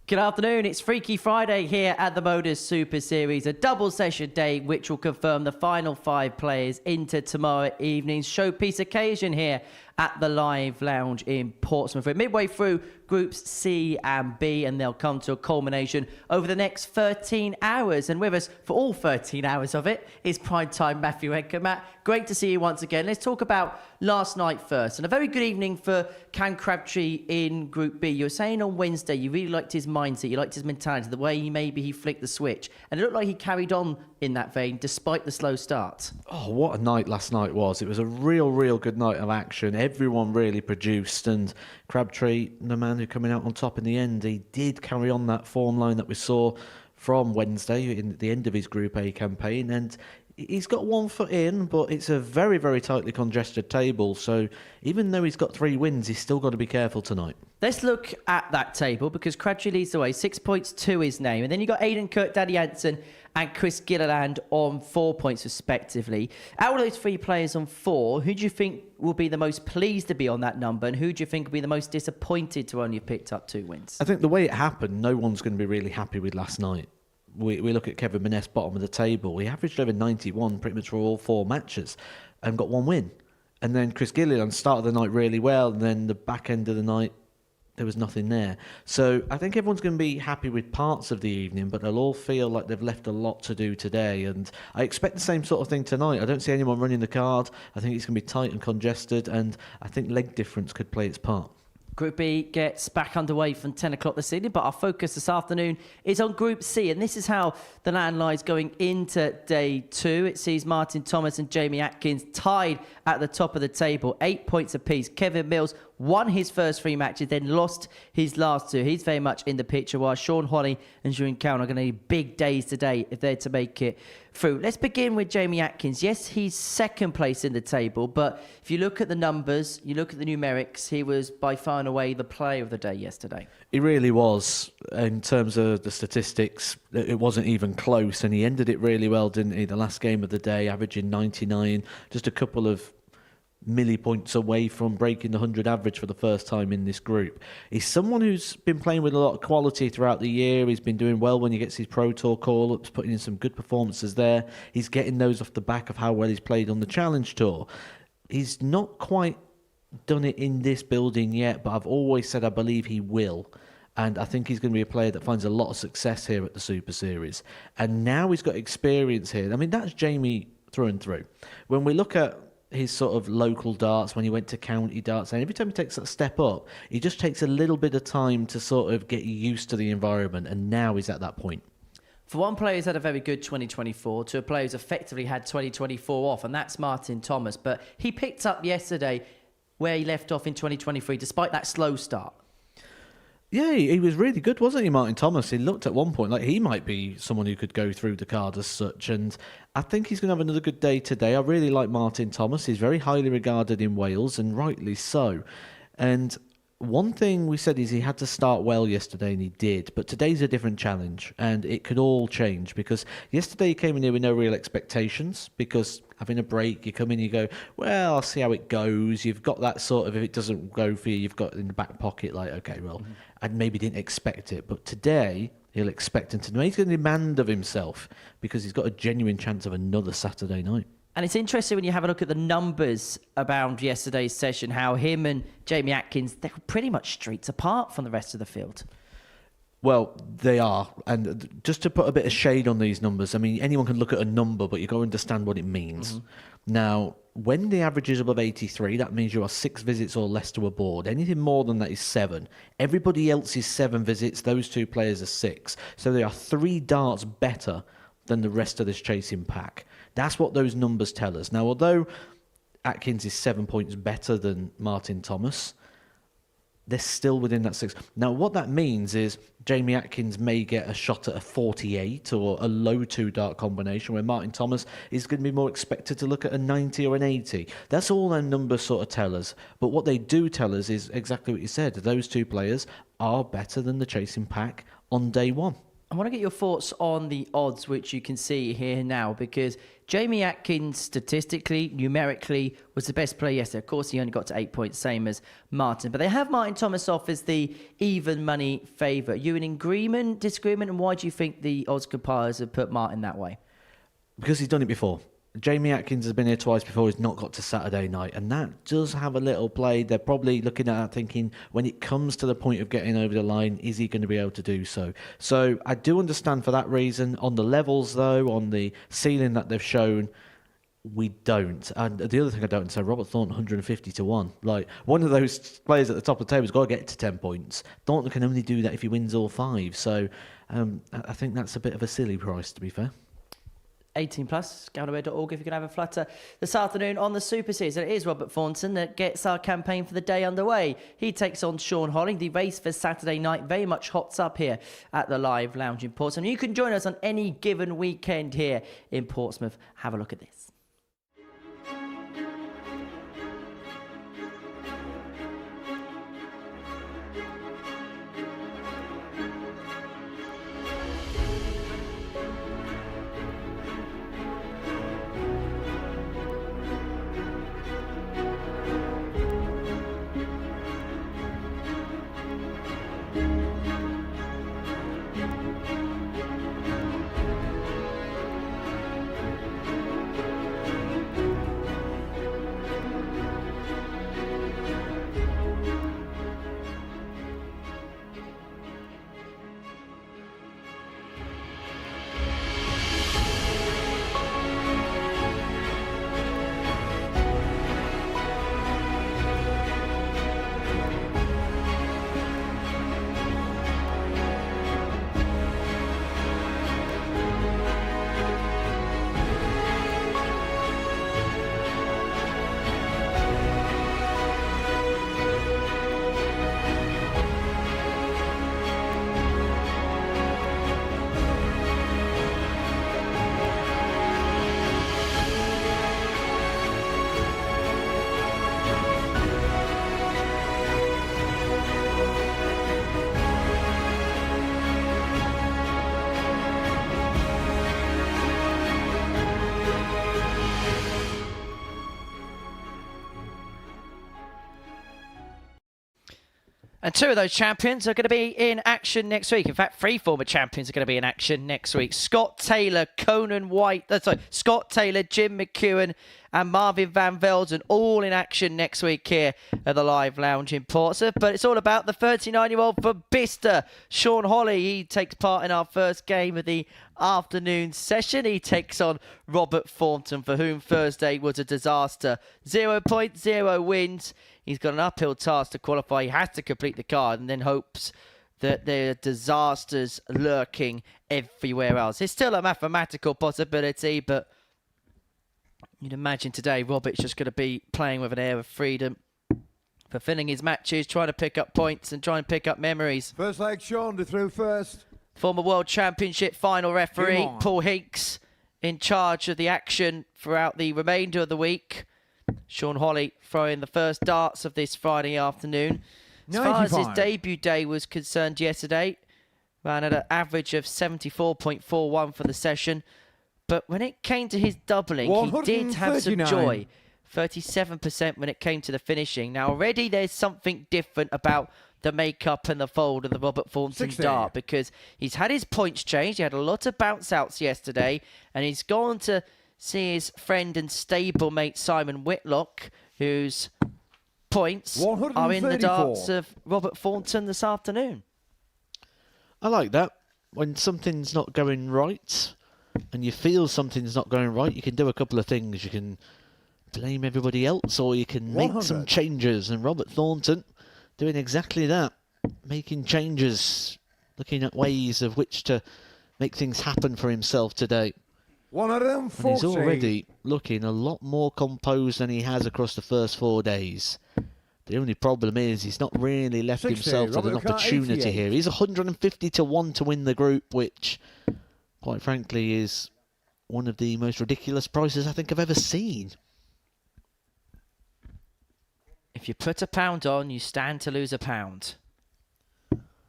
Good afternoon, it's Freaky Friday here at the Modus Super Series, a double session day which will confirm the final 5 players into tomorrow evening's showpiece occasion here at the Live Lounge in Portsmouth. We're midway through Groups C and B, and they'll come to a culmination over the next 13 hours. And with us for all 13 hours of it is primetime Matthew Edgar. Matt, great to see you once again. Let's talk about last night first. And a very good evening for Cam Crabtree in Group B. You were saying on Wednesday you really liked his mindset, you liked his mentality, the way he flicked the switch. And it looked like he carried on in that vein despite the slow start. Oh, what a night last night was. It was a real good night of action. Everyone really produced, and Crabtree, the man who coming out on top in the end, he did carry on that form line that we saw from Wednesday in the end of his Group A campaign, and he's got 1 foot in, but it's a very tightly congested table, so even though he's got 3 wins, he's still got to be careful tonight. Let's look at that table, because Crabtree leads the way, 6 points to his name, and then you've got Aidan Kirk, Daddy Hansen and Chris Gilliland on 4 points respectively. Out of those 3 players on 4, who do you think will be the most pleased to be on that number, and who do you think will be the most disappointed to only have picked up 2 wins? I think the way it happened, no one's going to be really happy with last night. We look at Kevin Maness, bottom of the table. He averaged over 91 pretty much for all 4 matches and got 1 win. And then Chris Gilliland started the night really well, and then the back end of the night, there was nothing there. So I think everyone's going to be happy with parts of the evening, but they'll all feel like they've left a lot to do today. And I expect the same sort of thing tonight. I don't see anyone running the card. I think it's going to be tight and congested, and I think leg difference could play its part. Group B gets back underway from 10 o'clock this evening, but our focus this afternoon is on Group C, and this is how the land lies going into day 2. It sees Martin Thomas and Jamie Atkins tied at the top of the table, 8 points apiece. Kevin Mills won his first 3 matches, then lost his last 2. He's very much in the picture, while Sean Holley and Julian Cowan are going to need big days today if they're to make it through. Let's begin with Jamie Atkins. Yes, he's second place in the table, but if you look at the numbers, you look at the numerics, he was by far and away the player of the day yesterday. He really was. In terms of the statistics, it wasn't even close, and he ended it really well, didn't he? The last game of the day, averaging 99, just a couple of millipoints away from breaking the 100 average for the first time in this group. He's someone who's been playing with a lot of quality throughout the year. He's been doing well when he gets his Pro Tour call-ups, putting in some good performances there. He's getting those off the back of how well he's played on the Challenge Tour. He's not quite done it in this building yet, but I've always said I believe he will. And I think he's going to be a player that finds a lot of success here at the Super Series. And now he's got experience here. I mean, that's Jamie through and through. When we look at his sort of local darts, when he went to county darts, and every time he takes that step up, he just takes a little bit of time to sort of get used to the environment, and now he's at that point. For one player who's had a very good 2024 to a player who's effectively had 2024 off, and that's Martin Thomas. But he picked up yesterday where he left off in 2023, despite that slow start. Yeah, he was really good, wasn't he, Martin Thomas? He looked at one point like he might be someone who could go through the card as such, and I think he's going to have another good day today. I really like Martin Thomas. He's very highly regarded in Wales, and rightly so. And one thing we said is he had to start well yesterday, and he did. But today's a different challenge, and it could all change, because yesterday he came in here with no real expectations, because having a break, you come in, you go, well, I'll see how it goes. You've got that sort of, if it doesn't go for you, you've got in the back pocket, like, okay, well, I maybe didn't expect it. But today, he'll expect him to know. He's going to demand of himself, because he's got a genuine chance of another Saturday night. And it's interesting when you have a look at the numbers around yesterday's session, how him and Jamie Atkins, they're pretty much streets apart from the rest of the field. Well, they are. And just to put a bit of shade on these numbers, I mean, anyone can look at a number, but you've got to understand what it means. Now, when the average is above 83, that means you are 6 visits or less to a board. Anything more than that is 7. Everybody else is 7 visits. Those 2 players are 6. So they are 3 darts better than the rest of this chasing pack. That's what those numbers tell us. Now, although Atkins is 7 points better than Martin Thomas, they're still within that 6. Now, what that means is Jamie Atkins may get a shot at a 48 or a low 2-dart combination, where Martin Thomas is going to be more expected to look at a 90 or an 80. That's all their numbers sort of tell us. But what they do tell us is exactly what you said. Those 2 players are better than the chasing pack on day 1. I want to get your thoughts on the odds, which you can see here now, because Jamie Atkins, statistically, numerically, was the best player yesterday. Of course, he only got to 8 points, same as Martin. But they have Martin Thomas off as the even money favourite. You in agreement, disagreement, and why do you think the odds compilers have put Martin that way? Because he's done it before. Jamie Atkins has been here twice before. He's not got to Saturday night, and that does have a little play. They're probably looking at that thinking, when it comes to the point of getting over the line, is he going to be able to do so? So I do understand for that reason. On the levels, though, on the ceiling that they've shown, we don't. And the other thing I don't say, Robert Thornton, 150 to 1. Like, one of those players at the top of the table has got to get to 10 points. Thornton can only do that if he wins all 5. So I think that's a bit of a silly price, to be fair. 18 plus, Galloway.org if you can have a flutter this afternoon on the Super Series. And it is Robert Thornton that gets our campaign for the day underway. He takes on Sean Holley. The race for Saturday night very much hots up here at the Live Lounge in Portsmouth. You can join us on any given weekend here in Portsmouth. Have a look at this. And two of those champions are going to be in action next week. In fact, three former champions are going to be in action next week. Scott Taylor, Conan White, Scott Taylor, Jim McEwen and Marvin Van Velden all in action next week here at the Live Lounge in Portsmouth. But it's all about the 39-year-old from Bicester, Sean Holley. He takes part in our first game of the afternoon session. He takes on Robert Thornton, for whom Thursday was a disaster. 0.0 wins. He's got an uphill task to qualify. He has to complete the card and then hopes that there are disasters lurking everywhere else. It's still a mathematical possibility, but you'd imagine today Robert's just going to be playing with an air of freedom, fulfilling his matches, trying to pick up points and trying to pick up memories. First leg, Sean, through first. Former World Championship final referee Paul Hinks in charge of the action throughout the remainder of the week. Sean Holley throwing the first darts of this Friday afternoon. As far as his debut day was concerned yesterday, ran at an average of 74.41 for the session. But when it came to his doubling, he did have some joy. 37% when it came to the finishing. Now already there's something different about the makeup and the fold of the Robert Thornton dart, because he's had his points changed. He had a lot of bounce outs yesterday, and he's gone to see his friend and stablemate Simon Whitlock, whose points are in the darts of Robert Thornton this afternoon. I like that. When something's not going right and you feel something's not going right, you can do a couple of things. You can blame everybody else, or you can make some changes. And Robert Thornton doing exactly that, making changes, looking at ways of which to make things happen for himself today. 140. And he's already looking a lot more composed than he has across the first 4 days. The only problem is he's not really left himself with an opportunity here. He's 150 to 1 to win the group, which, quite frankly, is one of the most ridiculous prices I think I've ever seen. If you put a pound on, you stand to lose a pound.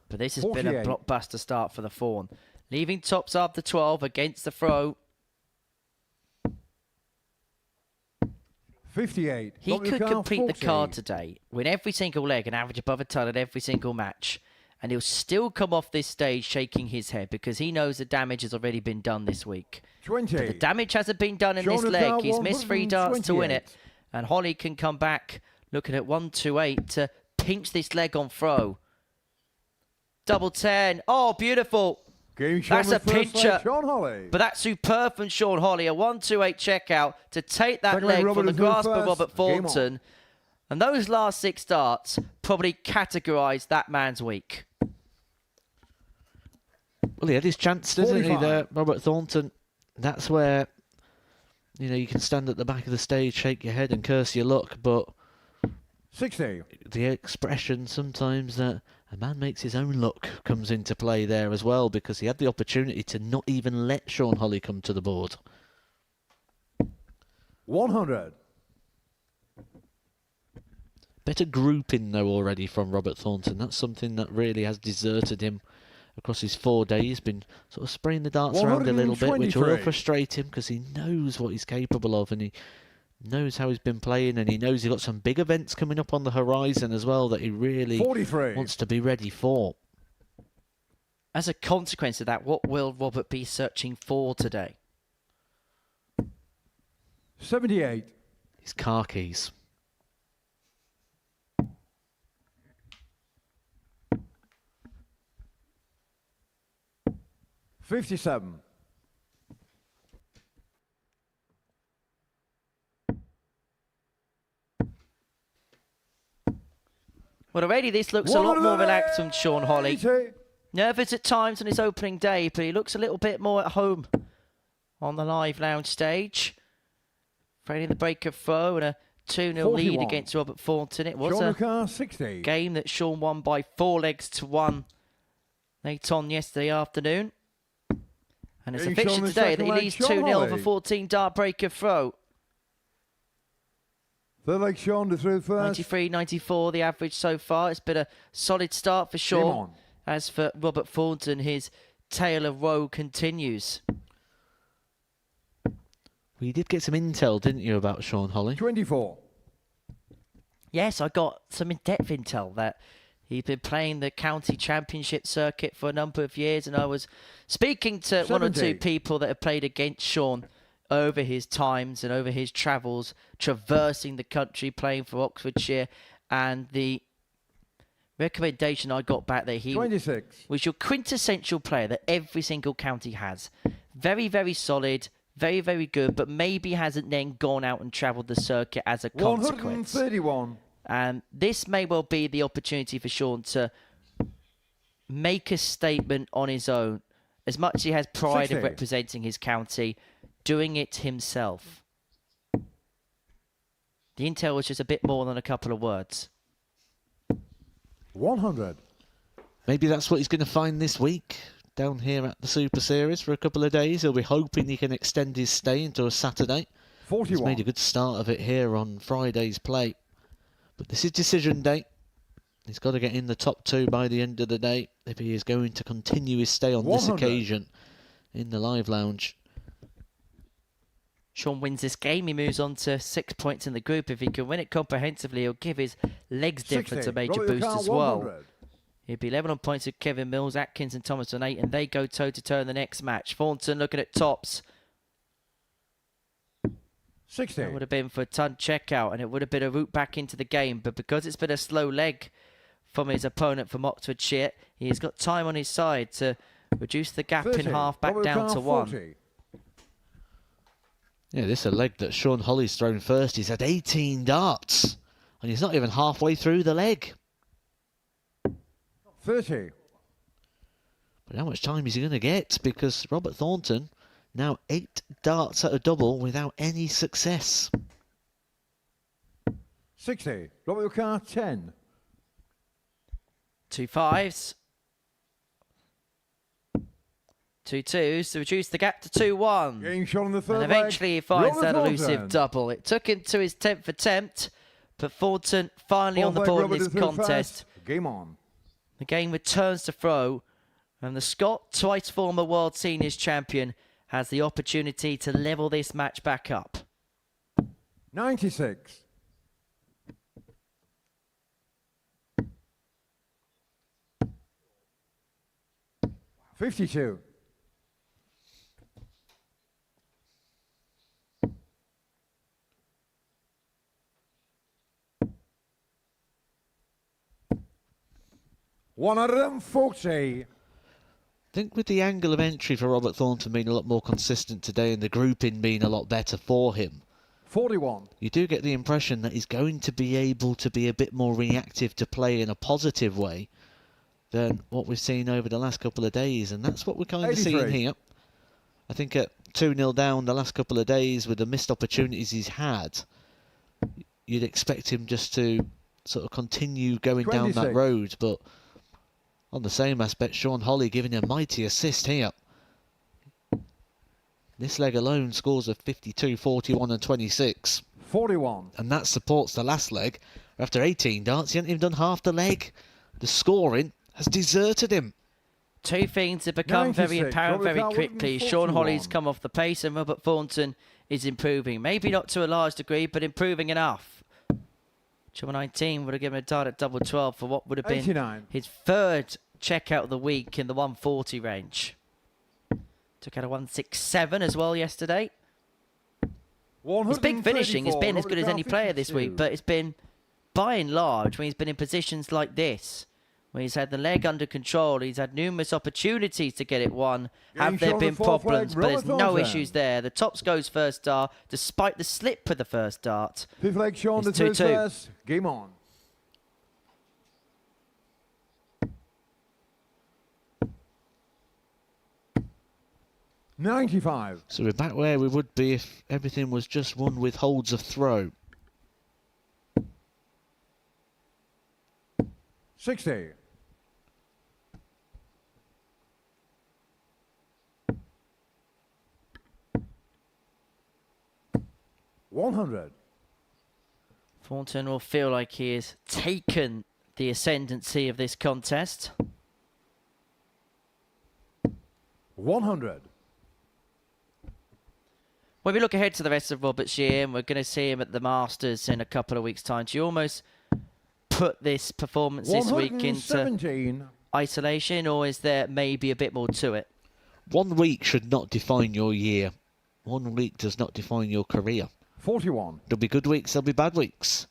But this has been a blockbuster start for the Fawn. Leaving tops after 12 against the throw. 58. He Robert could Car, complete the 40. card today, win every single leg and average above a ton at every single match. And he'll still come off this stage shaking his head because he knows the damage has already been done this week. 20. But the damage hasn't been done in this Jonathan, leg. He's missed 3 darts to win it. 128. And Holley can come back looking at 128 to pinch this leg on throw. Double 10. Oh, beautiful. Game shown That's the a first leg, pincher. Sean Holley. But that's superb from Sean Holley. A 128 checkout to take that Second leg leg, from the Robert is grasp of first. Robert Game on. Thornton. And those last 6 darts probably categorised that man's week. Well, he had his chance, didn't he, 45. there, Robert Thornton? That's where, you can stand at the back of the stage, shake your head and curse your luck, but 60. the expression sometimes that a man makes his own luck comes into play there as well, because he had the opportunity to not even let Sean Holley come to the board. 100. Better grouping, though, already from Robert Thornton. That's something that really has deserted him across his 4 days. Been sort of spraying the darts around a little bit, which will 123. frustrate him because he knows what he's capable of and he knows how he's been playing, and he knows he's got some big events coming up on the horizon as well that he really 43. wants to be ready for. As a consequence of that, what will Robert be searching for today? 78. His car keys. $57. Well, already this looks a lot more relaxed from Sean Holley. 80. Nervous at times on his opening day, but he looks a little bit more at home on the live lounge stage. Training the break of throw and a 2-0 lead 41. against Robert Thornton. It was Sean a O'Carr, 60. game that Sean won by 4 legs to 1 late on yesterday afternoon. And it's a Being fixture shown in today that second he leg, leads Sean 2-0 Holley. for 14 dart break of throw. Third leg, Sean through first. 93-94 the average so far. It's been a solid start for Game Sean. on. As for Robert Thornton, his tale of woe continues. Well, you did get some intel, didn't you, about Sean Holley? 24. Yes, I got some in-depth intel that he'd been playing the county championship circuit for a number of years, and I was speaking to 1 or 2 70. people that have played against Sean over his times and over his travels, traversing the country, playing for Oxfordshire, and the recommendation I got back that he 26. was your quintessential player that every single county has. Very, very solid, very, very good, but maybe hasn't then gone out and travelled the circuit as a consequence. 131. And this may well be the opportunity for Sean to make a statement on his own. As much as he has pride 60. of representing his county, doing it himself. The intel was just a bit more than a couple of words. 100. Maybe that's what he's going to find this week down here at the Super Series for a couple of days. He'll be hoping he can extend his stay into a Saturday. 41. He's made a good start of it here on Friday's play. But this is decision day. He's got to get in the top 2 by the end of the day if he is going to continue his stay on this 100. occasion in the live lounge. Sean wins this game. He moves on to 6 points in the group. If he can win it comprehensively, he'll give his legs difference 60. a major Robert boost O'Carr, as well. 100. He'll be 11 on points with Kevin Mills, Atkins and Thomas on 8, and they go toe-to-toe in the next match. Thornton looking at tops. 60. That would have been for a ton checkout, and it would have been a route back into the game. But because it's been a slow leg from his opponent from Oxfordshire, he's got time on his side to reduce the gap 30. in half back Robert down O'Carr, to 1. 40. Yeah, this is a leg that Sean Holley's thrown first. He's had 18 darts, and he's not even halfway through the leg. 30. But how much time is he going to get? Because Robert Thornton, now 8 darts at a double without any success. 60. Robert O'Carr, 10. 2 5s. 2 2s to reduce the gap to 2-1. Game shot on the third And eventually he leg. finds Robert that Thornton. elusive double. It took him to his 10th attempt, but Thornton finally on the Fourth leg, board in Robert this through contest. first. Game on. The game returns to throw, and the Scot, twice former World Seniors champion, has the opportunity to level this match back up. 96. $52. $140. I think with the angle of entry for Robert Thornton being a lot more consistent today and the grouping being a lot better for him, 41. you do get the impression that he's going to be able to be a bit more reactive to play in a positive way than what we've seen over the last couple of days, and that's what we're kind of 83. seeing here. I think at 2-0 down the last couple of days with the missed opportunities he's had, you'd expect him just to sort of continue going down that 26. road, but on the same aspect, Sean Holley giving a mighty assist here. This leg alone scores of 52, 41 and 26. 41. And that supports the last leg. After 18 darts, he hasn't even done half the leg. The scoring has deserted him. Two things have become very 96. apparent very Robert quickly. Thornton, Sean Holley's 41. come off the pace and Robert Thornton is improving. Maybe not to a large degree, but improving enough. Channel 19 would have given a dart at double 12 for what would have been 89. his third checkout of the week in the 140 range. Took out a 167 as well yesterday. His big finishing has been as good as any player this week, but it's been, by and large, when he's been in positions like this, when he's had the leg under control, he's had numerous opportunities to get it won. Have there been problems? But there's no issues there. The tops goes first dart, despite the slip of the first dart. Fifth leg, Sean, It's the third 2-2. verse. Game on. $95. So we're back where we would be if everything was just won with holds of throw. 60. $100. Thornton will feel like he has taken the ascendancy of this contest. 100. When we look ahead to the rest of Robert's year, and we're going to see him at the Masters in a couple of weeks' time, do you almost put this performance this week into 117. isolation, or is there maybe a bit more to it? 1 week should not define your year. 1 week does not define your career. 41. There'll be good weeks, there'll be bad weeks.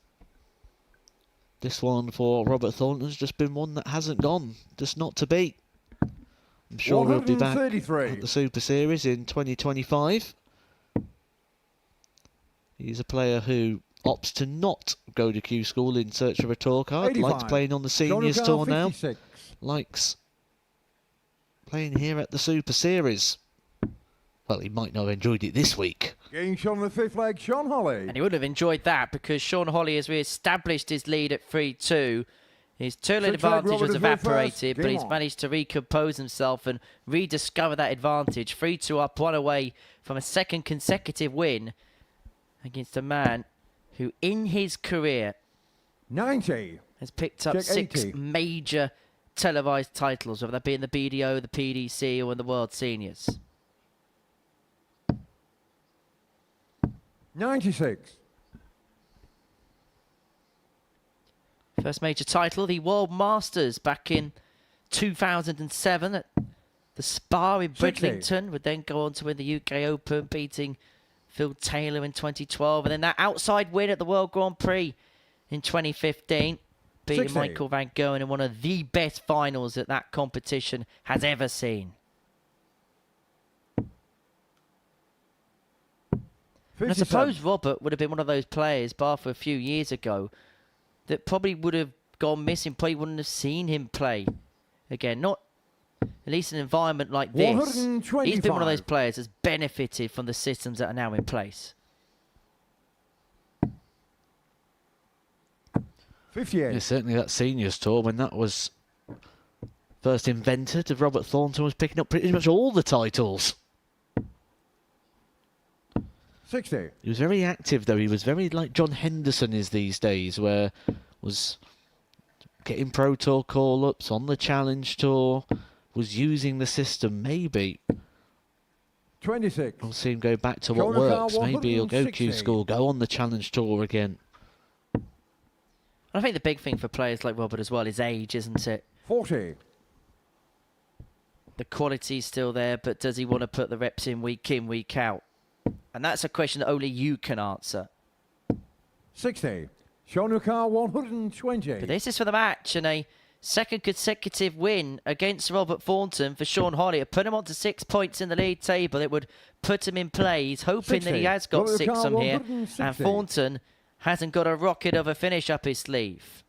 This one for Robert Thornton's just been one that hasn't gone, just not to beat. I'm sure we'll be back 133. at the Super Series in 2025. He's a player who opts to not go to Q School in search of a tour card. 85. Likes playing on the Seniors Jonathan, Tour now. 56. Likes playing here at the Super Series. Well, he might not have enjoyed it this week. Getting Sean the fifth leg, Sean Holley. And he would have enjoyed that because Sean Holley has re-established his lead at 3-2. His two-leg Six leg, advantage Robert was is very evaporated, first. but he's Game on. managed to recompose himself and rediscover that advantage. 3-2 up, one away from a second consecutive win against a man who, in his career, 90. has picked up Check 6 80. major televised titles, whether that be in the BDO, the PDC, or in the World Seniors. 96. First major title, the World Masters back in 2007 at the Spa in 60. Bridlington. Would then go on to win the UK Open, beating Phil Taylor in 2012. And then that outside win at the World Grand Prix in 2015, beating 60. Michael Van Gerwen in one of the best finals that that competition has ever seen. And I 57. suppose Robert would have been one of those players, bar for a few years ago, that probably would have gone missing, probably wouldn't have seen him play again. Not at least an environment like this. He's been one of those 125. players that's benefited from the systems that are now in place. 58. Yeah, certainly that Seniors Tour, when that was first invented, of Robert Thornton was picking up pretty much all the titles. 60. He was very active, though. He was very like John Henderson is these days, where was getting Pro Tour call-ups on the Challenge Tour, was using the system maybe 26. We'll see him go back to what Corner car, works. Maybe he'll go 160. Q-School, go on the Challenge Tour again. I think the big thing for players like Robert as well is age, isn't it? 40. The quality's still there, but does he want to put the reps in, week out? And that's a question that only you can answer. 60. Corner car 120. But this is for the match, and a second consecutive win against Robert Thornton for Sean Holley. It put him on to 6 points in the league table. It would put him in play. He's hoping 60. that he has got Robert 6 car on here. 160. And Thornton hasn't got a rocket of a finish up his sleeve.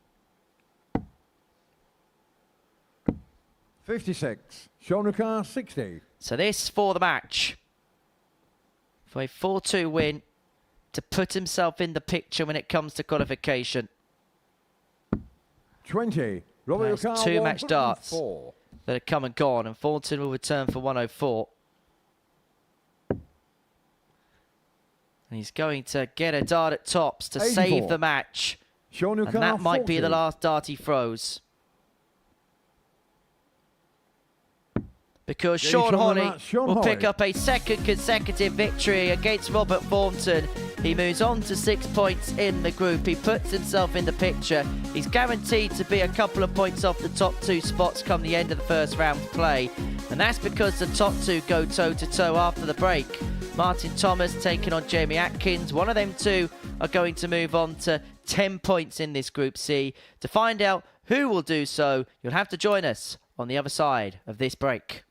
56. Corner car 60. So this for the match. For a 4-2 win to put himself in the picture when it comes to qualification. 20. Robert There's car 2 match darts 104. that have come and gone, and Thornton will return for 104. And he's going to get a dart at tops to 84. save the match. Corner And car that might be 40. the last dart he throws. Because Yeah, Sean he's on the Holley mat. Sean will pick Holley. up a second consecutive victory against Robert Thornton. He moves on to 6 points in the group. He puts himself in the picture. He's guaranteed to be a couple of points off the top 2 spots come the end of the first round play. And that's because the top 2 go toe-to-toe after the break. Martin Thomas taking on Jamie Atkins. One of them 2 are going to move on to 10 points in this Group C. To find out who will do so, you'll have to join us on the other side of this break.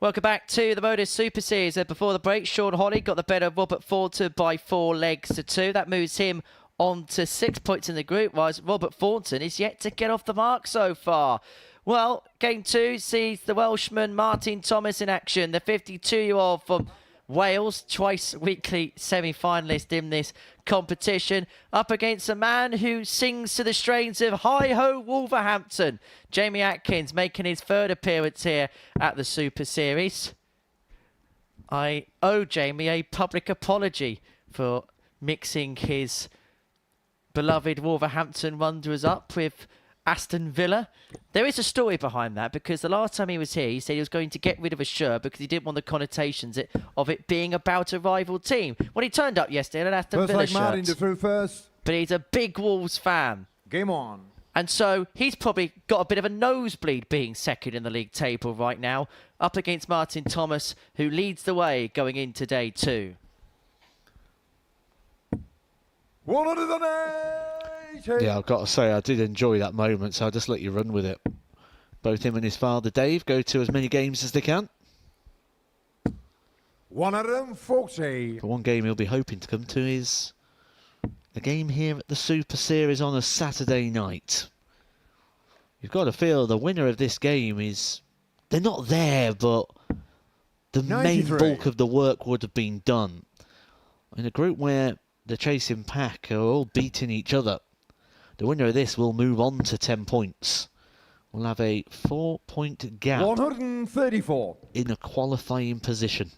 Welcome back to the Modus Super Series. Before the break, Sean Holley got the better of Robert Thornton by 4 legs to 2. That moves him on to 6 points in the group, whilst Robert Thornton is yet to get off the mark so far. Well, game 2 sees the Welshman Martin Thomas in action, the 52-year-old from Wales, twice weekly semi-finalist in this competition, up against a man who sings to the strains of Hi-Ho Wolverhampton. Jamie Atkins making his 3rd appearance here at the Super Series. I owe Jamie a public apology for mixing his beloved Wolverhampton Wanderers up with Aston Villa. There is a story behind that, because the last time he was here, he said he was going to get rid of a shirt because he didn't want the connotations of it being about a rival team. Well, he turned up yesterday in an Aston Villa First leg Martin shirt. through first. But he's a big Wolves fan. Game on. And so he's probably got a bit of a nosebleed being second in the league table right now, up against Martin Thomas, who leads the way going into day 2. 180. Yeah, I've got to say, I did enjoy that moment, so I'll just let you run with it. Both him and his father, Dave, go to as many games as they can. 140. The one game he'll be hoping to come to is a game here at the Super Series on a Saturday night. You've got to feel the winner of this game is... They're not there, but the 93. main bulk of the work would have been done. In a group where the chasing pack are all beating each other, the winner of this will move on to 10 points. We'll have a 4-point gap 134. in a qualifying position.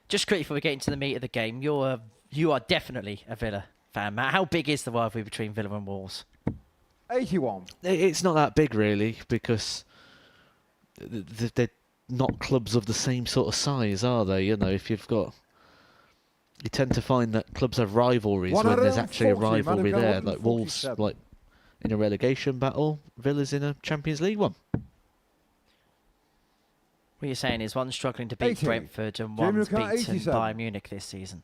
Just quickly before we get into the meat of the game, you are definitely a Villa fan, Matt. How big is the rivalry between Villa and Wolves? 81. It's not that big, really, because they're not clubs of the same sort of size, are they? You know, if you've got... You tend to find that clubs have rivalries when there's actually a 140, rivalry Madam there. Golden, Like Wolves, 47. like in a relegation battle, Villa's in a Champions League one. What you're saying is one's struggling to beat 80. Brentford and Jamie one's McCart, beaten 87. Bayern Munich this season.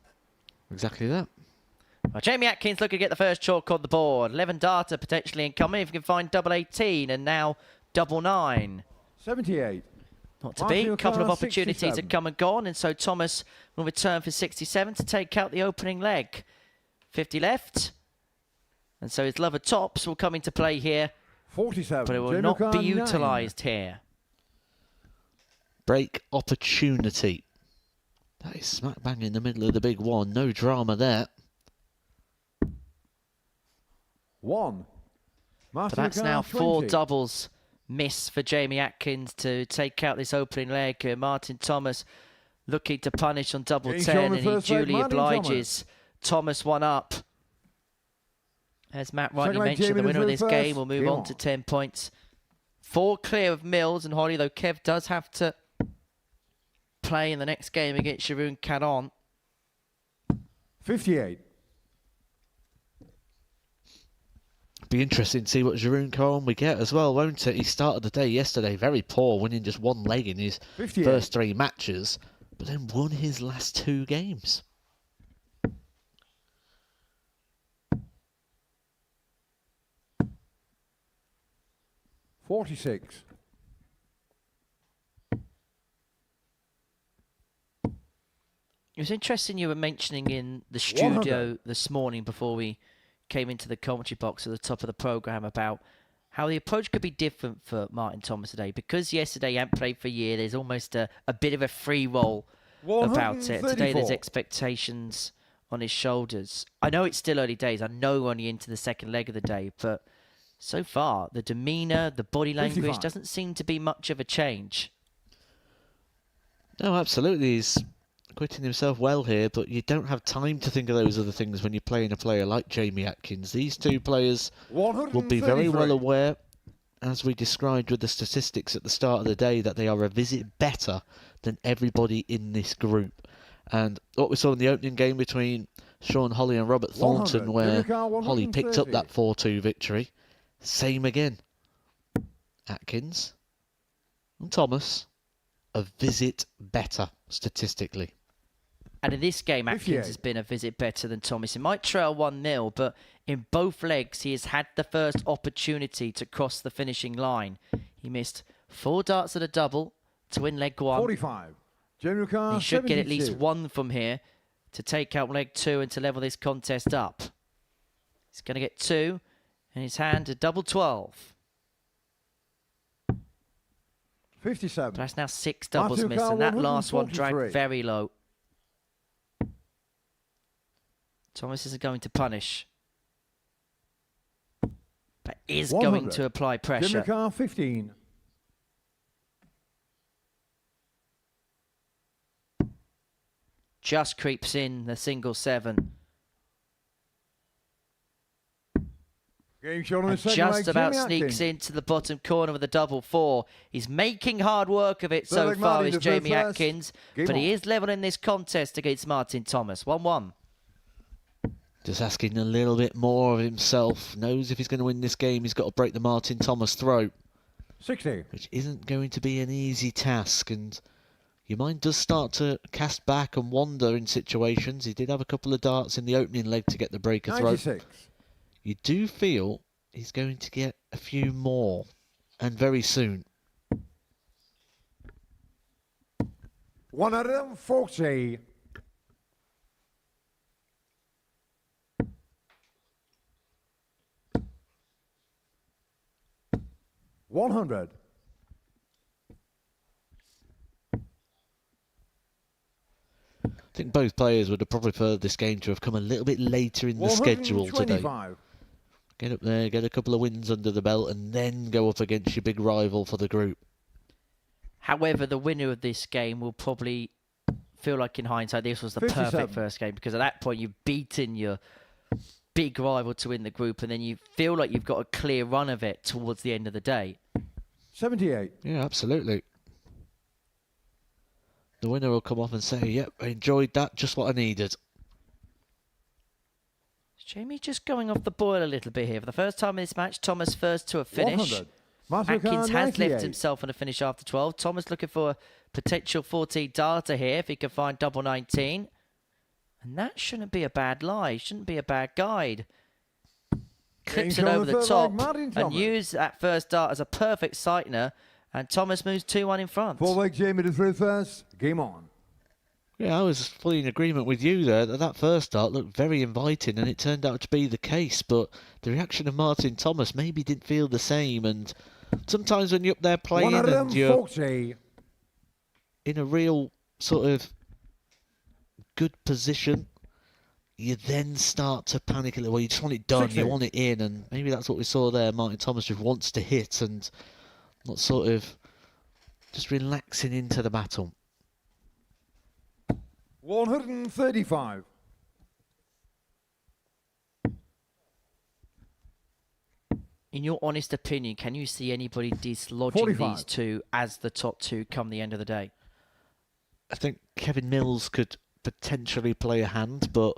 Exactly that. Well, Jamie Atkins looking to get the first chalk on the board. 11 data potentially incoming if you can find double 18 and now double 9. 78. Not to Martin be. A couple of O'Connor, opportunities 67. have come and gone, and so Thomas will return for 67 to take out the opening leg. 50 left. And so his lover tops will come into play here, 47. but it will Jamie not be McCart, 9. utilised here. Break opportunity. That is smack bang in the middle of the big one. No drama there. 1. Martin So that's O'Connor, now 4 20. doubles miss for Jamie Atkins to take out this opening leg. Martin Thomas looking to punish on double Getting 10, shown the and he first leg, duly Martin obliges. Thomas one up. As Matt rightly Second leg, mentioned, the Jamie winner of through this first. game will move Game on on. to 10 points. 4 clear of Mills and Holley, though Kev does have to play in the next game against Sharoon Cadon. 58. Be interesting to see what Jeroen Cohen we get as well, won't it? He started the day yesterday very poor, winning just one leg in his 58. first 3 matches, but then won his last 2 games. $46. It was interesting you were mentioning in the studio 100. this morning before we came into the commentary box at the top of the programme about how the approach could be different for Martin Thomas today. Because yesterday he hadn't played for a year, there's almost a bit of a free roll about it. Today there's 134. expectations on his shoulders. I know it's still early days. I know we're only into the second leg of the day, but so far the demeanour, the body language 55. doesn't seem to be much of a change. No, absolutely. He's acquitting himself well here, but you don't have time to think of those other things when you're playing a player like Jamie Atkins. These 2 players will be very well 133. aware, as we described with the statistics at the start of the day, that they are a visit better than everybody in this group. And what we saw in the opening game between Sean Holley and Robert 100. Thornton, where Jimmy Holley picked up 130. that 4-2 victory, same again. Atkins and Thomas, a visit better statistically. And in this game, Atkins 58. has been a visit better than Thomas. He might trail 1-0, but in both legs, he has had the first opportunity to cross the finishing line. He missed 4 darts at a double to win leg 1. 45. Jamie McCart, He should get at least 72. 1 from here to take out leg 2 and to level this contest up. He's going to get 2 in his hand, a double 12. 57. But that's now 6 doubles Martin missed, and that last one 143. dragged very low. Thomas isn't going to punish, but is going 100. to apply Jimmy pressure. McCart, 15. just creeps in the single 7. Game shot on the And second just leg, about Jamie sneaks Atkins. into the bottom corner with a double 4. He's making hard work of it Third so leg far, Martin is to third Jamie first. Atkins. Game But he on. is level in this contest against Martin Thomas. 1-1. Just asking a little bit more of himself. Knows if he's going to win this game, he's got to break the Martin Thomas throat, 60. which isn't going to be an easy task. And your mind does start to cast back and wander in situations. He did have a couple of darts in the opening leg to get the breaker throat. 96. You do feel he's going to get a few more, and very soon. 140. $100. I think both players would have probably preferred this game to have come a little bit later in the schedule today. 125. Get up there, get a couple of wins under the belt, and then go up against your big rival for the group. However, the winner of this game will probably feel like, in hindsight, this was the 57. perfect first game, because at that point you've beaten your big rival to win the group, and then you feel like you've got a clear run of it towards the end of the day. 78. Yeah, absolutely. The winner will come off and say, yep, I enjoyed that, just what I needed. Is Jamie just going off the boil a little bit here? For the first time in this match, Thomas first to a finish. 100. Master Atkins car, has 98. left himself on a finish after 12. Thomas looking for a potential 14 darter here if he can find double 19. And that shouldn't be a bad lie. Shouldn't be a bad guide. Clips it Game over shot on the the third top leg, Martin and Thomas. use that first dart as a perfect sightener. And Thomas moves 2-1 in front. 4 leg Jamie to third first. Game on. Yeah, I was fully in agreement with you there. That first start looked very inviting, and it turned out to be the case. But the reaction of Martin Thomas maybe didn't feel the same. And sometimes when you're up there playing and you're 140. in a real sort of good position, you then start to panic a little. Well, you just want it done, 60. you want it in, and maybe that's what we saw there. Martin Thomas just wants to hit and not sort of just relaxing into the battle. 135. In your honest opinion, can you see anybody dislodging 45. these two as the top two come the end of the day? I think Kevin Mills could potentially play a hand, but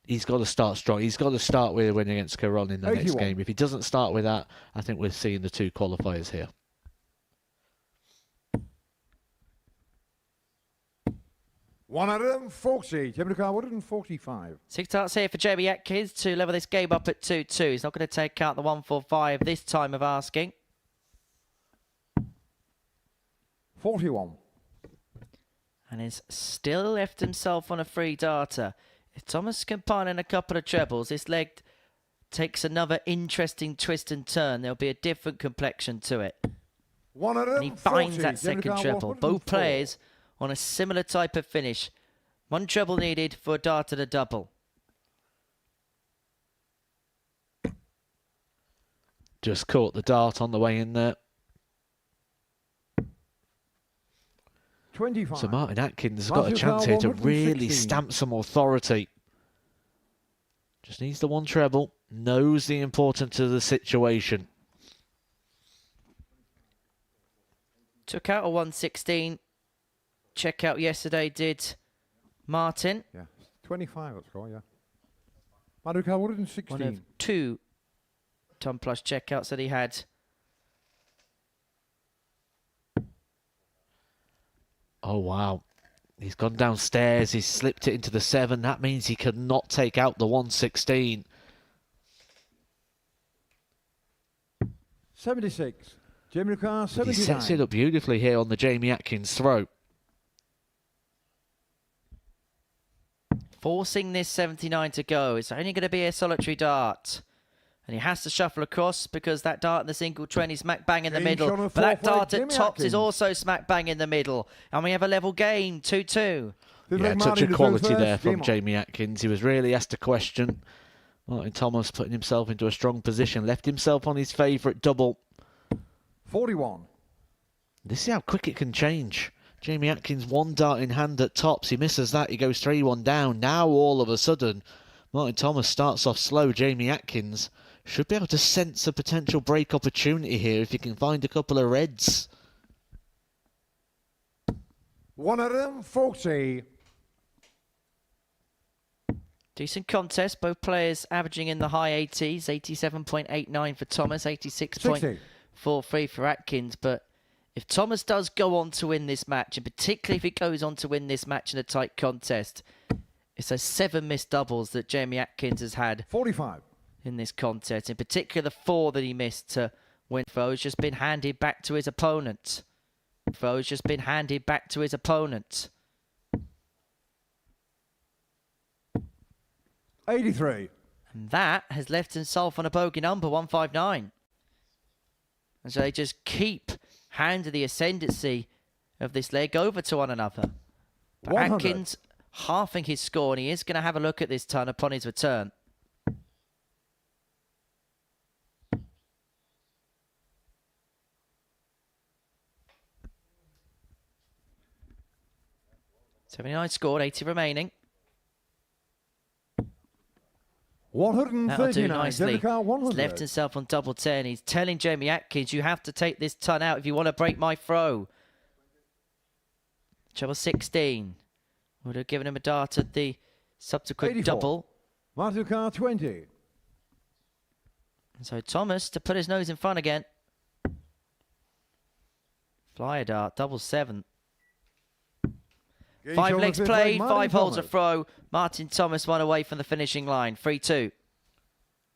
he's got to start strong. He's got to start with a win against Caron in the next 81. game. If he doesn't start with that, I think we're seeing the two qualifiers here. 140. Jamie car 145. 6 darts here for Jamie Atkins to level this game up at 2-2. He's not going to take out the 145 this time of asking. 41. And he's still left himself on a free darter. If Thomas can pile in a couple of trebles, this leg takes another interesting twist and turn. There'll be a different complexion to it. 140. And he finds that Jamie second car treble. 104. Both players on a similar type of finish. One treble needed for a darter to double. Just caught the dart on the way in there. 25. So Martin Atkins has got a Matthew chance Carr, here to 116. really stamp some authority. Just needs the one treble. Knows the importance of the situation. Took out a 116. Check out yesterday did Martin. Yeah. 25, let's go, yeah. Mario car 116. One of 2 Tom Plus checkouts that he had. Oh, wow. He's gone downstairs. He's slipped it into the 7. That means he could not take out the 116. 76. Jamie car But he 79. sets it up beautifully here on the Jamie Atkins throat. Forcing this 79 to go. It's only going to be a solitary dart. And he has to shuffle across because that dart in the single 20 is smack bang in the Game middle. shot on But that fourth leg, dart at Jamie tops is Atkins. also smack bang in the middle. And we have a level game, 2-2. Yeah, touch of quality there from Jamie Atkins. He was really asked a question. Martin Thomas putting himself into a strong position. Left himself on his favourite double. 41. This is how quick it can change. Jamie Atkins, one dart in hand at tops. He misses that. He goes 3-1 down. Now, all of a sudden, Martin Thomas starts off slow. Jamie Atkins should be able to sense a potential break opportunity here if he can find a couple of reds. 140. Decent contest. Both players averaging in the high 80s. 87.89 for Thomas, 86.43 for Atkins. But if Thomas does go on to win this match, and particularly if he goes on to win this match in a tight contest, it's those 7 missed doubles that Jamie Atkins has had 45. in this contest. In particular, the 4 that he missed to win. Has just been handed back to his opponent. Has just been handed back to his opponent. 83. And that has left himself on a bogey number, 159. And so they just keep handing the ascendancy of this leg over to one another. But 100. Atkins halving his score, and he is going to have a look at this turn upon his return. $79 scored, 80 remaining. That'll do 139. nicely. Jamie Carr, He's 100. left himself on double 10. He's telling Jamie Atkins, you have to take this ton out if you want to break my throw. Treble 16. Would have given him a dart at the subsequent 84. double. Martin Carr, 20. And so Thomas to put his nose in front again. Flyer dart, double 7. 5 legs played, 5 holes a throw. Martin Thomas one away from the finishing line. 3-2.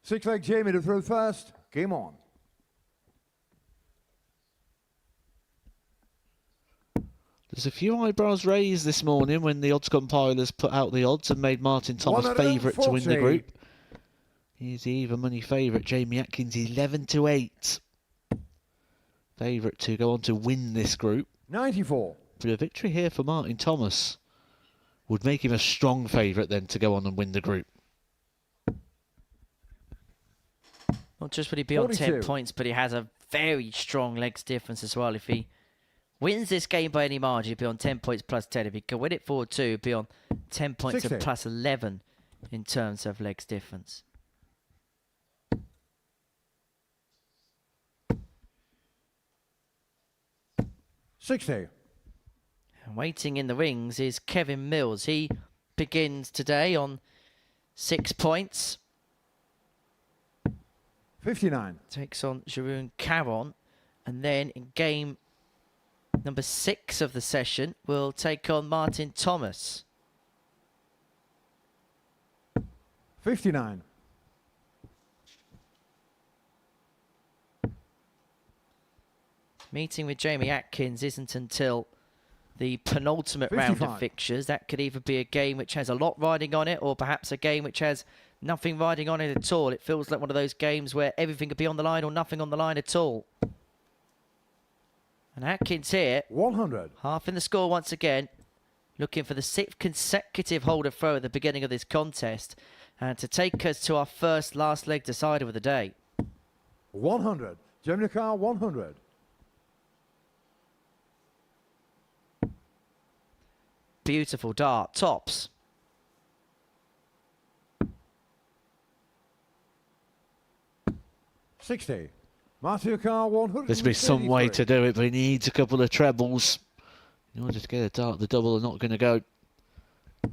6 leg Jamie to throw first. Game on. There's a few eyebrows raised this morning when the odds compilers put out the odds and made Martin Thomas favourite to win the 140. group. Here's the even money favourite, Jamie Atkins, 11-8. Favourite to go on to win this group. 94. But a victory here for Martin Thomas would make him a strong favourite then to go on and win the group. Not just would he be on 10 42. points, but he has a very strong legs difference as well. If he wins this game by any margin, he'd be on 10 points plus 10. If he can win it 4-2, he'd be on 10 points 60. and plus 11 in terms of legs difference. $60. And waiting in the rings is Kevin Mills. He begins today on 6 points. 59. Takes on Jeroen Caron. And then in game number 6 of the session, will take on Martin Thomas. 59. Meeting with Jamie Atkins isn't until the penultimate round of 55. fixtures. That could either be a game which has a lot riding on it, or perhaps a game which has nothing riding on it at all. It feels like one of those games where everything could be on the line or nothing on the line at all. And Atkins here, 100. half in the score once again, looking for the 6th consecutive holder throw at the beginning of this contest, and to take us to our first last leg decider of the day. 100. Jamie Carr, 100. Beautiful dart, tops. $60. Martin Carr, 100. There's be some way to do it, but he needs a couple of trebles in order to get a dart. The double are not going to go.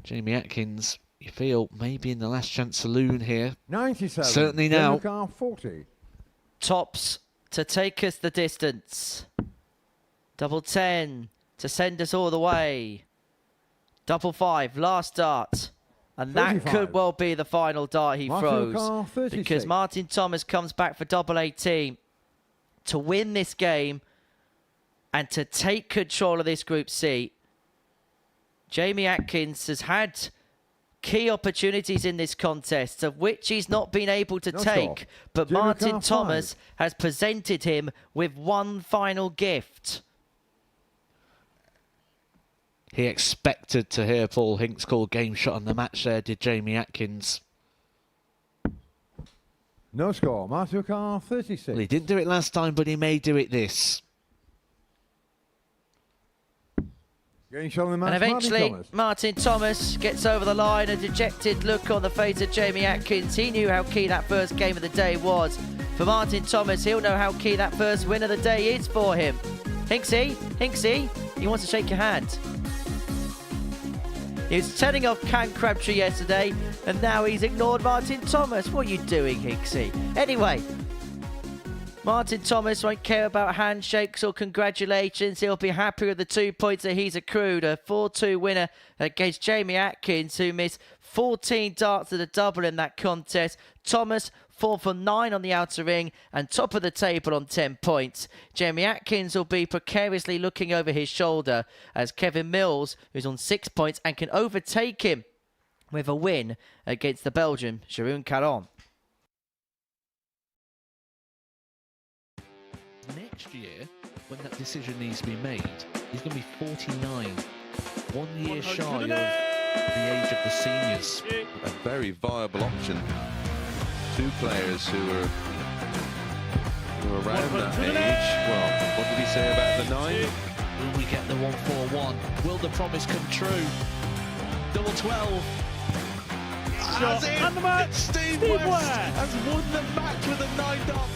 Jamie Atkins, you feel maybe in the last chance saloon here. 97. Certainly now. Jamie Carr, 40. Tops to take us the distance. Double 10 to send us all the way. Double 5, last dart. And that 35. could well be the final dart he Martin throws. Carr, 36. Because Martin Thomas comes back for double 18 to win this game and to take control of this Group C. Jamie Atkins has had key opportunities in this contest, of which he's not been able to No take. score. But Jamie Martin Carr, Thomas 5. has presented him with one final gift. He expected to hear Paul Hinks call game shot on the match there, did Jamie Atkins. No score. Martin Carr, 36. Well, he didn't do it last time, but he may do it this. Getting shot on the And match, eventually, Martin Thomas gets over the line, a dejected look on the face of Jamie Atkins. He knew how key that first game of the day was. For Martin Thomas, he'll know how key that first win of the day is for him. Hinksy, he wants to shake your hand. He was telling off Cam Crabtree yesterday, and now he's ignored Martin Thomas. What are you doing, Hinksy? Anyway, Martin Thomas won't care about handshakes or congratulations. He'll be happy with the 2 points that he's accrued. A 4-2 winner against Jamie Atkins, who missed 14 darts at a double in that contest. Thomas 4 for 9 on the outer ring and top of the table on 10 points. Jamie Atkins will be precariously looking over his shoulder as Kevin Mills, who's on 6 points and can overtake him with a win against the Belgian Jeroen Caron. Next year, when that decision needs to be made, he's going to be 49, 1 year shy of the age of the seniors. A very viable option. Two players who are around that age. Well, what did he say about the 9? Will we get the 1-4-1? Will the promise come true? Double 12. Shot and the match. Steve West has won the match with a 9-dart.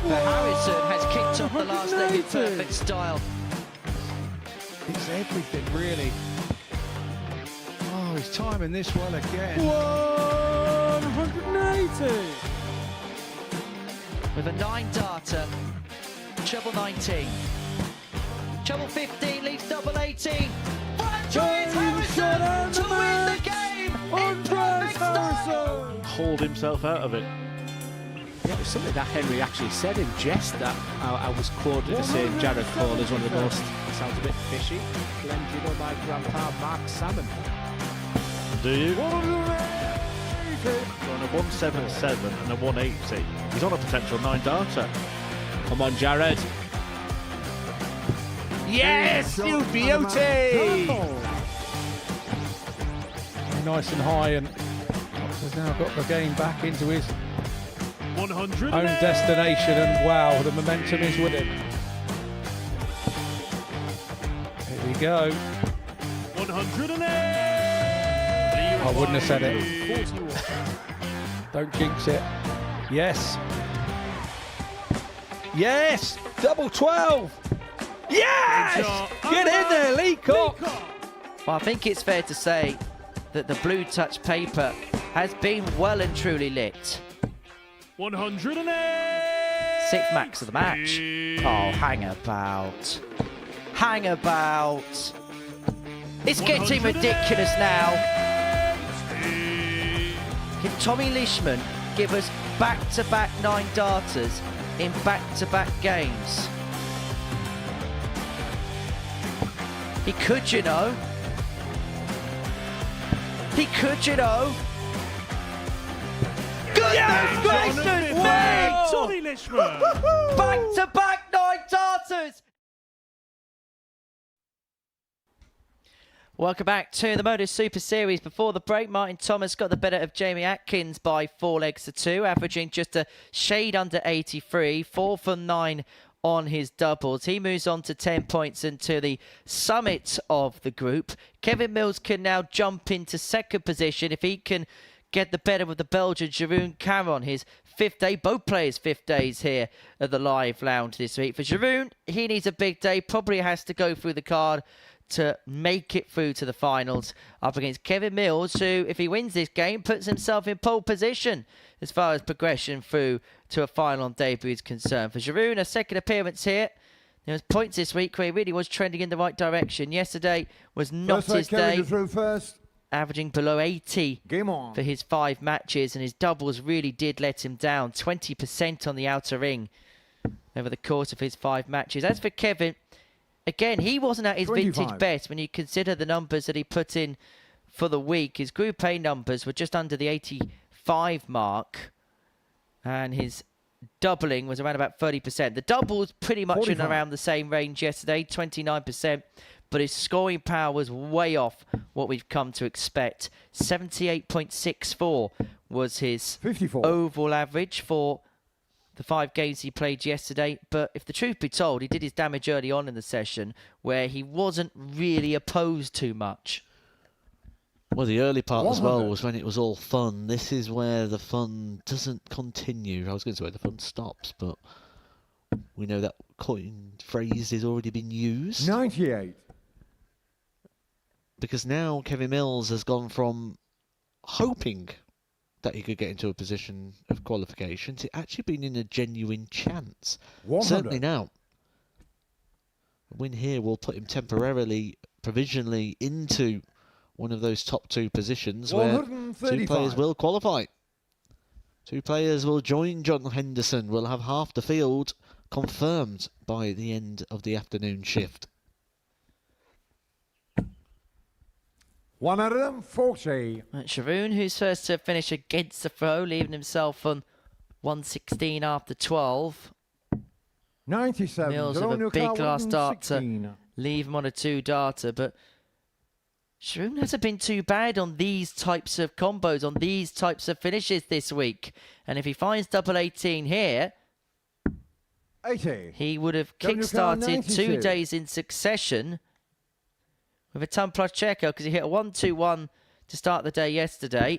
But Harrison has kicked off the last leg in perfect style. It's everything, really. Oh, he's timing this well again. 180! With a 9-darter, treble 19. Treble 15 leaves double 18. Franchise Harrison to win the game in perfect style. Hauled himself out of it. Yeah, it was something that Henry actually said in jest that I was quoted as saying Jared Cole is one of the most, sounds a bit fishy. Glenn, do you know my grandpa Mark Salmon? Do you? So on a 177 and a 180, he's on a potential 9-darter. Come on, Jared. Yes, you beauty! Nice and high, and has now got the game back into his 100 own destination, and wow, the momentum is with him. Here we go. 108. I wouldn't have said it. Don't jinx it. Yes. Yes! Double 12! Yes! Get in there, Lee Cock! Well, I think it's fair to say that the blue touch paper has been well and truly lit. 108. 6th max of the match. Oh, hang about. Hang about. It's getting ridiculous now. Can Tommy Leishman give us back-to-back 9-darters in back-to-back games? He could, you know. He could, you know. Goodness gracious me! Tommy Leishman. Back-to-back 9-darters! Welcome back to the Modus Super Series. Before the break, Martin Thomas got the better of Jamie Atkins by 4 legs to 2, averaging just a shade under 83, 4 for 9 on his doubles. He moves on to 10 points and to the summit of the group. Kevin Mills can now jump into second position if he can get the better of the Belgian Jeroen Caron, his 5th day. Both players' 5th days here at the Live Lounge this week. For Jeroen, he needs a big day. Probably has to go through the card to make it through to the finals up against Kevin Mills, who, if he wins this game, puts himself in pole position as far as progression through to a final on debut is concerned. For Jeroen, a second appearance here. There was points this week where he really was trending in the right direction. Yesterday was not his day, averaging below 80 for his 5 matches, and his doubles really did let him down. 20% on the outer ring over the course of his 5 matches. As for Kevin, again, he wasn't at his 25. vintage best when you consider the numbers that he put in for the week. His Group A numbers were just under the 85 mark, and his doubling was around about 30%. The doubles pretty much 45. in around the same range yesterday, 29%, but his scoring power was way off what we've come to expect. 78.64 was his 54. overall average for the 5 games he played yesterday. But if the truth be told, he did his damage early on in the session where he wasn't really opposed too much. Well, the early part as well 100. was when it was all fun. This is where the fun doesn't continue. I was going to say where the fun stops, but we know that coined phrase has already been used. 98. Because now Kevin Mills has gone from hoping that he could get into a position of qualification to actually being in a genuine chance. 100. Certainly now. A win here will put him temporarily, provisionally into one of those top 2 positions where 2 135. players will qualify. 2 players will join John Henderson. We'll have half the field confirmed by the end of the afternoon shift. 140. Sharoon, who's first to finish against the throw, leaving himself on 116 after 12. 97. Mills with a big last dart to leave him on a 2-darter, but Sharoon hasn't been too bad on these types of combos, on these types of finishes this week. And if he finds double 18 here, 80. he would have WK kick-started 92. 2 days in succession with a ton plus checker because he hit a 1-2-1 to start the day yesterday.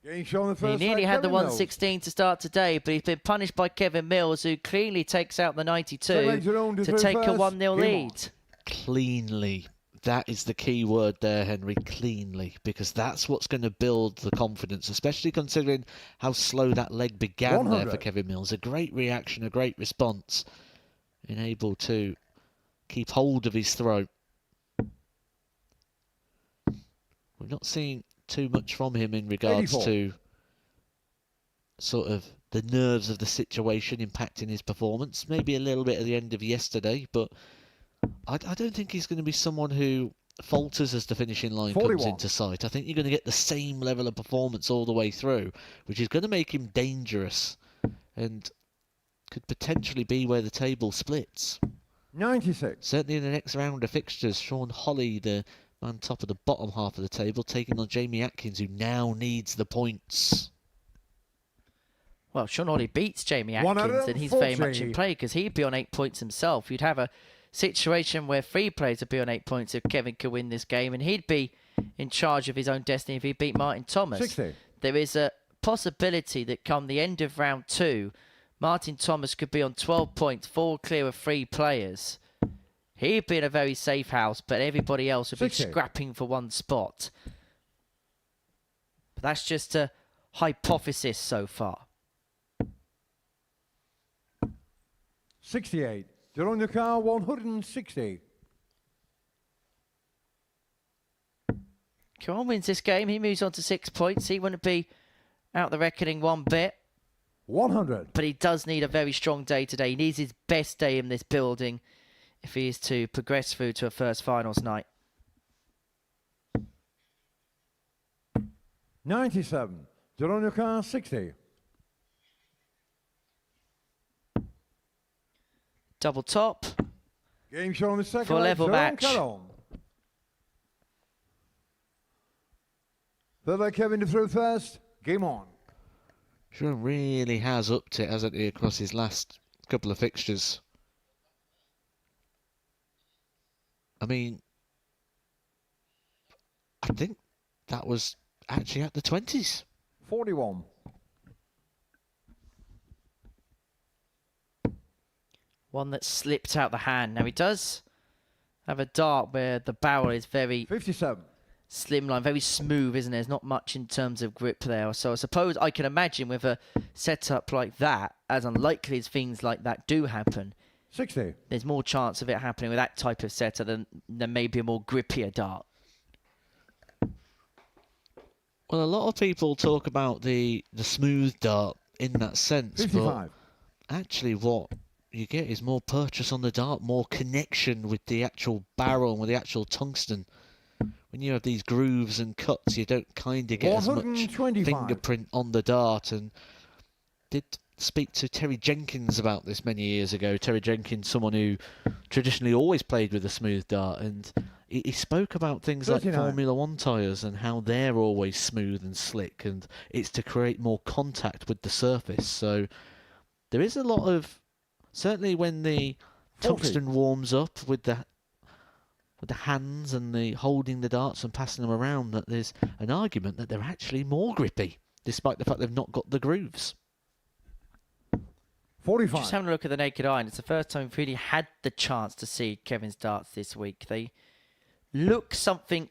Getting shown the He first nearly leg, had the Kevin Mills. 116 to start today, but he's been punished by Kevin Mills, who cleanly takes out the 92 to take a 1-0 lead. Cleanly. That is the key word there, Henry. Cleanly. Because that's what's going to build the confidence, especially considering how slow that leg began 100. there for Kevin Mills. A great reaction, a great response. And able to keep hold of his throw. We've not seen too much from him in regards 84. to sort of the nerves of the situation impacting his performance. Maybe a little bit at the end of yesterday, but I don't think he's going to be someone who falters as the finishing line 41. comes into sight. I think you're going to get the same level of performance all the way through, which is going to make him dangerous and could potentially be where the table splits. 96. Certainly in the next round of fixtures, Sean Holley, the man top of the bottom half of the table, taking on Jamie Atkins, who now needs the points. Well, Sean Holley beats Jamie Atkins, and he's very much 140. in play because he'd be on 8 points himself. You'd have a situation where 3 players would be on 8 points if Kevin could win this game, and he'd be in charge of his own destiny if he beat Martin Thomas. 60. There is a possibility that come the end of round 2, Martin Thomas could be on 12 points, 4 clear of 3 players. He'd be in a very safe house, but everybody else would be 60. scrapping for 1 spot. But that's just a hypothesis so far. 68. Jerome Car 160. Karan wins this game. He moves on to 6 points. He wouldn't be out the reckoning one bit. 100. But he does need a very strong day today. He needs his best day in this building if he is to progress through to a first finals night. 97. Jerome Car 60. Double top. Game shown the second For a leg, level Jerome match. Caron. Third leg, Kevin through first. Game on. Sean really has upped it, hasn't he, across his last couple of fixtures. I mean, I think that was actually at the 20s. 41. One that slipped out the hand. Now he does have a dart where the barrel is very 57. slimline, very smooth, isn't it? There's not much in terms of grip there. So I suppose I can imagine with a setup like that, as unlikely as things like that do happen, 60. there's more chance of it happening with that type of setup than maybe a more grippier dart. Well, a lot of people talk about the smooth dart in that sense, 55. but actually what you get is more purchase on the dart, more connection with the actual barrel and with the actual tungsten. When you have these grooves and cuts, you don't kind of get as much 125. fingerprint on the dart. And did speak to Terry Jenkins about this many years ago. Terry Jenkins, someone who traditionally always played with a smooth dart, and he spoke about things 39. like Formula One tyres and how they're always smooth and slick, and it's to create more contact with the surface. So there is a lot of, certainly when the 40. tungsten warms up with the hands and the holding the darts and passing them around, that there's an argument that they're actually more grippy, despite the fact they've not got the grooves. 45. Just having a look at the naked eye, and it's the first time we've really had the chance to see Kevin's darts this week. They look something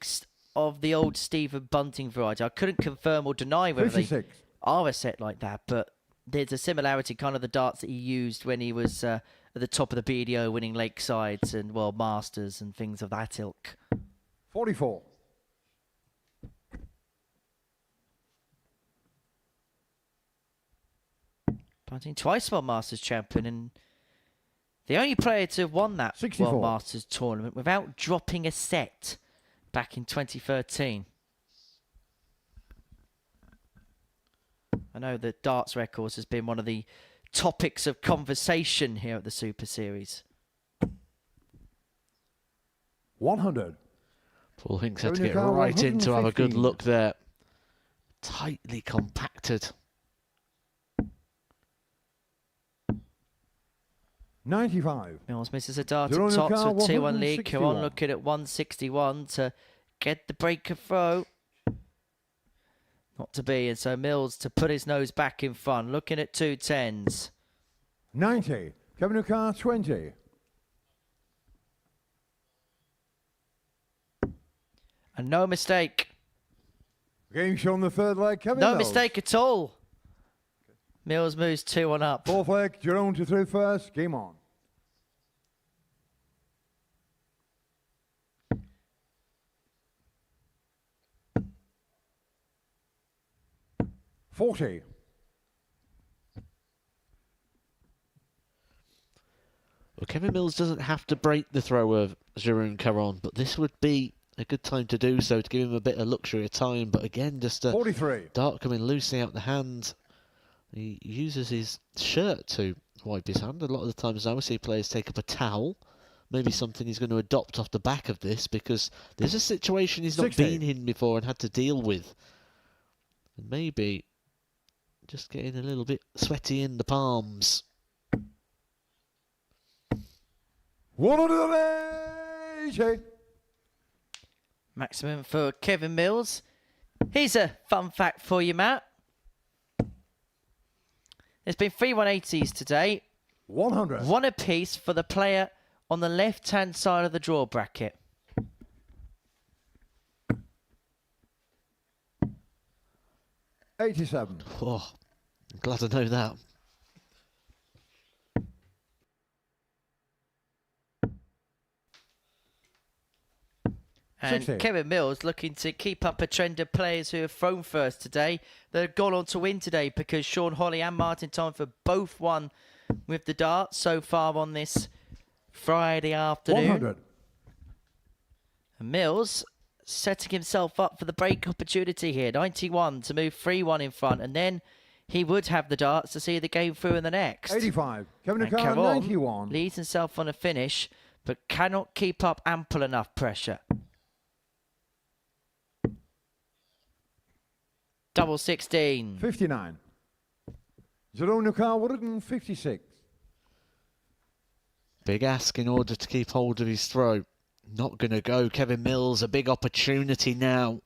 of the old Stephen Bunting variety. I couldn't confirm or deny whether 56. they are a set like that, but there's a similarity, kind of the darts that he used when he was at the top of the BDO, winning Lakesides and World Masters and things of that ilk. 44. Bunting, twice World Masters champion, and the only player to have won that 64. World Masters tournament without dropping a set back in 2013. I know that darts records has been one of the topics of conversation here at the Super Series. 100. Paul Hinks had to Kevin get Nicole, right in to have a good 115. look there. Tightly compacted. 95. Mills misses a dart Zero at top, so Nicole, 2-1 lead. Come on, 161. looking at 161 to get the breaker throw. Not to be, and so Mills to put his nose back in front, looking at 2-10s. 90. Kevin O'Carr, 20. And no mistake. Game shown the third leg. Kevin No Mills. mistake at all. Mills moves 2-1 up. Fourth leg. Jerome to through first. Game on. $40. Well, Kevin Mills doesn't have to break the throw of Jeroen Caron, but this would be a good time to do so, to give him a bit of luxury of time. But again, just a 43. dart coming loosely out the hand. He uses his shirt to wipe his hand. A lot of the times now we see players take up a towel. Maybe something he's going to adopt off the back of this, because there's a situation he's not 60. been in before and had to deal with. And maybe just getting a little bit sweaty in the palms. 180. Maximum for Kevin Mills. Here's a fun fact for you, Matt. There's been 3 180s today. 100. One apiece for the player on the left-hand side of the draw bracket. $87. Oh, I'm glad I know that. And 60. Kevin Mills looking to keep up a trend of players who have thrown first today. They've gone on to win today, because Sean Holley and Martin Tonford both won with the darts so far on this Friday afternoon. 100. And Mills setting himself up for the break opportunity here. 91 to move 3-1 in front, and then he would have the darts to see the game through in the next. 85. Kevin And O'Carr, Caron 91. leads himself on a finish, but cannot keep up ample enough pressure. Double 16. 59. Jerome O'Carr, 156. Big ask in order to keep hold of his throw. Not going to go. Kevin Mills, a big opportunity now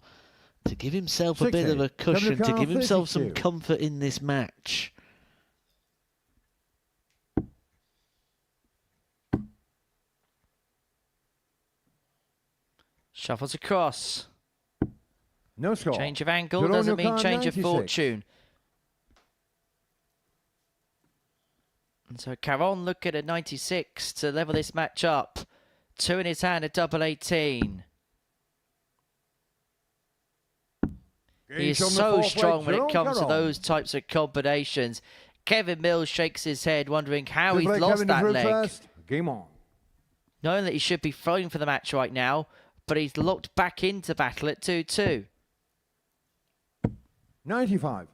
to give himself a bit 60. of a cushion, to Kevin give himself some 32. comfort in this match. Shuffles across. No score. Change of angle Jerome doesn't mean O'Carr, change of 96. fortune. And so Caron looking at 96 to level this match up. 2 in his hand at double 18. He is Gauge on the so fourth strong leg, when it Jerome comes to Caron. those types of combinations. Kevin Mills shakes his head, wondering how Good he's play, lost Kevin that through leg. first. Game on. Knowing that he should be throwing for the match right now, but he's locked back into battle at 2-2. 95.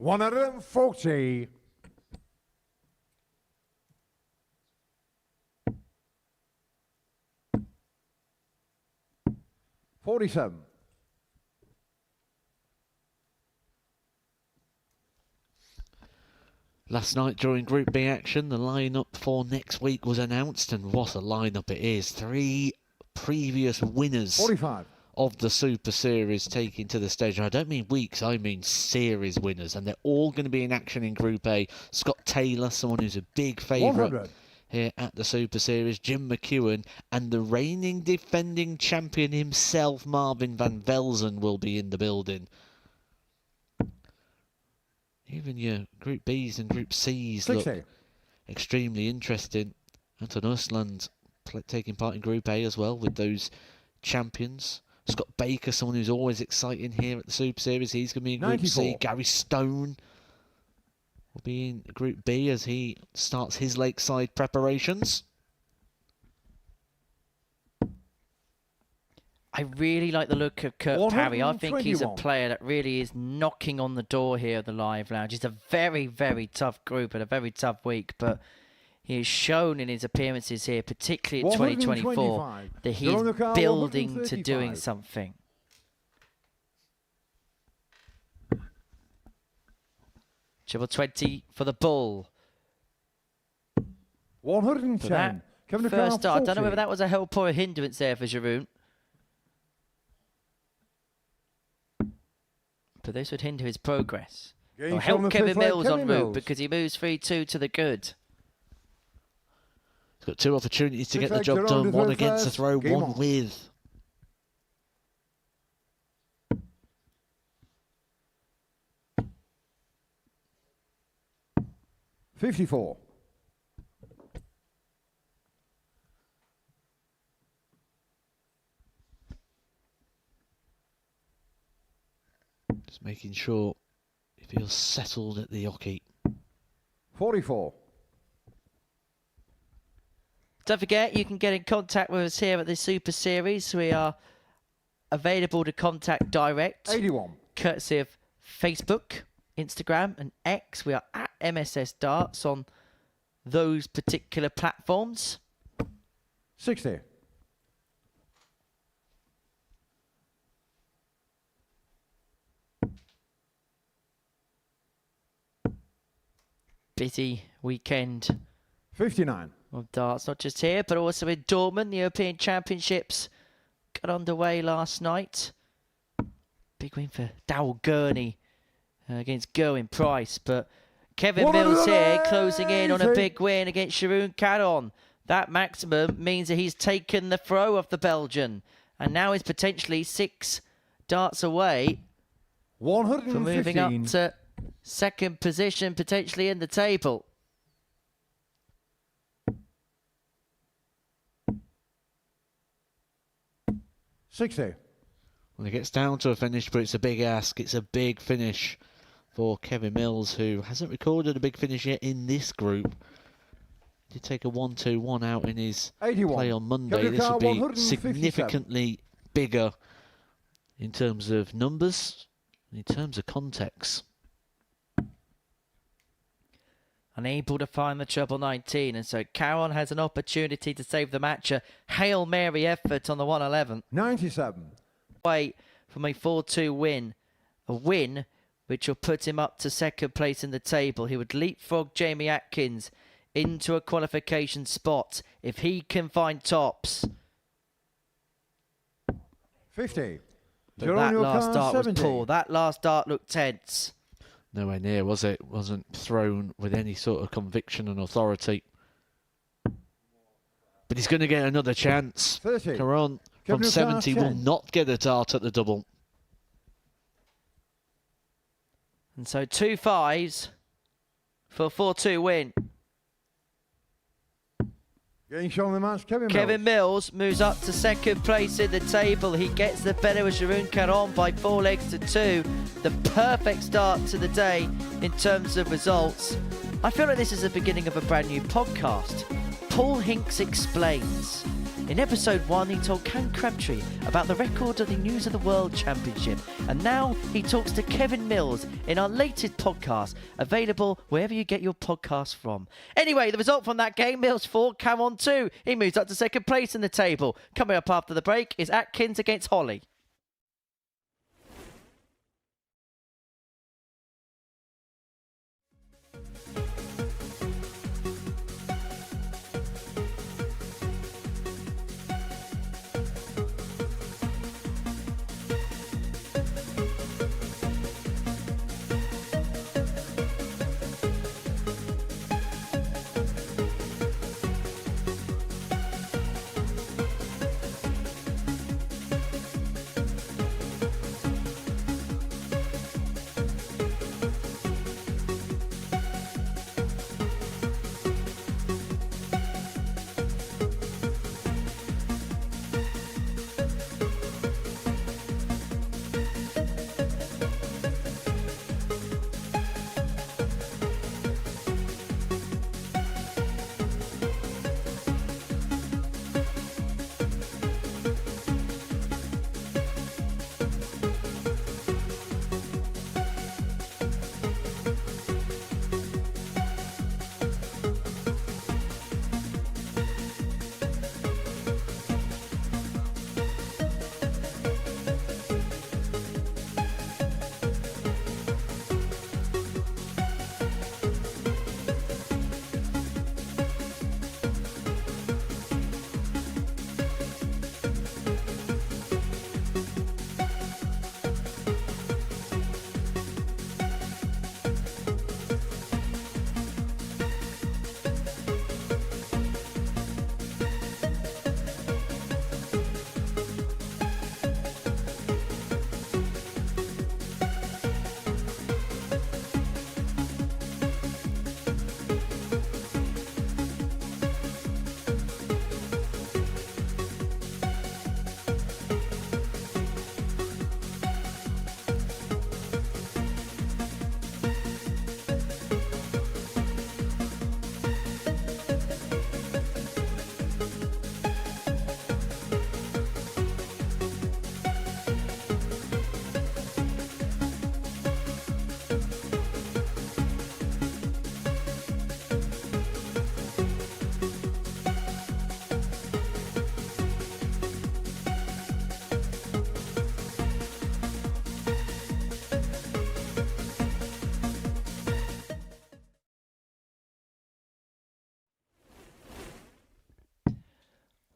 $140. 47. Last night during Group B action, the lineup for next week was announced, and what a lineup it is. 3 previous winners 45. of the Super Series taking to the stage. I don't mean weeks, I mean series winners, and they're all going to be in action in Group A. Scott Taylor, someone who's a big favourite 100. here at the Super Series, Jim McEwen, and the reigning defending champion himself, Marvin van Velzen, will be in the building. Even your Group Bs and Group Cs 60. look extremely interesting. Anton Östland taking part in Group A as well with those champions. Scott Baker, someone who's always exciting here at the Super Series. He's going to be in Group 94. C. Gary Stone will be in Group B as he starts his Lakeside preparations. I really like the look of Kurt Parry. I think he's a 121. player that really is knocking on the door here at the Live Lounge. It's a very, very tough group and a very tough week, but he has shown in his appearances here, particularly in 2024, 125. that he's Veronica, building to 135. doing something. Triple 20 for the Bull. 110. For that Kevin first O'Connor, start. I don't know 40. whether that was a help or a hindrance there for Giroud. But this would hinder his progress. Gains Or on help the Kevin fifth leg, Mills en Kevin route Mills. because he moves 3-2 to the good. He's got 2 opportunities to Six get the legs job around done. the 1 third against the first. throw, Game 1 on. with. $54. Just making sure he feels settled at the hockey. 44. Don't forget, you can get in contact with us here at the Super Series. We are available to contact direct, 81. courtesy of Facebook, Instagram, and X. We are at MSS Darts on those particular platforms. 60. Busy weekend 59. of darts, not just here, but also in Dortmund. The European Championships got underway last night. Big win for Dowell Gurney against Gerwin Price, but Kevin Mills here closing in on a big win against Sharon Caron. That maximum means that he's taken the throw of the Belgian, and now is potentially 6 darts away from moving up 115. to second position, potentially in the table. $60. Well, it gets down to a finish, but it's a big ask. It's a big finish for Kevin Mills, who hasn't recorded a big finish yet in this group. He did take a 1-2-1 out in his 81. play on Monday. Kevin This would be 157. significantly bigger in terms of numbers, in terms of context. Unable to find the treble 19, and so Caron has an opportunity to save the match. A Hail Mary effort on the 111. 97. Away from a 4-2 win. A win which will put him up to second place in the table. He would leapfrog Jamie Atkins into a qualification spot if he can find tops. 50. But that last dart was 70. poor. That last dart looked tense. Nowhere near, was it? Wasn't thrown with any sort of conviction and authority. But he's going to get another chance. 30. Caron from Kevin O'Connor, 70 will 10. not get a dart at the double. And so 2 5s for a 4-2 win. Getting shown the match, Kevin Kevin Mills moves up to second place in the table. He gets the better of Jeroen Caron by 4 legs to 2. The perfect start to the day in terms of results. I feel like this is the beginning of a brand new podcast. Paul Hinks Explains. In episode 1, he told Cam Crabtree about the record of the News of the World Championship. And now he talks to Kevin Mills in our latest podcast, available wherever you get your podcasts from. Anyway, the result from that game, Mills 4, Caron 2. He moves up to second place in the table. Coming up after the break is Atkins against Holley.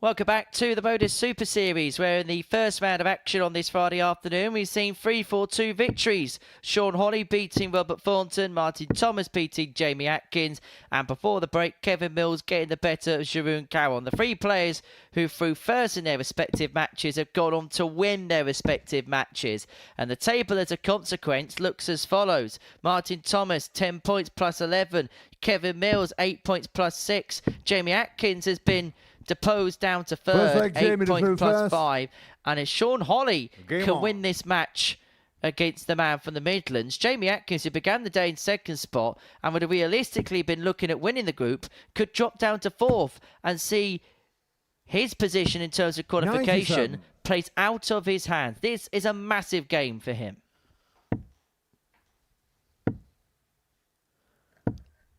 Welcome back to the Modus Super Series, where in the first round of action on this Friday afternoon, we've seen 3-4-2 victories. Sean Holley beating Robert Thornton, Martin Thomas beating Jamie Atkins, and before the break, Kevin Mills getting the better of Jeroen Caron. The three players who flew first in their respective matches have gone on to win their respective matches. And the table as a consequence looks as follows. Martin Thomas, 10 points plus 11. Kevin Mills, 8 points plus 6. Jamie Atkins has been deposed down to third, 8 points plus 5. And if Sean Holley can win this match against the man from the Midlands, Jamie Atkins, who began the day in second spot and would have realistically been looking at winning the group, could drop down to fourth and see his position in terms of qualification placed out of his hands. This is a massive game for him.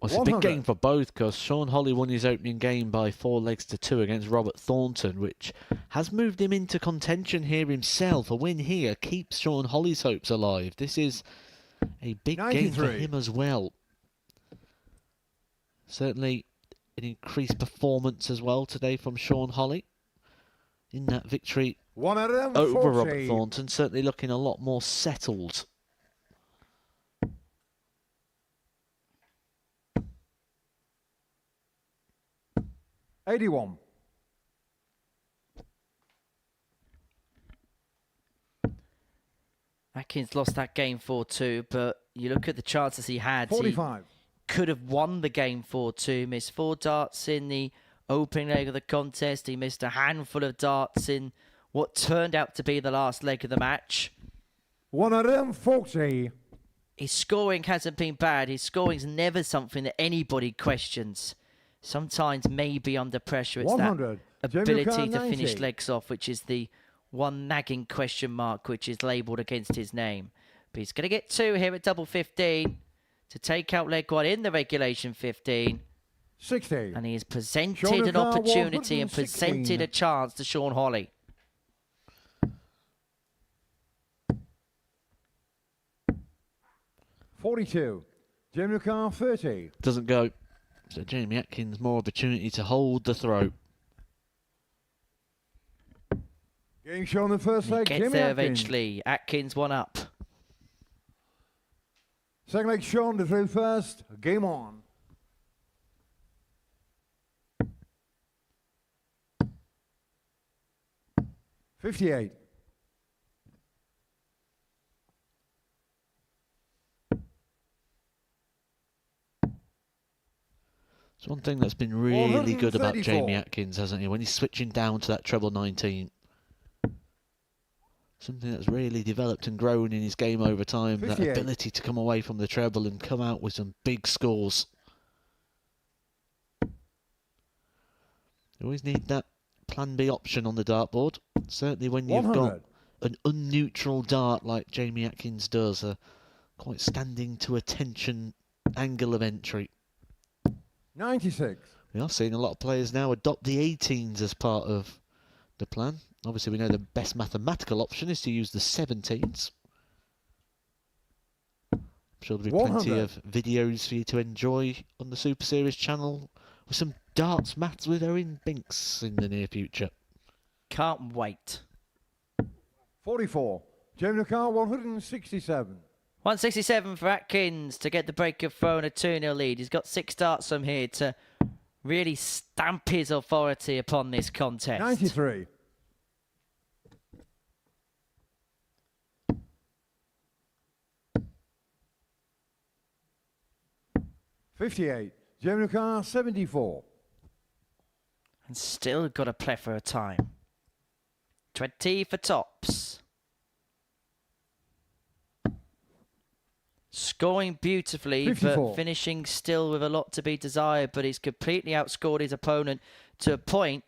Well, it's a big game for both, because Sean Holley won his opening game by 4 legs to 2 against Robert Thornton, which has moved him into contention here himself. A win here keeps Sean Holley's hopes alive. This is a big game for him as well. Certainly an increased performance as well today from Sean Holley in that victory over Robert Thornton. Certainly looking a lot more settled. $81. Atkins lost that game 4-2, but you look at the chances he had. 45. He could have won the game 4-2. Missed 4 darts in the opening leg of the contest. He missed a handful of darts in what turned out to be the last leg of the match. 140. His scoring hasn't been bad. His scoring's never something that anybody questions. Sometimes maybe under pressure it's that ability to finish legs off, which is the one nagging question mark which is labelled against his name. But he's going to get 2 here at double 15 to take out leg 1 in the regulation 15. 60. And he has presented an opportunity and presented a chance to Sean Holley. $42. Jamie Carr, 30. Doesn't go. So Jamie Atkins more opportunity to hold the throat. Game shown the first leg. Gets there eventually. Atkins 1 up. Second leg shown to through first. Game on. $58. It's one thing that's been really good about Jamie Atkins, hasn't he? When he's switching down to that treble 19. Something that's really developed and grown in his game over time. 58. That ability to come away from the treble and come out with some big scores. You always need that plan B option on the dartboard. Certainly when you've got an unneutral dart like Jamie Atkins does. A quite standing to attention angle of entry. 96. We are seeing a lot of players now adopt the 18s as part of the plan. Obviously, we know the best mathematical option is to use the 17s. I'm sure there'll be plenty of videos for you to enjoy on the Super Series channel with some darts maths with Owen Binks in the near future. Can't wait. 44. Jamie Carr, 167. 167 for Atkins to get the break of throw and a 2-0 lead. He's got 6 darts from here to really stamp his authority upon this contest. 93. $58. Jamie Carr, 74. And still got a plethora of time. 20 for tops. Scoring beautifully, 54. but finishing still with a lot to be desired. But he's completely outscored his opponent to a point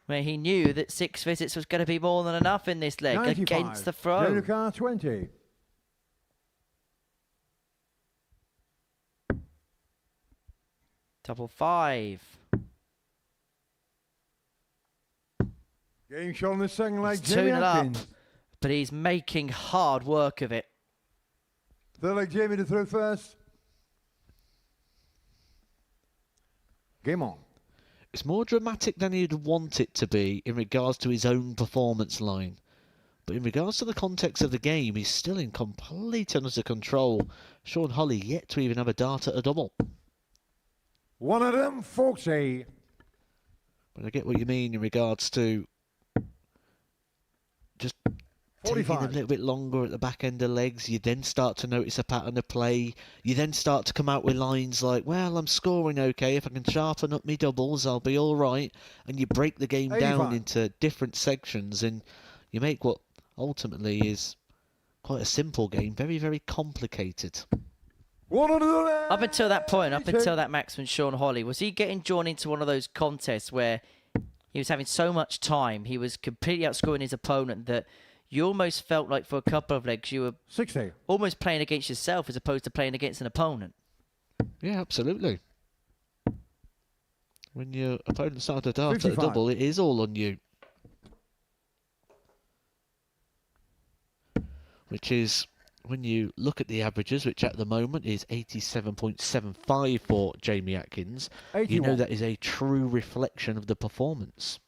where he knew that 6 visits was going to be more than enough in this leg 95. Against the throw. Jamie Carr, 20. Double 5. Game shot on the second leg. He's 2-0 up, but he's making hard work of it. Third leg, Jamie to throw first. Game on. It's more dramatic than he'd want it to be in regards to his own performance line. But in regards to the context of the game, he's still in complete and utter control. Sean Holley yet to even have a dart at a double. 140. But I get what you mean in regards to just taking 45. a little bit longer at the back end of legs. You then start to notice a pattern of play. You then start to come out with lines like, well, I'm scoring okay. If I can sharpen up my doubles, I'll be all right. And you break the game 85. down into different sections and you make what ultimately is quite a simple game very, very complicated. Up until that point, up until that maximum, Sean Holley, was he getting drawn into one of those contests where he was having so much time, he was completely outscoring his opponent that you almost felt like for a couple of legs you were 60. almost playing against yourself as opposed to playing against an opponent? Yeah, absolutely. When your opponent starts to dart at a 55. double, it is all on you. Which is, when you look at the averages, which at the moment is 87.75 for Jamie Atkins, you know 81. that is a true reflection of the performance.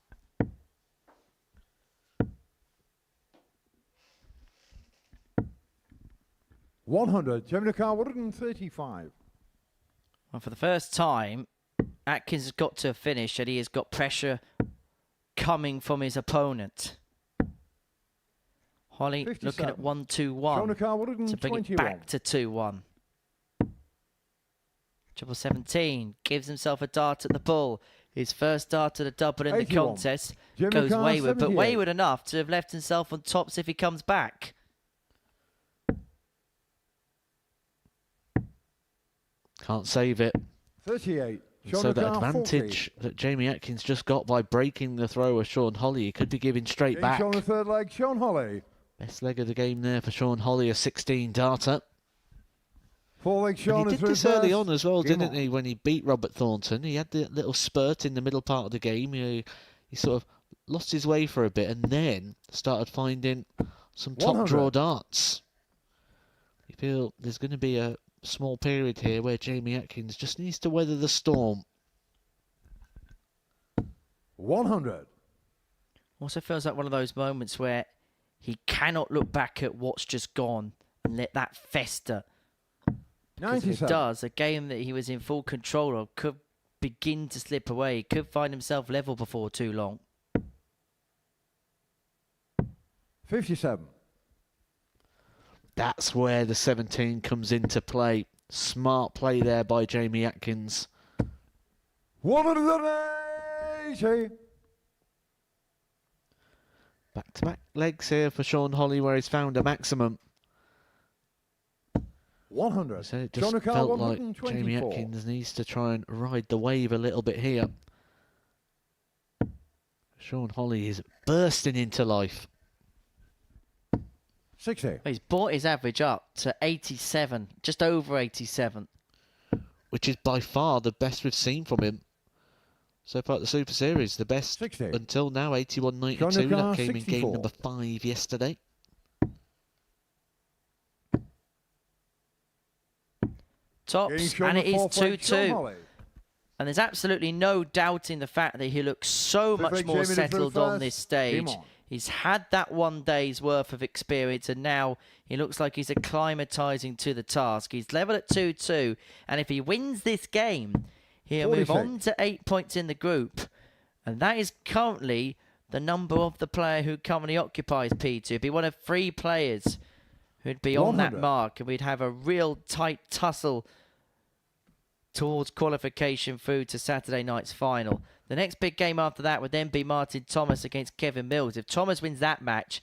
Jamie Carr, 135. Well, for the first time, Atkins has got to a finish and he has got pressure coming from his opponent. Holley looking at 1-2-1 to bring it 121. back to 2-1. Triple 17 gives himself a dart at the bull. His first dart at a double in the 81. contest Jimmy goes Carr, wayward, but 78. wayward enough to have left himself on tops if he comes back. Can't save it. 38. And so the advantage that Jamie Atkins just got by breaking the throw of Sean Holley, he could be giving straight back. On the third leg, Sean Holley. Best leg of the game there for Sean Holley, a 16 darter. Four leg Sean. And he did this early on as well, didn't he? When he beat Robert Thornton, he had the little spurt in the middle part of the game. He sort of lost his way for a bit and then started finding some top 100. draw darts. You feel there's going to be a small period here where Jamie Atkins just needs to weather the storm. 100. Also feels like one of those moments where he cannot look back at what's just gone and let that fester. Because if it 97. does, a game that he was in full control of could begin to slip away. He could find himself level before too long. 57. That's where the 17 comes into play. Smart play there by Jamie Atkins. 180. Back-to-back legs here for Sean Holley, where he's found a maximum. 100. So it just John Carr, felt like 124. Jamie Atkins needs to try and ride the wave a little bit here. Sean Holley is bursting into life. 60. He's brought his average up to 87, just over 87. Which is by far the best we've seen from him so far at the Super Series. The best 60. until now, 81.92. John Carr, That came in 64. game number 5 yesterday. Tops, and it is 2-2. And there's absolutely no doubting the fact that he looks so Fifth much leg, more Jamie, the settled through on first. this stage. Game on. He's had that 1 day's worth of experience, and now he looks like he's acclimatizing to the task. He's level at 2-2, and if he wins this game, he'll move 46. on to 8 points in the group. And that is currently the number of the player who currently occupies P2. It'd be one of 3 players who'd be on that 100. mark, and we'd have a real tight tussle towards qualification through to Saturday night's final. The next big game after that would then be Martin Thomas against Kevin Mills. If Thomas wins that match,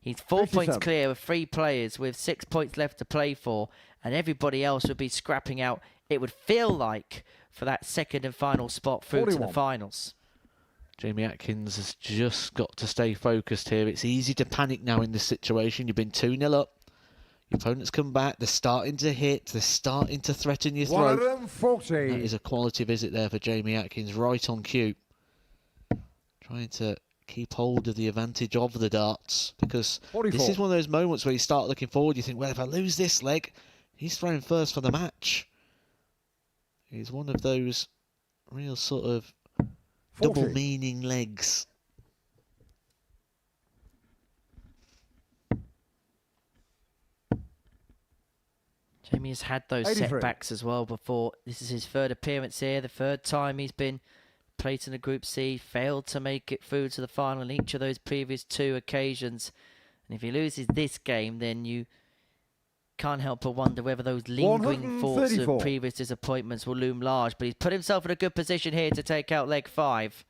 he's 4 points 57. clear of 3 players with 6 points left to play for, and everybody else would be scrapping out, it would feel like, for that second and final spot through to the 41. finals. Jamie Atkins has just got to stay focused here. It's easy to panic now in this situation. You've been 2-0 up. Your opponents come back. They're starting to hit. They're starting to threaten your throat. 140. That is a quality visit there for Jamie Atkins, right on cue. Trying to keep hold of the advantage of the darts, because 44. this is one of those moments where you start looking forward. You think, well, if I lose this leg, he's throwing first for the match. He's one of those real sort of 40. double meaning legs. Jamie has had those 83. setbacks as well before. This is his third appearance here, the third time he's been placed in the Group C, failed to make it through to the final in each of those previous 2 occasions. And if he loses this game, then you can't help but wonder whether those lingering thoughts of 134. previous disappointments will loom large. But he's put himself in a good position here to take out leg 5.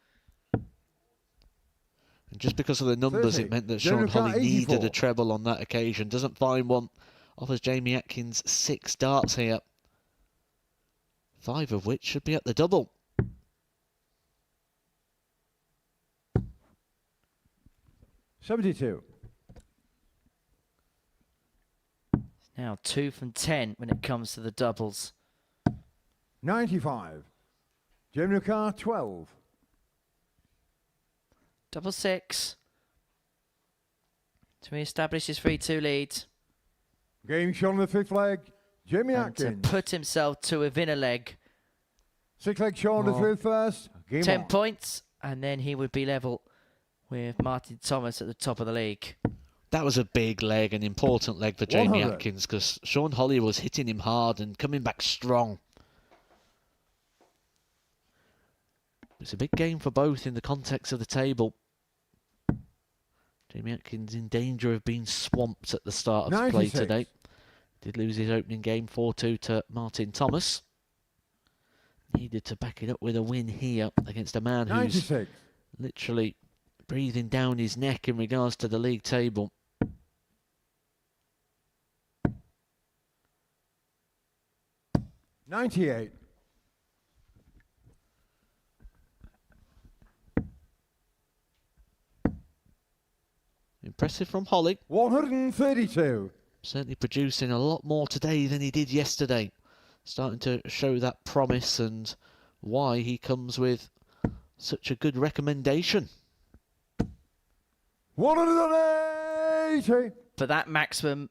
And just because of the numbers, 30. it meant that General Sean Holley car, needed 84. a treble on that occasion. Doesn't find one. Offers Jamie Atkins 6 darts here, 5 of which should be at the double. $72. Now 2 from 10 when it comes to the doubles. $95. General car 12. Double 6 to re-establish his 3-2 lead. Game shot on the 5th leg. Jamie And to Atkins. put himself to within a leg. 6 leg shot on the 5th first. Game 10 on. points, and then he would be level with Martin Thomas at the top of the league. That was a big leg, an important leg for Jamie 100. Atkins, because Sean Holley was hitting him hard and coming back strong. It's a big game for both in the context of the table. Jamie Atkins in danger of being swamped at the start of play 96. today. Did lose his opening game 4-2 to Martin Thomas. Needed to back it up with a win here against a man who's 96. literally breathing down his neck in regards to the league table. $98. Impressive from Holley. $132. Certainly producing a lot more today than he did yesterday. Starting to show that promise and why he comes with such a good recommendation. $180. But that maximum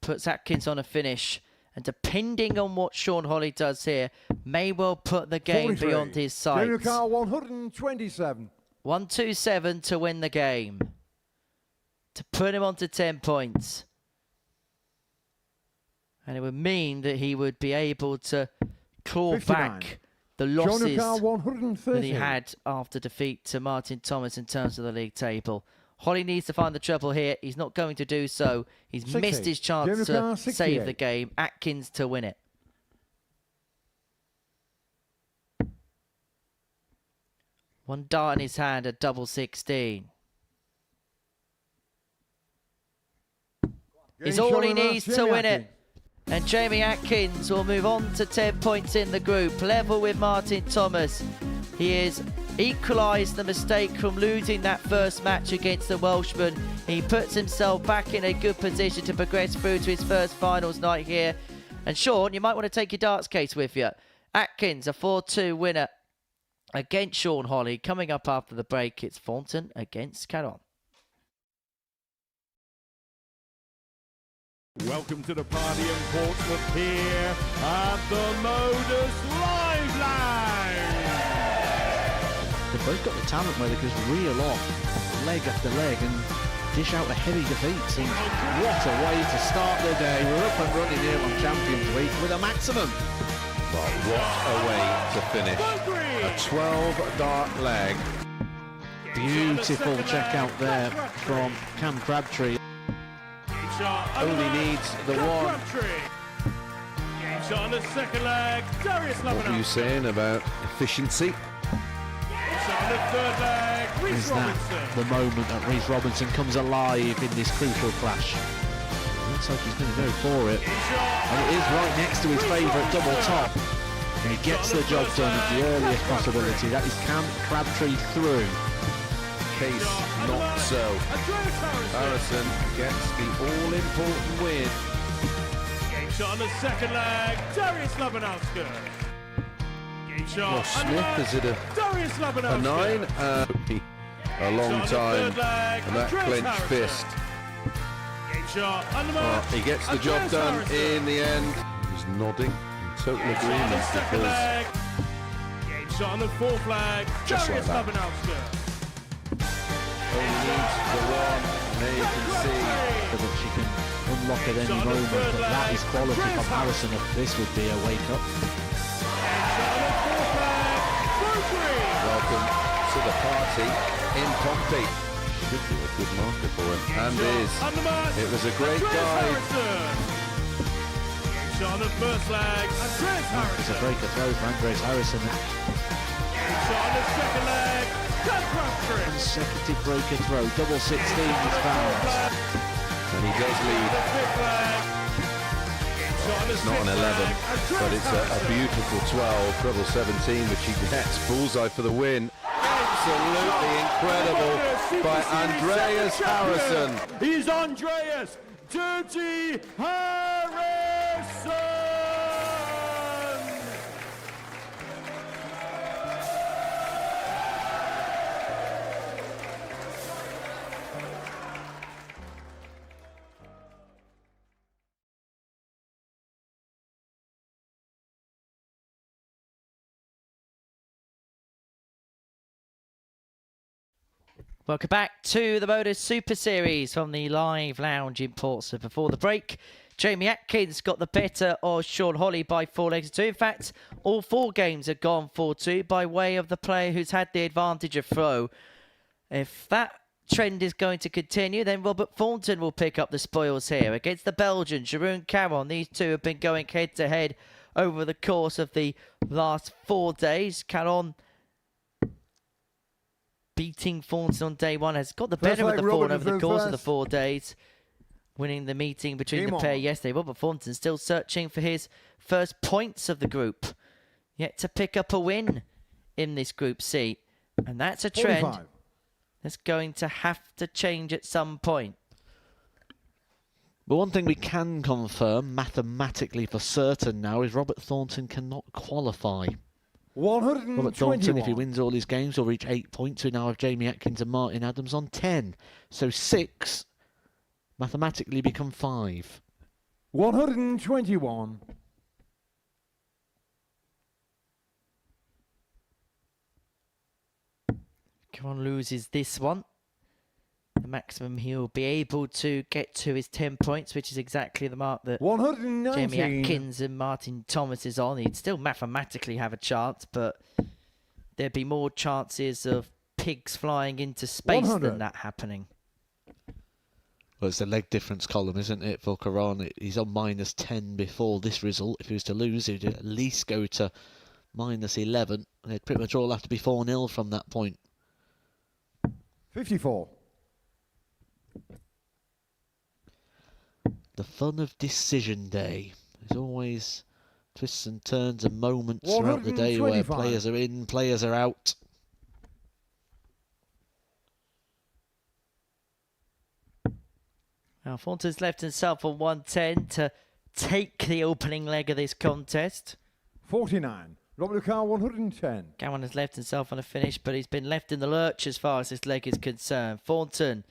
puts Atkins on a finish. And depending on what Sean Holley does here, may well put the game 43. beyond his General sights. car 127. 127 to win the game. To put him onto 10 points. And it would mean that he would be able to claw 59. back the General losses car 130. that he had after defeat to Martin Thomas in terms of the league table. Holley needs to find the treble here. He's not going to do so. He's 60. missed his chance General to car, save 68. the game. Atkins to win it. One dart in his hand at double 16. It's Game all shot he on the needs last, to Jamie win it. Atkins. And Jamie Atkins will move on to 10 points in the group, level with Martin Thomas. He has equalised the mistake from losing that first match against the Welshman. He puts himself back in a good position to progress through to his first finals night here. And Sean, you might want to take your darts case with you. Atkins, a 4-2 winner against Sean Holley. Coming up after the break, it's Thornton against Caron. Welcome to the party in Portsmouth here at the Modus Live Lounge. They've both got the talent where they can just reel off leg after leg and dish out a heavy defeat. And what a way to start the day. We're up and running here on Champions Week with a maximum. But what a way to finish. A 12-dart leg. Beautiful check out there from Cam Crabtree. Only needs the one. Game shot on the second leg. Darius What were you saying about efficiency? shot on the third leg. Reece Is that Robinson. the moment that Reece Robinson comes alive in this crucial clash? Looks like he's going to go for it. And it is right next to his favourite double top. And he gets the job done at the earliest possibility. That is Cam Crabtree through. Case not so. Harrison gets the all-important win. Game shot on the second leg. Darius Labanowski. Game shot. Well, Smith, is it Darius a Labanowski. 9? A long time. And that clenched fist. Game shot on the Well, mark. he gets the job Andreas done Harrison. in the end. He's nodding in total Game shot on the agreement second because leg. Game Shot on the fourth flag. Just like Darius that. Labanowski. Only needs the one. There you can see. That she can unlock at any moment, but that is quality comparison. This would be a wake-up. Welcome to the party in Pompey. Should be a good marker for him. And is. It was a great dive. Shot on the first flag. Andreas It's a Harrison. breaker throw for Andres Harrison. Shot on the second leg. Cut Crabtree. Consecutive breaker throw, double 16 is found. And he does lead. The fifth flag. Shot on the It's not an 11, but it's a beautiful 12, treble 17, which he gets. Bullseye for the win. Absolutely incredible by Andreas Harrison. He's Andreas Dirty Harrison. Welcome back to the Modus Super Series from the Live Lounge in Portsmouth. Before the break, Jamie Atkins got the better of Sean Holley by 4 legs to 2. In fact, all 4 games have gone 4-2 by way of the player who's had the advantage of throw. If that trend is going to continue, then Robert Thornton will pick up the spoils here against the Belgian, Jeroen Caron. These two have been going head-to-head over the course of the last 4 days. Caron beating Thornton on day 1 has got the better of the Thornton over the course of the 4 days, winning the meeting between the pair yesterday. Robert Thornton still searching for his first points of the group, yet to pick up a win in this Group C, and that's a trend 45. that's going to have to change at some point. But one thing we can confirm mathematically for certain now is Robert Thornton cannot qualify. 121. Robert Thornton, if he wins all his games, will reach 8 points. We now have Jamie Atkins and Martin Adams on 10. So 6 mathematically become 5. 121. Caron loses this one. The maximum he'll be able to get to is 10 points, which is exactly the mark that 119. Jamie Atkins and Martin Thomas is on. He'd still mathematically have a chance, but there'd be more chances of pigs flying into space 100. than that happening. Well, it's the leg difference column, isn't it, for Caron? He's on minus 10 before this result. If he was to lose, he'd at least go to minus 11. And they'd pretty much all have to be 4-0 from that point. 54. The fun of decision day. There's always twists and turns and moments throughout the day where 125. players are in, players are out. Now, Thornton's left himself on 110 to take the opening leg of this contest. 49. Robert Lucar, 110. Caron has left himself on a finish, but he's been left in the lurch as far as this leg is concerned. Thornton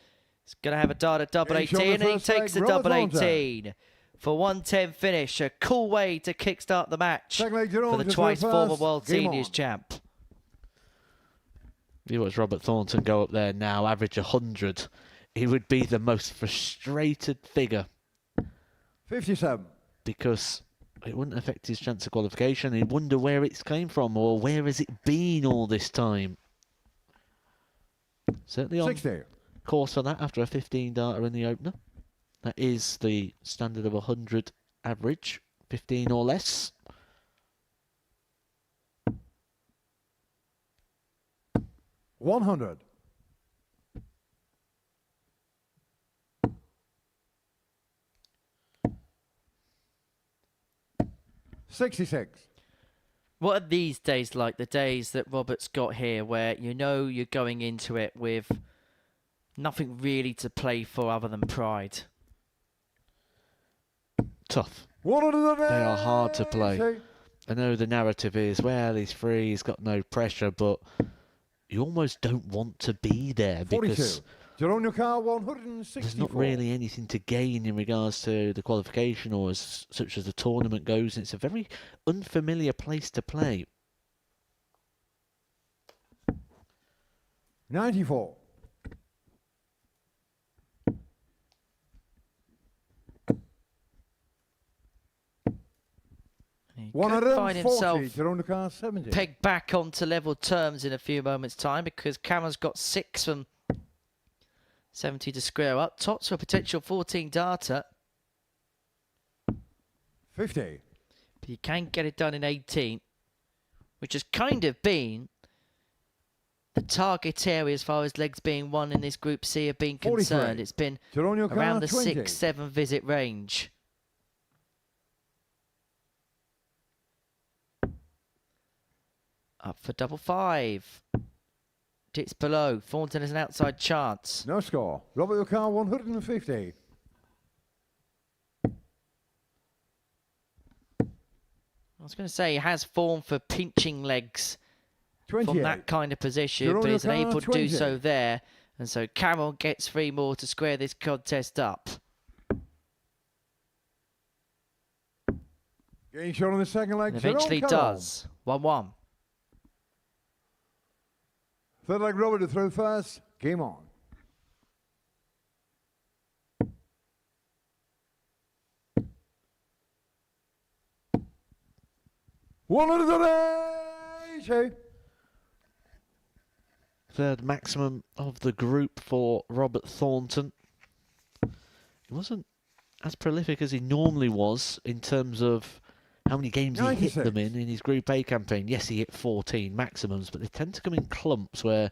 is going to have a dart at double He's on 18, the and he first takes the leg, Robert double Thornton. 18 for 110 finish. A cool way to kickstart the match Second leg, for the Jerome, twice just former first. World Game Seniors on. champ. You watch Robert Thornton go up there now, average 100. He would be the most frustrated figure 57. because it wouldn't affect his chance of qualification. He'd wonder where it's came from or where has it been all this time. Certainly on 60. course for that after a 15 darter in the opener. That is the standard of 100 average, 15 or less. $100. $66. What are these days like, the days that Robert's got here, where you know you're going into it with nothing really to play for other than pride? Tough. 100. They are hard to play. I know the narrative is, well, he's free, he's got no pressure, but you almost don't want to be there 42. because Jerome Lucar, 164. there's not really anything to gain in regards to the qualification or such as the tournament goes. It's a very unfamiliar place to play. 94. He could find himself 140 to run the car 70. pegged back onto level terms in a few moments' time because Cameron's got 6 from 70 to square up. Tots for a potential 14 data. 50. But you can get it done in 18, which has kind of been the target area as far as legs being won in this Group C have been 43. concerned. It's been To run your car around the 20. 6-7 visit range. Up for double 5. Dips below. Thornton has an outside chance. No score. Robert your car 150. I was going to say he has form for pinching legs 28. from that kind of position, You're but on he's your car, unable to 20. do so there. And so Carroll gets 3 more to square this contest up. Getting shot on the second leg. And eventually Jerome Carroll. does. 1-1. Third leg Robert to throw first. Game on. One under the 80. Third maximum of the group for Robert Thornton. He wasn't as prolific as he normally was in terms of how many games he hit 96. them in his Group A campaign. Yes, he hit 14 maximums, but they tend to come in clumps where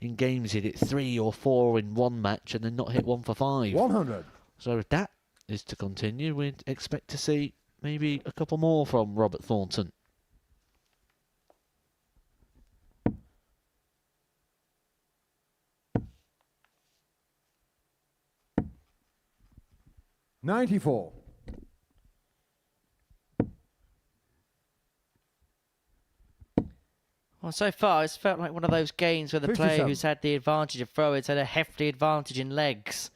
in games he'd hit 3 or 4 in one match and then not hit 1 for 5. 100. So if that is to continue, we'd expect to see maybe a couple more from Robert Thornton. $94. Well, so far it's felt like one of those games where the player 57. who's had the advantage of throw-ins had a hefty advantage in legs.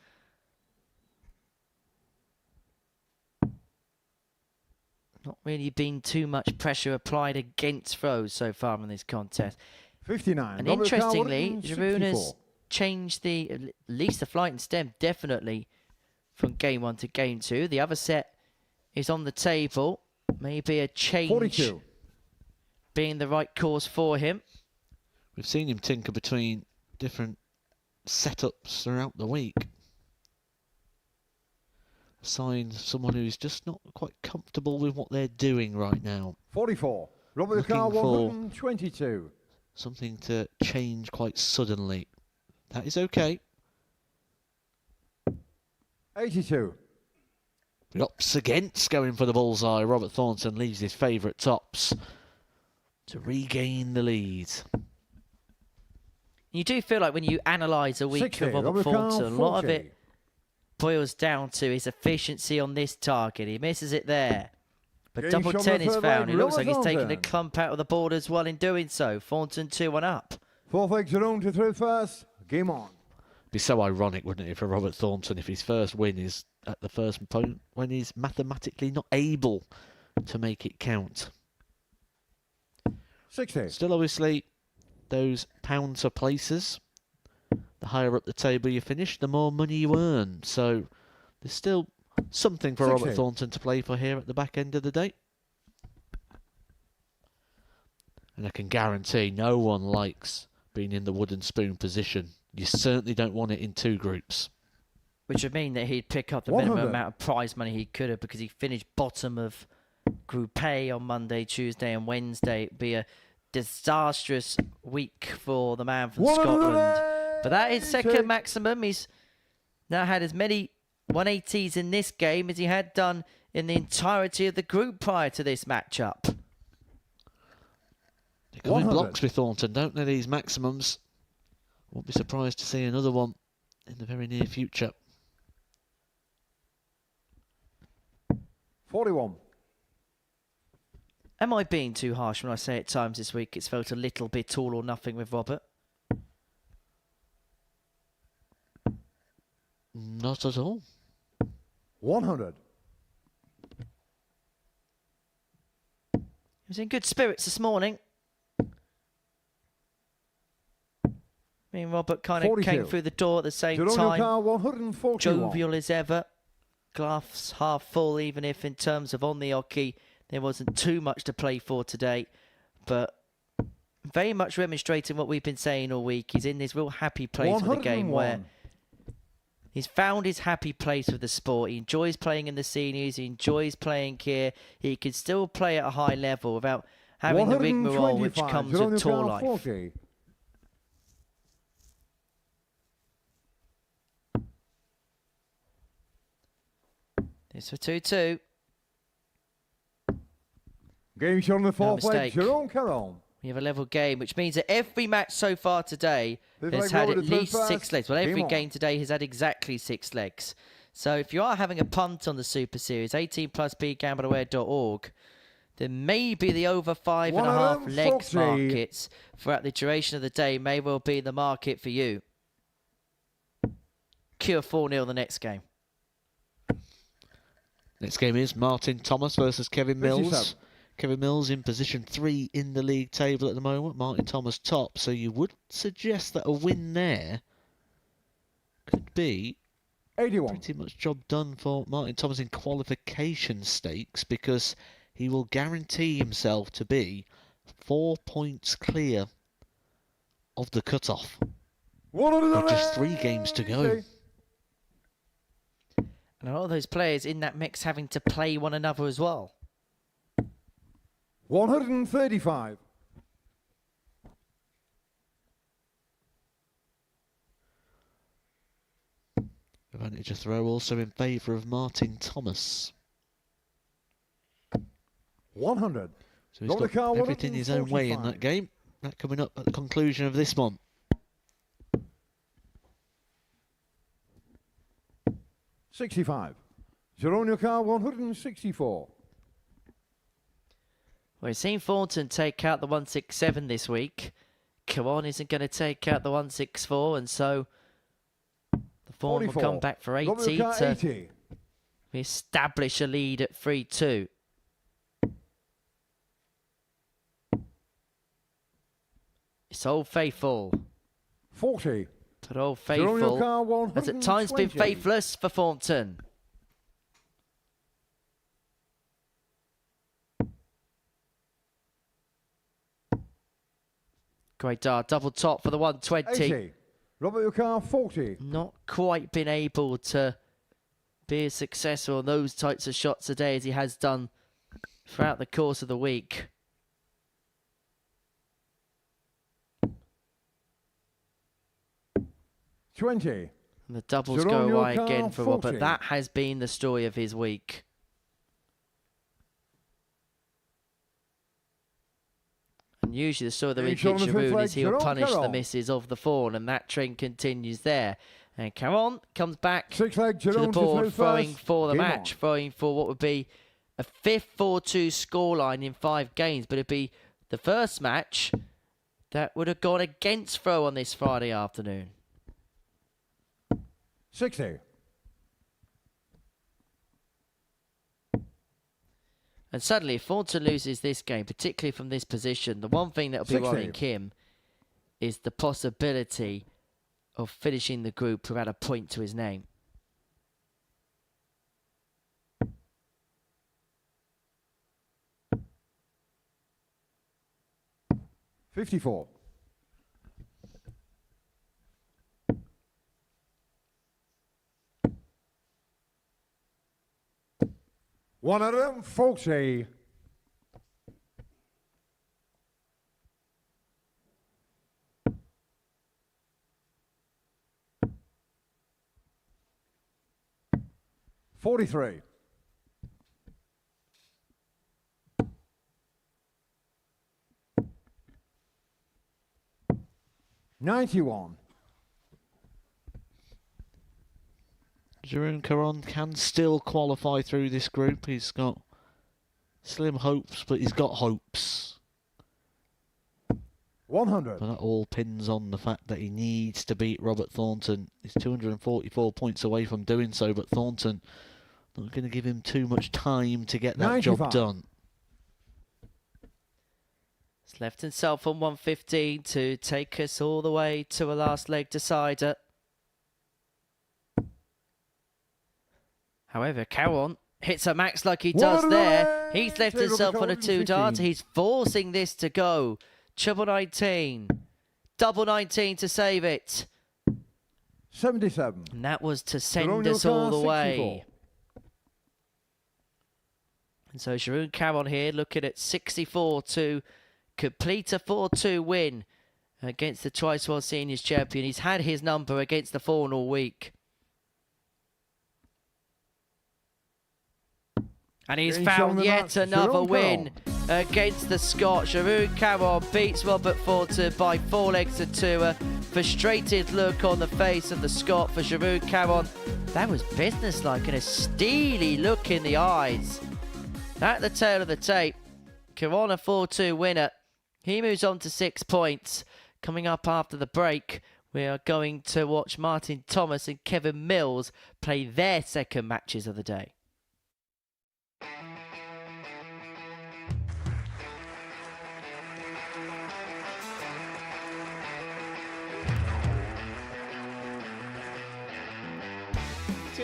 Not really been too much pressure applied against throws so far in this contest. 59. And Robert interestingly, Carwood, Jeroen has 64. changed at least the flight and stem definitely from game 1 to game 2. The other set is on the table. Maybe a change 42. being the right course for him. We've seen him tinker between different setups throughout the week. A sign of someone who's just not quite comfortable with what they're doing right now. 44. Robert Looking Car for- 122. Something to change quite suddenly. That is okay. 82. Ups against going for the bullseye. Robert Thornton leaves his favourite tops to regain the lead. You do feel like when you analyse a week 60. of Robert Robert Car Thornton, a lot of 40. it boils down to his efficiency on this target. He misses it there. But Getting double shot on 10 the is third found. leg, It looks like Robert he's taking a Thornton. clump out of the board as well in doing so. Thornton 2-1 up. Fourth leg Jerome to throw first. Game on. It'd be so ironic, wouldn't it, for Robert Thornton if his first win is at the first point when he's mathematically not able to make it count. 60. Still, obviously, those pound to places. The higher up the table you finish, the more money you earn. So there's still something for 60. Robert Thornton to play for here at the back end of the day. And I can guarantee no one likes being in the wooden spoon position. You certainly don't want it in 2 groups. Which would mean that he'd pick up the minimum 100. amount of prize money he could have because he finished bottom of Group A on Monday, Tuesday and Wednesday. It'd be a disastrous week for the man from Scotland. But that is second maximum. He's now had as many 180s in this game as he had done in the entirety of the group prior to this matchup. They come in 100. blocks with Thornton, don't they, these maximums? Won't be surprised to see another one in the very near future. 41. Am I being too harsh when I say at times this week it's felt a little bit all or nothing with Robert? Not at all. 100. He was in good spirits this morning. I mean, Robert kind of 42. came through the door at the same Geronimo time. car 141. Jovial as ever. Glass half full, even if in terms of on the hockey, there wasn't too much to play for today. But very much demonstrating what we've been saying all week. He's in this real happy place with the game where he's found his happy place with the sport. He enjoys playing in the seniors. He enjoys playing here. He can still play at a high level without having the rigmarole which comes with tour life. 40. This for 2-2. Game shot on the fourth leg. mistake. Jerome Caron. We have a level game, which means that every match so far today This has leg had Robert at is third least first. 6 legs. Well, every Game on. game today has had exactly 6 legs. So if you are having a punt on the Super Series, 18+ begambleaware.org, then maybe the over 5.5 legs 140. markets throughout the duration of the day may well be the market for you. Cure 4-0 the next game. Next game is Martin Thomas versus Kevin Mills. 57. Kevin Mills in position 3 in the league table at the moment. Martin Thomas top. So you would suggest that a win there could be 81. pretty much job done for Martin Thomas in qualification stakes, because he will guarantee himself to be 4 points clear of the cutoff. With just 3 games to go. And a lot of those players in that mix having to play one another as well. 135. Advantage of throw also in favour of Martin Thomas. 100. So he's got Car everything his own way in 145. that game. That coming up at the conclusion of this one. 65. Geronimo car 164. We've seen Thornton take out the 167 this week. Caron isn't going to take out the 164, and so the Thorn will 44. come back for 80 Geronimo car to 80. establish a lead at 3-2. It's Old Faithful. 40. But Old Geronimo Faithful car has at times been 120. faithless for Thornton. Great dart, double top for the 120. 80. Robert car 40. Not quite been able to be as successful on those types of shots today as he has done throughout the course of the week. $20. And the doubles go Geronimo away car again for 40. Robert. That has been the story of his week. And usually the story of the Game week shot in on the fifth Sharoon leg, is he'll Jerome punish the Caron. misses of the Fawn, and that trend continues there. And Caron comes back 6 leg to the Jerome board, throwing first. for the Game match, on. throwing for what would be a 5th 4-2 scoreline in 5 games, but it'd be the first match that would have gone against throw on this Friday afternoon. 60. And suddenly, if Thornton loses this game, particularly from this position, the one thing that will be 60. worrying him is the possibility of finishing the group without a point to his name. $54. $140. $43. $91. Jeroen Caron can still qualify through this group. He's got slim hopes, but he's got hopes. 100. But that all pins on the fact that he needs to beat Robert Thornton. He's 244 points away from doing so, but Thornton not going to give him too much time to get that 95. job done. It's left himself on 115 to take us all the way to a last leg decider. However, Caron hits a max like he does there. He's left himself on a 2 darter. He's forcing this to go. Treble 19. Double 19 to save it. 77. And that was to send us all the way. And so Jeroen Caron here looking at 64 to complete a 4-2 win against the Twice World Seniors champion. He's had his number against the Fawn all week. And he's found yet another win against the Scot. Jeroen Caron beats Robert Thornton by 4 legs to 2. A frustrated look on the face of the Scot for Jeroen Caron. That was businesslike and a steely look in the eyes. At the tail of the tape, Caron a 4-2 winner. He moves on to 6 points. Coming up after the break, we are going to watch Martin Thomas and Kevin Mills play their second matches of the day.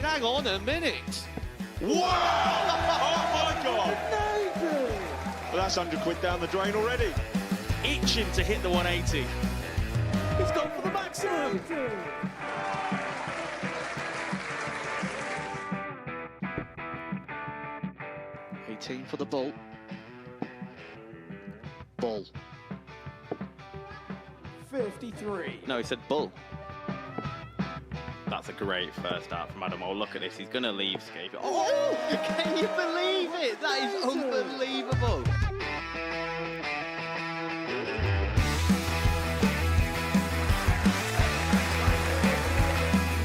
Hang on a minute. Wow! Oh my God! Well, that's £100 down the drain already. Itching to hit the 180. He's gone for the maximum. 18 for the bull. Bull. 53. No, he said bull. That's a great first out from Adam. Oh, look at this. He's going to leave Scape. Oh, can you believe it? That is unbelievable.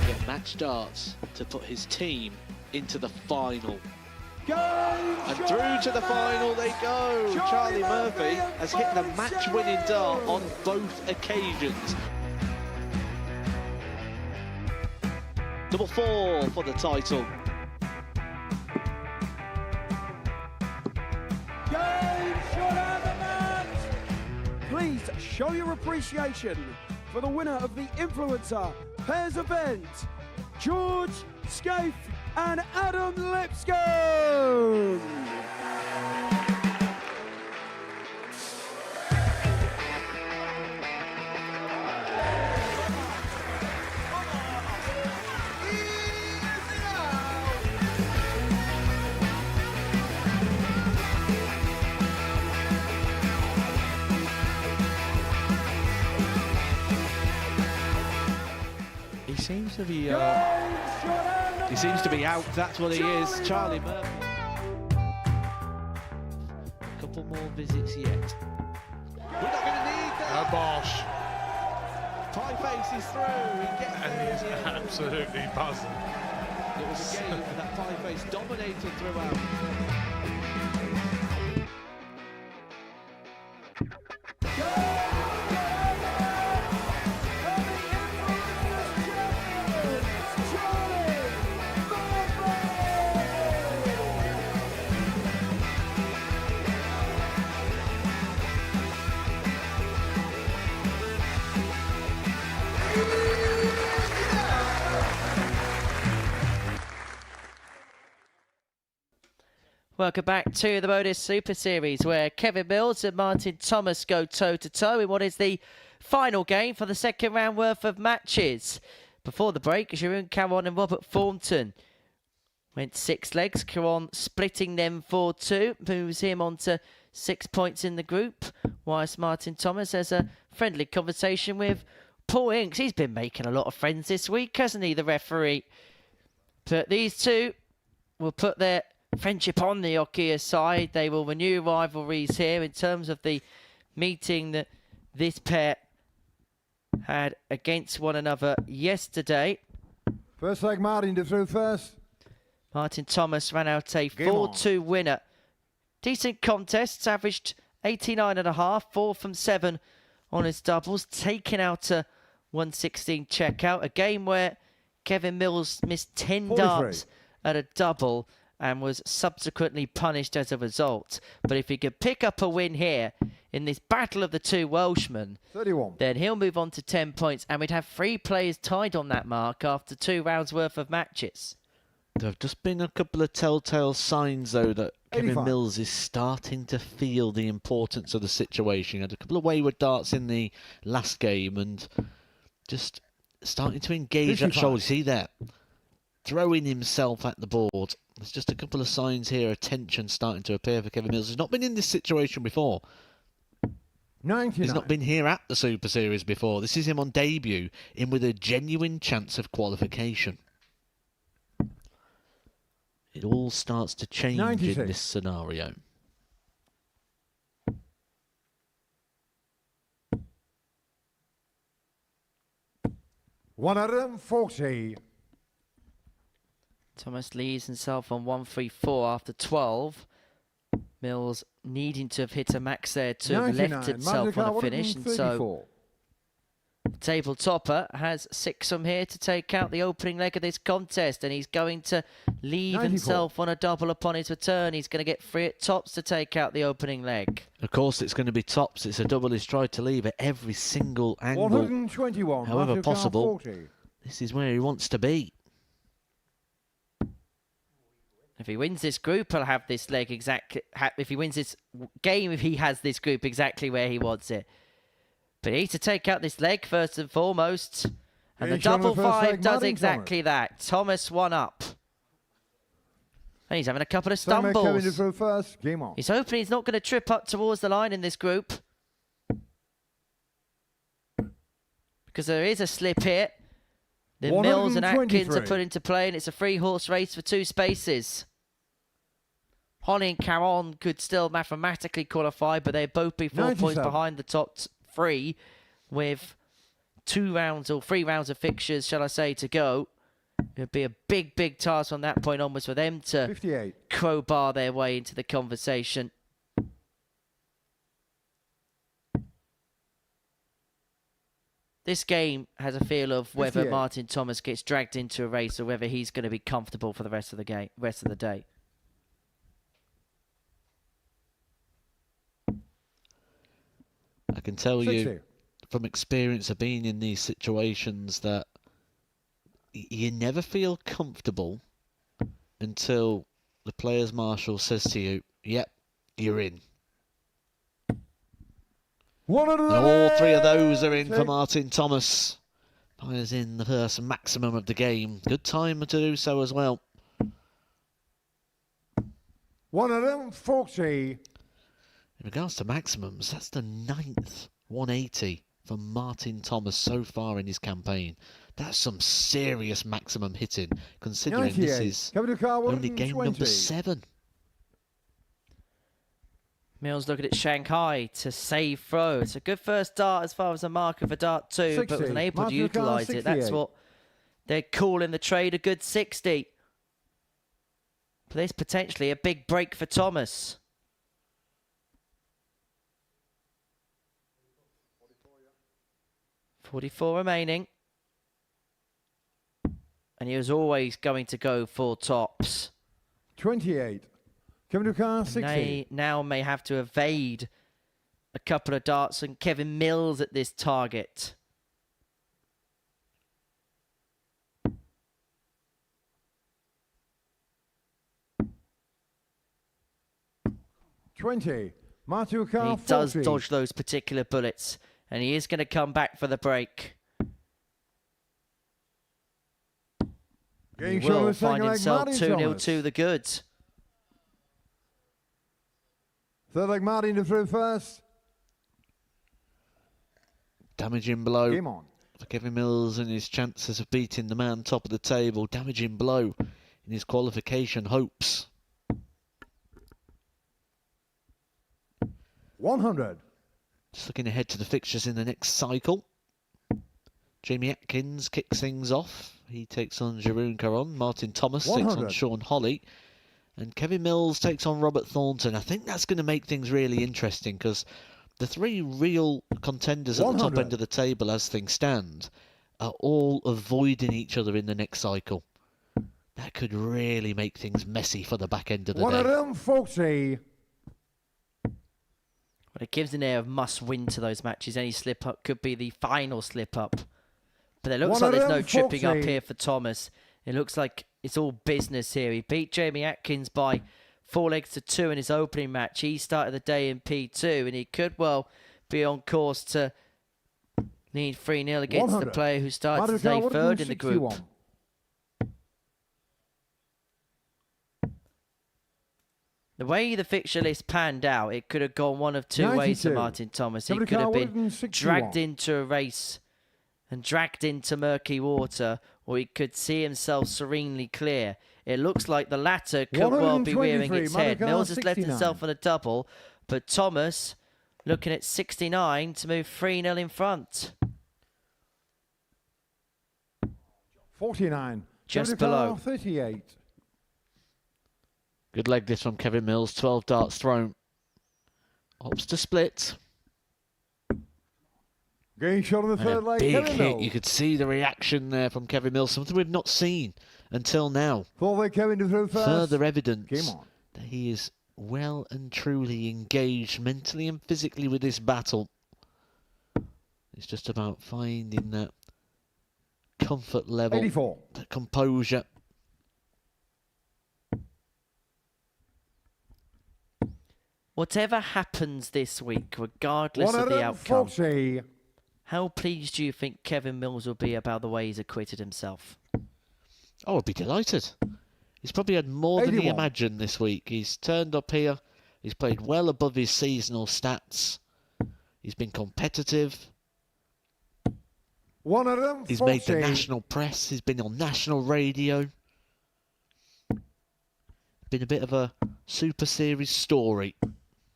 Get match darts to put his team into the final. And through to the final they go. Charlie Murphy has hit the match-winning dart on both occasions. Double 4 for the title. Please show your appreciation for the winner of the Influencer Pairs event, George Scaife and Adam Lipscomb. He seems to be out, that's what he is. Charlie Murphy. A couple more visits yet. We're not going to need that. Oh, Bosh. Pie face is through. He gets And he's there. absolutely buzzing. It was a game for that pie face dominated throughout. Welcome back to the Modus Super Series, where Kevin Mills and Martin Thomas go toe-to-toe in what is the final game for the second round worth of matches. Before the break, Jeroen Caron and Robert Thornton went 6 legs. Caron splitting them 4-2, moves him on to 6 points in the group, whilst Martin Thomas has a friendly conversation with Paul Inks. He's been making a lot of friends this week, hasn't he, the referee? But these two will put their friendship on the hockey aside. They will renew rivalries here in terms of the meeting that this pair had against one another yesterday. First leg, Martin did through first. Martin Thomas ran out a 4-2 winner. Decent contests, averaged 89.5, 4 from 7 on his doubles, taking out a 116 checkout. A game where Kevin Mills missed 10 darts at a double and was subsequently punished as a result. But if he could pick up a win here in this battle of the two Welshmen, 31. then he'll move on to 10 points, and we'd have 3 players tied on that mark after 2 rounds worth of matches. There have just been a couple of telltale signs, though, that Kevin 85. Mills is starting to feel the importance of the situation. He had a couple of wayward darts in the last game and just starting to engage that 55. shoulder. See there? Throwing himself at the board. There's just a couple of signs here of tension starting to appear for Kevin Mills. He's not been in this situation before. 99. He's not been here at the Super Series before. This is him on debut, in with a genuine chance of qualification. It all starts to change 96. in this scenario. $140. Thomas leaves himself on 134 after 12. Mills needing to have hit a max there to have 99. left himself on a finish, and so 134. table topper has 6 from here to take out the opening leg of this contest, and he's going to leave 94. himself on a double upon his return. He's going to get 3 at tops to take out the opening leg. Of course, it's going to be tops. It's a double he's tried to leave at every single angle. 121. However Mastercard possible. 40. This is where he wants to be. If he wins this group, he'll have this leg exactly. If he wins this game, if he has this group exactly where he wants it. But he needs to take out this leg first and foremost. And the Finish on the double first 5 leg, does Martin exactly that. Thomas one up. And he's having a couple of Same Kevin stumbles. to throw first. Game on. He's hoping he's not going to trip up towards the line in this group. Because there is a slip here. The Mills and Atkins are 123. put into play, and it's a 3-horse race for 2 spaces. Holley and Caron could still mathematically qualify, but they'd both be 4 points 97. behind the top 3 with 2 rounds or 3 rounds of fixtures, shall I say, to go. It'd be a big, big task from that point onwards for them to 58. crowbar their way into the conversation. This game has a feel of whether 58. Martin Thomas gets dragged into a race or whether he's going to be comfortable for the rest of the game, rest of the day. I can tell 60. you from experience of being in these situations that you never feel comfortable until the players' marshal says to you, yep, you're in. And all 3 of those are in for Martin Thomas. Fires in the first maximum of the game. Good time to do so as well. 140. In regards to maximums, that's the 9th 180 for Martin Thomas so far in his campaign. That's some serious maximum hitting, considering this 98. is Kevin to car only game 120. number 7. Mills looking at Shanghai to save throw. It's a good first dart as far as a marker for dart 2, 60. but was unable to Martin O'Connor, utilise it. That's 68. what they're calling the trade a good 60. But there's potentially a big break for Thomas. .44 remaining. And he was always going to go for tops. 28. Kevin to car 60. They now may have to evade a couple of darts and Kevin Mills at this target. $20. Martin car He 40. does dodge those particular bullets, and he is going to come back for the break. He Game show will the second find leg, himself Martin 2-0 Thomas. to the goods. Third leg, Martin to throw first. Damaging blow Game on. for Kevin Mills and his chances of beating the man top of the table. Damaging blow in his qualification hopes. 100. Just looking ahead to the fixtures in the next cycle. Jamie Atkins kicks things off. He takes on Jeroen Caron. Martin Thomas takes on 100. Sean Holley. And Kevin Mills takes on Robert Thornton. I think that's going to make things really interesting because the 3 real contenders at the top 100. end of the table as things stand are all avoiding each other in the next cycle. that could really make things messy for the back end of the day. 140. Well, it gives an air of must-win to those matches. Any slip-up could be the final slip-up. But it looks like there's no tripping up here for Thomas. It looks like it's all business here. He beat Jamie Atkins by 4 legs to 2 in his opening match. He started the day in P2, and he could well be on course to need 3-0 against the player who started today third in the group. The way the fixture list panned out, it could have gone one of two ways for Martin Thomas. He could have been dragged into a race and dragged into murky water, or he could see himself serenely clear. It looks like the latter could well be rearing its head. Mills has left himself on a double, but Thomas looking at 69 to move 3-0 in front. 49. Just below. 38. Good leg this from Kevin Mills. 12 darts thrown. Opts to split. Getting shot on the third leg. Big Kevin hit. Mills. You could see the reaction there from Kevin Mills. Something we've not seen until now. Fourth leg, Kevin to throw first. Further evidence Game on. that he is well and truly engaged mentally and physically with this battle. It's just about finding that comfort level, 84. that composure. Whatever happens this week, regardless of the outcome, how pleased do you think Kevin Mills will be about the way he's acquitted himself? Oh, I'd be delighted. He's probably had more than he 81. imagined this week. He's turned up here. He's played well above his seasonal stats. He's been competitive. 140. He's made the national press. He's been on national radio. Been a bit of a Super Series story.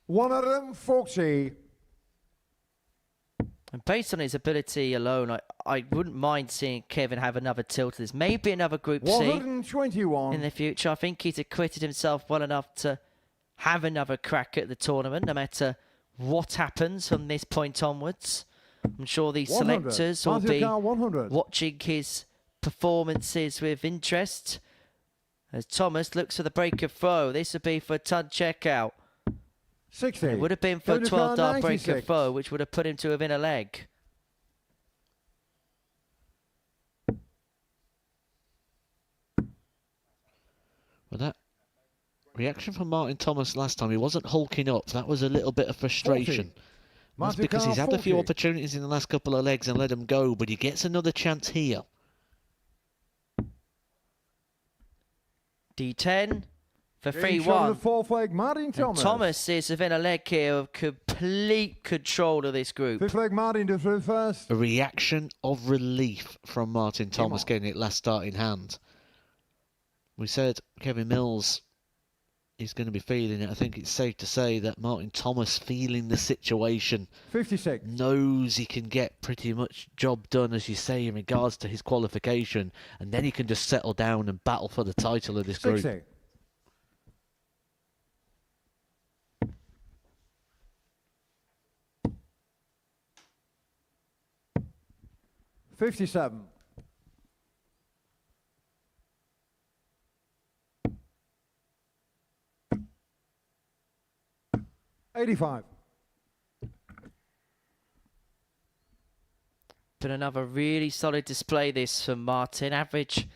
140. And based on his ability alone, I wouldn't mind seeing Kevin have another tilt of this. Maybe another Group C 121. in the future. I think he's acquitted himself well enough to have another crack at the tournament, no matter what happens from this point onwards. I'm sure these 100. selectors will be 100. watching his performances with interest. As Thomas looks for the break of throw. This would be for a ton checkout. 60. It would have been for a 12-dart break of 96. throw, which would have put him to within a leg. Well, that reaction from Martin Thomas last time, he wasn't hulking up. That was a little bit of frustration. That's because he's had a few opportunities in the last couple of legs and let them go, but he gets another chance here. D10 for Getting shot on 3-1. the fourth leg, Martin Thomas. Thomas is within a leg here of complete control of this group. Fifth leg, Martin to throw first. A reaction of relief from Martin Thomas getting it last start in hand. We said Kevin Mills is going to be feeling it. I think it's safe to say that Martin Thomas, feeling the situation, 56. knows he can get pretty much job done, as you say, in regards to his qualification, and then he can just settle down and battle for the title of this group. 60. $57. $85. Been another really solid display this from Martin. Average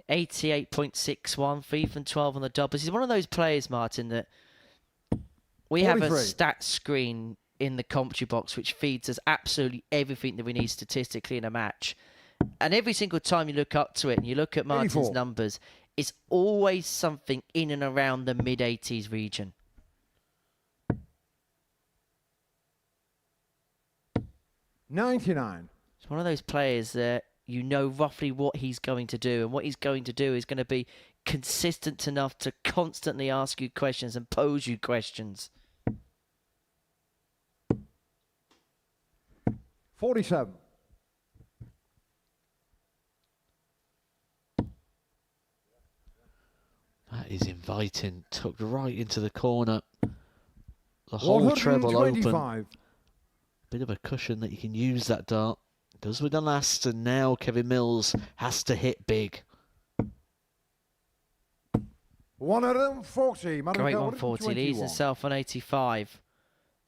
88.61, 3 from 12 on the doubles. He's one of those players, Martin, that we have a 43. stat screen in the commentary box which feeds us absolutely everything that we need statistically in a match. And every single time you look up to it and you look at Martin's 84. numbers, it's always something in and around the mid-80s region. $99. It's one of those players that you know roughly what he's going to do, and what he's going to do is going to be consistent enough to constantly ask you questions and pose you questions. 47. That is inviting. Tucked right into the corner. The whole treble open. 125. Bit of a cushion that you can use that dart. Does with the last, and now Kevin Mills has to hit big. 140. Maduka, Great 140. 140, leads himself on 85.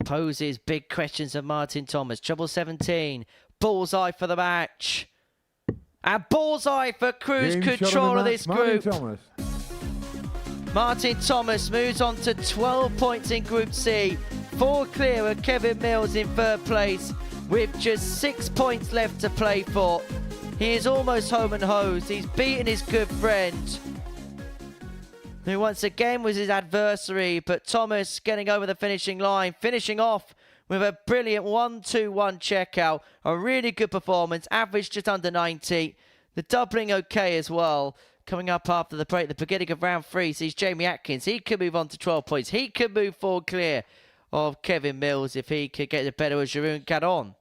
Poses big questions of Martin Thomas. Treble 17. Bullseye for the match. And bullseye for cruise control of this group. Martin Thomas moves on to 12 points in Group C. 4 clear of Kevin Mills in third place with just 6 points left to play for. He is almost home and hosed. He's beaten his good friend, who once again was his adversary, but Thomas getting over the finishing line, finishing off with a brilliant 1-2-1 checkout. A really good performance, average just under 90. The doubling okay as well. Coming up after the break, the beginning of round 3 sees Jamie Atkins. He could move on to 12 points. He could move 4 clear of Kevin Mills if he could get the better of Jeroen Caron.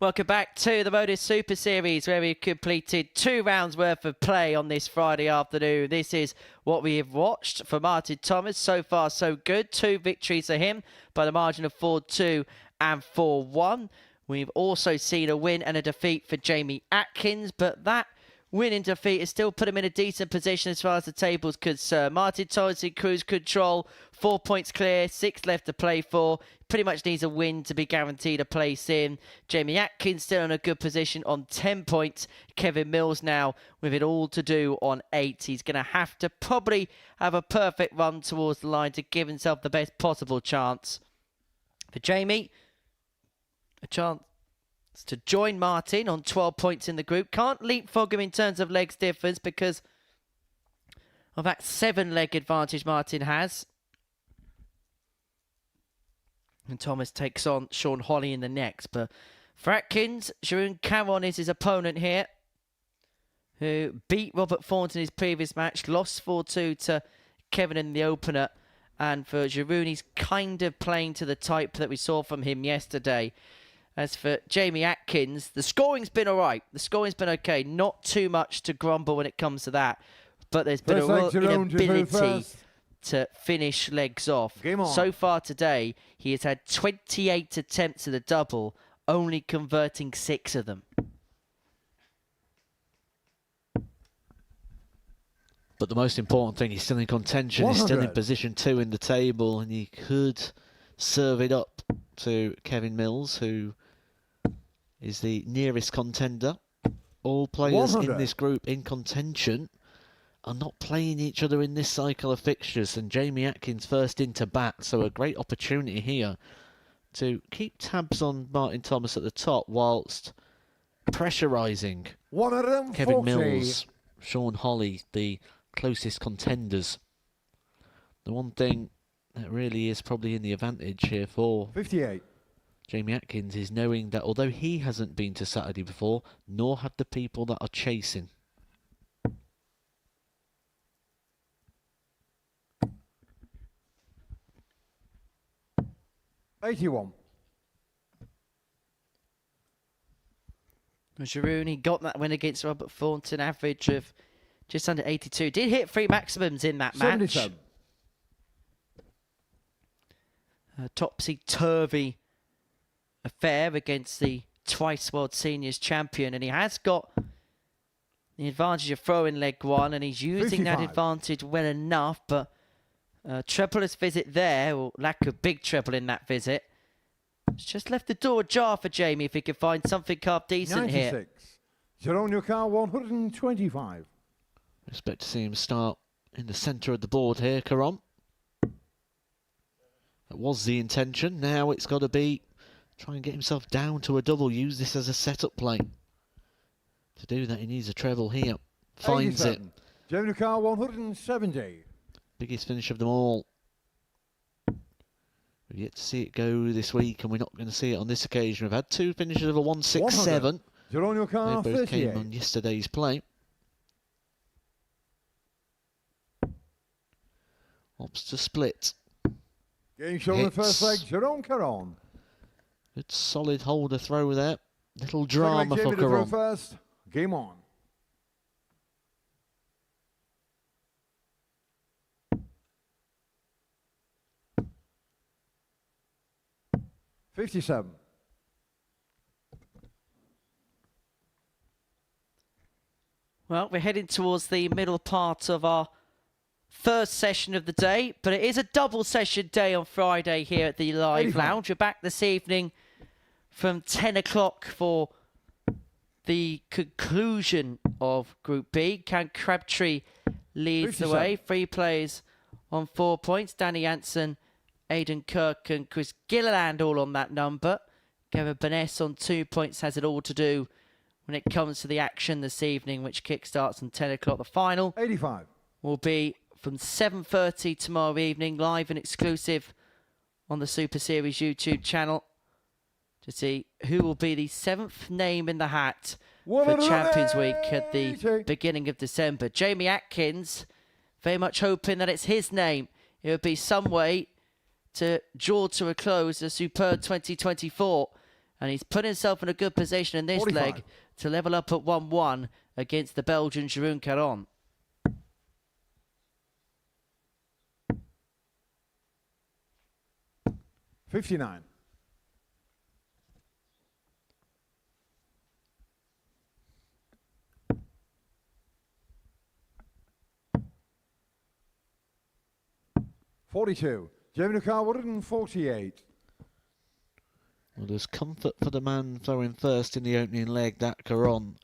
Welcome back to the Modus Super Series, where we've completed 2 rounds worth of play on this Friday afternoon. This is what we have watched for Martin Thomas. So far, so good. 2 victories for him by the margin of 4-2 and 4-1. We've also seen a win and a defeat for Jamie Atkins, but that win and defeat has still put him in a decent position as far as the table's concerned. Martin Thomas in cruise control, 4 points clear, 6 left to play for. Pretty much needs a win to be guaranteed a place in. Jamie Atkins still in a good position on 10 points. Kevin Mills now with it all to do on 8. He's going to have to probably have a perfect run towards the line to give himself the best possible chance. For Jamie, a chance to join Martin on 12 points in the group. Can't leapfrog him in terms of legs difference because of that 7-leg advantage Martin has. And Thomas takes on Sean Holley in the next. But for Atkins, Jeroen Caron is his opponent here, who beat Robert Thornton in his previous match, lost 4-2 to Kevin in the opener. And for Jeroen, he's kind of playing to the type that we saw from him yesterday. As for Jamie Atkins, the scoring's been all right. The scoring's been okay. Not too much to grumble when it comes to that. But there's been a real inability to finish legs off. Game on. So far today, he has had 28 attempts at the double, only converting 6 of them. But the most important thing, he's still in contention. He's still in 100. position 2 in the table, and he could serve it up to Kevin Mills, who is the nearest contender. All players 100. in this group in contention are not playing each other in this cycle of fixtures, and Jamie Atkins first into bat, so a great opportunity here to keep tabs on Martin Thomas at the top whilst pressurising 140. Kevin Mills, Sean Holley, the closest contenders. The one thing that really is probably in the advantage here for 58. Jamie Atkins is knowing that although he hasn't been to Saturday before, nor have the people that are chasing. $81. Giroud, he got that win against Robert Thornton, average of just under 82. Did hit 3 maximums in that match. 77. Topsy-turvy affair against the twice World Seniors champion, and he has got the advantage of throwing leg 1, and he's using 55. that advantage well enough, but trebleless visit there, or lack of big treble in that visit. It's just left the door ajar for Jamie if he can find something half decent 96. here. Jerome Newcar, 125. Expect to see him start in the centre of the board here, Caron. That was the intention. Now it's got to be try and get himself down to a double. Use this as a setup play. To do that, he needs a treble here. Finds 87. it. Jerome Newcar, 170. Biggest finish of them all. We've yet to see it go this week, and we're not going to see it on this occasion. We've had 2 finishes of a 167. Jerome They Newcar, both came 38. on yesterday's play. Opts to split. Game shown in the first leg, Hits. Jerome Caron. Good solid holder throw there. Little Second drama leg, for Jamie to throw Caron. first. Game on. $57. Well, we're heading towards the middle part of our first session of the day, but it is a double session day on Friday here at the Live 85. Lounge. We're back this evening from 10 o'clock for the conclusion of Group B. Cam Crabtree leads the 57. way. 3 players on 4 points. Danny Jansen, Aidan Kirk and Chris Gilliland all on that number. Gavin Burness on 2 points has it all to do when it comes to the action this evening, which kickstarts on 10 o'clock. The final 85. will be from 7:30 tomorrow evening, live and exclusive on the Super Series YouTube channel, to see who will be the 7th name in the hat for Champions Week at the beginning of December. Jamie Atkins, very much hoping that it's his name. It would be some way to draw to a close a superb 2024. And he's put himself in a good position in this 45. leg to level up at 1-1 against the Belgian Jeroen Caron. $59. $42. Jamie Newcar, 148. Well, there's comfort for the man throwing first in the opening leg, that Caron.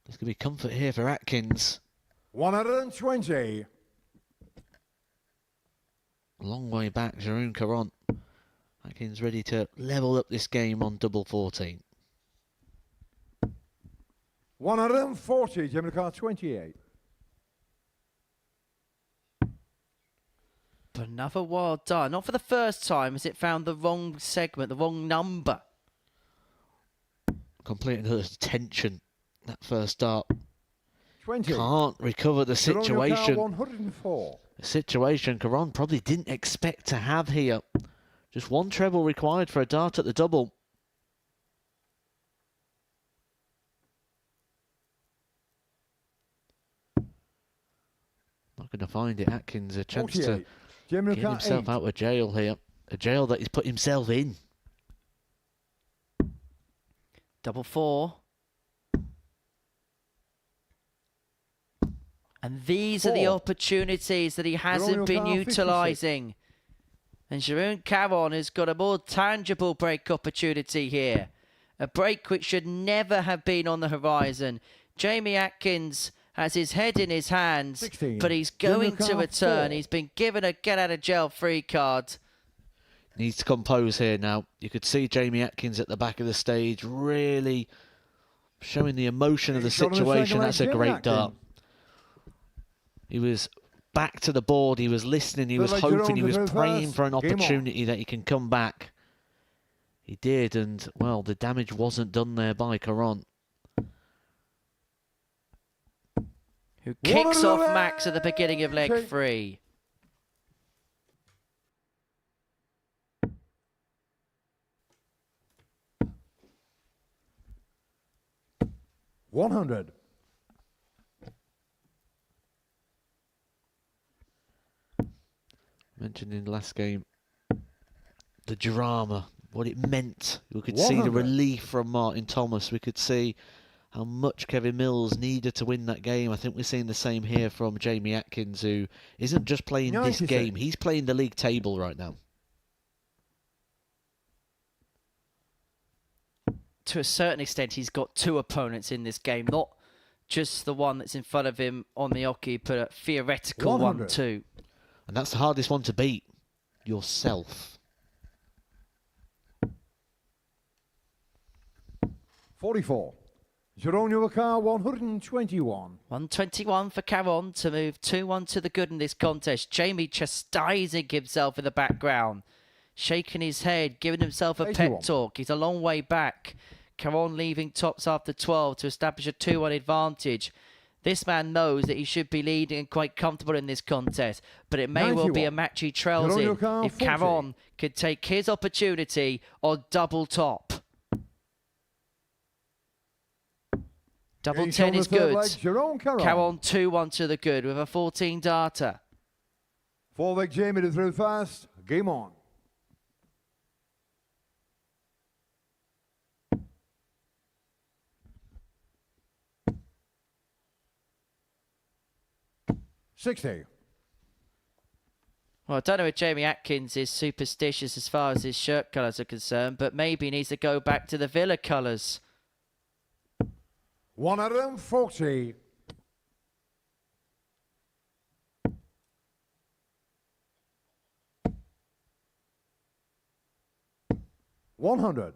There's going to be comfort here for Atkins. 120. A long way back, Jeroen Caron. Atkins ready to level up this game on double 14. 140. Jamie Newcar, 28. But another wild dart. Not for the first time, as it found the wrong segment, the wrong number. Complete another tension, that first dart. 20. Can't recover the Jerome Newcar, situation. 104. A situation Caron probably didn't expect to have here. Just 1 treble required for a dart at the double. Not going to find it. Atkins, a chance to 48. Jamie get Nuka, himself 8. out of jail here. A jail that he's put himself in. Double 4. And these are the 4. opportunities that he hasn't been Nuka, utilising. And Jeroen Caron has got a more tangible break opportunity here. A break which should never have been on the horizon. Jamie Atkins has his head in his hands, 16. but he's going to Nuka, return. 4. He's been given a get-out-of-jail-free card. Needs to compose here now. You could see Jamie Atkins at the back of the stage really showing the emotion of the Shot on the second situation. leg, That's a Jamie great Atkins. dart. He was back to the board. He was listening. He was Third leg, hoping. He Jerome was to the praying first. for an Game on. opportunity that he can come back. He did, and, well, the damage wasn't done there by Caron. Who kicks One off of the Max at the beginning of leg legs. 3. $100. Mentioned in the last game, the drama, what it meant. We could see the 100. relief from Martin Thomas. We could see how much Kevin Mills needed to win that game. I think we're seeing the same here from Jamie Atkins, who isn't just playing this 96. game. He's playing the league table right now. To a certain extent, he's got 2 opponents in this game, not just the one that's in front of him on the hockey, but a theoretical 100. one too. And that's the hardest one to beat. Yourself. 44. Jeroen Nuka, 121. 121 for Caron to move 2-1 to the good in this contest. Jamie chastising himself in the background, shaking his head, giving himself a 81. pep talk. He's a long way back. Caron leaving tops after 12 to establish a 2-1 advantage. This man knows that he should be leading and quite comfortable in this contest, but it may well be 91. a match he trails Jeroen in Nuka, if 40. Caron could take his opportunity on double top. Double He's 10 on the is third good. leg, Jeroen Caron. Caron 2-1 to the good with a 14 darter. 4 leg Jamie to through fast. Game on. $60. Well, I don't know if Jamie Atkins is superstitious as far as his shirt colours are concerned, but maybe he needs to go back to the Villa colours. 140. $100.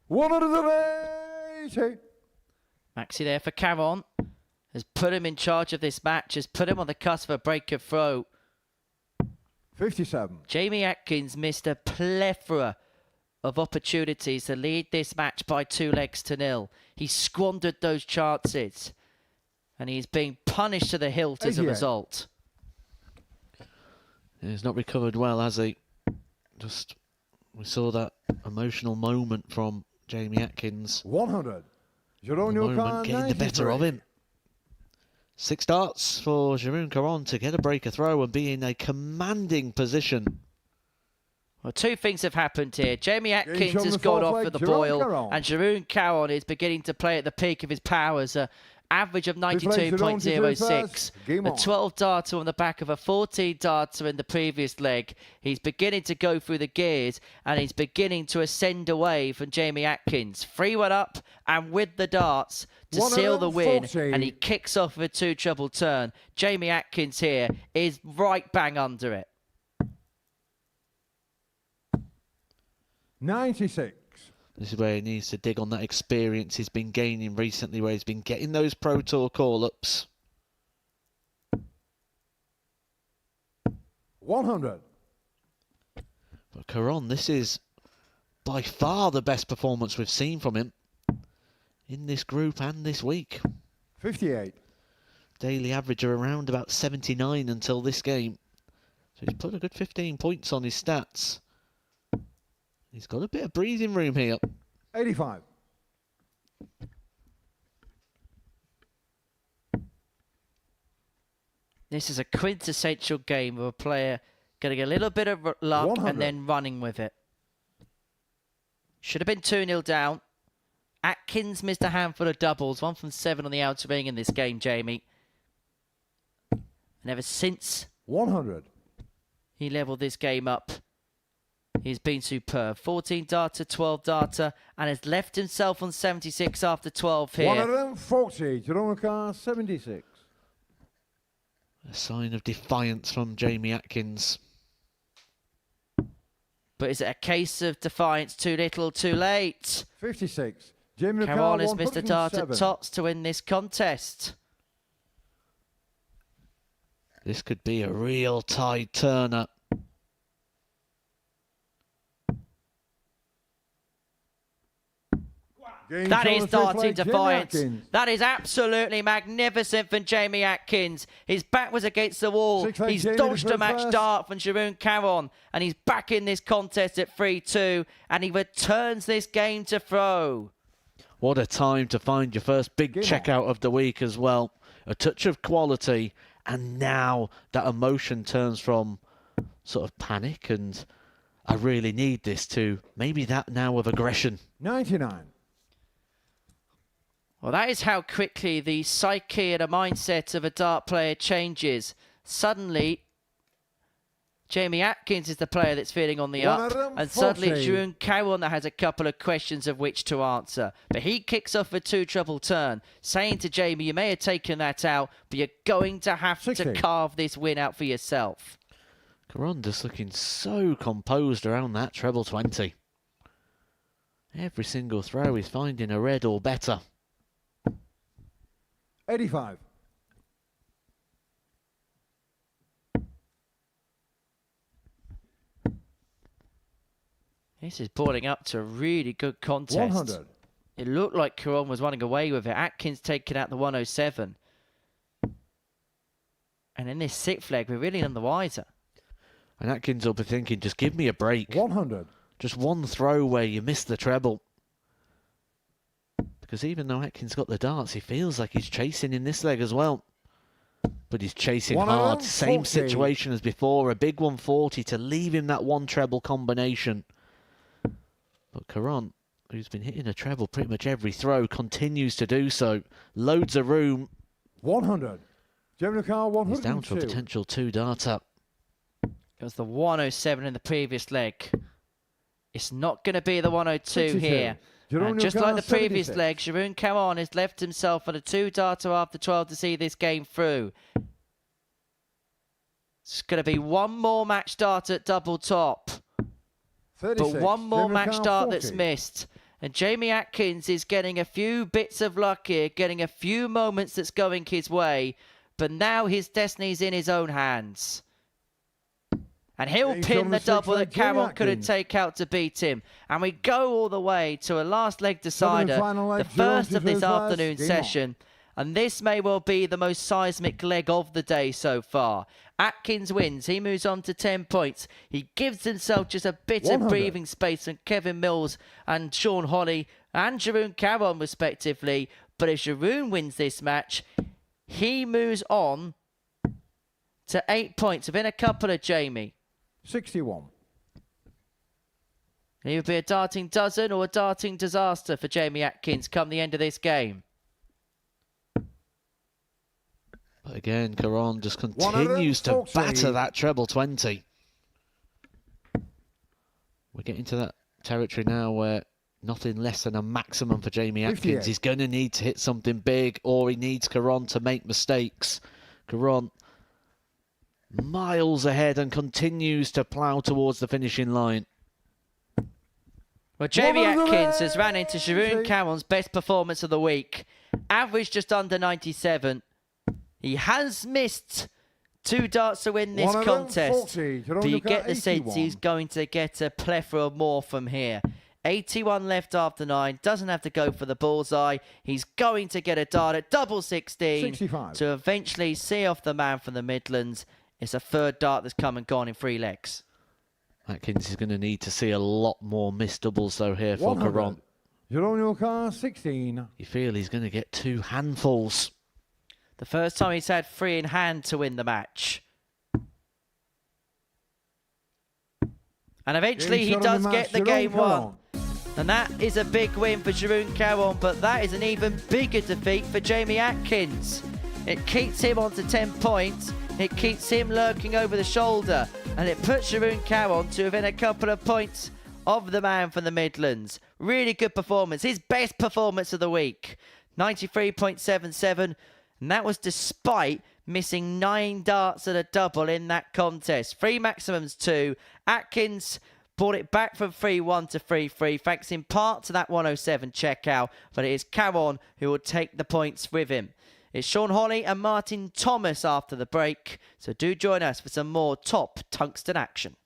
$180. Maxi there for Caron. Has put him in charge of this match, has put him on the cusp of a break of throw. 57. Jamie Atkins missed a plethora of opportunities to lead this match by 2-0. He squandered those chances, and he's being punished to the hilt as a 88. result. He's not recovered well, has he? We saw that emotional moment from Jamie Atkins. 100. Jeroen The Nuka, moment getting the better of him. 6 darts for Jeroen Caron to get a breaker throw and be in a commanding position. Well, 2 things have happened here. Jamie Atkins on has the gone fourth off leg, for the Jeroen boil, Caron. and Jeroen Caron is beginning to play at the peak of his powers. Average of Jeroen to do 92.06. first. Game A on. 12 darter on the back of a 14 darter in the previous leg. He's beginning to go through the gears, and he's beginning to ascend away from Jamie Atkins. 3-1 up and with the darts to seal the win, 140. and he kicks off with a 2-treble turn. Jamie Atkins here is right bang under it. 96. This is where he needs to dig on that experience he's been gaining recently, where he's been getting those Pro Tour call-ups. 100. But Caron, this is by far the best performance we've seen from him in this group and this week. 58. Daily average of around about 79 until this game. So he's put a good 15 points on his stats. He's got a bit of breathing room here. 85. This is a quintessential game of a player getting a little bit of luck 100. and then running with it. Should have been 2-0 down. Atkins missed a handful of doubles, 1 from 7 on the outer ring in this game, Jamie. And ever since 100. he levelled this game up, he's been superb. 14 data, 12 data, and has left himself on 76 after 12 here. 140. Jeronica 76. A sign of defiance from Jamie Atkins. But is it a case of defiance? Too little, too late? 56. Jamie Caron McCall, has missed a dart at 107. tots to win this contest. This could be a real tide turner. Game That shown is on the fifth darting leg, Jamie defiance. Atkins. That is absolutely magnificent from Jamie Atkins. His back was against the wall. Six leg He's Jamie dodged to a match first. dart from Jeroen Caron, and he's back in this contest at 3-2, and he returns this game to throw. What a time to find your first big Game checkout of the week as well. A touch of quality, and now that emotion turns from sort of panic and I really need this to maybe that now of aggression. 99. Well, that is how quickly the psyche and a mindset of a dart player changes. Suddenly, Jamie Atkins is the player that's feeling on the up, and suddenly it's 140. Jeroen Caron that has a couple of questions of which to answer. But he kicks off a 2-treble turn, saying to Jamie, you may have taken that out, but you're going to have 60. to carve this win out for yourself. Caron just looking so composed around that treble 20. Every single throw he's finding a red or better. 85. This is boiling up to a really good contest. 100. It looked like Caron was running away with it. Atkins taking out the 107. And in this sixth leg, we're really none the wiser. And Atkins will be thinking, just give me a break. 100. Just one throw where you miss the treble. Because even though Atkins got the darts, he feels like he's chasing in this leg as well. But he's chasing hard. Same 140. situation as before. A big 140 to leave him that one treble combination. But Caron, who's been hitting a treble pretty much every throw, continues to do so. Loads of room. 100. Jamie McCall 102. He's down to a potential 2-darter. It was the 107 in the previous leg. It's not going to be the 102 62. here. Jeroen And just like the Caron, previous 76. leg, Jeroen Caron has left himself on a 2-darter after 12 to see this game through. It's going to be one more match dart at double top. 36. But one more Jamie match McCall, dart 40. that's missed. And Jamie Atkins is getting a few bits of luck here, getting a few moments that's going his way. But now his destiny's in his own hands. And he'll James pin on the the sixth double leg, that Jamie Caron couldn't Atkins. take out to beat him. And we go all the way to a last leg Seventh and decider, final leg, the first Jeroen of this to first, afternoon game on. session. And this may well be the most seismic leg of the day so far. Atkins wins. He moves on to 10 points. He gives himself just a bit 100. of breathing space from Kevin Mills and Sean Holley and Jeroen Caron respectively. But if Jeroen wins this match, he moves on to 8 points within a couple of Jamie. 61. It would be a darting dozen or a darting disaster for Jamie Atkins come the end of this game. But again, Caron just continues to 140. batter that treble 20. We're getting to that territory now where nothing less than a maximum for Jamie Atkins. 58. He's going to need to hit something big, or he needs Caron to make mistakes. Caron miles ahead and continues to plough towards the finishing line. Well, Jamie 100. Atkins has ran into Jeroen Caron's best performance of the week. Average just under 97. He has missed 2 darts to win this 140. contest. Jeroen But you Caron, get the sense 81. he's going to get a plethora more from here. 81 left after 9. Doesn't have to go for the bullseye. He's going to get a dart at double 16 65. to eventually see off the man from the Midlands It's a third dart that's come and gone in 3 legs. Atkins is going to need to see a lot more missed doubles though here for 100. Caron. Geronimo car 16. You feel he's going to get 2 handfuls. The first time he's had 3 in hand to win the match. And eventually he does get the game won. And that is a big win for Jeroen Caron, but that is an even bigger defeat for Jamie Atkins. It keeps him on to 10 points. It keeps him lurking over the shoulder. And it puts Jeroen Caron to within a couple of points of the man from the Midlands. Really good performance. His best performance of the week. 93.77. And that was despite missing 9 darts at a double in that contest. 3 maximums 2. Atkins brought it back from 3-1 to 3-3, thanks in part to that 107 checkout. But it is Caron who will take the points with him. It's Sean Holley and Martin Thomas after the break. So do join us for some more top tungsten action.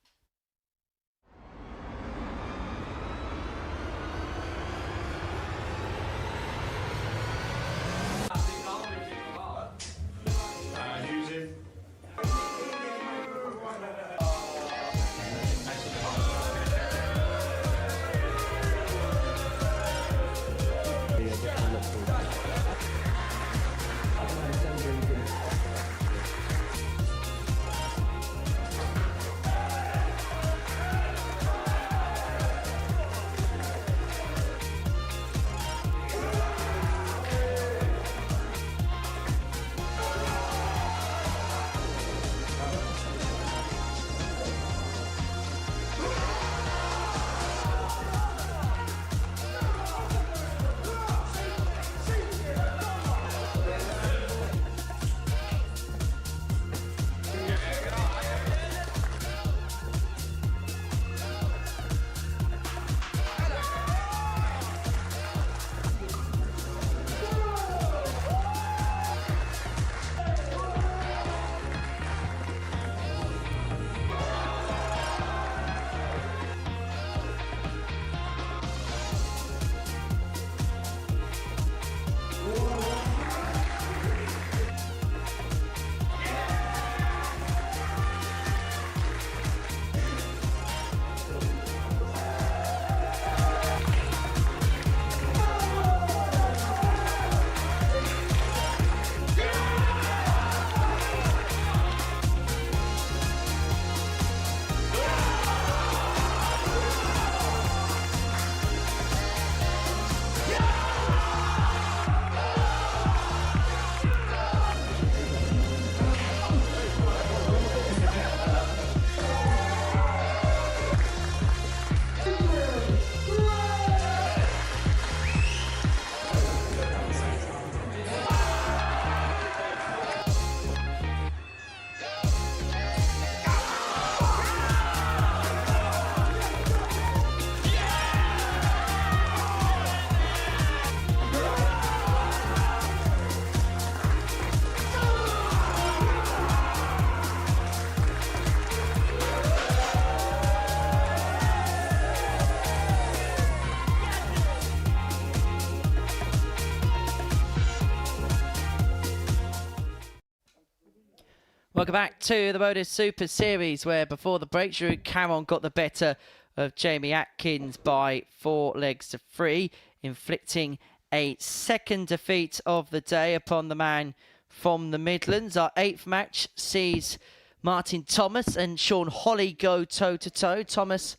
Welcome back to the Modus Super Series, where before the break, Jeroen Caron got the better of Jamie Atkins by 4 legs to 3, inflicting a second defeat of the day upon the man from the Midlands. Our 8th match sees Martin Thomas and Sean Holley go toe-to-toe. Thomas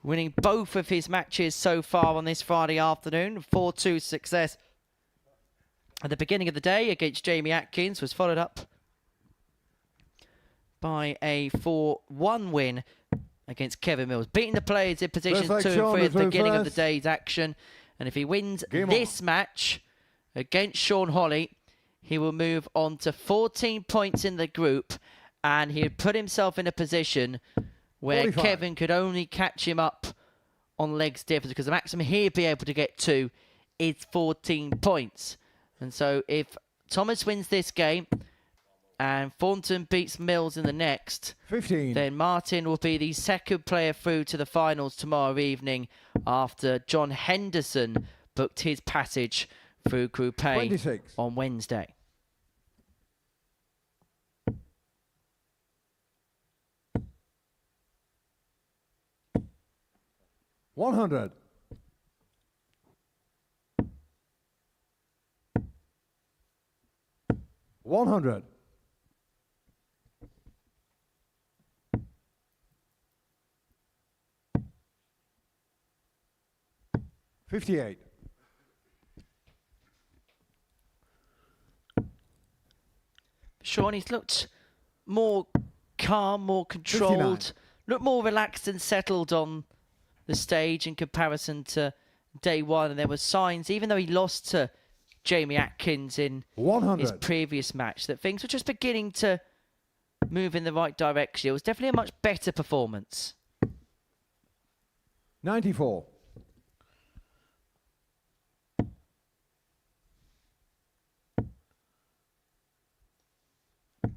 winning both of his matches so far on this Friday afternoon. 4-2 success at the beginning of the day against Jamie Atkins was followed up by a 4-1 win against Kevin Mills, beating the players in positions 2 and 3 at the beginning of the day's action. And if he wins this match against Sean Holley, he will move on to 14 points in the group, and he'd put himself in a position where 45. Kevin could only catch him up on legs difference, because the maximum he'd be able to get to is 14 points. And so if Thomas wins this game and Thornton beats Mills in the next, 15. then Martin will be the second player through to the finals tomorrow evening, after John Henderson booked his passage through Group A 26. on Wednesday. 100. 100. 58. Sean, he's looked more calm, more controlled, 59. looked more relaxed and settled on the stage in comparison to day one. And there were signs, even though he lost to Jamie Atkins in 100. his previous match, that things were just beginning to move in the right direction. It was definitely a much better performance. 94.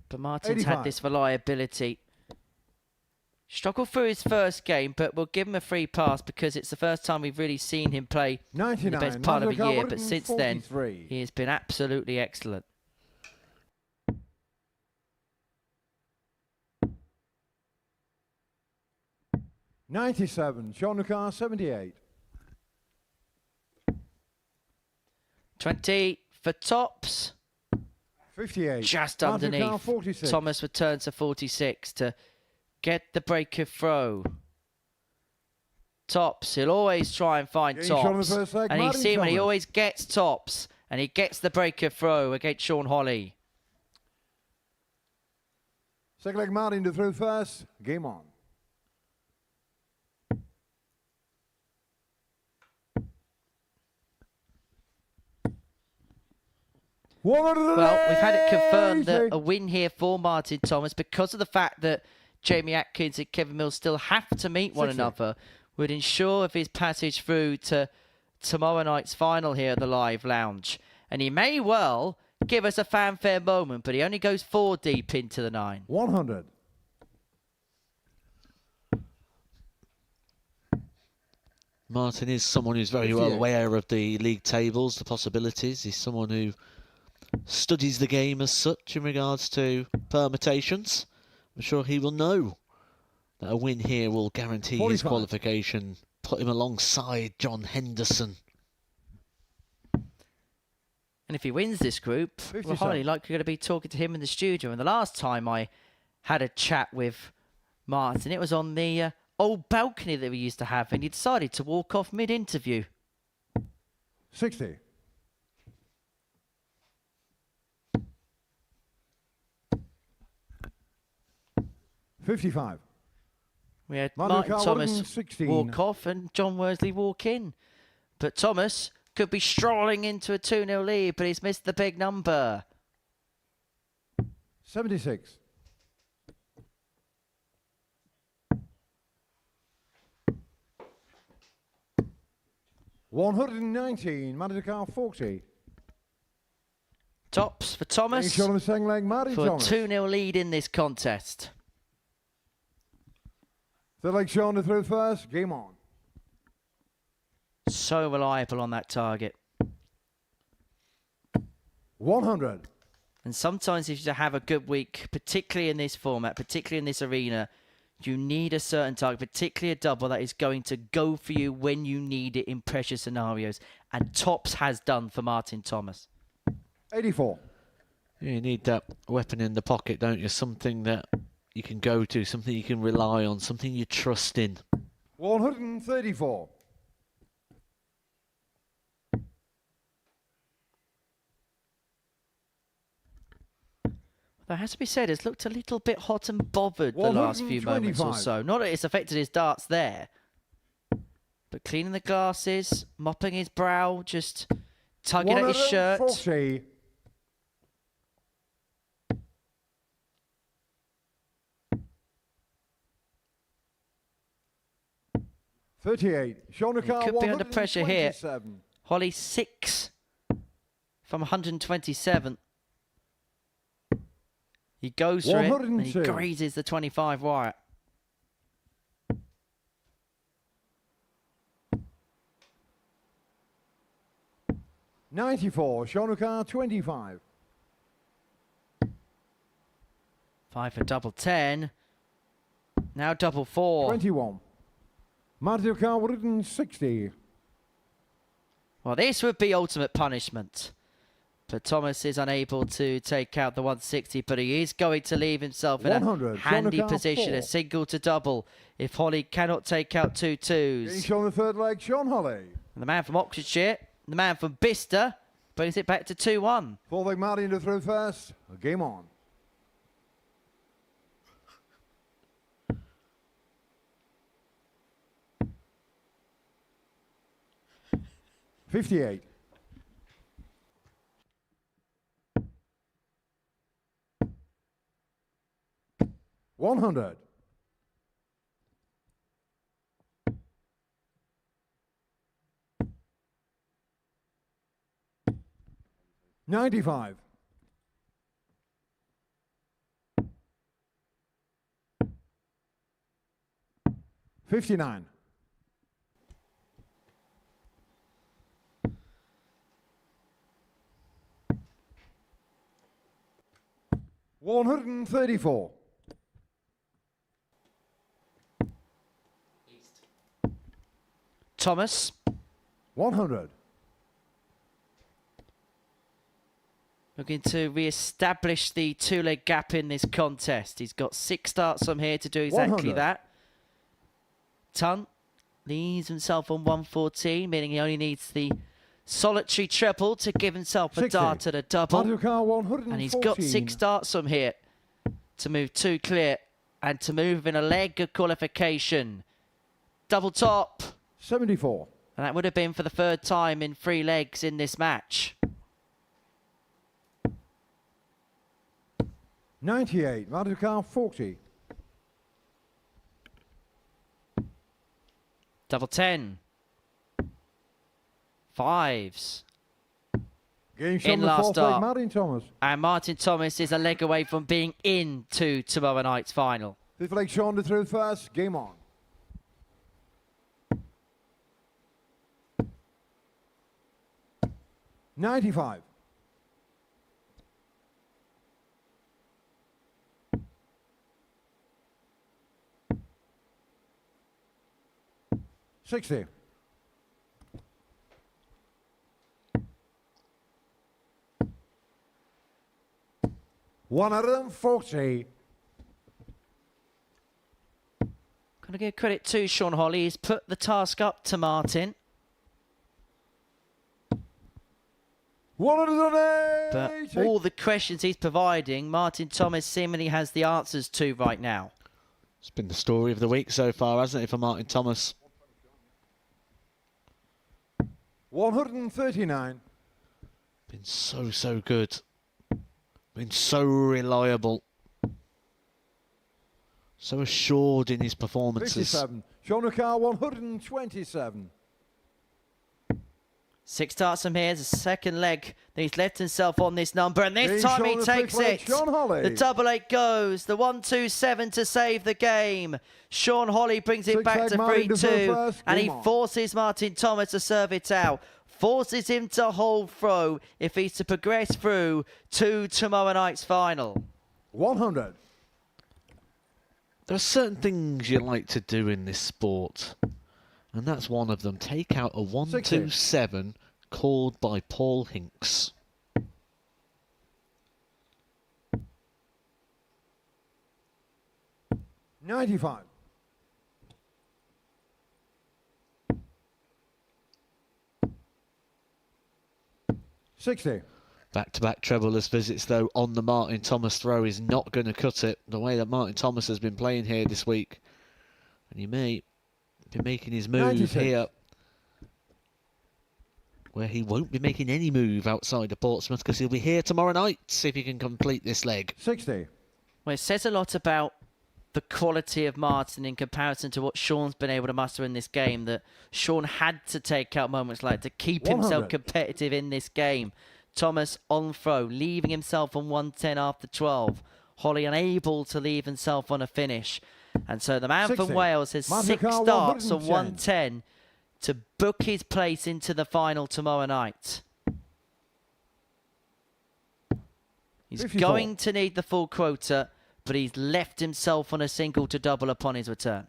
But Martin's 85. had this reliability. Struggled through his first game, but we'll give him a free pass because it's the first time we've really seen him play in the 99. best part of a Mandel year. But since then, 43. he has been absolutely excellent. $97. Sean Lucar, 78. 20 for tops. 58. Just Mandel Car, underneath. 46. Thomas returns to 46 to get the breaker throw. Tops. He'll always try and find Getting shot on the tops. first leg, And you've Martin seen when he Thomas. always gets tops. And he gets the breaker throw against Sean Holley. Second leg, Martin to through first. Game on. Well, we've had it confirmed that a win here for Martin Thomas, because of the fact that Jamie Atkins and Kevin Mills still have to meet one 60. another, would ensure of his passage through to tomorrow night's final here at the Live Lounge. And he may well give us a fanfare moment, but he only goes 4 deep into the 9. 100. Martin is someone who's very well aware of the league tables, the possibilities. He's someone who studies the game as such in regards to permutations. I'm sure he will know that a win here will guarantee his 45. qualification, put him alongside John Henderson. And if he wins this group, we're 57. highly likely going to be talking to him in the studio. And the last time I had a chat with Martin, it was on the old balcony that we used to have, and he decided to walk off mid-interview. 60. $55. We had Manu Martin Carl Thomas Woodden, 16. walk off and John Worsley walk in. But Thomas could be strolling into a 2-0 lead, but he's missed the big number. 76. $119. Madagaskar 40. Tops for Thomas Shot on the second leg, Marty for a Thomas. 2-0 lead in this contest. Third leg, Sean to through first. Game on. So reliable on that target. 100. And sometimes if you have a good week, particularly in this format, particularly in this arena, you need a certain target, particularly a double that is going to go for you when you need it in pressure scenarios. And Tops has done for Martin Thomas. 84. You need that weapon in the pocket, don't you? Something that you can go to, something you can rely on, something you trust in. 134. That has to be said, it's looked a little bit hot and bothered the last few moments or 125. so. Not that it's affected his darts there, but cleaning the glasses, mopping his brow, just tugging at his shirt. 140. $38. Sean He Nicol, could be under pressure here. 127. Holley 6 from 127. He goes for it and he 102. grazes the 25 wire. $94. Sean Nicol, 25. 5 for double 10. Now double 4. 21. Matthew Carr 160. Well, this would be ultimate punishment. But Thomas is unable to take out the 160, but he is going to leave himself in a handy position, a single to double, if Holley cannot take out 2 twos. Getting shown the third leg, Sean Holley. And the man from Oxfordshire, the man from Bicester, brings it back to 2-1. Fourth leg, Marty into through first. Game on. $58. $100. $95. $59. $134. Thomas. 100. Looking to re-establish the 2-leg gap in this contest. He's got 6 starts from here to do exactly 100. that. Tunt leaves himself on 114, meaning he only needs the solitary treble to give himself a 60. dart at a double. Matthew Carr 114. And he's got 6 starts from here to move 2 clear and to move in a leg of qualification. Double top. 74. And that would have been for the 3rd time in 3 legs in this match. 98. Matthew Carr 40. Double 10. 5s. Game shown In the last fourth leg, start. Martin Thomas. And Martin Thomas is a leg away from being into tomorrow night's final. Fifth leg, Sean to through first. Game on. $95. $60. $140. Got to give credit to Sean Holley. He's put the task up to Martin. But all the questions he's providing, Martin Thomas seemingly has the answers to right now. It's been the story of the week so far, hasn't it, for Martin Thomas? 139. Been so good. Been so reliable. So assured in his performances. 57. Sean Carr 127. 6 starts from here. It's the 2nd leg that he's left himself on this number. And this time he takes it. The double 8 goes. The 127 to save the game. Sean Holley brings it back to 3-2. And he forces Martin Thomas to serve it out. Forces him to hold throw if he's to progress through to tomorrow night's final. 100. There are certain things you like to do in this sport. And that's one of them. Take out a 127 called by Paul Hinks. $95. $60. Back-to-back trebleless visits, though, on the Martin Thomas throw is not going to cut it. The way that Martin Thomas has been playing here this week. And he may be making his move 96. here, where he won't be making any move outside of Portsmouth because he'll be here tomorrow night, see if he can complete this leg. 60. Well, it says a lot about the quality of Martin in comparison to what Sean's been able to muster in this game, that Sean had to take out moments like to keep 100. himself competitive in this game. Thomas on throw, leaving himself on 110 after 12. Holley unable to leave himself on a finish. And so the man 60. from Wales has Matthew 6 Carr, starts on 110. 110 to book his place into the final tomorrow night. He's 54. going to need the full quota, but he's left himself on a single to double upon his return.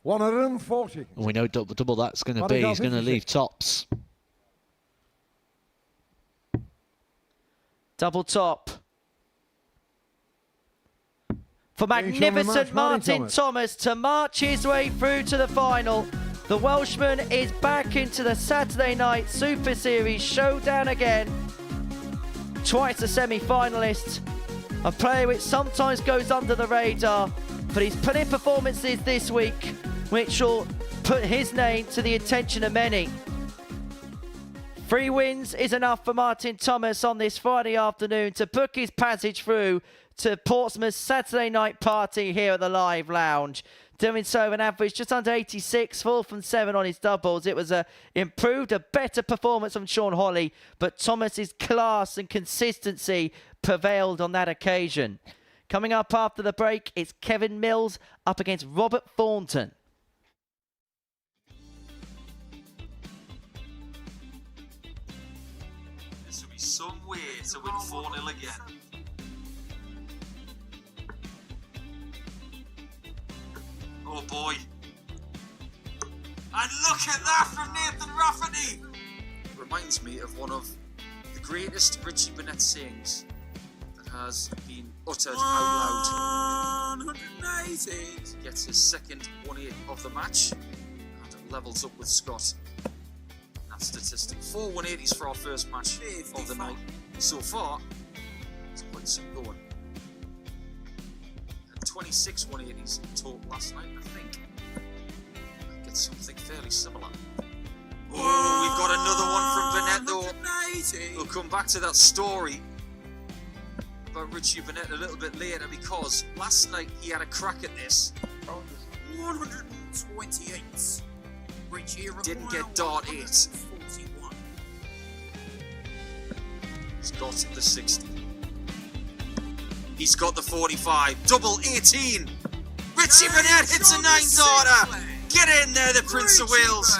140. And we know double that's going to Modus be. He's going to 56. leave tops. Double top. For Being shown the magnificent match, Martin Thomas to march his way through to the final. The Welshman is back into the Saturday night Super Series showdown again. Twice a semi-finalist. A player which sometimes goes under the radar, but he's put in performances this week which will put his name to the attention of many. 3 wins is enough for Martin Thomas on this Friday afternoon to book his passage through to Portsmouth's Saturday night party here at the Live Lounge. Doing so an average just under 86, 4 from 7 on his doubles. It was a better performance from Sean Holley, but Thomas's class and consistency prevailed on that occasion. Coming up after the break, it's Kevin Mills up against Robert Thornton. This will be some way to win 4-0 again. Oh boy. And look at that from Nathan Rafferty! Reminds me of one of the greatest Richie Burnett sayings that has been uttered out loud. 180! Gets his second 1-8 of the match and levels up with Scott. That statistic. 4 180s for our first match of the night. So far, it's quite some going. 26 180s in total last night, I think. I get something fairly similar. Oh, we've got another one from Burnett though. We'll come back to that story about Richie Burnett a little bit later because last night he had a crack at this. 128. Richie didn't get dart 8. 41. He's got the 60. He's got the 45. Double 18. Richie Burnett hits a 9 darter. Get in there, the Prince of Wales.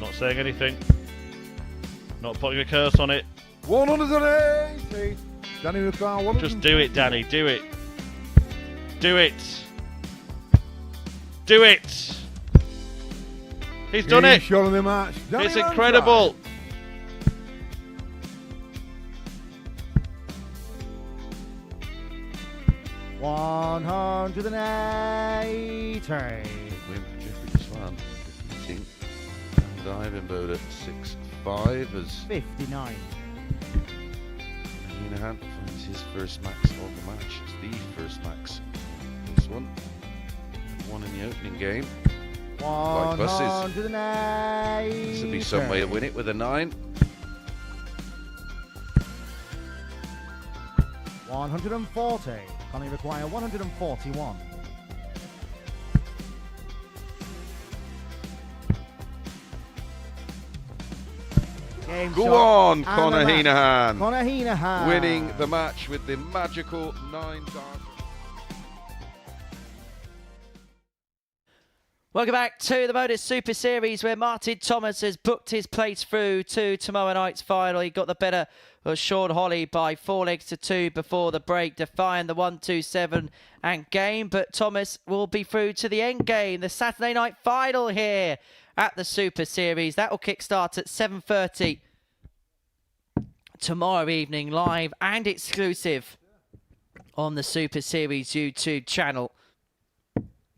Not saying anything. Not putting a curse on it. 180. Danny McCall. Just do it, Danny. Do it. Do it. Do it. He's done it. Shot in the match. It's incredible. $180. Win for Jeffrey Swan, defeating Ivan Bode at 6-5 as 59. Heenahan finds his first max of the match. It's the first max. This one in the opening game. Like buses. 180. This will be some way to win it with a 9. 140. Can he require 141? Game Go shot on, and Conor the match. Heenahan. Conor Heenahan Winning the match with the magical 9 darter. Welcome back to the Modus Super Series where Martin Thomas has booked his place through to tomorrow night's final. He got the better of Sean Holley by 4 legs to 2 before the break, defying the 1-2-7 and game. But Thomas will be through to the end game, the Saturday night final here at the Super Series. That will kickstart at 7:30 tomorrow evening, live and exclusive on the Super Series YouTube channel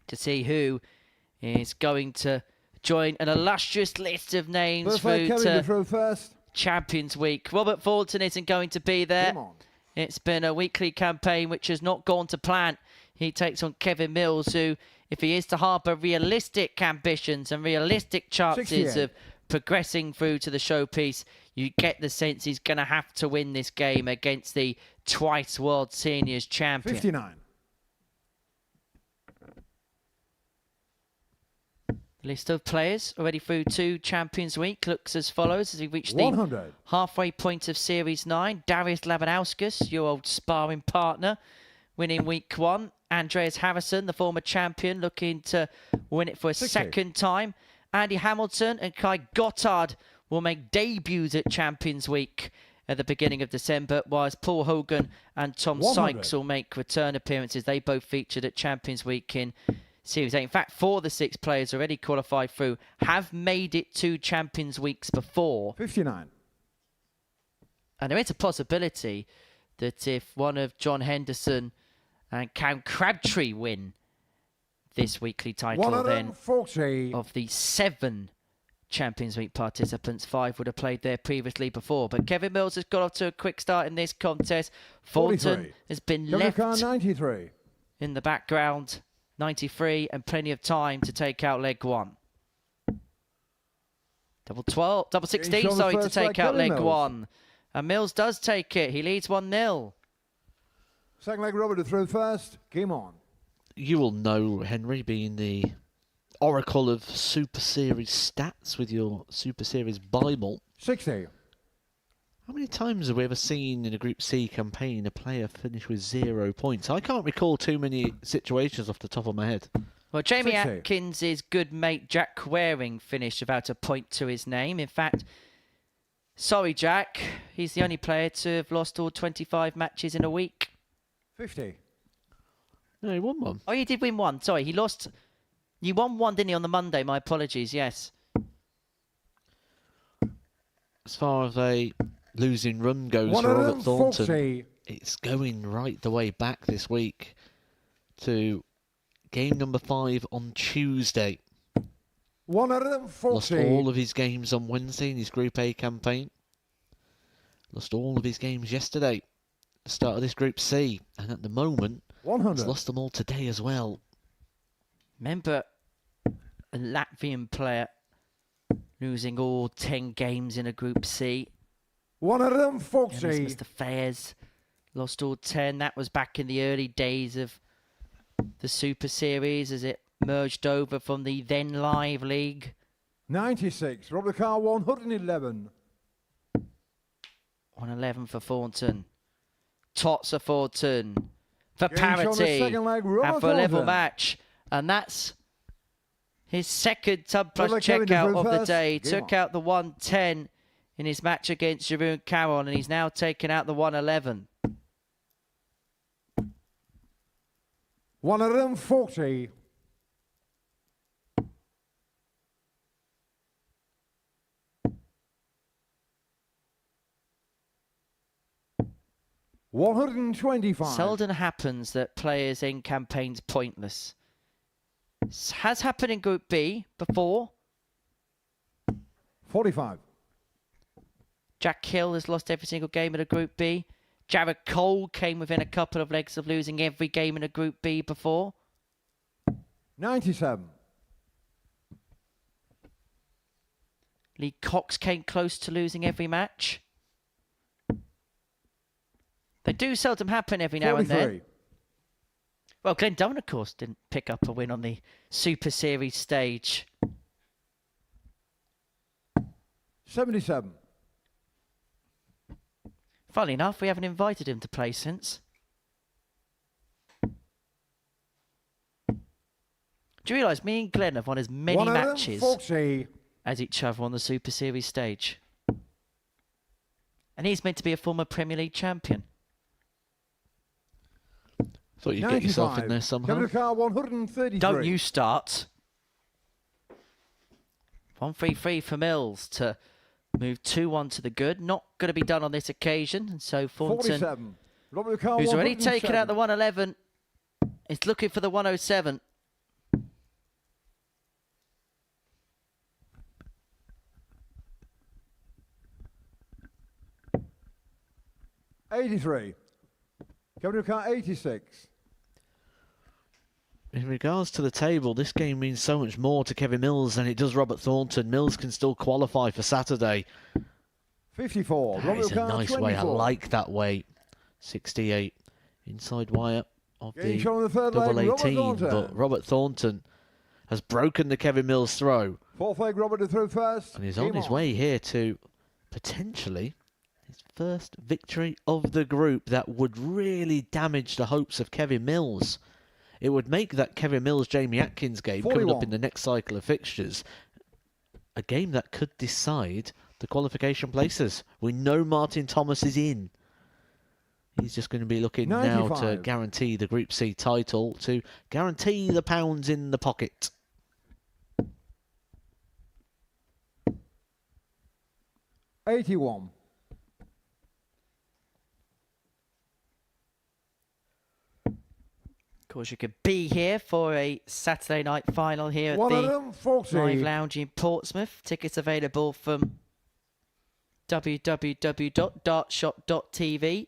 to see who is going to join an illustrious list of names through to Champions Week. Robert Thornton isn't going to be there. It's been a weekly campaign which has not gone to plan. He takes on Kevin Mills, who, if he is to harbour realistic ambitions and realistic chances of progressing through to the showpiece, you get the sense he's going to have to win this game against the twice World Seniors champion. 59. List of players already through to Champions Week looks as follows as we reach the 100. halfway point of Series 9. Darius Labanauskas, your old sparring partner, winning Week 1. Andreas Harrison, the former champion, looking to win it for a 60. second time. Andy Hamilton and Kai Gottard will make debuts at Champions Week at the beginning of December, whilst Paul Hogan and Tom 100. Sykes will make return appearances. They both featured at Champions Week in Series 8. In fact, 4 of the 6 players already qualified through have made it to Champions Weeks before. 59. And there is a possibility that if one of John Henderson and Cam Crabtree win this weekly title, then 140. of the 7 Champions Week participants, 5 would have played there previously before. But Kevin Mills has got off to a quick start in this contest. Thornton 43. has been Kevin left Carr, 93. in the background, 93, and plenty of time to take out leg 1. Double 16, Shown the sorry, to first take leg, out Kevin leg Mills. 1. And Mills does take it. He leads 1-0. Second leg, Robert through first. Game on. You will know, Henry, being the oracle of Super Series stats with your Super Series Bible. 60. How many times have we ever seen in a Group C campaign a player finish with 0 points? I can't recall too many situations off the top of my head. Well, Jamie 60. Atkins' good mate Jack Waring finished without a point to his name. In fact, sorry, Jack, he's the only player to have lost all 25 matches in a week. 50. No, he won one. Oh, he did win one. Sorry, he lost. You won one, didn't he, on the Monday? My apologies, yes. As far as a losing run goes for Robert Thornton, 140. it's going right the way back this week to game number 5 on Tuesday. 140. Lost all of his games on Wednesday in his Group A campaign. Lost all of his games yesterday, the start of this Group C. And at the moment, 100. he's lost them all today as well. Remember a Latvian player losing all 10 games in a Group C. 140. Mr. Fairs lost all 10. That was back in the early days of the Super Series as it merged over from the then Live League. 96. Robert Carr, 111. 111 for Thornton. Tots for Thornton. For Game shown the parity. second leg, And Robert for a level Thornton. match. And that's his second Tub Plus Robert Kevin checkout through of the first. day. Game Took on. out the 110 in his match against Jeroen Caron, and he's now taken out the 111. 140. $125. Seldom happens that players end campaigns pointless. Has happened in Group B before. 45. Jack Hill has lost every single game in a Group B. Jared Cole came within a couple of legs of losing every game in a Group B before. 97. Lee Cox came close to losing every match. They do seldom happen every now and 43. then. Well, Glenn Dunn, of course, didn't pick up a win on the Super Series stage. 77. Funnily enough, we haven't invited him to play since. Do you realise me and Glenn have won as many matches 140. as each other on the Super Series stage? And he's meant to be a former Premier League champion. Thought you'd get yourself in 95. there somehow. Kevin Carr, 133. Don't you start. 1-3-3 for Mills to move 2-1 to the good. Not going to be done on this occasion. And so Thornton, 47. Robert Carr, who's already 107. taken out the 111, is looking for the 107. $83. Kevin Carr, 86. In regards to the table, this game means so much more to Kevin Mills than it does Robert Thornton. Mills can still qualify for Saturday. 54. That Robert is a Carr, nice 24. way. I like that way. 68. Inside wire of Game the shown on the third leg, double Robert 18. Thornton. But Robert Thornton has broken the Kevin Mills throw. Fourth leg, Robert to throw first. And he's Game on his way here to potentially his first victory of the group that would really damage the hopes of Kevin Mills. It would make that Kevin Mills-Jamie Atkins game coming up 41. in the next cycle of fixtures a game that could decide the qualification places. We know Martin Thomas is in. He's just going to be looking 95. now to guarantee the Group C title, to guarantee the pounds in the pocket. $81. Of course, you could be here for a Saturday night final here at the 140. Live Lounge in Portsmouth. Tickets available from www.dartshop.tv.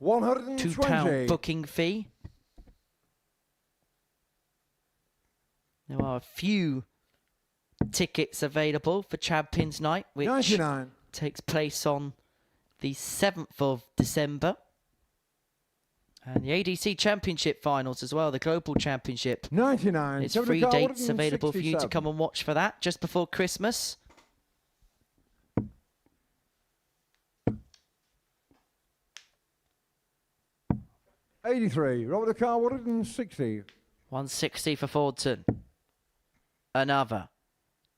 £2 booking fee. There are a few tickets available for Champions Night, which 99. takes place on the 7th of December. And the ADC Championship finals as well, the Global Championship. 99. There's free dates available for you to come and watch for that just before Christmas. $83. Robert the Car, 160. 160 for Thornton. Another.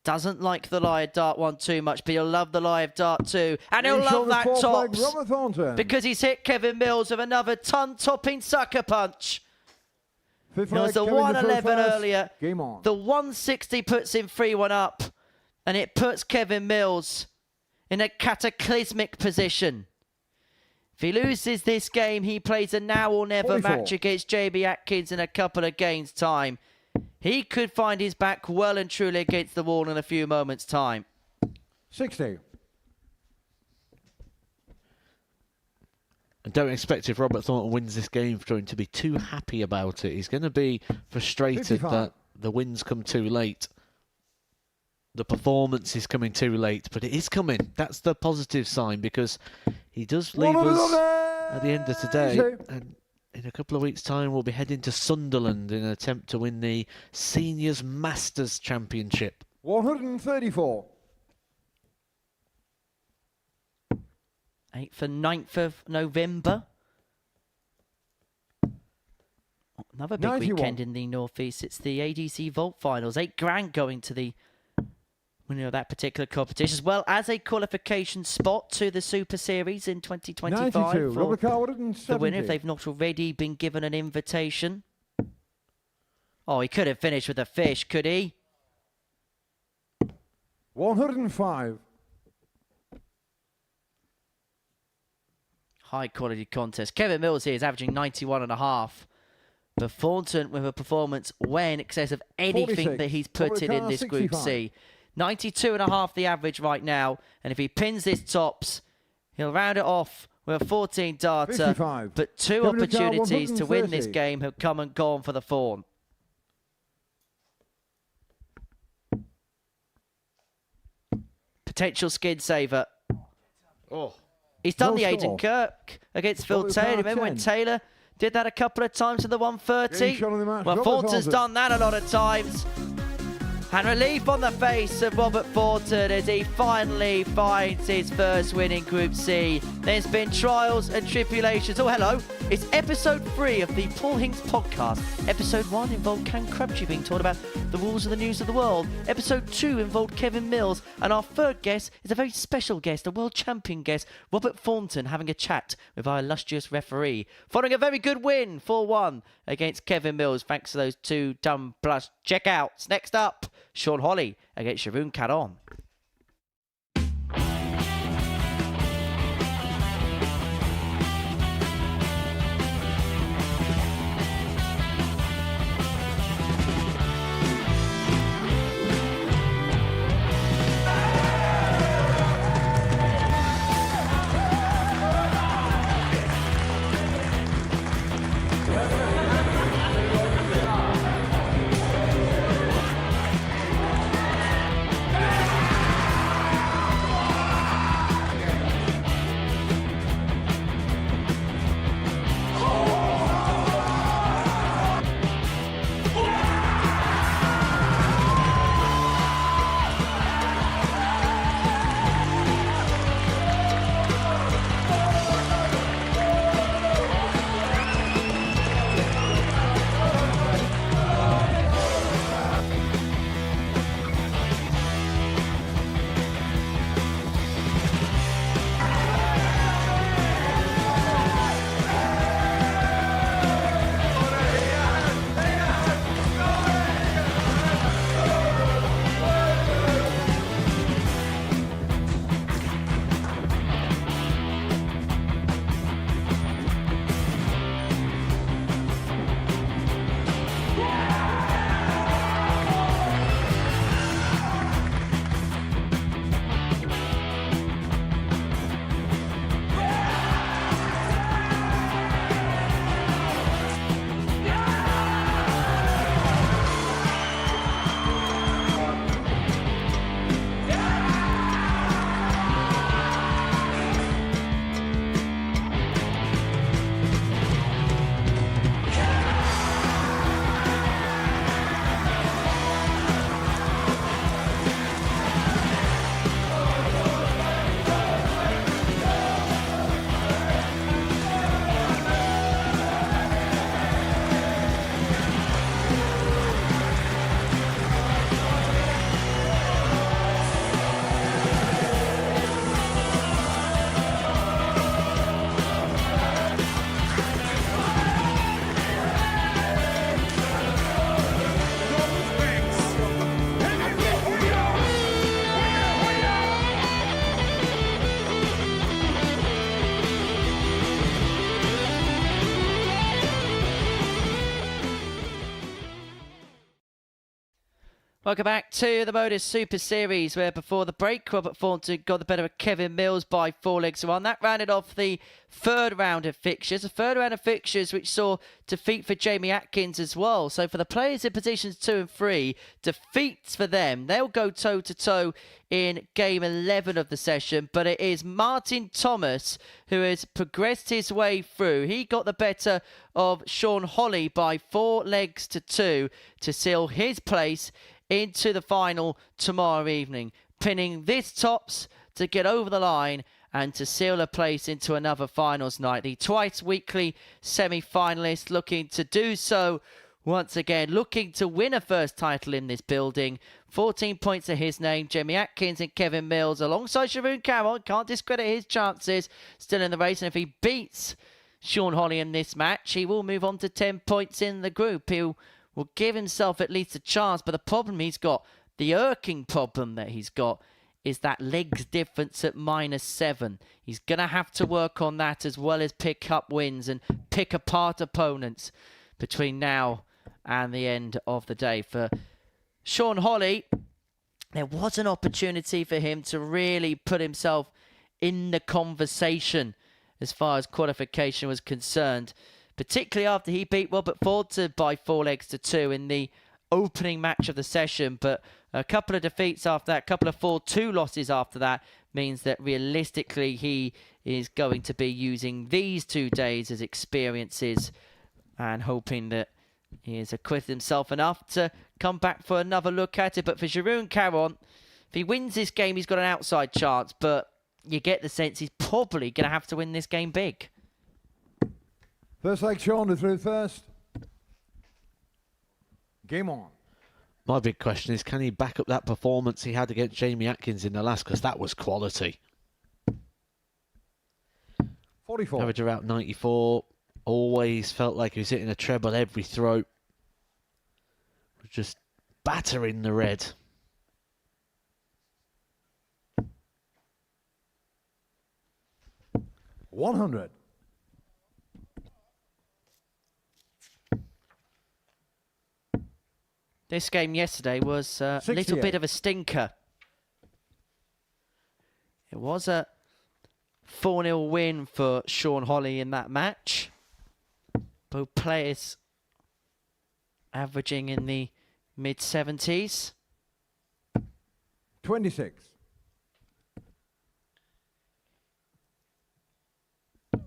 Doesn't like the live dart one too much, but he'll love the live dart too. And he'll love that tops. Robert Thornton. Because he's hit Kevin Mills with another ton-topping sucker punch. There was the 111 earlier. Game on. The 160 puts him 3-1 up. And it puts Kevin Mills in a cataclysmic position. If he loses this game, he plays a now or never 44. match against JB Atkins in a couple of games' time. He could find his back well and truly against the wall in a few moments' time. 60. And don't expect if Robert Thornton wins this game for him to be too happy about it. He's going to be frustrated 55. that the wins come too late. The performance is coming too late, but it is coming. That's the positive sign, because he does leave us at the end of today. And in a couple of weeks' time, we'll be heading to Sunderland in an attempt to win the Seniors Masters Championship. 134. 8th and 9th of November. Another big 91. weekend in the Northeast. It's the ADC Vault Finals. $8,000 going to the winner of that particular competition, as well as a qualification spot to the Super Series in 2025 92. for Robert Car, 170. the winner, if they've not already been given an invitation. Oh, he could have finished with a fish, could he? 105. High quality contest. Kevin Mills here is averaging 91.5. But Thornton with a performance way in excess of anything 46. that he's put in this Group 65. C. 92.5 the average right now. And if he pins this tops, he'll round it off with a 14 darter. 55. But two Kevin Car, opportunities to win this 130. game have come and gone for the Fawn. Potential skin saver. Oh. He's done No the score. Aiden Kirk against Phil Robert Taylor. Car, Remember when 10. Taylor did that a couple of times to the 130? Game shot of the match, Well, Robert Thornton's Thornton. done that a lot of times. And relief on the face of Robert Thornton as he finally finds his first win in Group C. There's been trials and tribulations. Oh, hello. It's episode 3 of the Paul Hinks podcast. Episode 1 involved Cam Crabtree being told about the rules of the news of the world. Episode 2 involved Kevin Mills. And our third guest is a very special guest, a world champion guest, Robert Thornton, having a chat with our illustrious referee. Following a very good win, 4-1 against Kevin Mills, thanks to those two dumb blush checkouts. Next up, Sean Holley against Sharoon Caron. Welcome back to the Modus Super Series, where before the break, Robert Thornton got the better of Kevin Mills by 4 legs to 1. That rounded off the third round of fixtures. A third round of fixtures which saw defeat for Jamie Atkins as well. So for the players in positions 2 and 3, defeats for them. They'll go toe-to-toe in game 11 of the session, but it is Martin Thomas who has progressed his way through. He got the better of Sean Holley by 4 legs to 2 to seal his place into the final tomorrow evening, pinning this tops to get over the line and to seal a place into another finals night. The twice weekly semi-finalist looking to do so once again, looking to win a first title in this building. 14 points to his name. Jamie Atkins and Kevin Mills alongside Sharoon Caron. Can't discredit his chances. Still in the race, and if he beats Sean Holley in this match, he will move on to 10 points in the group. He'll will give himself at least a chance, but the problem he's got, the irking problem that he's got, is that legs difference at -7. He's going to have to work on that as well as pick up wins and pick apart opponents between now and the end of the day. For Sean Holley, there was an opportunity for him to really put himself in the conversation as far as qualification was concerned, particularly after he beat Robert Thornton by 4 legs to 2 in the opening match of the session. But a couple of defeats after that, a couple of 4-2 losses after that, means that realistically he is going to be using these 2 days as experiences and hoping that he has acquitted himself enough to come back for another look at it. But for Sharoon Caron, if he wins this game, he's got an outside chance, but you get the sense he's probably going to have to win this game big. First leg, Sean, through first. Game on. My big question is, can he back up that performance he had against Jamie Atkins in the last? Because that was quality. 44. Average around 94. Always felt like he was hitting a treble every throw. Just battering the red. $100. This game yesterday was a little bit of a stinker. It was a 4-0 win for Sean Holley in that match. Both players averaging in the mid-70s. 26.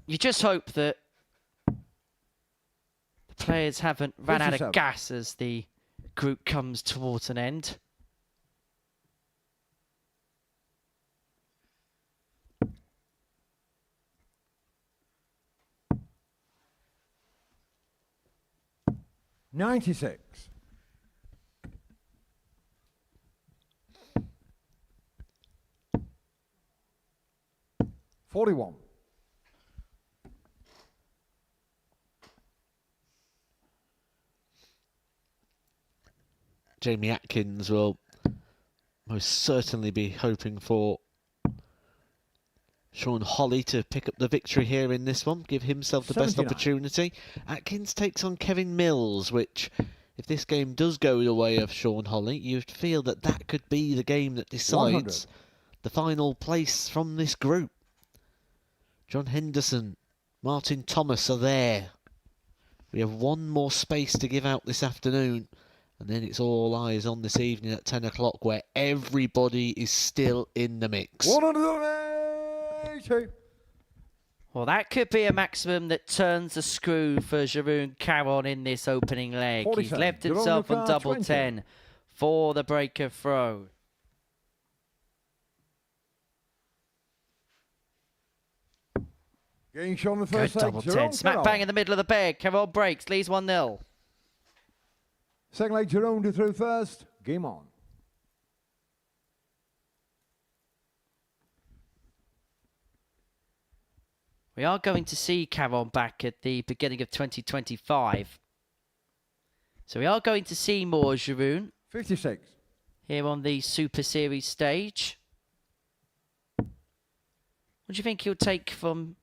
You just hope that the players haven't ran out of gas as the group comes towards an end. $96. $41. Jamie Atkins will most certainly be hoping for Sean Holley to pick up the victory here in this one, give himself the 79. best opportunity. Atkins takes on Kevin Mills, which, if this game does go the way of Sean Holley, you'd feel that that could be the game that decides 100. the final place from this group. John Henderson, Martin Thomas are there. We have one more space to give out this afternoon, and then it's all eyes on this evening at 10 o'clock, where everybody is still in the mix. 180. Well, that could be a maximum that turns the screw for Sharoon Caron in this opening leg. 47. He's left himself on double 20. 10 for the breaker throw. Getting shown the Good first leg. double 10. Smack bang in the middle of the bag. Caron breaks, leads 1-0. Second leg, Jerome through first. Game on. We are going to see Caron back at the beginning of 2025. So we are going to see more Sharoon 56. here on the Super Series stage. What do you think he'll take from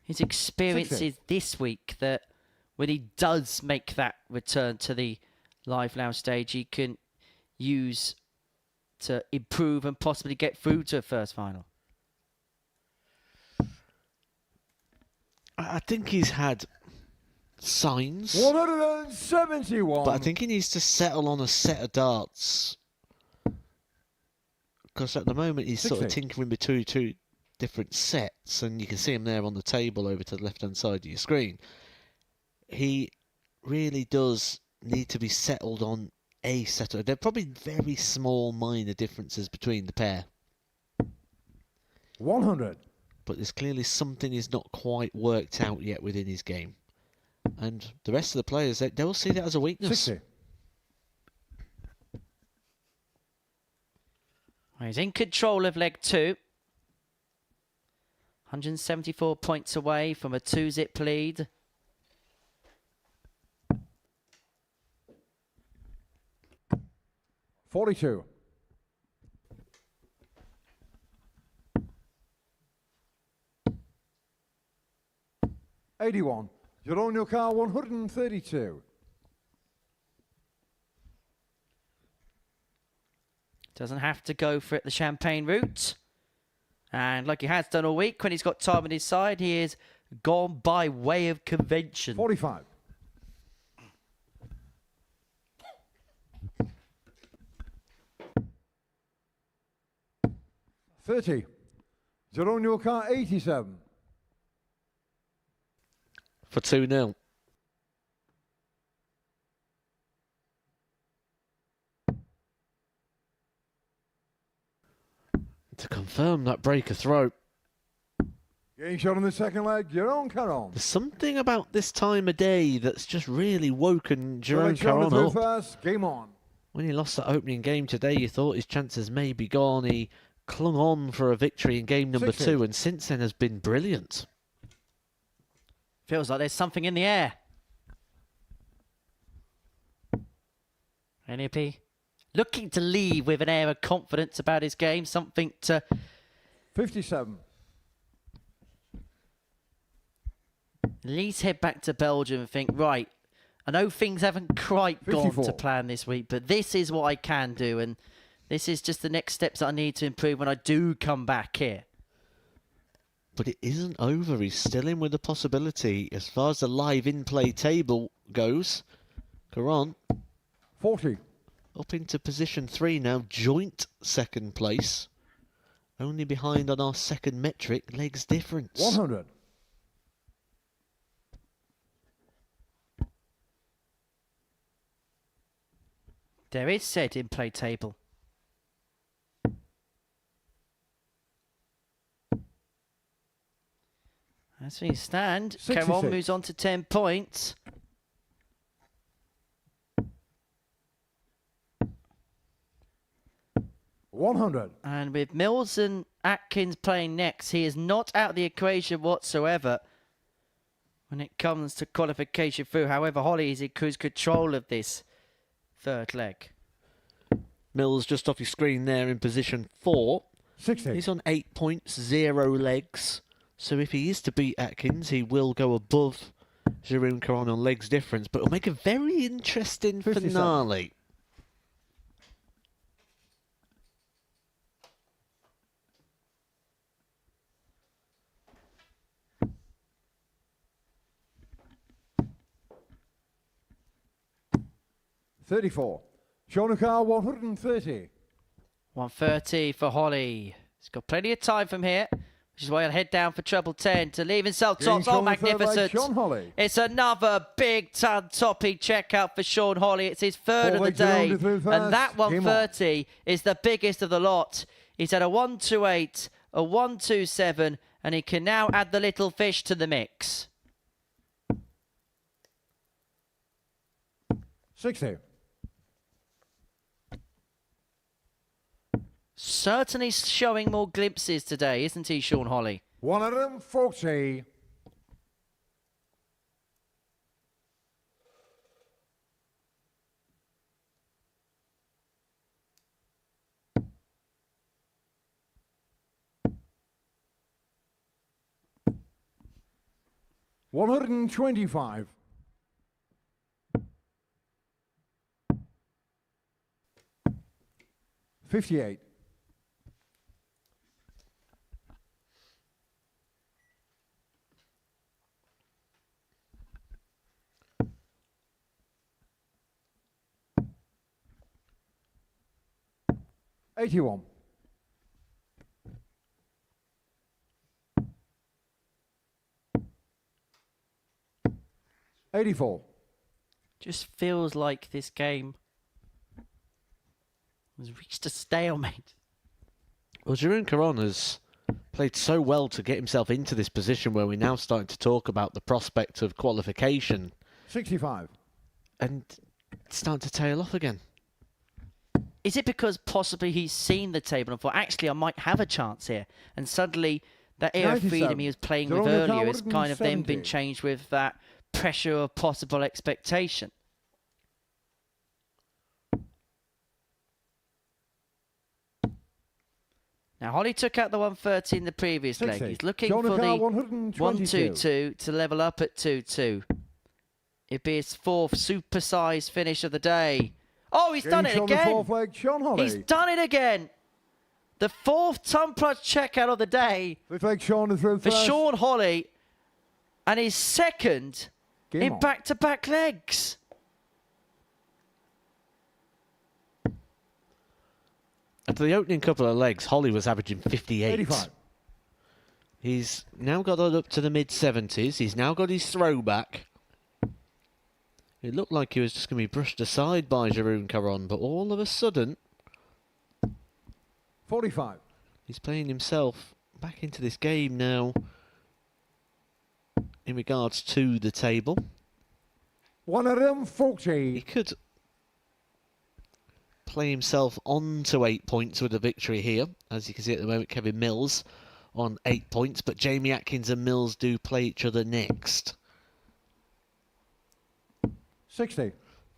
his experiences 60. this week, that when he does make that return to the Live Lounge stage, he can use to improve and possibly get through to a first final? I think he's had signs. 171. But I think he needs to settle on a set of darts. Because at the moment he's sort of tinkering between two different sets, and you can see him there on the table over to the left-hand side of your screen. He really does need to be settled on a set. There are probably very small minor differences between the pair. 100. But there's clearly something he's not quite worked out yet within his game. And the rest of the players, they will see that as a weakness. 60. He's in control of leg 2. 174 points away from a 2-zip lead. $42. $81. You're on your car, 132. Doesn't have to go for it the champagne route. And like he has done all week, when he's got time on his side, he is gone by way of convention. 45. $30. You're on your car, 87. For 2-0. To confirm that breaker throw. Getting shot on the second leg, Jerome Caron. There's something about this time of day that's just really woken Jerome Caron up. First, game on. When he lost that opening game today, you thought his chances may be gone. He clung on for a victory in game number 2, and since then has been brilliant. Feels like there's something in the air. NEP looking to leave with an air of confidence about his game. Something to... 57. At least head back to Belgium and think, right, I know things haven't quite 54. gone to plan this week, but this is what I can do, and this is just the next steps that I need to improve when I do come back here. But it isn't over. He's still in with the possibility. As far as the live in-play table goes, Caron 40. up into position 3 now, joint second place. Only behind on our second metric, legs difference. 100. There is said in-play table. As we stand, 66. Caron moves on to 10 points. $100. And with Mills and Atkins playing next, he is not out of the equation whatsoever when it comes to qualification through. However, Holley is in cruise control of this third leg. Mills just off your screen there in position 4. 60. He's on 8 points, 0 legs. So if he is to beat Atkins, he will go above Jerome Caron on legs difference. But it'll make a very interesting 57. finale. $34. Shonakar, 130. 130 for Holley. He's got plenty of time from here, which is why he'll head down for treble 10 to leave himself tops. Oh, magnificent. Sean Holley. It's another big ton toppy checkout for Sean Holley. It's his third of the day. And that 130 is the biggest of the lot. He's had a 128, a 127, and he can now add the little fish to the mix. 60. Certainly showing more glimpses today, isn't he, Sean Holley? 140. $125. 58. $81. $84. Just feels like this game has reached a stalemate. Well, Jeroen Caron has played so well to get himself into this position where we're now starting to talk about the prospect of qualification. 65. And it's starting to tail off again. Is it because possibly he's seen the table and thought, actually, I might have a chance here? And suddenly that air of freedom he was playing with earlier has kind of then been changed with that pressure of possible expectation. Now, Holley took out the 130 in the previous leg. He's looking for the 1-2-2 to level up at 2-2. It'd be his fourth supersized finish of the day. Oh, he's done it again. He's done it again. The fourth ton plus checkout of the day for Sean Holley, and his second in back-to-back legs. After the opening couple of legs, Holley was averaging 58. 85. He's now got it up to the mid-70s. He's now got his throwback. It looked like he was just going to be brushed aside by Jeroen Caron, but all of a sudden... 45. He's playing himself back into this game now in regards to the table. 140. He could play himself on to 8 points with a victory here. As you can see at the moment, Kevin Mills on 8 points, but Jamie Atkins and Mills do play each other next. 60.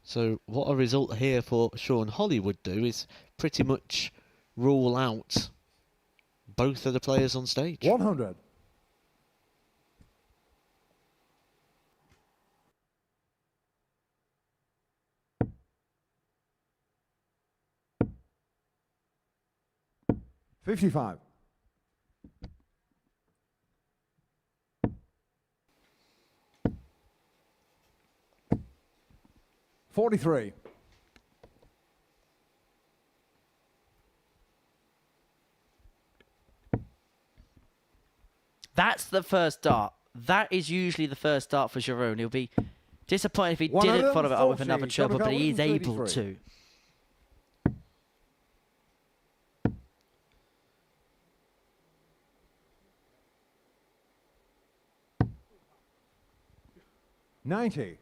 So what a result here for Sean Holley would do is pretty much rule out both of the players on stage. 100. $55. 43. That's the first dart. That is usually the first dart for Jeroen. He'll be disappointed if he didn't follow it up with another chopper, but he is able to. $90.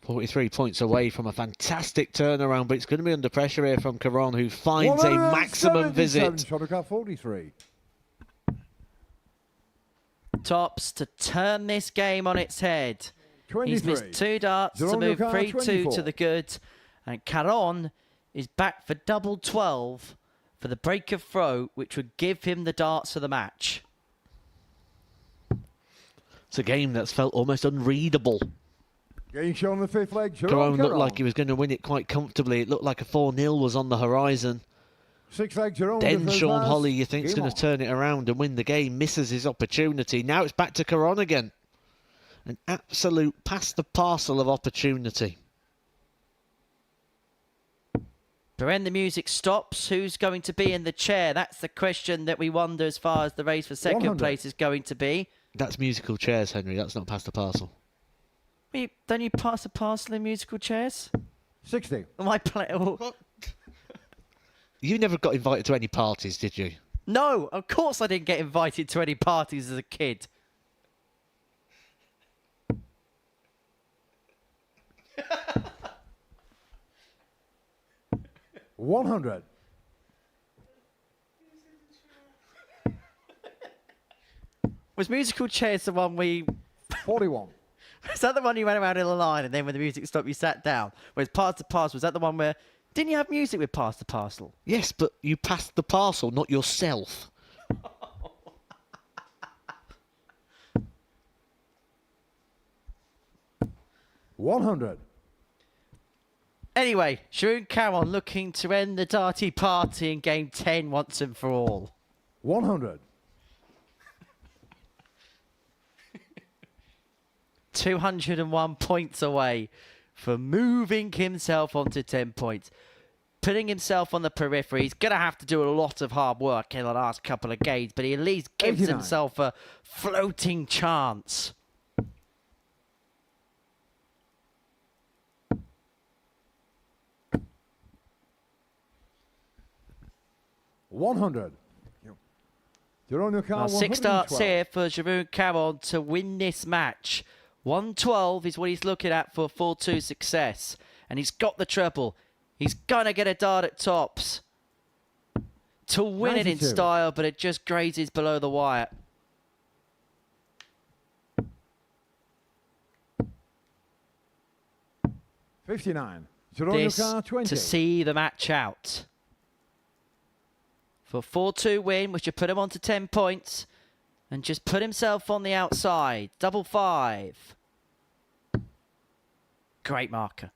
43 points away from a fantastic turnaround, but it's going to be under pressure here from Caron, who finds a maximum visit. 43. Tops to turn this game on its head. 23. He's missed 2 darts to move 3-2 to the good. And Caron is back for double 12 for the break of throw, which would give him the darts of the match. It's a game that's felt almost unreadable. Getting shown on the fifth leg. Caron looked like he was going to win it quite comfortably. It looked like a 4-0 was on the horizon. 6 leg. Jerome. Then Sean Holley, you think, is going to turn it around and win the game. Misses his opportunity. Now it's back to Caron again. An absolute pass the parcel of opportunity. But when the music stops, who's going to be in the chair? That's the question that we wonder as far as the race for second place is going to be. That's musical chairs, Henry. That's not pass the parcel. Don't you pass the parcel in musical chairs? 60. Am I playing? You never got invited to any parties, did you? No, of course I didn't get invited to any parties as a kid. $100. Was musical chairs the one we... 41. Was that the one you ran around in the line and then when the music stopped you sat down? Whereas Pass the Parcel, was that the one where... Didn't you have music with Pass the Parcel? Yes, but you passed the parcel, not yourself. 100. Anyway, Sharon Caron looking to end the darty party in game 10 once and for all. 100. 201 points away from moving himself onto 10 points. Putting himself on the periphery. He's going to have to do a lot of hard work in the last couple of games, but he at least gives 89. himself a floating chance. $100. You're on your car. 6 starts here for Jeroen Caron to win this match. 112 is what he's looking at for 4-2 success. And he's got the treble. He's going to get a dart at tops to win 92. it in style, but it just grazes below the wire. $59. You're on your This car. 20. to see the match out. For 4-2 win, which should put him on to 10 points. And just put himself on the outside. Double 5. Great marker.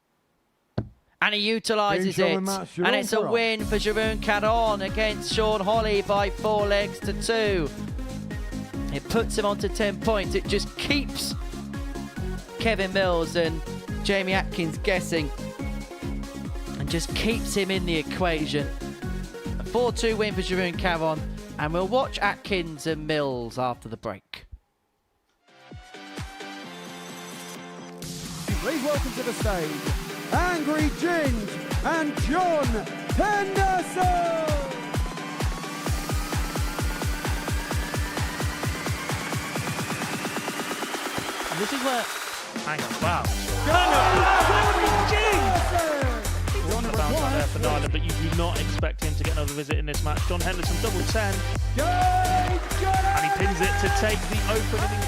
And he utilises it. And it's a win for Jeroen Caron against Sean Holley by 4 legs to 2. It puts him on to 10 points. It just keeps Kevin Mills and Jamie Atkins guessing. And just keeps him in the equation. A 4-2 win for Jeroen Caron. And we'll watch Atkins and Mills after the break. Please welcome to the stage, Angry Ginge and John Henderson. And this is where... Hang on, wow. On the bounce out there for Nyland, but you do not expect him to get another visit in this match. John Henderson, double 10. And he pins it to take the opening.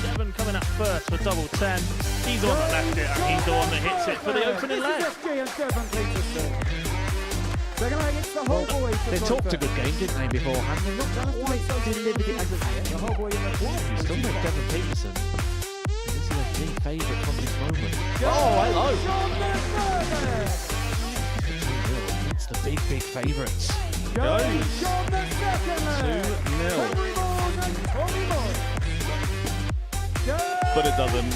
Devon coming up first for double 10. He's the one that left it, and he's the one that hits it for the opening leg. They talked a good game, didn't they, beforehand? They're not quite delivered it as of yet. You still make Devon Peterson. This is a big favourite from this moment. Oh, hello! It's the big favourites. Goes 2-0. But it doesn't.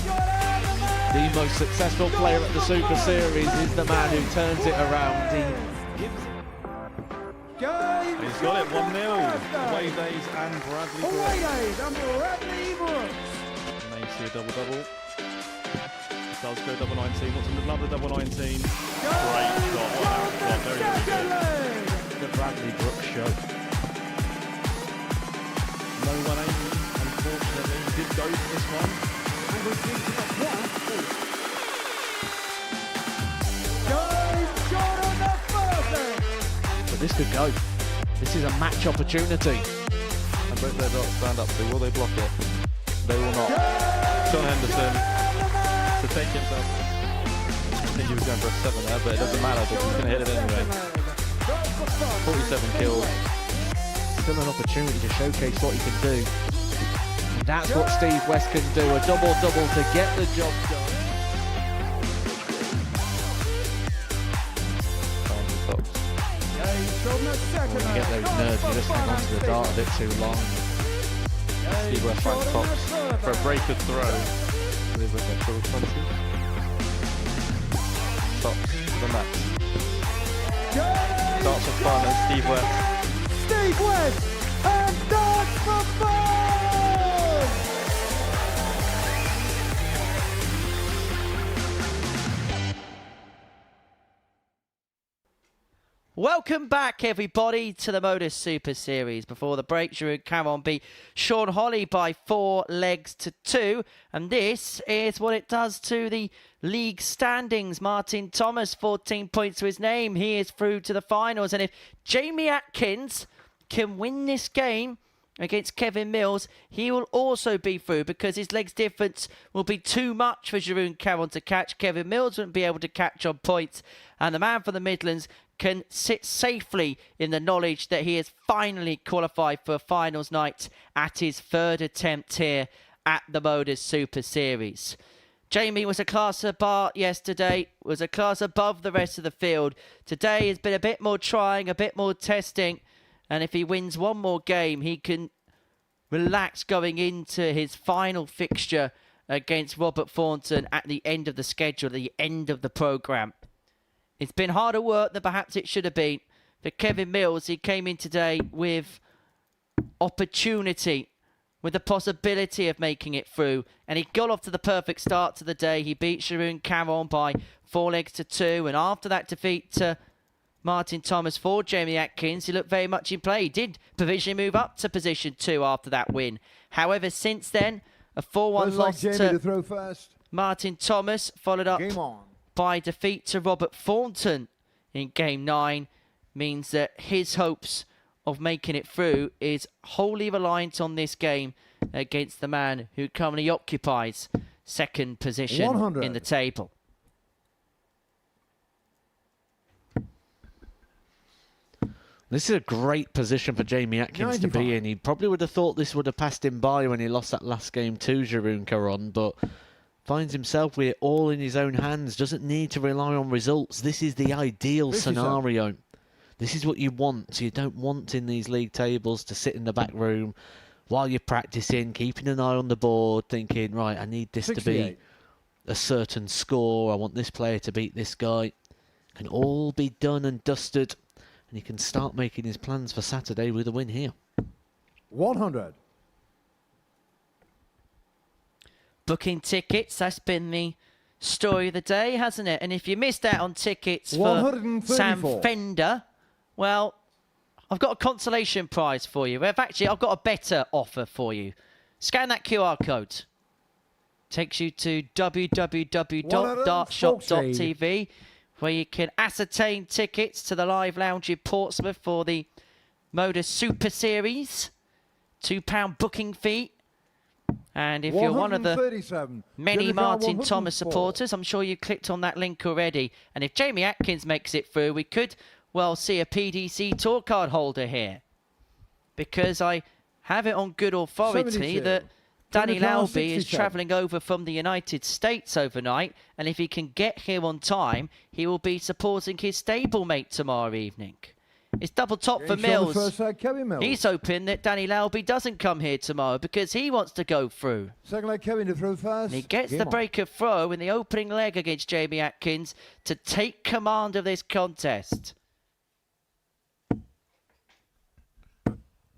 The most successful player at the Super Series is the man who turns it around. And he's got it 1-0. Away days and Bradley Brooks. May see a double-double. Does go double 19. What's another double 19? Great shot. Very good. The Bradley Brooks show. No one aiming, unfortunately. He did go for this one. But this could go. This is a match opportunity. And both their dots stand up, so will they block it? They will not. John Henderson to take himself. I think he was going for a 7 there, but it doesn't matter because he's going to hit it anyway. 47 kills. Still an opportunity to showcase what he can do. And that's what Steve West can do. A double-double to get the job done. When you get those nerves, you just hang on to the dart a bit too long. Steve West finds tops for a breaker throw. With a triple 20. Tops the match. Darts for fun and Steve West. Steve West and Darts for Fun! Welcome back, everybody, to the Modus Super Series. Before the break, Jeroen Caron beat Sean Holley by 4 legs to 2. And this is what it does to the league standings. Martin Thomas, 14 points to his name. He is through to the finals. And if Jamie Atkins can win this game against Kevin Mills, he will also be through because his legs difference will be too much for Jeroen Caron to catch. Kevin Mills won't be able to catch on points, and the man from the Midlands can sit safely in the knowledge that he has finally qualified for a finals night at his third attempt here at the Modus Super Series. Jamie was a class apart yesterday, was a class above the rest of the field. Today has been a bit more trying, a bit more testing, and if he wins one more game, he can relax going into his final fixture against Robert Thornton at the end of the schedule, the end of the programme. It's been harder work than perhaps it should have been. For Kevin Mills, he came in today with opportunity, with the possibility of making it through. And he got off to the perfect start to the day. He beat Jeroen Caron by 4-2. And after that defeat to Martin Thomas for Jamie Atkins, he looked very much in play. He did provisionally move up to position 2 after that win. However, since then, a 4-1 loss to throw first. Martin Thomas, followed up by defeat to Robert Thornton in Game 9, means that his hopes of making it through is wholly reliant on this game against the man who currently occupies second position 100. in the table. This is a great position for Jamie Atkins 95. to be in. He probably would have thought this would have passed him by when he lost that last game to Jeroen Caron, but finds himself with it all in his own hands, doesn't need to rely on results. This is the ideal scenario. This is what you want. You don't want in these league tables to sit in the back room while you're practicing, keeping an eye on the board, thinking, right, I need this 68. to be a certain score. I want this player to beat this guy. It can all be done and dusted, and he can start making his plans for Saturday with a win here. 100. Booking tickets, that's been the story of the day, hasn't it? And if you missed out on tickets for Sam Fender, well, I've got a consolation prize for you. I've got a better offer for you. Scan that QR code. Takes you to www.dartshop.tv, where you can ascertain tickets to the live lounge in Portsmouth for the Modus Super Series. £2 booking fee. And if you're one of the many Martin Thomas supporters, I'm sure you clicked on that link already. And if Jamie Atkins makes it through, we could, well, see a PDC tour card holder here. Because I have it on good authority 72. that Danny Lauby is 67. travelling over from the United States overnight. And if he can get here on time, he will be supporting his stablemate tomorrow evening. It's double top for Mills. He's hoping that Danny Lauby doesn't come here tomorrow because he wants to go through. Second leg, Kevin to throw first. And he gets the breaker throw in the opening leg against Jamie Atkins to take command of this contest.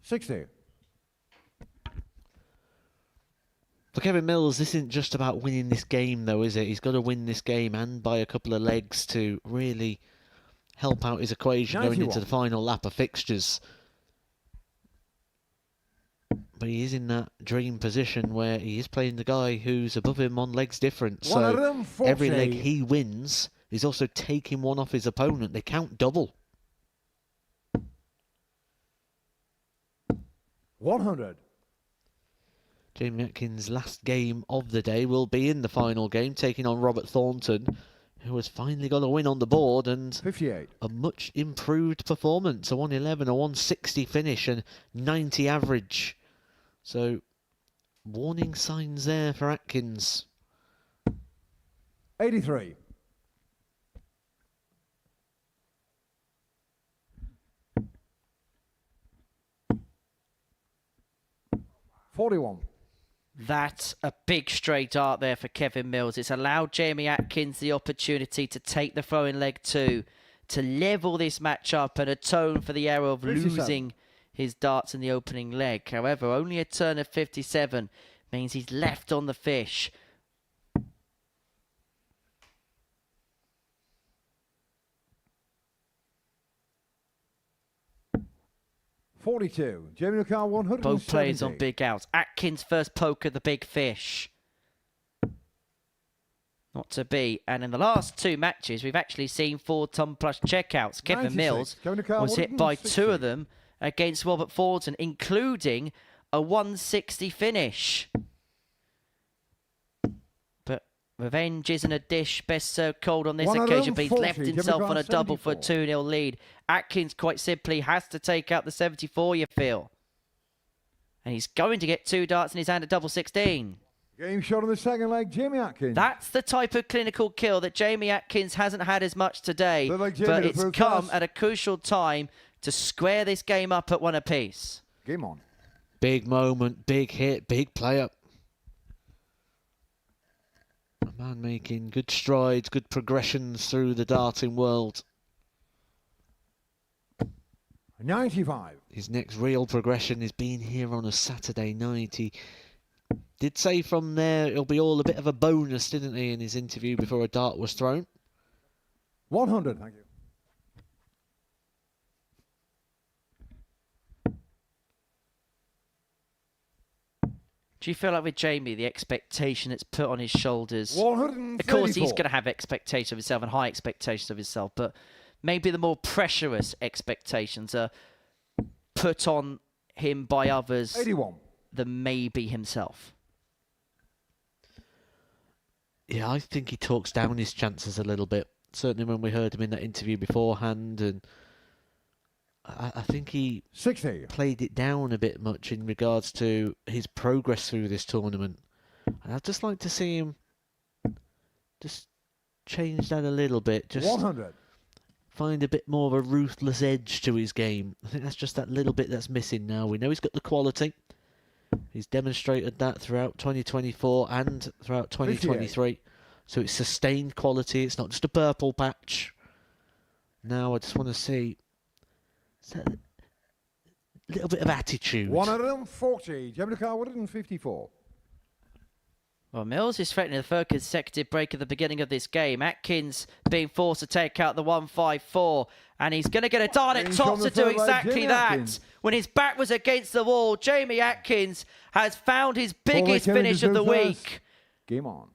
60. For Kevin Mills, this isn't just about winning this game, though, is it? He's got to win this game and by a couple of legs to really help out his equation 91. going into the final lap of fixtures. But he is in that dream position where he is playing the guy who's above him on legs different. So 140. every leg he wins is also taking one off his opponent. They count double. 100. Jamie Atkins' last game of the day will be in the final game, taking on Robert Thornton, who has finally got a win on the board and 58. a much improved performance. A 111, a 160 finish and 90 average. So, warning signs there for Atkins. 83. $41. That's a big straight dart there for Kevin Mills. It's allowed Jamie Atkins the opportunity to take the throwing leg two, to level this match up and atone for the error of 57. losing his darts in the opening leg. However, only a turn of 57 means he's left on the fish. $42. Jamie McCall, 170. Both players on big outs. Atkins first poke of the big fish. Not to be. And in the last two matches, we've actually seen 4-ton plus checkouts. Kevin 96. Mills Kevin McCall, was hit by 160. two of them against Robert Thornton, including a 160 finish. But revenge isn't a dish best served cold on this occasion, but he's left himself on a double for a 2-0 lead. Atkins quite simply has to take out the 74, you feel. And he's going to get 2 darts in his hand at double 16. Game shot on the second leg, Jamie Atkins. That's the type of clinical kill that Jamie Atkins hasn't had as much today, but it's come at a crucial time to square this game up at 1 apiece. Game on. Big moment, big hit, big player. A man making good strides, good progressions through the darting world. 95. His next real progression is being here on a Saturday night. He did say from there it'll be all a bit of a bonus, didn't he, in his interview before a dart was thrown? 100, thank you. Do you feel like with Jamie, the expectation that's put on his shoulders? 134. Of course, he's going to have expectations of himself and high expectations of himself, but maybe the more pressurous expectations are put on him by others 81. than maybe himself. Yeah, I think he talks down his chances a little bit. Certainly when we heard him in that interview beforehand, and I think he 60. played it down a bit much in regards to his progress through this tournament. And I'd just like to see him just change that a little bit. Just 100. Find a bit more of a ruthless edge to his game. I think that's just that little bit that's missing now. We know he's got the quality. He's demonstrated that throughout 2024 and throughout 2023. 58. So it's sustained quality. It's not just a purple patch. Now I just want to see a little bit of attitude. 140. Jamie Carr, 154. Well, Mills is threatening the third consecutive break at the beginning of this game. Atkins being forced to take out the 154. And he's going to get a dart at top to do exactly that. When his back was against the wall, Jamie Atkins has found his biggest finish of the week. Game on.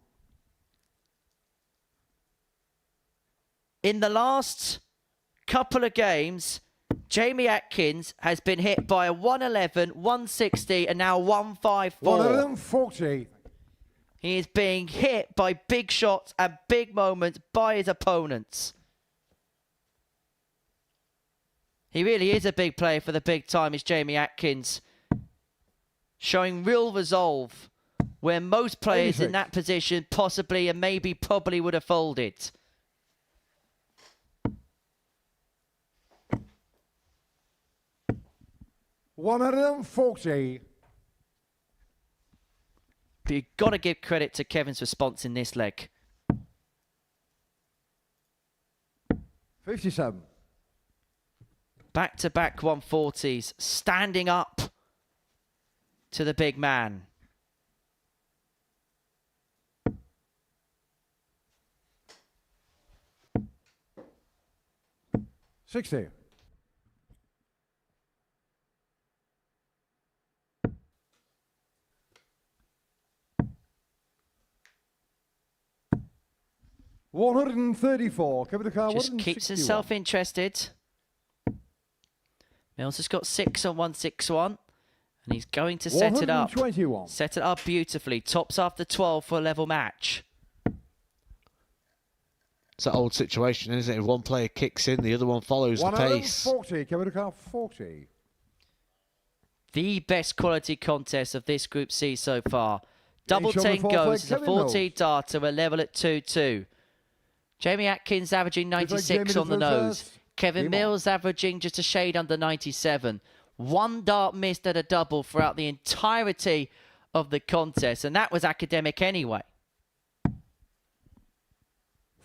In the last couple of games, Jamie Atkins has been hit by a 111, 160, and now 154. 140. He is being hit by big shots and big moments by his opponents. He really is a big player for the big time, is Jamie Atkins. Showing real resolve where most players 86. in that position possibly and maybe probably would have folded. $140. But you've got to give credit to Kevin's response in this leg. 57. Back-to-back 140s, standing up to the big man. $60. $134. Cover the car. Just keeps himself interested. Mills has got 6 on 161. And he's going to set it up. Set it up beautifully. Tops after 12 for a level match. It's that old situation, isn't it? If one player kicks in, the other one follows the pace. 140. Cover the car. 40. The best quality contest of this Group C so far. Double Show me 10 fourth goes. leg, It's a 14 darter. We're level at 2-2. Jamie Atkins averaging 96 on the nose. Kevin Mills averaging just a shade under 97. 1 dart missed at a double throughout the entirety of the contest, and that was academic anyway.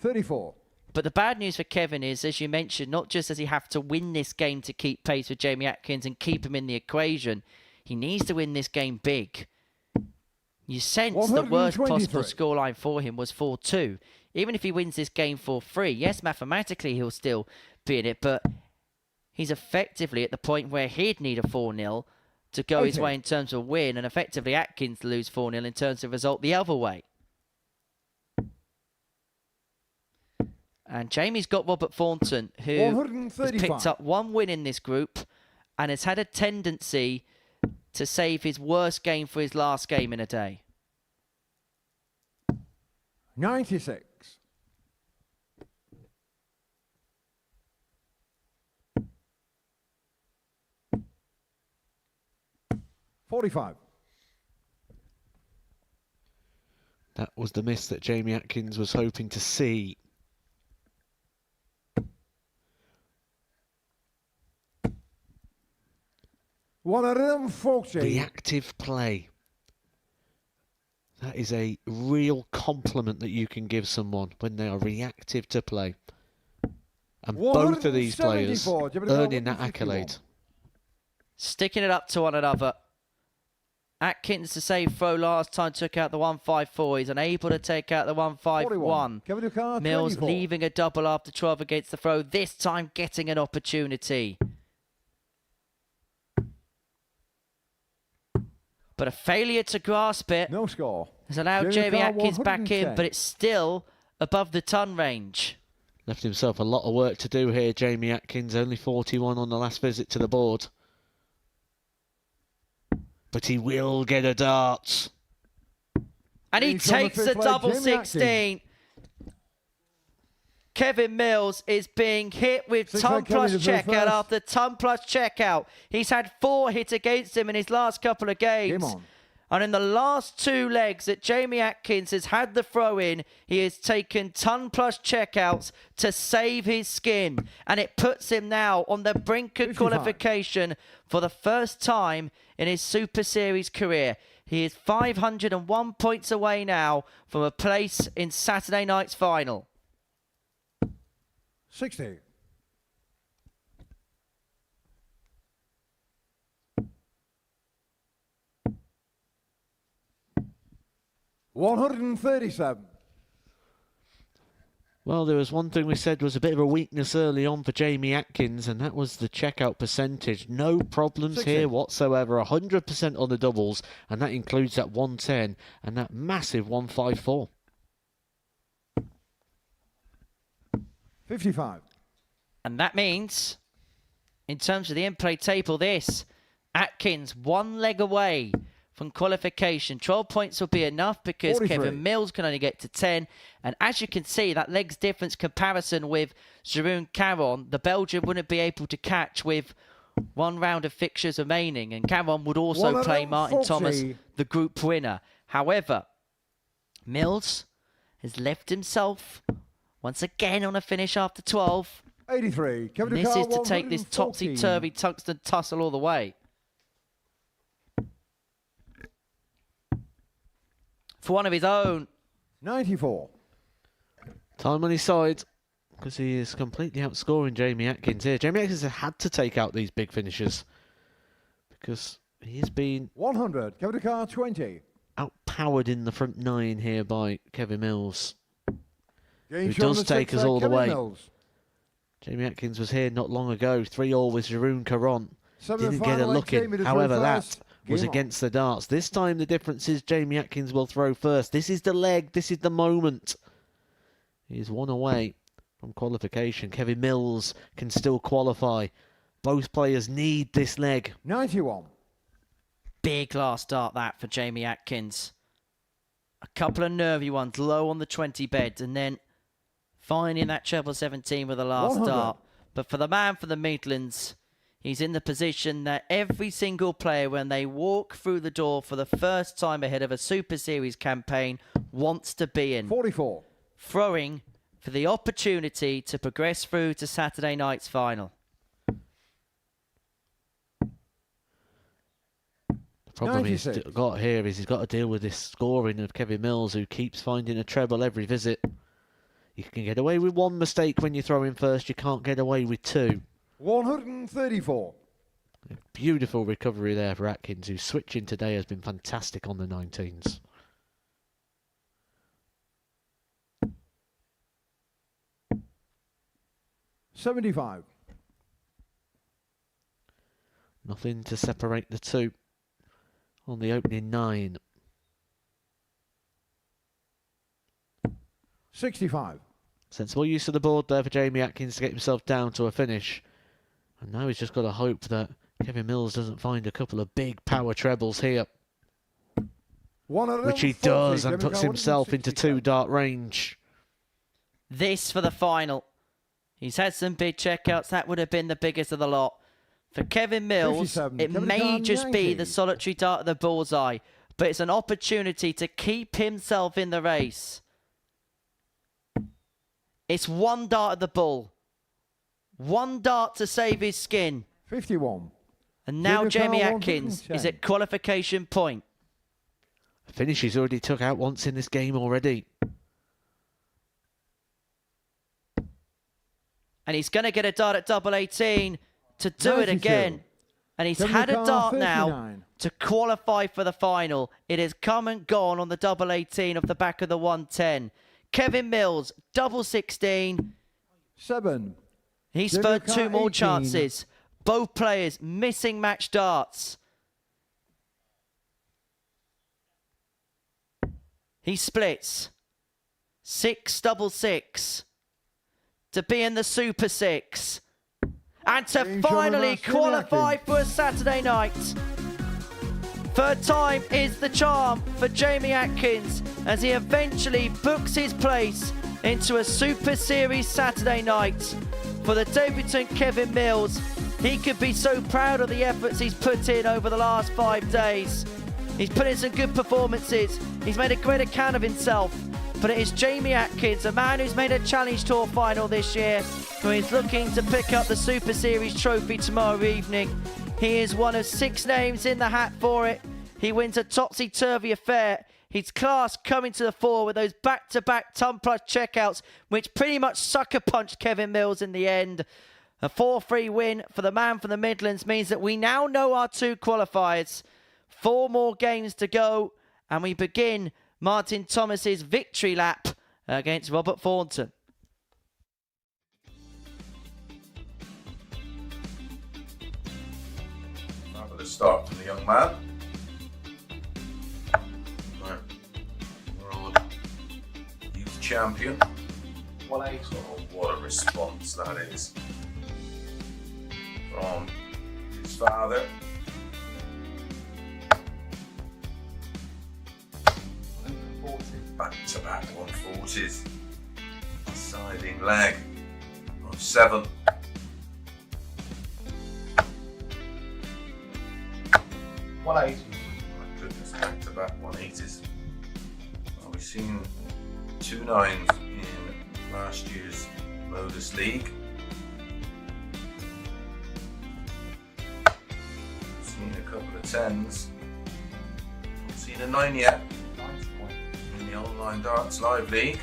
34. But the bad news for Kevin is, as you mentioned, not just does he have to win this game to keep pace with Jamie Atkins and keep him in the equation, he needs to win this game big. You sense the worst possible scoreline for him was 4-2. Even if he wins this game 4-3, yes, mathematically he'll still be in it, but he's effectively at the point where he'd need a 4-0 to go his way in terms of win, and effectively Atkins to lose 4-0 in terms of result the other way. And Jamie's got Robert Thornton, who has picked up 1 win in this group and has had a tendency to save his worst game for his last game in a day. 96. $45. That was the miss that Jamie Atkins was hoping to see. $140. Reactive play. That is a real compliment that you can give someone when they are reactive to play. And both of these players earning that accolade. Sticking it up to one another. Atkins to save throw last time took out the 154. He's unable to take out the 151. Mills leaving a double after 12 against the throw. This time getting an opportunity. But a failure to grasp it. No score. Has allowed Jamie Atkins back in, but it's still above the ton range. Left himself a lot of work to do here, Jamie Atkins. Only 41 on the last visit to the board. But he will get a dart. And he takes the double 16. Kevin Mills is being hit with ton plus checkout after ton plus checkout. He's had 4 hit against him in his last couple of games. And in the last 2 legs that Jamie Atkins has had the throw in, he has taken ton plus checkouts to save his skin. And it puts him now on the brink of qualification for the first time in his Super Series career. He is 501 points away now from a place in Saturday night's final. 60. $137. Well, there was one thing we said was a bit of a weakness early on for Jamie Atkins, and that was the checkout percentage. No problems here whatsoever. 100% on the doubles, and that includes that 110 and that massive 154. 55. And that means, in terms of the in-play table, this, Atkins 1 leg away from qualification. 12 points will be enough because 43. Kevin Mills can only get to 10. And as you can see, that legs difference comparison with Jeroen Caron, the Belgian wouldn't be able to catch with 1 round of fixtures remaining. And Caron would also play Martin Thomas, the group winner. However, Mills has left himself once again on a finish after 12. 83. This is to take this topsy-turvy tungsten tussle all the way. For one of his own. 94. Time on his side, because he is completely outscoring Jamie Atkins here. Jamie Atkins has had to take out these big finishers because he has been 100. Kevin Carr 20. outpowered in the front 9 here by Kevin Mills, Game who shot on does the take six us leg, all the Kevin way. Mills. Jamie Atkins was here not long ago, 3-all with Jeroen Caron. Didn't get a Final look Jamie in. to However, throw that first. was Game on. against the darts. This time the difference is Jamie Atkins will throw first. This is the leg. This is the moment. He is 1 away from qualification. Kevin Mills can still qualify. Both players need this leg. 91. Big last start that for Jamie Atkins. A couple of nervy ones low on the 20 beds and then finding that treble 17 with the last 100. start. But for the man for the Midlands, he's in the position that every single player, when they walk through the door for the first time ahead of a Super Series campaign, wants to be in. 44. Throwing for the opportunity to progress through to Saturday night's final. The problem he's 96. got here is he's got to deal with this scoring of Kevin Mills, who keeps finding a treble every visit. You can get away with 1 mistake when you throw in first. You can't get away with 2. 134. Beautiful recovery there for Atkins, whose switching today has been fantastic on the 19s. $75. Nothing to separate the 2 on the opening 9. 65. Sensible use of the board there for Jamie Atkins to get himself down to a finish. And now he's just got to hope that Kevin Mills doesn't find a couple of big power trebles here, 140, which he does, and Kevin puts Carr, himself into 2-dart range. This for the final. He's had some big checkouts. That would have been the biggest of the lot. For Kevin Mills, 57, it Kevin may Carr, just be 90. the solitary dart of the bullseye, but it's an opportunity to keep himself in the race. It's one dart of the bull. One dart to save his skin. 51. And now Junior Jamie Carr, Atkins 110. is at qualification point. A finish he's already took out once in this game already. And he's going to get a dart at double 18 to do it 92. again. And he's Kevin had a Carr, dart now 39. to qualify for the final. It has come and gone on the double 18 off the back of the 110. Kevin Mills, double 16. 7. He's Junior spurred Carr, 2 more 18. chances. Both players missing match darts. He splits. 6 double 6 to be in the Super 6 and to Green shot on finally that, Jamie qualify Atkins. for a Saturday night. Third time is the charm for Jamie Atkins as he eventually books his place into a Super Series Saturday night. For the debutant Kevin Mills, he could be so proud of the efforts he's put in over the last 5 days. He's put in some good performances. He's made a great account of himself. But it is Jamie Atkins, a man who's made a Challenge Tour final this year, who is looking to pick up the Super Series trophy tomorrow evening. He is one of 6 names in the hat for it. He wins a topsy-turvy affair. His class coming to the fore with those back-to-back ton-plus checkouts, which pretty much sucker-punched Kevin Mills in the end. A 4-3 win for the man from the Midlands means that we now know our 2 qualifiers. 4 more games to go, and we begin Martin Thomas's victory lap against Robert Thornton. Marvellous start from the young man. Right. World Youth Champion. Oh, what a response that is from his father. Back-to-back 140s. Siding leg of 7. My goodness, back-to-back 180s. Well, we've seen 2 9s in last year's Modus League. We've seen a couple of 10s. Haven't seen a 9 yet. In the Online Darts Live League.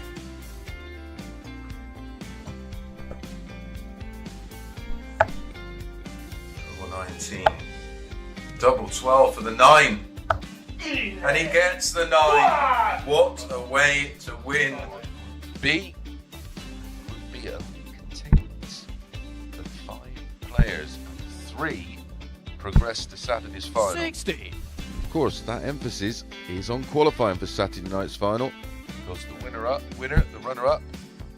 Double 19. Double 12 for the 9. And he gets the 9. What a way to win. B would be a contains the 5 players and 3 progress to Saturday's final. 60. Of course, that emphasis is on qualifying for Saturday night's final, because the winner, the runner-up,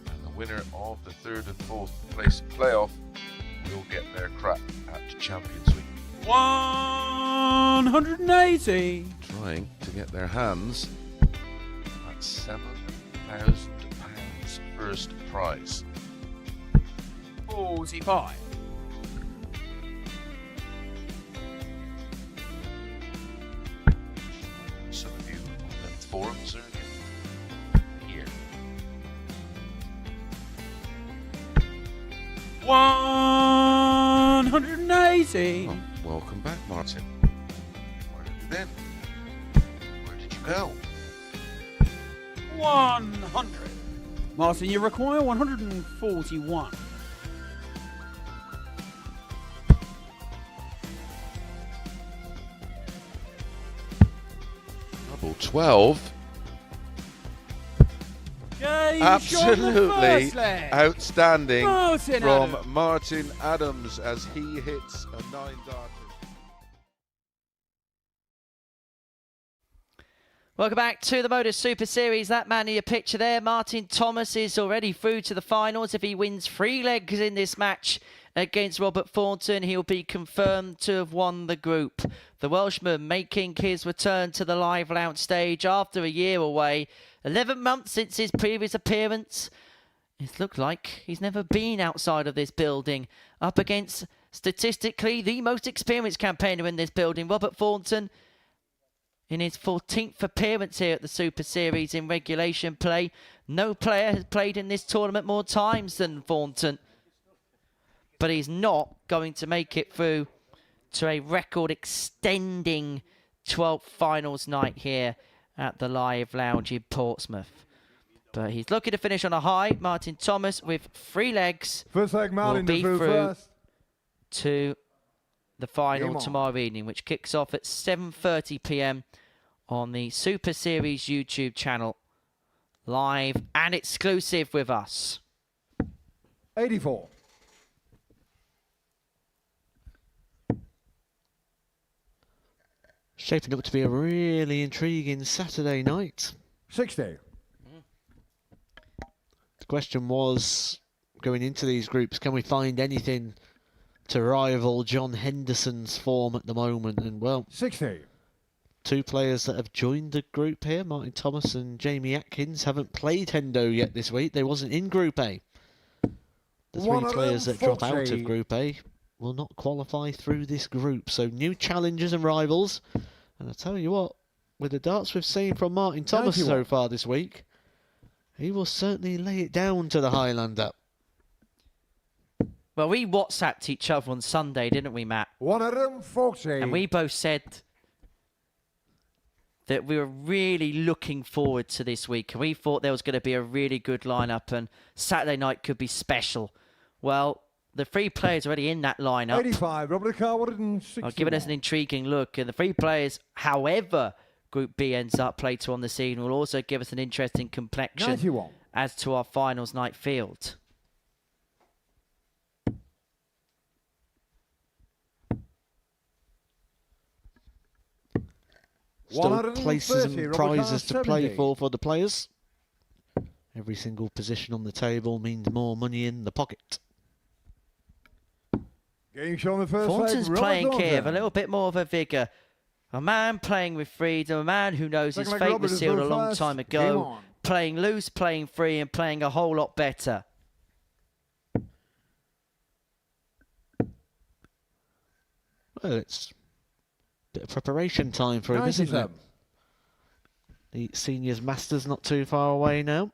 and the winner of the 3rd and 4th place playoff will get their crack at Champions League. 180. Trying to get their hands at £7,000 first prize. 45. Some of you on them forums earlier here. 180. Oh, welcome back, Martin. Where have you been? Where did you go? 100. Martin, you require 141. Double 12. Game Absolutely outstanding Martin from Adams. Martin Adams as he hits a 9-darter. Welcome back to the Modus Super Series. That man in your picture there, Martin Thomas, is already through to the finals if he wins 3 legs in this match against Robert Thornton. He'll be confirmed to have won the group. The Welshman making his return to the live lounge stage after a year away. 11 months since his previous appearance. It looked like he's never been outside of this building. Up against, statistically, the most experienced campaigner in this building, Robert Thornton. In his 14th appearance here at the Super Series in regulation play. No player has played in this tournament more times than Thornton. But he's not going to make it through to a record-extending 12th finals night here at the Live Lounge in Portsmouth. But he's looking to finish on a high. Martin Thomas with 3 legs First leg, Martin, will be through first. to the final tomorrow evening, which kicks off at 7:30 p.m. on the Super Series YouTube channel. Live and exclusive with us. 84. Shaping up to be a really intriguing Saturday night. 60. The question was, going into these groups, can we find anything to rival John Henderson's form at the moment? And well, 60. 2 players that have joined the group here, Martin Thomas and Jamie Atkins, haven't played Hendo yet this week. They wasn't in Group A. The 3 players that drop out of Group A will not qualify through this group. So new challengers and rivals. And I tell you what, with the darts we've seen from Martin Thomas 91. so far this week, he will certainly lay it down to the Highlander. Well, we WhatsApped each other on Sunday, didn't we, Matt? 140. And we both said that we were really looking forward to this week. And we thought there was going to be a really good lineup and Saturday night could be special. Well, the 3 players already in that lineup 85. Robert Carr, 160. are giving us an intriguing look. And the 3 players, however Group B ends up later on the season, will also give us an interesting complexion 91. as to our finals night field. Still places and 130, prizes to play 70. for the players. Every single position on the table means more money in the pocket. Game show on the first Thornton's leg. playing Robert Kiev, a Thornton. little bit more of a vigour. A man playing with freedom, a man who knows his Second leg, fate Robert was is sealed a full long first. time Game ago. on. Playing loose, playing free, and playing a whole lot better. Well, it's a bit of preparation time for him, isn't it? 97. The Seniors Masters not too far away now.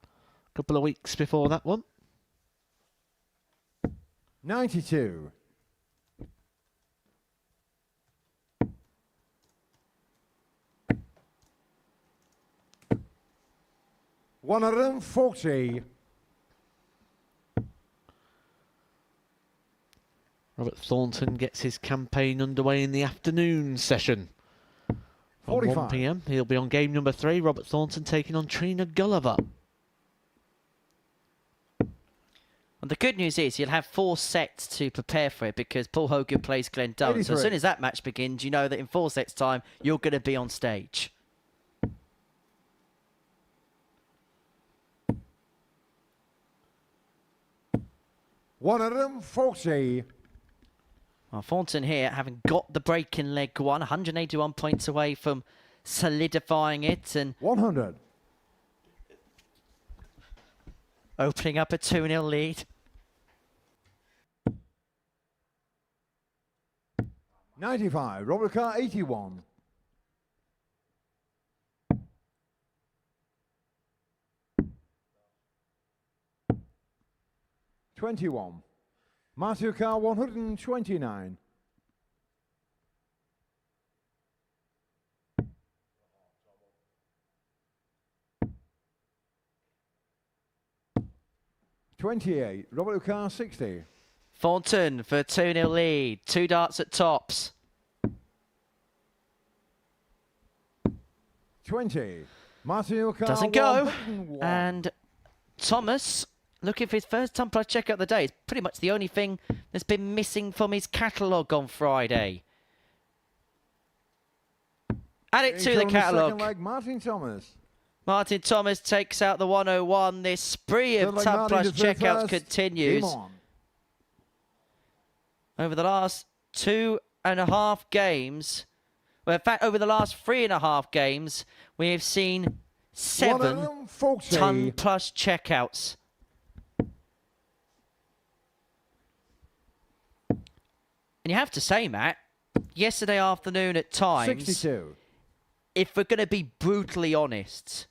A couple of weeks before that one. 92. $140. Robert Thornton gets his campaign underway in the afternoon session. From 45. 1 p.m. He'll be on game number 3. Robert Thornton taking on Trina Gulliver. And the good news is you'll have 4 sets to prepare for it because Paul Hogan plays Glenn Dunn. So as 83. soon as that match begins, you know that in 4 sets time, you're going to be on stage. $140. Well, Thornton here, having got the break in leg 1, 181 points away from solidifying it and 100. opening up a 2-0 lead. 95. Robert Carr, 81. $21. Matthew Carr, 129. $28. Robert Carr, 60. Thornton for a 2-0 lead. 2 darts at tops. 20. Matthew Carr, Doesn't go. 101. And Thomas, looking for his first ton plus checkout of the day. It's pretty much the only thing that's been missing from his catalogue on Friday. Add it to the catalogue. Like Martin Thomas. Martin Thomas takes out the 101. This spree of Like ton Martin plus to third checkouts first. continues. Game on. over the last 2.5 games, well, in fact, over the last 3.5 games, we have seen 7 ton-plus checkouts. And you have to say, Matt, yesterday afternoon at times, 62. if we're going to be brutally honest,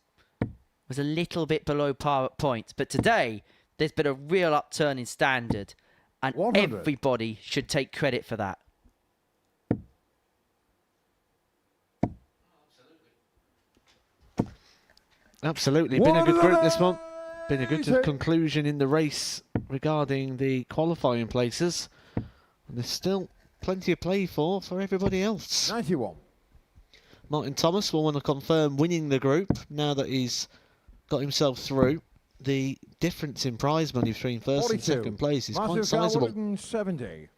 was a little bit below par at points. But today, there's been a real upturn in standard. And 100. everybody should take credit for that. Absolutely. Been a good group this one. Been a good conclusion in the race regarding the qualifying places. And there's still plenty of play for everybody else. 91. Martin Thomas will want to confirm winning the group now that he's got himself through. The difference in prize money between first 42. and second place is quite Matthew sizable. 170.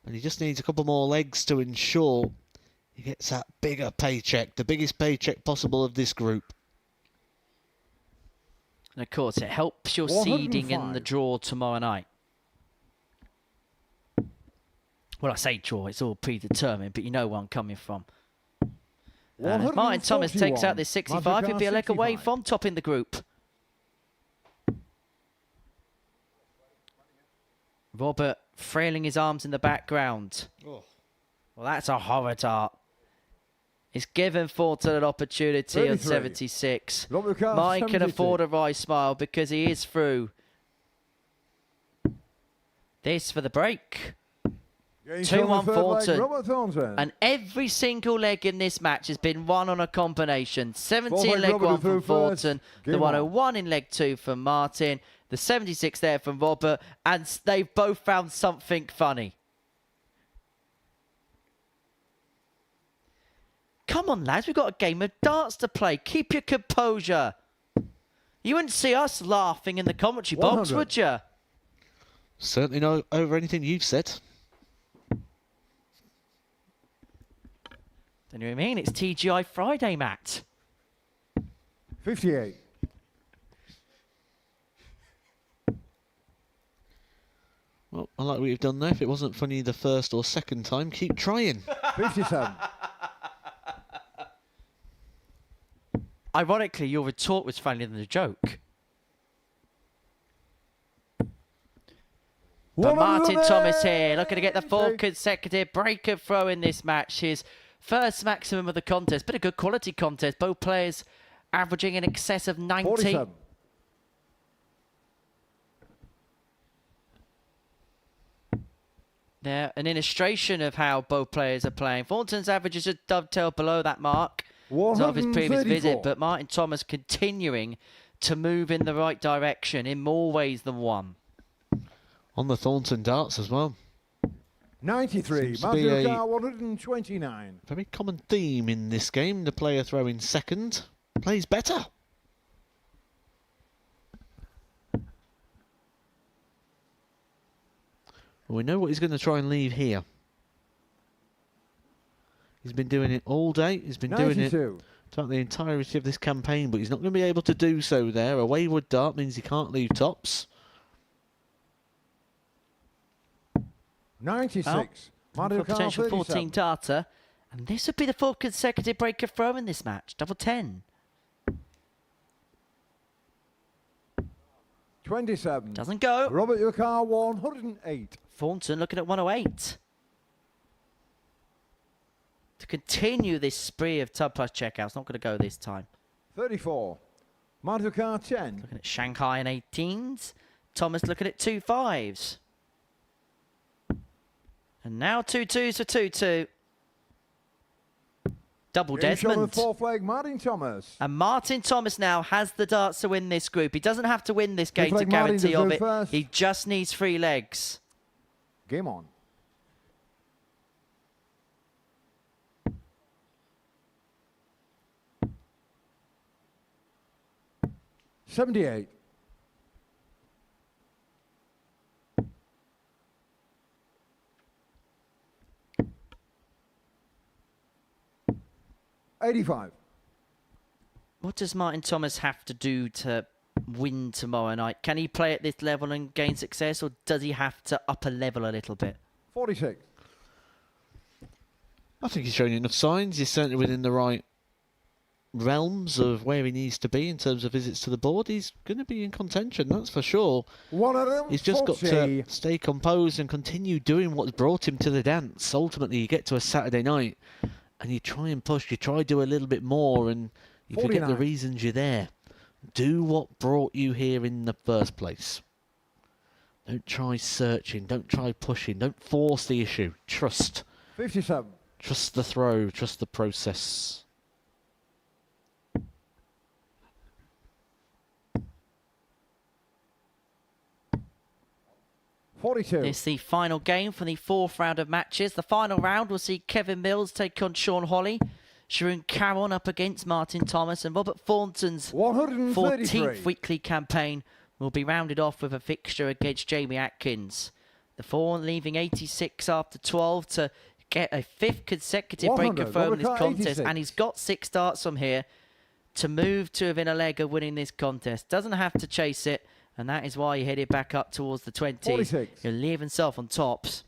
And he just needs a couple more legs to ensure he gets that bigger paycheck, the biggest paycheck possible of this group. And of course, it helps your seeding in the draw tomorrow night. Well, I say draw, it's all predetermined, but you know where I'm coming from. And if Martin Thomas takes out this 65, he'll be a leg away from topping the group. Robert frailing his arms in the background. Oh. Well, that's a horror dart. It's given Thornton an opportunity on 76. Mike can afford a wry smile because he is through. This for the break. 2-1 Thornton. And every single leg in this match has been won on a combination. 70 in leg 1 from Thornton, the 101 in leg 2 from Martin, the 76 there from Robert, and they've both found something funny. Come on, lads, we've got a game of darts to play. Keep your composure. You wouldn't see us laughing in the commentary box, would you? Certainly not over anything you've said. Don't you know what I mean? It's TGI Friday, Matt. 58. Well, I like what you've done there. If it wasn't funny the first or second time, keep trying. 57. Ironically, your retort was funnier than the joke. But Martin Thomas here, looking to get the 4th consecutive breaker throw in this match. His first maximum of the contest. Been a good quality contest. Both players averaging in excess of 90. 47. There, an illustration of how both players are playing. Thornton's average is just dovetailed below that mark of his previous visit, but Martin Thomas continuing to move in the right direction in more ways than one. On the Thornton darts as well. 93. Matthew Carr, 129. Very common theme in this game. The player throwing second plays better. Well, we know what he's going to try and leave here. He's been doing it all day. He's been 92. doing it throughout the entirety of this campaign, but he's not going to be able to do so there. A wayward dart means he can't leave tops. 96. For potential 14 darter. And this would be the 4th consecutive breaker throw in this match. Double 10. 27. Doesn't go. Robert Yukar, 108. Thornton looking at 108. To continue this spree of tub plus checkouts. Not going to go this time. 34. Matthew Carr, 10. Looking at Shanghai and 18s. Thomas looking at 2 5s. And now 2 2s for 2-2. Double Desmond. 4th leg, Martin Thomas. And Martin Thomas now has the darts to win this group. He doesn't have to win this game to guarantee of it. First. He just needs 3 legs. Game on. $78. $85. What does Martin Thomas have to do to win tomorrow night? Can he play at this level and gain success, or does he have to up a level a little bit? 46. I think he's shown enough signs. He's certainly within the right realms of where he needs to be in terms of visits to the board. He's going to be in contention, that's for sure. He's just got to stay composed and continue doing what's brought him to the dance. Ultimately, you get to a Saturday night and you try and push, you try to do a little bit more, and you 49. forget the reasons you're there. Do what brought you here in the first place. Don't try searching, don't try pushing, don't force the issue. Trust. 57. Trust the throw, trust the process. It's the final game for the fourth round of matches. The final round will see Kevin Mills take on Sean Holley, Sharon Caron up against Martin Thomas, and Robert Thornton's 14th weekly campaign will be rounded off with a fixture against Jamie Atkins. The four leaving 86 after 12 to get a fifth consecutive break confirmed in this contest, 86. and he's got 6 starts from here to move to within a leg of winning this contest. Doesn't have to chase it, and that is why he headed back up towards the 20. 46. He'll leave himself on tops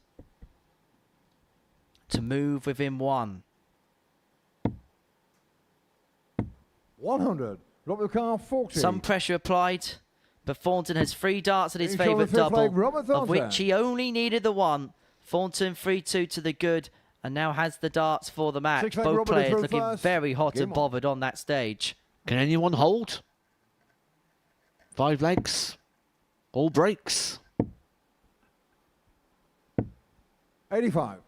to move within 1. 100. Drop the car, 40. Some pressure applied, but Thornton has 3 darts at his favourite double, of which he only needed the 1. Thornton 3-2 to the good, and now has the darts for the match. Both players looking very hot and bothered on that stage. Can anyone hold? 5 legs. All breaks. 85.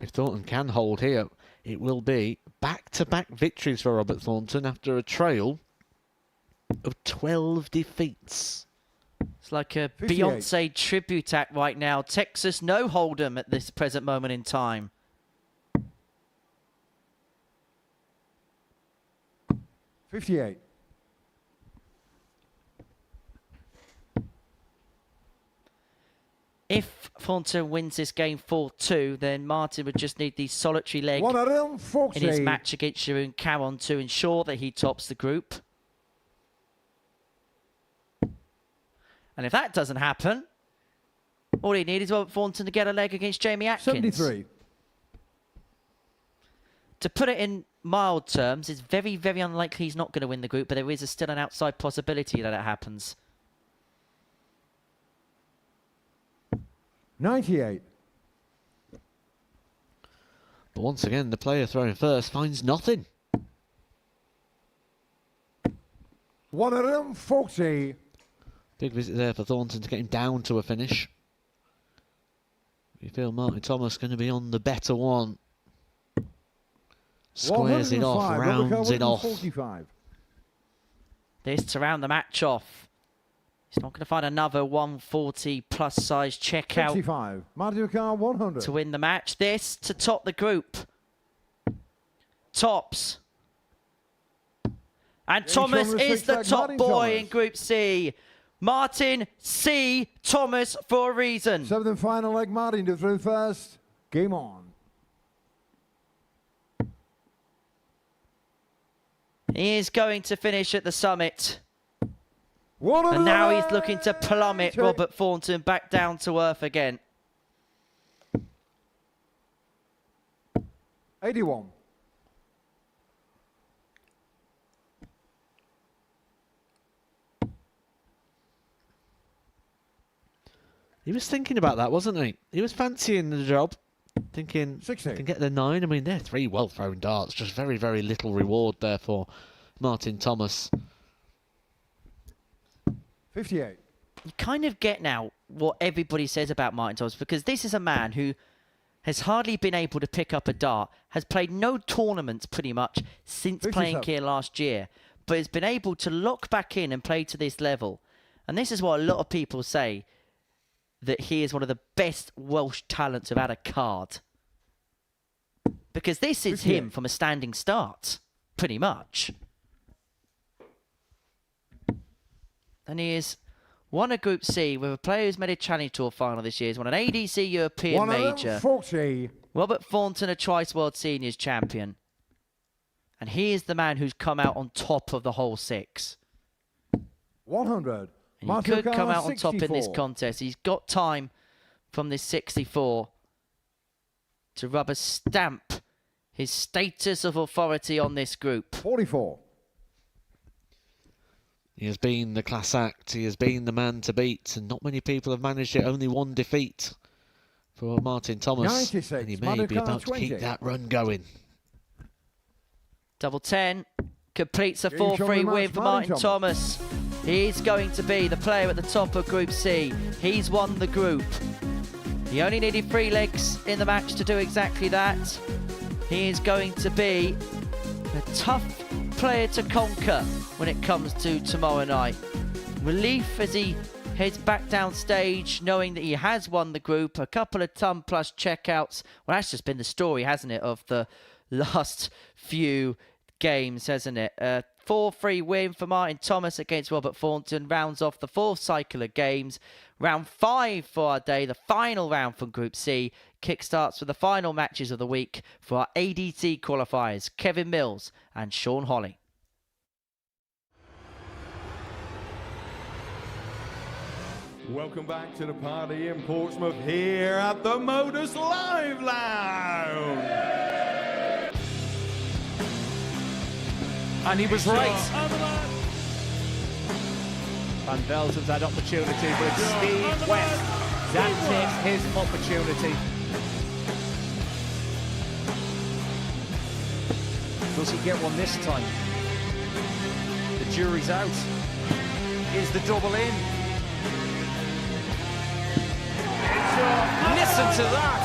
If Thornton can hold here, it will be back-to-back victories for Robert Thornton after a trail of 12 defeats. It's like a 58. Beyonce tribute act right now. Texas no hold'em at this present moment in time. 58. If Thornton wins this game 4-2, then Martin would just need the solitary leg 140. in his match against Sharon Caron to ensure that he tops the group. And if that doesn't happen, all he needs is Robert Thornton to get a leg against Jamie Atkins. 73. To put it in mild terms, it's very, very unlikely he's not going to win the group, but there is still an outside possibility that it happens. 98. But once again, the player throwing first finds nothing. 140. Big visit there for Thornton to get him down to a finish. You feel Martin Thomas going to be on the better one. Squares it off, rounds it off. 45. This to round the match off. He's not going to find another 140 plus size checkout 65. Martin Car 100. to win the match. This to top the group. Tops. And Thomas is the top boy in Group C. Martin C. Thomas for a reason. 7th and final leg, Martin to through first. Game on. He is going to finish at the summit. And now he's looking to plummet Robert Thornton back down to earth again. 81. He was thinking about that, wasn't he? He was fancying the job, thinking, 60. I can get the 9. I mean, they're 3 well-thrown darts. Just very, very little reward there for Martin Thomas. 58. You kind of get now what everybody says about Martin Thomas, because this is a man who has hardly been able to pick up a dart, has played no tournaments pretty much since 57. playing here last year, but has been able to lock back in and play to this level. And this is what a lot of people say, that he is one of the best Welsh talents who've had a card. Because this is 58. him from a standing start, pretty much. And he has won a Group C with a player who's made a Challenge Tour final this year. He's won an ADC European Major. 140. Robert Thornton, a twice World Seniors champion. And he is the man who's come out on top of the whole 6. 100. And he could come out on top in this contest. He's got time, from this 64 to rubber stamp his status of authority on this group. 44. He has been the class act. He has been the man to beat, and not many people have managed it. Only one defeat for Martin Thomas. 96. And he may be about to keep that run going. Double 10 completes a 4-3 win for Martin Thomas. He's going to be the player at the top of Group C. He's won the group. He only needed 3 legs in the match to do exactly that. He is going to be a tough player to conquer when it comes to tomorrow night. Relief as he heads back downstage, knowing that he has won the group. A couple of ton plus checkouts. Well, that's just been the story, hasn't it, of the last few games, hasn't it? 4-3 win for Martin Thomas against Robert Thornton rounds off the 4th cycle of games. Round 5 for our day, the final round from Group C, kickstarts with the final matches of the week for our ADT qualifiers, Kevin Mills and Sean Holley. Welcome back to the party in Portsmouth here at the Modus Live Lounge. And he was right. Van Velzen's had opportunity, but it's Steve West that takes his opportunity. Does he get one this time? The jury's out. Is the double in? Listen to that!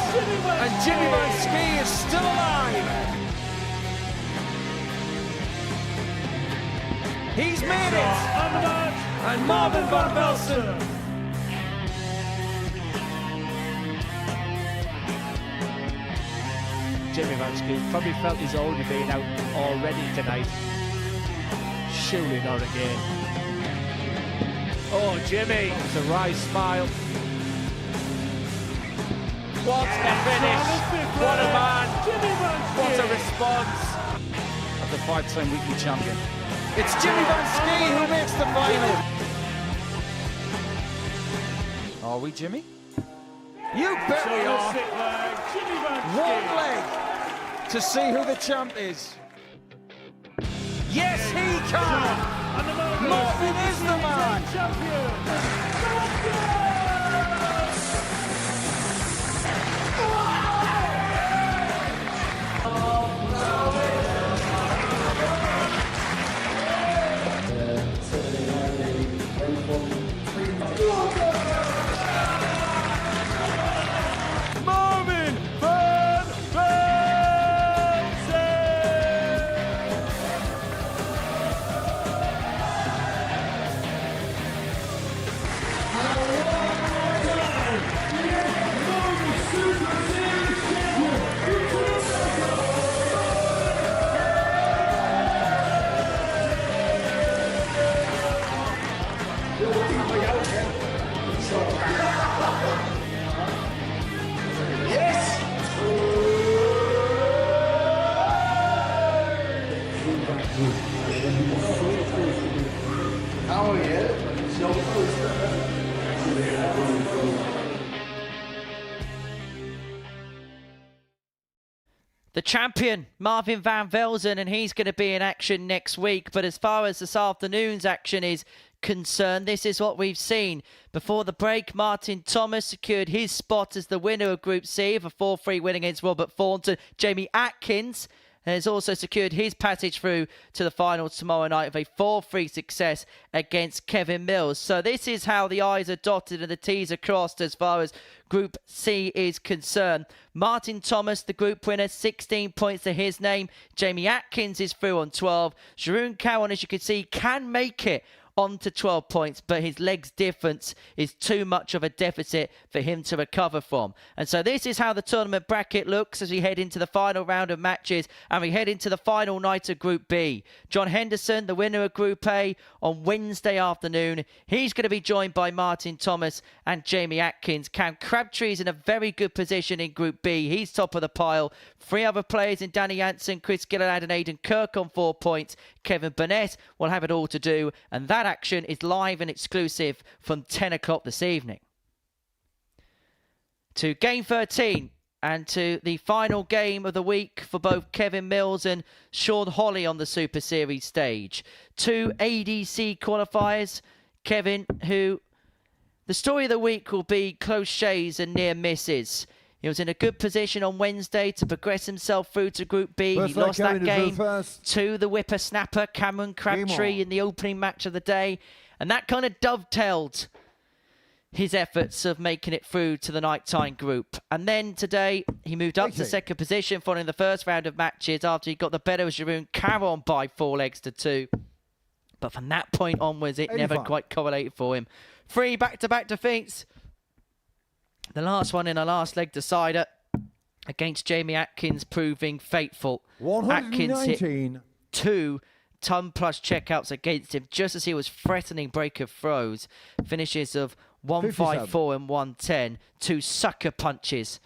And Jimmy Van Ski is still alive! He's made it! And Marvin Van Velzen! Jimmy Van Ski probably felt he's already been out already tonight. Surely not again. Oh, Jimmy! It's a wry smile. What a finish! What a man! What a response! Of the 5-time weekly champion. It's Jimmy Van Ski who makes the final. Are we, Jimmy? You bet we are. One leg to see who the champ is. Yes, he can. Marvin is the man. Marvin Van Velzen! The champion, Marvin Van Velzen, and he's going to be in action next week. But as far as this afternoon's action is concerned, this is what we've seen. Before the break, Martin Thomas secured his spot as the winner of Group C of a 4-3 win against Robert Thornton. Jamie Atkins has also secured his passage through to the final tomorrow night of a 4-3 success against Kevin Mills. So this is how the I's are dotted and the T's are crossed as far as Group C is concerned. Martin Thomas, the group winner, 16 points to his name. Jamie Atkins is through on 12. Jeroen Cowan, as you can see, can make it on to 12 points, but his legs difference is too much of a deficit for him to recover from. And so this is how the tournament bracket looks as we head into the final round of matches and we head into the final night of Group B. John Henderson, the winner of Group A, on Wednesday afternoon. He's going to be joined by Martin Thomas and Jamie Atkins. Cam Crabtree's in a very good position in Group B. He's top of the pile. 3 other players in Danny Jansen, Chris Gillard and Aidan Kirk on 4 points. Kevin Burnett will have it all to do, and that action is live and exclusive from 10 o'clock this evening. to game 13 and to the final game of the week for both Kevin Mills and Sean Holley on the Super Series stage. 2 ADC qualifiers. Kevin, who the story of the week will be close shaves and near misses. He was in a good position on Wednesday to progress himself through to Group B. He lost that game to the whippersnapper, Cameron Crabtree, in the opening match of the day. And that kind of dovetailed his efforts of making it through to the nighttime group. And then today, he moved up to second position following the first round of matches after he got the better of Jeroen Caron by 4 legs to 2. But from that point onwards, it never quite correlated for him. 3 back-to-back defeats. The last one in a last leg decider against Jamie Atkins proving fateful. Atkins hit 2 ton-plus checkouts against him just as he was threatening break of throws. Finishes of 154 and 110. 2 sucker punches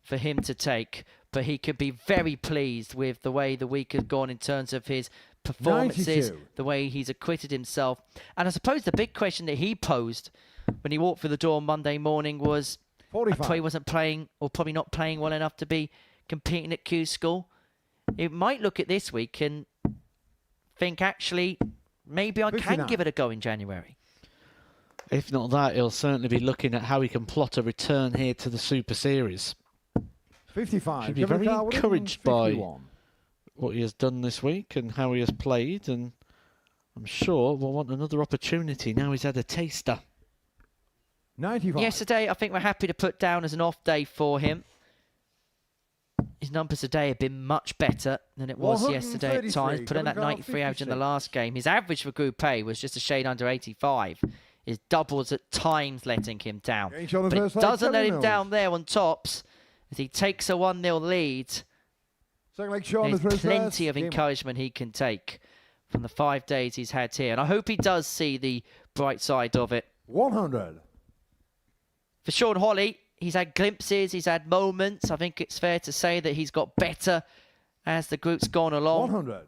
for him to take. But he could be very pleased with the way the week has gone in terms of his performances, the way he's acquitted himself. And I suppose the big question that he posed when he walked through the door Monday morning was, I thought he wasn't playing, or probably not playing well enough to be competing at Q School. He might look at this week and think, actually, maybe I can give it a go in January. If not that, he'll certainly be looking at how he can plot a return here to the Super Series. 55. Should be very encouraged by what he has done this week and how he has played, and I'm sure we'll want another opportunity now he's had a taster. 95. Yesterday, I think we're happy to put down as an off day for him. His numbers today have been much better than it was yesterday at times. Put in that 93 average in the last game. His average for Group A was just a shade under 85. His doubles at times letting him down. But it doesn't let him down there on tops as he takes a 1-0 lead. There's plenty of encouragement he can take from the 5 days he's had here. And I hope he does see the bright side of it. 100. For Sean Holley, he's had glimpses, he's had moments. I think it's fair to say that he's got better as the group's gone along. 100.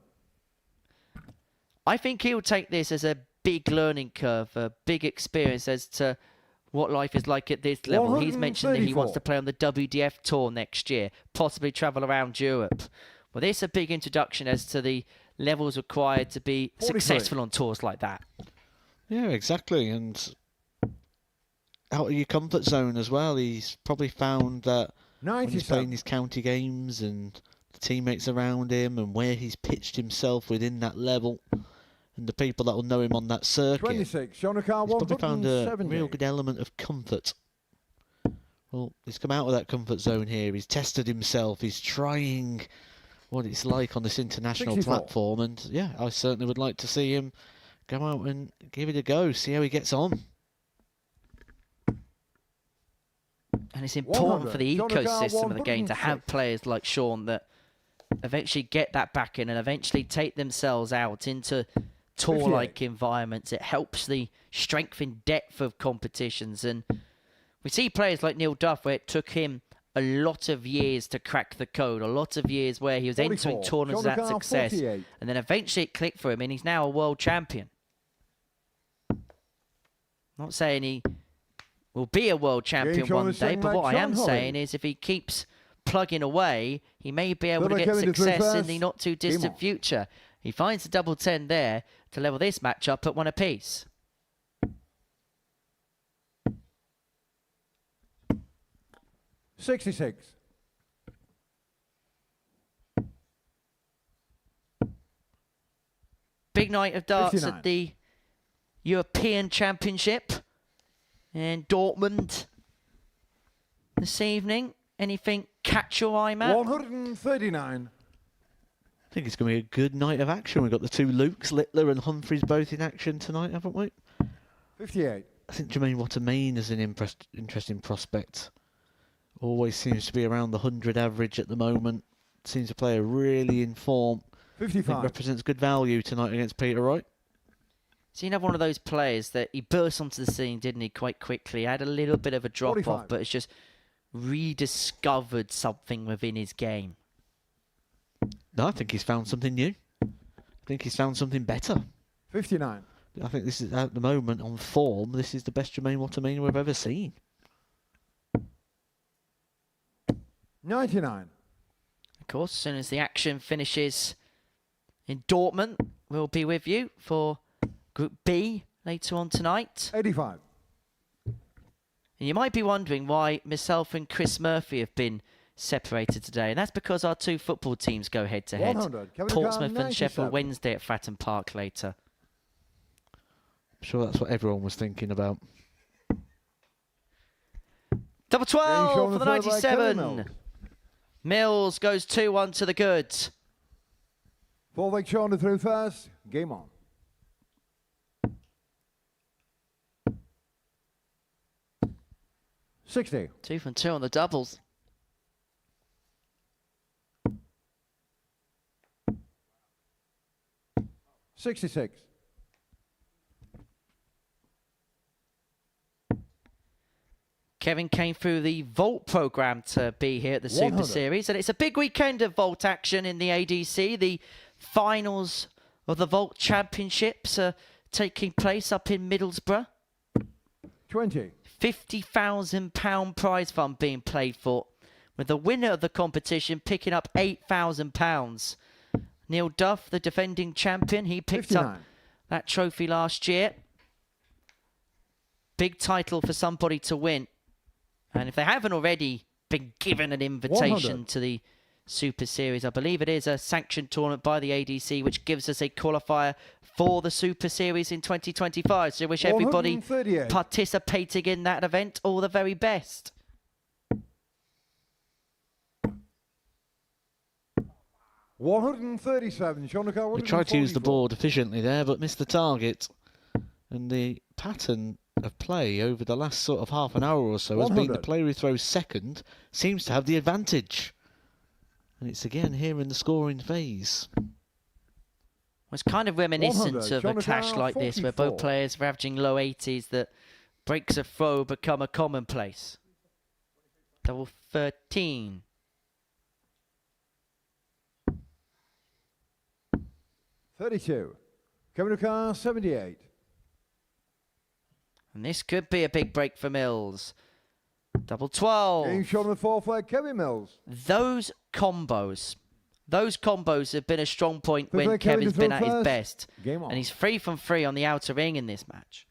I think he'll take this as a big learning curve, a big experience as to what life is like at this level. He's mentioned that he wants to play on the WDF tour next year, possibly travel around Europe. Well, this is a big introduction as to the levels required to be successful on tours like that. Yeah, exactly. And out of your comfort zone as well. He's probably found that when he's playing his county games and the teammates around him and where he's pitched himself within that level and the people that will know him on that circuit, 26. he's probably found a real good element of comfort. Well, he's come out of that comfort zone here. He's tested himself. He's trying what it's like on this international 64. platform. And yeah, I certainly would like to see him go out and give it a go, see how he gets on. And it's important for the ecosystem of the game to have players like Sean that eventually get that back in and eventually take themselves out into tour-like environments. It helps the strength and depth of competitions. And we see players like Neil Duff, where it took him a lot of years to crack the code, a lot of years where he was entering tournaments at success. And then eventually it clicked for him, and he's now a world champion. Not saying he will be a world champion one day, but what I am saying is if he keeps plugging away, he may be able to get success in the not too distant future. He finds the double 10 there to level this match up at 1 apiece. $66. Big night of darts 59. at the European Championship in Dortmund this evening. Anything catch your eye, Matt? 139. I think it's going to be a good night of action. We've got the two Lukes, Littler and Humphreys both in action tonight, haven't we? 58. I think Jermaine Watermain is an interesting prospect. Always seems to be around the 100 average at the moment. Seems to play a really in form. 55. Represents good value tonight against Peter Wright. So you have one of those players that he burst onto the scene, didn't he, quite quickly. Had a little bit of a drop-off, but it's just rediscovered something within his game. No, I think he's found something new. I think he's found something better. 59. I think this is, at the moment, on form, this is the best Jermaine Watermain we've ever seen. 99. Of course, as soon as the action finishes in Dortmund, we'll be with you for Group B later on tonight. 85. And you might be wondering why myself and Chris Murphy have been separated today, and that's because our two football teams go head-to-head. 100. Kevin Portsmouth O'Connor, and Sheffield 97. Wednesday at Fratton Park later. I'm sure that's what everyone was thinking about. Double 12 shown for the the third leg, Kevin 97. Mills. Mills goes 2-1 to the goods. Full leg shown through first. Game on. $60. 2 from 2 on the doubles. $66. Kevin came through the Vault program to be here at the Super 100. Series, and it's a big weekend of Vault action in the ADC. The finals of the Vault Championships are taking place up in Middlesbrough. 20. £50,000 prize fund being played for, with the winner of the competition picking up £8,000. Neil Duff, the defending champion, he picked 59. up that trophy last year. Big title for somebody to win. And if they haven't already been given an invitation 100. to the Super Series, I believe it is a sanctioned tournament by the ADC, which gives us a qualifier for the Super Series in 2025. So I wish everybody 138. participating in that event all the very best. $137. We tried to use the board efficiently there, but missed the target. And the pattern of play over the last sort of half an hour or so has been the 100. player who throws second seems to have the advantage. And it's again here in the scoring phase. It's kind of reminiscent 100. of a Jonathan, clash like this, where both 44. players are averaging low 80s, that breaks of throw become a commonplace. Double 13. $32. Kevin O'Connor, 78. And this could be a big break for Mills. Double 12. Game shot on the fourth leg, Kevin Mills. Those combos have been a strong point Fifth when leg, Kevin Kevin's to been throw at his first. best. Game on. And he's 3 from 3 on the outer ring in this match.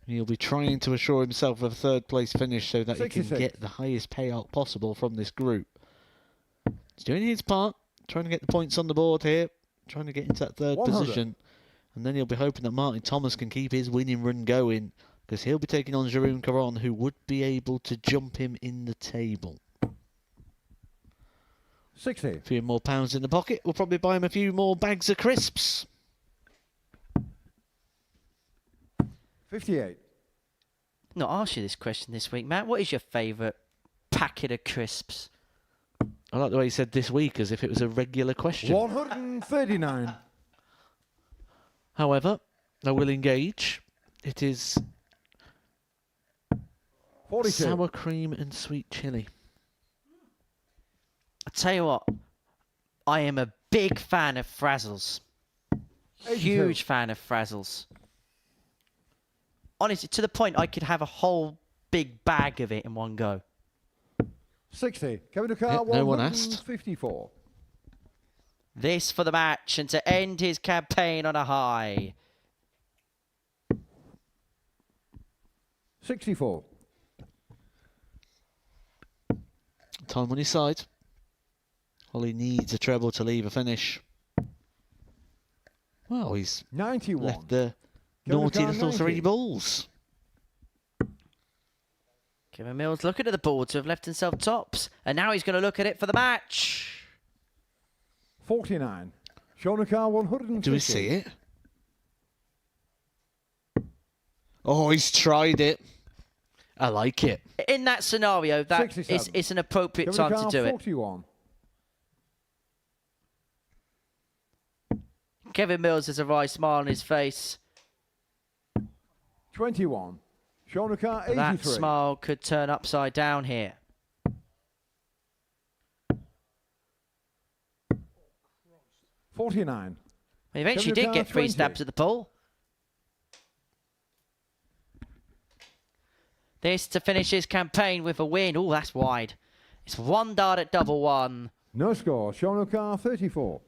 He'll be trying to assure himself of a third place finish so that he can 66. get the highest payout possible from this group. He's doing his part, trying to get the points on the board here, trying to get into that third 100. position. And then he'll be hoping that Martin Thomas can keep his winning run going, because he'll be taking on Jerome Caron, who would be able to jump him in the table. 60. A few more pounds in the pocket. We'll probably buy him a few more bags of crisps. 58. Not asked you this question this week, Matt. What is your favourite packet of crisps? I like the way he said this week, as if it was a regular question. 139. However, I will engage. It is 42. sour cream and sweet chili. I tell you what, I am a big fan of Frazzles. 82. Huge fan of Frazzles. Honestly, to the point I could have a whole big bag of it in one go. 60. Kevin O'Connor, Yep, no one asked. 154. This for the match and to end his campaign on a high. 64. Time on his side. Holley needs a treble to leave a finish. Well, he's 91. left the Kevin naughty O'Connor, little 90. 3 balls. Kevin Mills looking at the board to have left himself tops. And now he's going to look at it for the match. 49. Sean O'Connor, 150. Do we see it? Oh, he's tried it. I like it. In that scenario, that 67. it's an appropriate Kevin time to O'Connor, do it. 41. Kevin Mills has a wry smile on his face. 21. Sean O'Connor, But that 83. smile could turn upside down here. $49. He eventually Kevin did get O'Connor, 3 20. stabs at the pole. this to finish his campaign with a win. Oh, that's wide. It's 1 dart at double one. No score. Sean O'Carr, 34.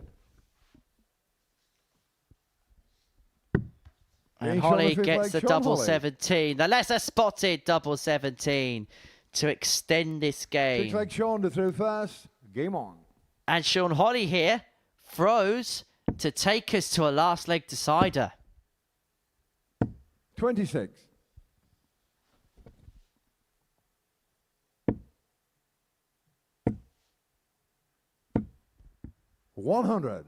And Holley gets the double 17. The lesser spotted double 17 to extend this game. 6 leg Sean to through first. Game on. And Sean Holley here throws to take us to a last leg decider. 26. $100.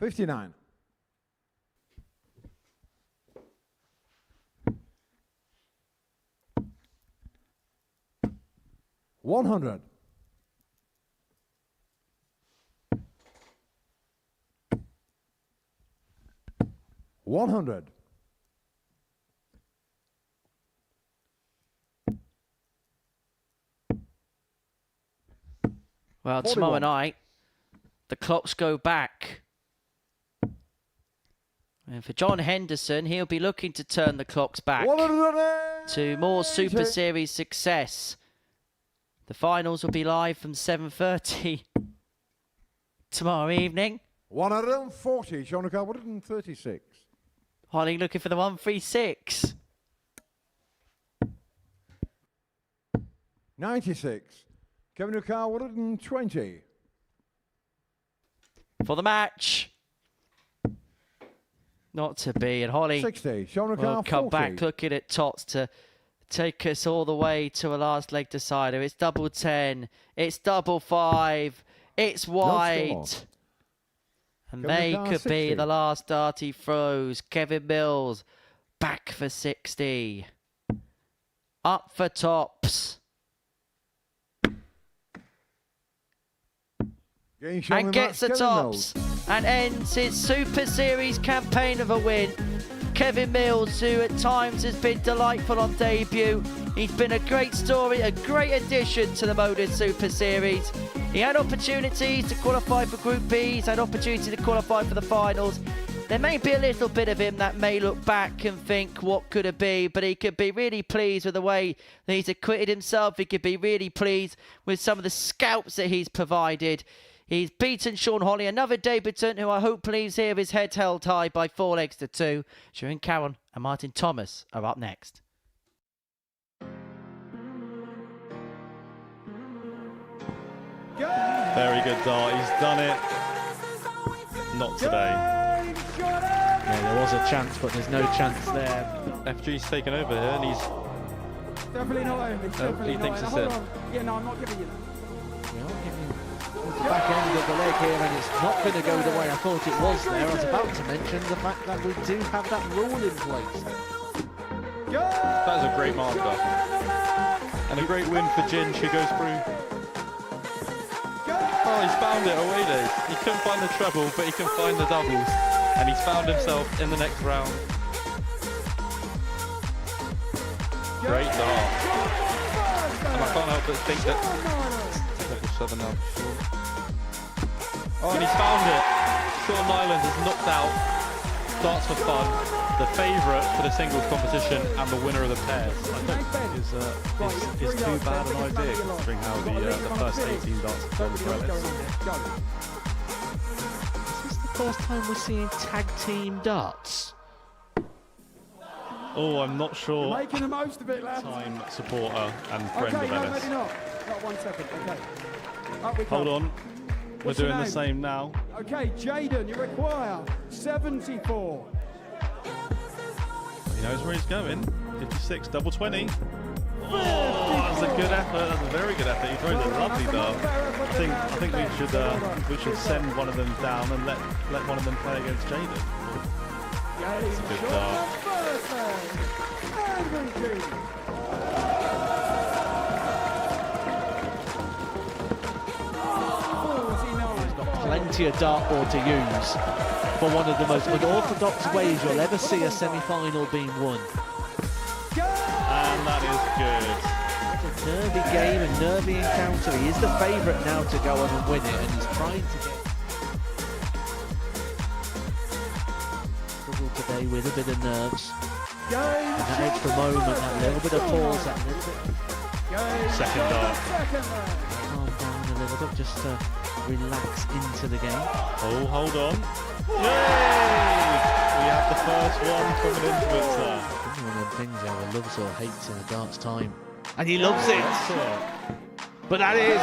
$59. $100. $100. Well, 41. tomorrow night, the clocks go back. And for John Henderson, he'll be looking to turn the clocks back to more Super Series success. The finals will be live from 7:30 tomorrow evening. 140. Sean O'Carr, 136. Holley looking for the 136. 96. Kevin O'Carr, 120. For the match. Not to be. And Holley 60. Sean O'Carr, will come 40. back looking at Tots to take us all the way to a last leg decider. It's double 10. It's double 5. It's wide. No score. And Kevin they O'Carr, could be 60. the last dart he throws. Kevin Mills back for 60. Up for tops. And gets the tops and ends his Super Series campaign of a win. Kevin Mills, who at times has been delightful on debut. He's been a great story, a great addition to the Modus Super Series. He had opportunities to qualify for Group B, he's had opportunity to qualify for the finals. There may be a little bit of him that may look back and think, what could it be? But he could be really pleased with the way that he's acquitted himself. He could be really pleased with some of the scalps that he's provided. He's beaten Sean Holley, another debutant who I hope leaves here with his head held high by 4 legs to 2. Sharon Caron and Martin Thomas are up next. Very good dart. He's done it. Not today. Yeah, there was a chance, but there's no chance there. FG's taken over here, and he's Definitely not him. It's definitely he thinks not it's him. it. Hold on. Yeah, no, I'm not giving you that. Back end of the leg here, and it's not going to go the way I thought it was there. I was about to mention the fact that we do have that rule in place. That is a great marker. And a great win for Ginge, who goes through. Oh, he's found it away days. He couldn't find the treble, but he can find the doubles. And he's found himself in the next round. Great dart. And I can't help but think that double 7 now. Oh, and he's found it. Sean Nyland has knocked out Darts for Fun, the favourite for the singles competition and the winner of the pairs. I don't think is too bad an idea considering how the first 18 darts have gone for Ellis. Is this the first time we're seeing tag team darts? Oh, I'm not sure. You're making the most of it, lads. Time supporter and friend Okay, of no, Ellis. maybe not. Not 1 second. Okay. Up we come. Hold on. What's We're your doing the name? same now. Okay, Jaden, you require 74. He knows where he's going. 56, double 20. Oh, that's a good effort. That's a very good effort. He throws a lovely dart. I think we should send one of them down and let one of them play against Jaden. It's a good dart. Plenty of dartboard to use for one of the most unorthodox ways you'll ever see a semi-final being won. And that is good. It's a nervy game, a nervy encounter. He is the favourite now to go on and win it, and he's trying to get... play with a bit of nerves. And that extra moment, that little bit of pause, that little bit. Second dart. Calm down a little bit, just relax into the game. Oh, hold on. Yay! We have the first one coming into it, sir. One of them things Ella loves or hates in a darts time. And he loves it! But that is...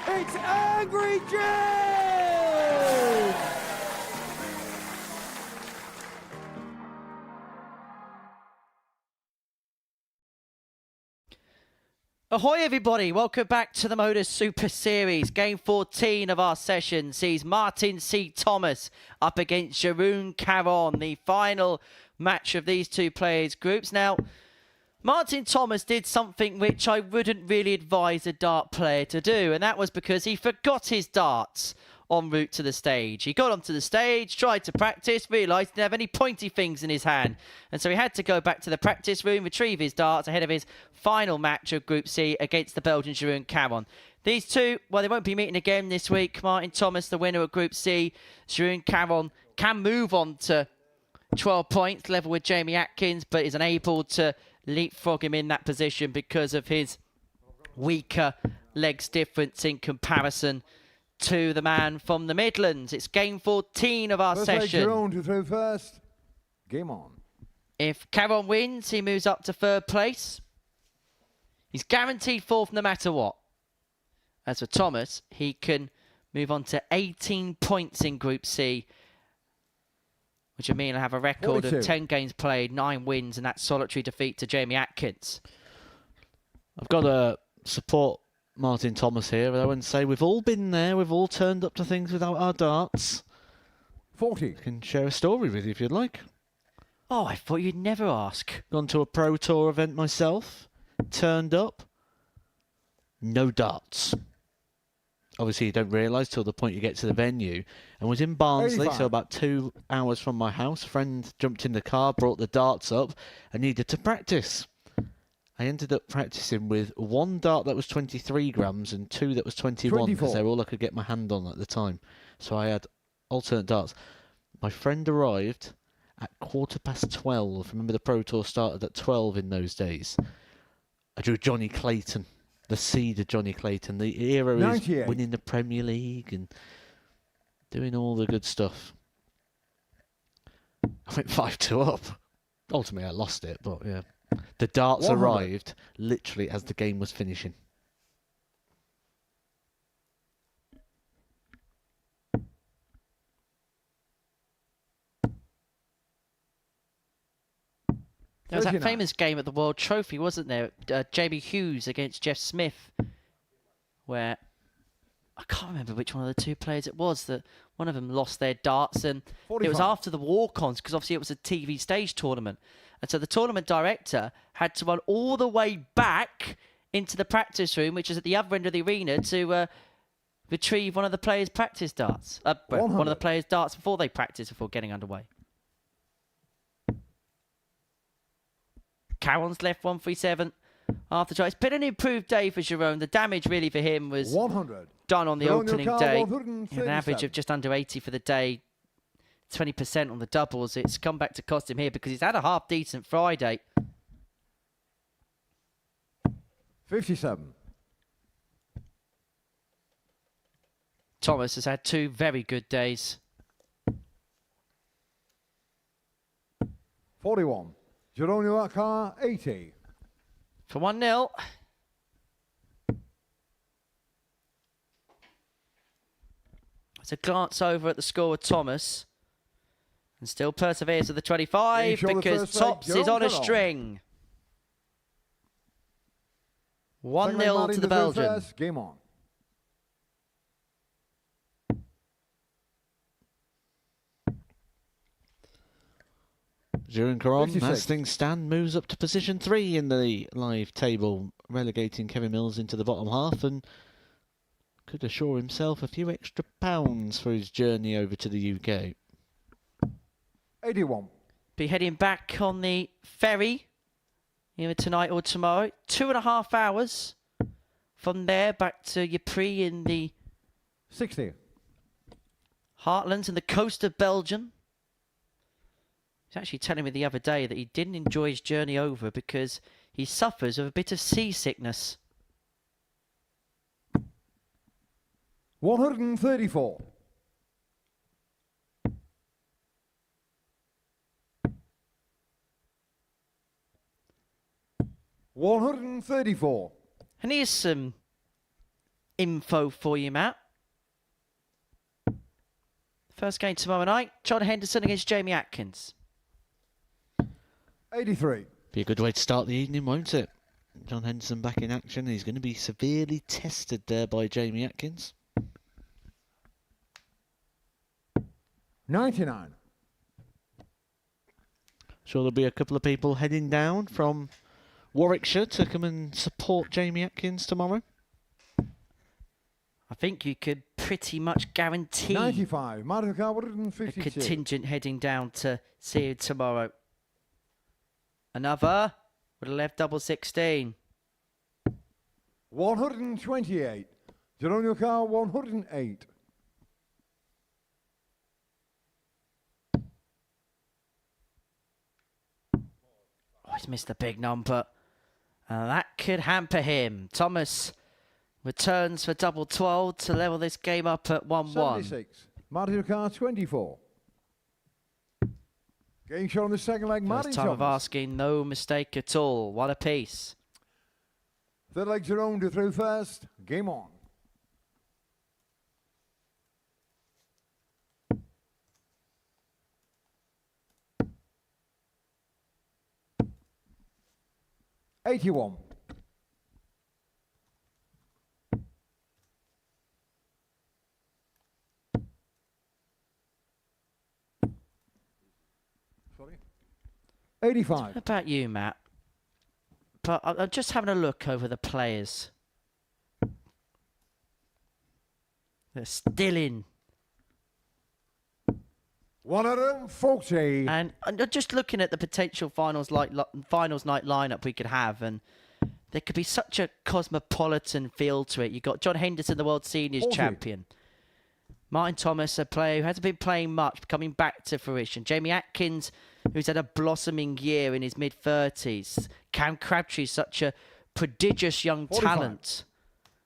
It's Angry James! Ahoy everybody, welcome back to the Modus Super Series. Game 14 of our session sees Martin C. Thomas up against Jeroen Caron, the final match of these two players' groups. Now, Martin Thomas did something which I wouldn't really advise a dart player to do, and that was because he forgot his darts en route to the stage. He got onto the stage, tried to practice, realised he didn't have any pointy things in his hand. And so he had to go back to the practice room, retrieve his darts ahead of his final match of Group C against the Belgian Jeroen Caron. These two, well, they won't be meeting again this week. Martin Thomas, the winner of Group C. Jeroen Caron can move on to 12 points, level with Jamie Atkins, but is unable to leapfrog him in that position because of his weaker legs difference in comparison to the man from the Midlands. It's game 14 of our session. Jeroen to throw first. Game on. If Caron wins, he moves up to third place. He's guaranteed fourth no matter what. As for Thomas, he can move on to 18 points in Group C, which would mean I have a record 42. of 10 games played, 9 wins, and that solitary defeat to Jamie Atkins. I've got to support Martin Thomas here, though, and say we've all been there, we've all turned up to things without our darts. 40. I can share a story with you if you'd like. Oh, I thought you'd never ask. Gone to a Pro Tour event myself, turned up, no darts. Obviously, you don't realise till the point you get to the venue. And was in Barnsley, 85. so about 2 hours from my house. A friend jumped in the car, brought the darts up, and needed to practice. I ended up practicing with 1 dart that was 23 grams and 2 that was 21 because they were all I could get my hand on at the time. So I had alternate darts. My friend arrived at 12:15. Remember, the Pro Tour started at 12 in those days. I drew Johnny Clayton, the seed of Johnny Clayton. The era is 98. winning the Premier League and doing all the good stuff. I went 5-2 up. Ultimately, I lost it, but yeah. The darts 100. arrived literally as the game was finishing. There was that 39. famous game at the World Trophy, wasn't there? Jamie Hughes against Jeff Smith, where I can't remember which one of the two players it was, that one of them lost their darts, and 45. it was after the walk-ons, because obviously it was a TV stage tournament. And so the tournament director had to run all the way back into the practice room, which is at the other end of the arena, to retrieve one of the players' practice darts. One of the players' darts before they practice, before getting underway. Caron's left 137 after try. It's been an improved day for Jeroen. The damage really for him was 100. done on the Jeroen opening Caron, day. 137. An average of just under 80 for the day. 20% on the doubles. It's come back to cost him here because he's had a half-decent Friday. 57. Thomas has had 2 very good days. 41. Jeroen Caron, 80. For 1-0. It's a glance over at the score with Thomas. And still perseveres with the 25 Show the because first leg, Tops is Jeroen on a Caron. string. Second leg, 1-0 Martin to the throw Belgian. first. Game on. Jeroen Caron, 56. as things stand, moves up to position 3 in the live table, relegating Kevin Mills into the bottom half and could assure himself a few extra pounds for his journey over to the UK. 81. Be heading back on the ferry either tonight or tomorrow. 2.5 hours from there back to Ypres in the 60. Heartlands and the coast of Belgium. He's actually telling me the other day that he didn't enjoy his journey over because he suffers of a bit of seasickness. 134. $134. And here's some info for you, Matt. First game tomorrow night, John Henderson against Jamie Atkins. 83. Be a good way to start the evening, won't it? John Henderson back in action. He's going to be severely tested there by Jamie Atkins. 99. Sure, there'll be a couple of people heading down from Warwickshire to come and support Jamie Atkins tomorrow. I think you could pretty much guarantee 95. Modus, a 152. contingent heading down to see you tomorrow. Another would have left double 16. 128. Geronimo car 108. Oh, he's missed a big number. That could hamper him. Thomas returns for double 12 to level this game up at 1-1. 76. Martin car 24. Game shot on the second leg. Martin First time of Thomas. asking, no mistake at all. One apiece. Third leg Jerome to through first. Game on. $81. Sorry. 85. What about you, Matt? But I'm just having a look over the players. They're still in. 140. And just looking at the potential finals night lineup we could have, and there could be such a cosmopolitan feel to it. You've got John Henderson, the World Seniors champion. Martin Thomas, a player who hasn't been playing much, coming back to fruition. Jamie Atkins, who's had a blossoming year in his mid-30s. Cam Crabtree, such a prodigious young 45. talent.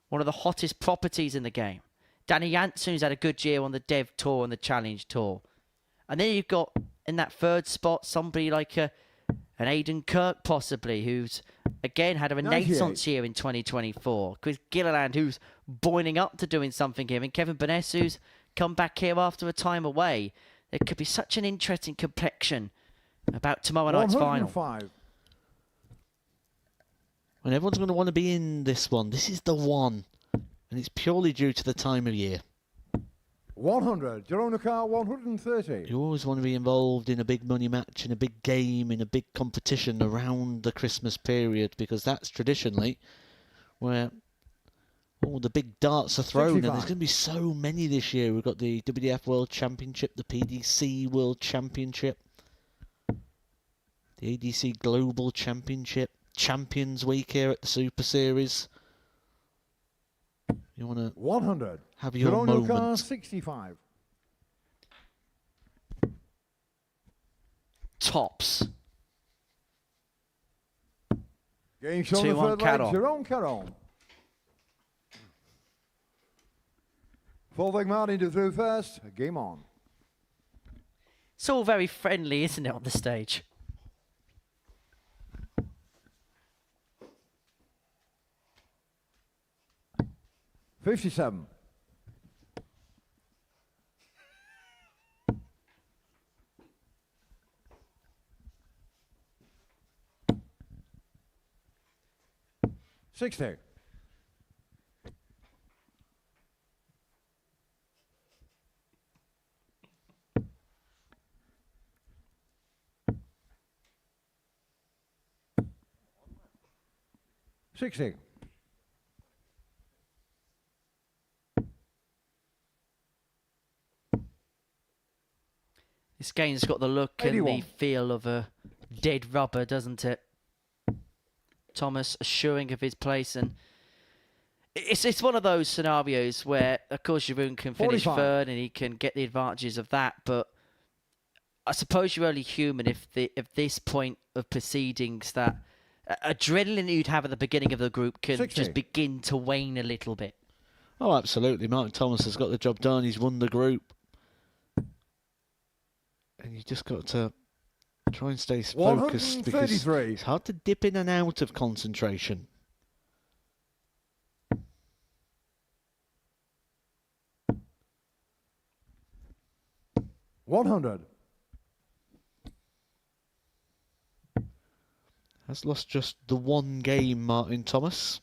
One of the hottest properties in the game. Danny Janssen, who's had a good year on the Dev Tour and the Challenge Tour. And then you've got, in that third spot, somebody like an Aidan Kirk, possibly, who's, again, had a renaissance year in 2024. Chris Gilliland, who's boiling up to doing something here. And Kevin Burness, who's come back here after a time away. There could be such an interesting complexion about tomorrow night's final. 105. And everyone's going to want to be in this one. This is the one. And it's purely due to the time of year. 100. Jerome car 130. You always want to be involved in a big money match, in a big game, in a big competition around the Christmas period, because that's traditionally where all the big darts are thrown. 65. And there's going to be so many this year. We've got the WDF World Championship, the PDC World Championship, the ADC Global Championship, Champions Week here at the Super Series. You want to 100. have your Geronimo moment. car 65. Tops. Game shot on the 2-1 third leg. Carol. Jerome Caron. Fourth leg Martin to through first. Game on. It's all very friendly, isn't it, on the stage? $57. $60. $60. This game's got the look 81. and the feel of a dead rubber, doesn't it? Thomas assuring of his place, and It's one of those scenarios where, of course, Jeroen can finish 45. third and he can get the advantages of that, but I suppose you're only human if this point of proceedings, that adrenaline you'd have at the beginning of the group can 60. just begin to wane a little bit. Oh, absolutely. Martin Thomas has got the job done. He's won the group. And you just got to try and stay focused because 133. it's hard to dip in and out of concentration. $100. Has lost just the one game, Martin Thomas.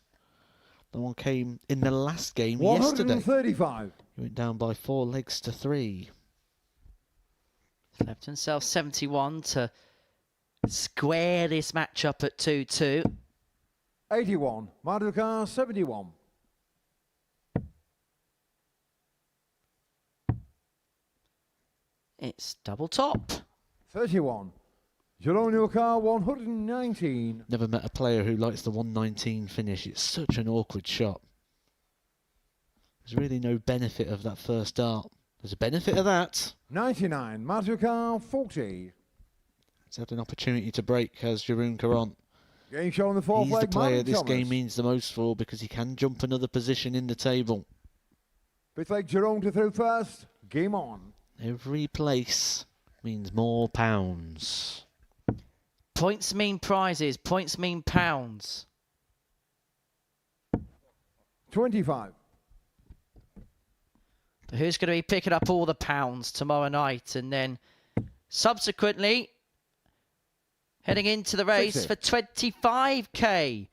The one came in the last game yesterday. 135. He went down by 4 legs to 3. Left himself 71 to square this match up at 2-2. 81. Maduka 71. It's double top. 31. Jeroen 119. Never met a player who likes the 119 finish. It's such an awkward shot. There's really no benefit of that first dart. There's a benefit of that. 99. Maduka 40. He's had an opportunity to break, has Jeroen Caron. Game show on the fourth He's leg. the player Martin this Thomas. game means the most for because he can jump another position in the table. Fifth leg Jeroen to through first. Game on. Every place means more pounds. Points mean prizes. Points mean pounds. 25. But who's going to be picking up all the pounds tomorrow night? And then subsequently heading into the race 60. for 25k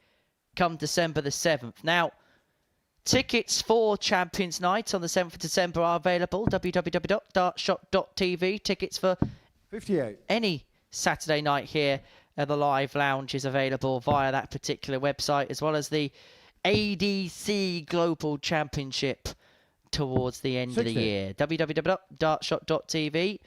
come December the 7th. Now, tickets for Champions Night on the 7th of December are available. www.dartshop.tv. Tickets for 58. any Saturday night here at the Live Lounge is available via that particular website, as well as the ADC Global Championship towards the end of the 60. year. www.dartshop.tv.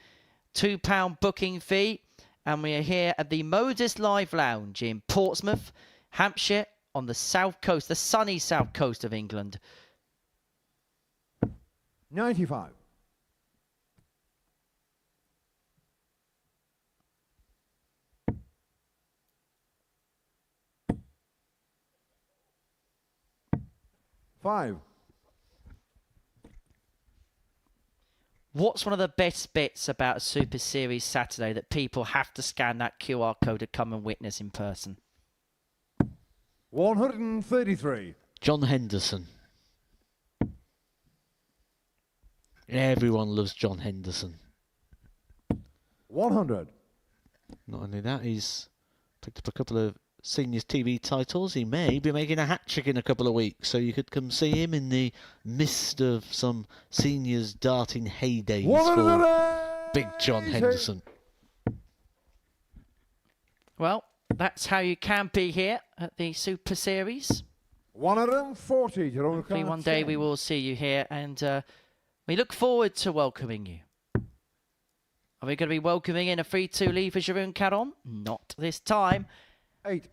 £2 booking fee. And we are here at the Modus Live Lounge in Portsmouth, Hampshire, on the south coast, the sunny south coast of England. 95. $5. What's one of the best bits about a Super Series Saturday that people have to scan that QR code to come and witness in person? 133. John Henderson. Everyone loves John Henderson. 100. Not only that, he's picked up a couple of seniors TV titles. He may be making a hat-trick in a couple of weeks, so you could come see him in the midst of some seniors darting heydays for Big John Henderson. Well, that's how you can be here at the Super Series. 140. Hopefully one day we will see you here, and we look forward to welcoming you. Are we going to be welcoming in a 3-2 lead for Jeroen Caron? Not this time. 8.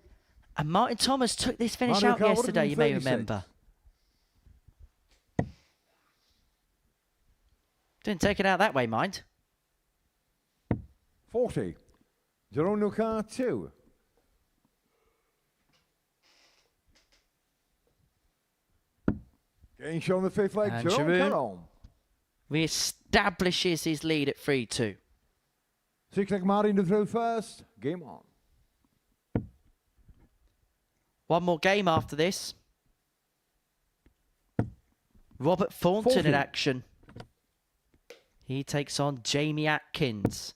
And Martin Thomas took this finish out yesterday, you may remember. Didn't take it out that way, mind. 40. Jeroen 2. Game show on the fifth leg. And Jeroen Jeroen Caron. re-establishes his lead at 3-2. Six leg Martin to throw first. Game on. One more game after this. Robert Thornton 40. in action. He takes on Jamie Atkins.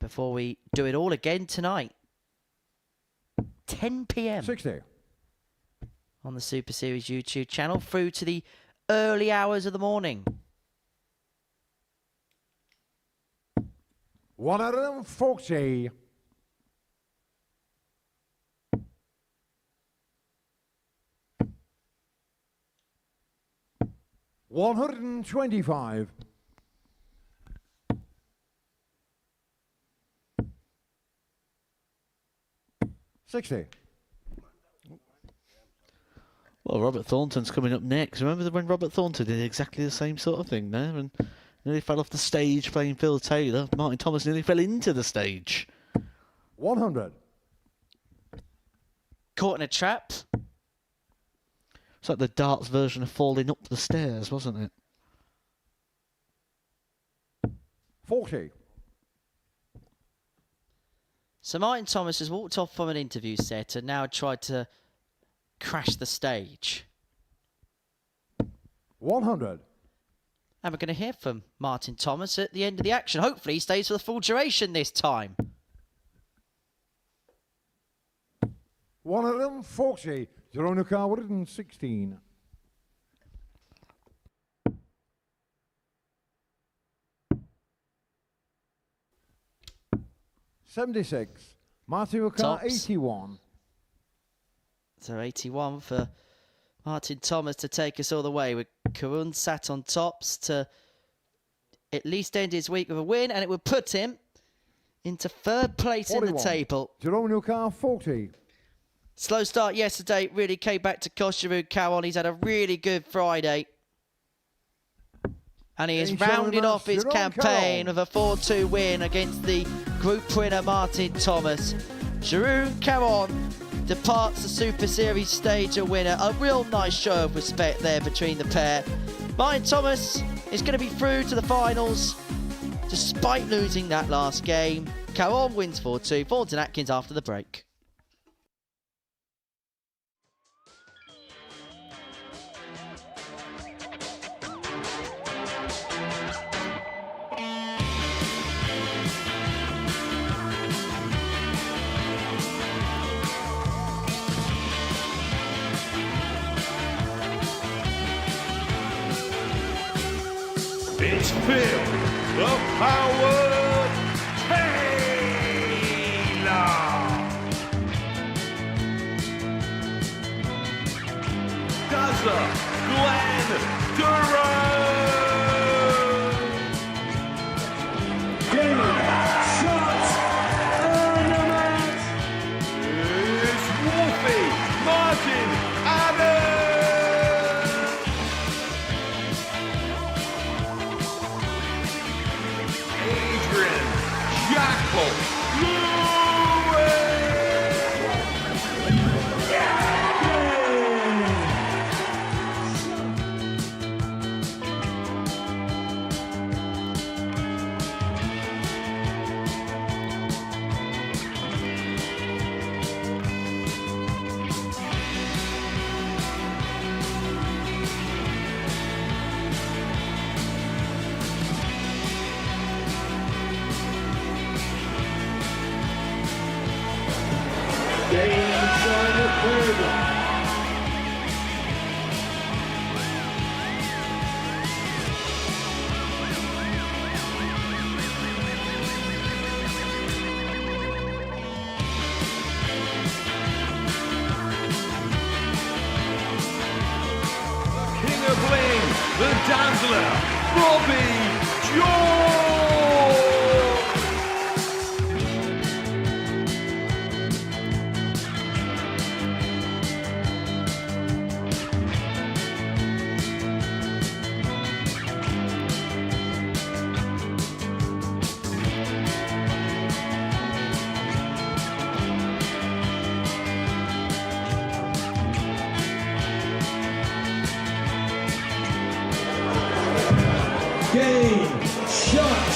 Before we do it all again tonight. 10 p.m. 60. on the Super Series YouTube channel through to the early hours of the morning. 140. $125. 60. Well, Robert Thornton's coming up next. Remember when Robert Thornton did exactly the same sort of thing there and nearly fell off the stage playing Phil Taylor? Martin Thomas nearly fell into the stage. 100. Caught in a trap. It's like the darts version of falling up the stairs, wasn't it? 40. So Martin Thomas has walked off from an interview set and now tried to crash the stage. 100. And we're going to hear from Martin Thomas at the end of the action. Hopefully he stays for the full duration this time. 140. Jerome Car 116. 76. Martin Car 81. So 81 for Martin Thomas to take us all the way, with Karun sat on tops to at least end his week with a win, and it would put him into third place 41. in the table. Jerome Car 40. Slow start yesterday, really came back to Kosharu Cowan. He's had a really good Friday. And he has rounded off his campaign with a 4-2 win against the group winner Martin Thomas. Jeroen Caron departs the Super Series stage a winner. A real nice show of respect there between the pair. Martin Thomas is going to be through to the finals despite losing that last game. Caron wins 4-2. Thornton Atkins after the break. It's Phil, the Power Taylor. Gaza, Glenn Durant. Game, shots, ornament. It's Wolfie, Martin, Adam. The Dazzler, Bobby Game, shot,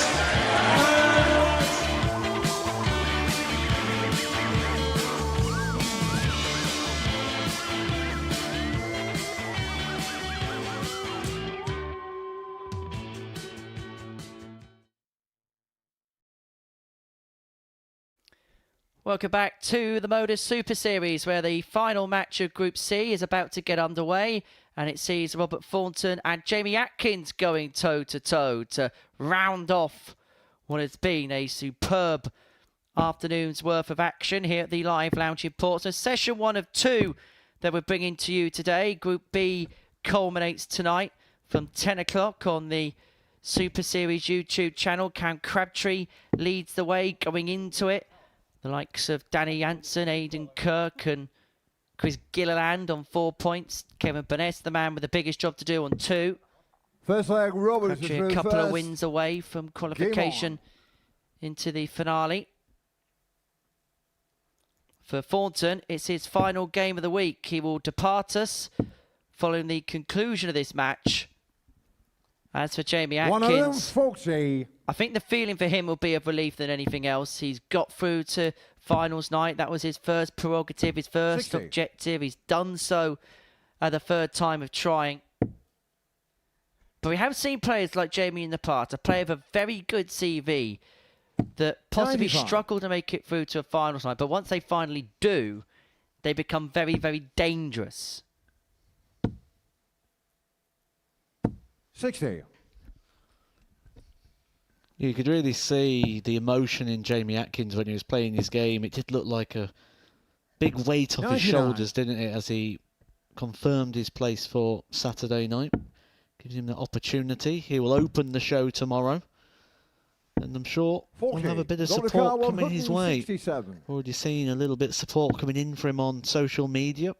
Welcome back to the Modus Super Series, where the final match of Group C is about to get underway, and it sees Robert Thornton and Jamie Atkins going toe-to-toe to round off what has been a superb afternoon's worth of action here at the Live Lounge in Portsmouth. Session 1 of 2 that we're bringing to you today. Group B culminates tonight from 10 o'clock on the Super Series YouTube channel. Cam Crabtree leads the way going into it. The likes of Danny Jansen, Aidan Kirk and Chris Gilliland on 4 points. Kevin Burness, the man with the biggest job to do, on 2. First leg, Roberts. Country a couple of wins away from qualification into the finale. For Thornton, it's his final game of the week. He will depart us following the conclusion of this match. As for Jamie Atkins, I think the feeling for him will be of relief than anything else. He's got through to finals night. That was his first prerogative, his first objective. He's done so at the third time of trying. But we have seen players like Jamie in the past, a player with a very good CV that possibly struggle to make it through to a finals night. But once they finally do, they become very, very dangerous. 60. You could really see the emotion in Jamie Atkins when he was playing his game. It did look like a big weight off his shoulders, didn't it, as he confirmed his place for Saturday night. Gives him the opportunity. He will open the show tomorrow. And I'm sure we'll have a bit of support coming his way. Already seen a little bit of support coming in for him on social media.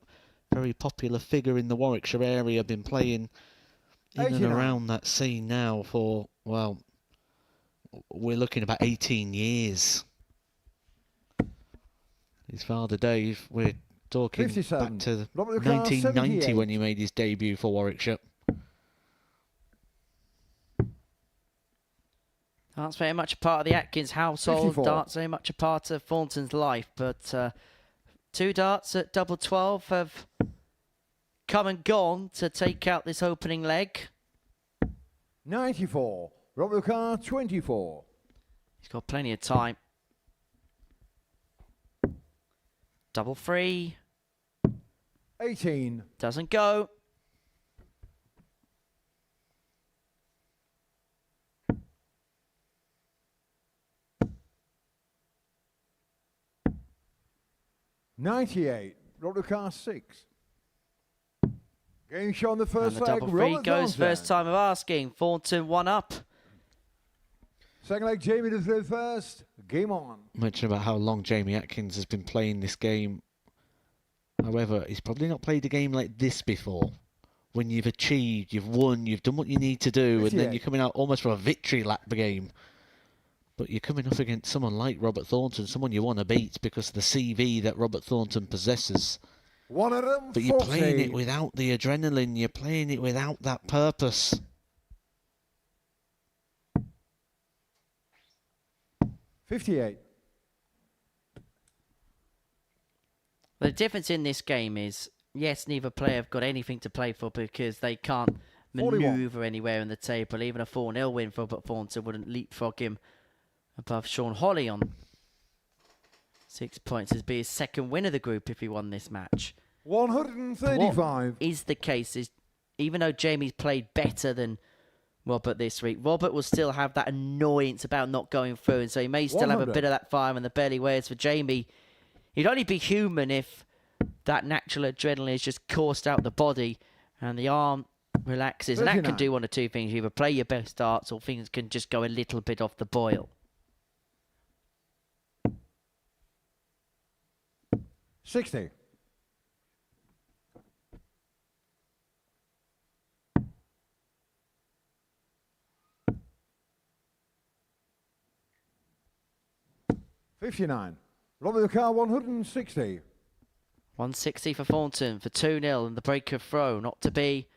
Very popular figure in the Warwickshire area. Been playing in and around that scene now for, well, we're looking about 18 years. His father Dave, we're talking back to 1990 when he made his debut for Warwickshire. Dart's very much a part of the Atkins household. 54. Dart's very much a part of Thornton's life. But 2 darts at double 12 have come and gone to take out this opening leg. 94. Robert Carr, 24. He's got plenty of time. Double 3. 18. Doesn't go. $98. Robert Carr, 6. Game show on the first And the leg. double 3 Robert goes Thornton. first time of asking. Thornton 1 up. Second leg, Jamie to third first. Game on. Mention about how long Jamie Atkins has been playing this game. However, he's probably not played a game like this before. When you've achieved, you've won, you've done what you need to do, and then you're coming out almost for a victory lap game. But you're coming up against someone like Robert Thornton, someone you want to beat because of the CV that Robert Thornton possesses. But you're playing it without the adrenaline, you're playing it without that purpose. $58. The difference in this game is, yes, neither player have got anything to play for because they can't manoeuvre anywhere in the table. Even a 4-0 win for Robert Thornton wouldn't leapfrog him above Sean Holley on 6 points. As be his second win of the group if he won this match. 135. What is the case is, even though Jamie's played better than Robert this week, Robert will still have that annoyance about not going through, and so he may still have a bit of that fire in the belly. Whereas for Jamie, he'd only be human if that natural adrenaline is just coursed out the body and the arm relaxes. And that can do one of two things. You either play your best darts or things can just go a little bit off the boil. 60. $59. Robert Carr, 160. 160 for Thornton for 2-0 and the break of throw, not to be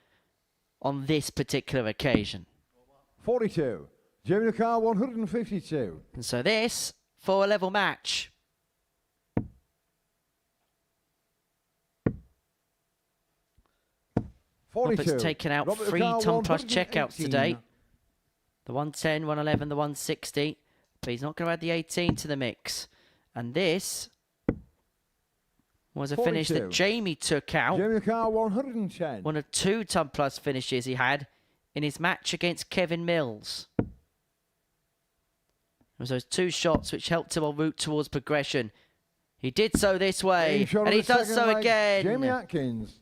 on this particular occasion. 42. Jamie Carr, 152. And so this, for a level match. Robert's taken out Robert 3 Carr, ton plus 118. checkouts today. The 110, 111, the 160. But he's not going to add the 18 to the mix. And this was a finish that Jamie took out. Jamie Carr, 110. One of 2 ton plus finishes he had in his match against Kevin Mills. It was those 2 shots which helped him en route towards progression. He did so this way, and he does so again. Jamie Atkins.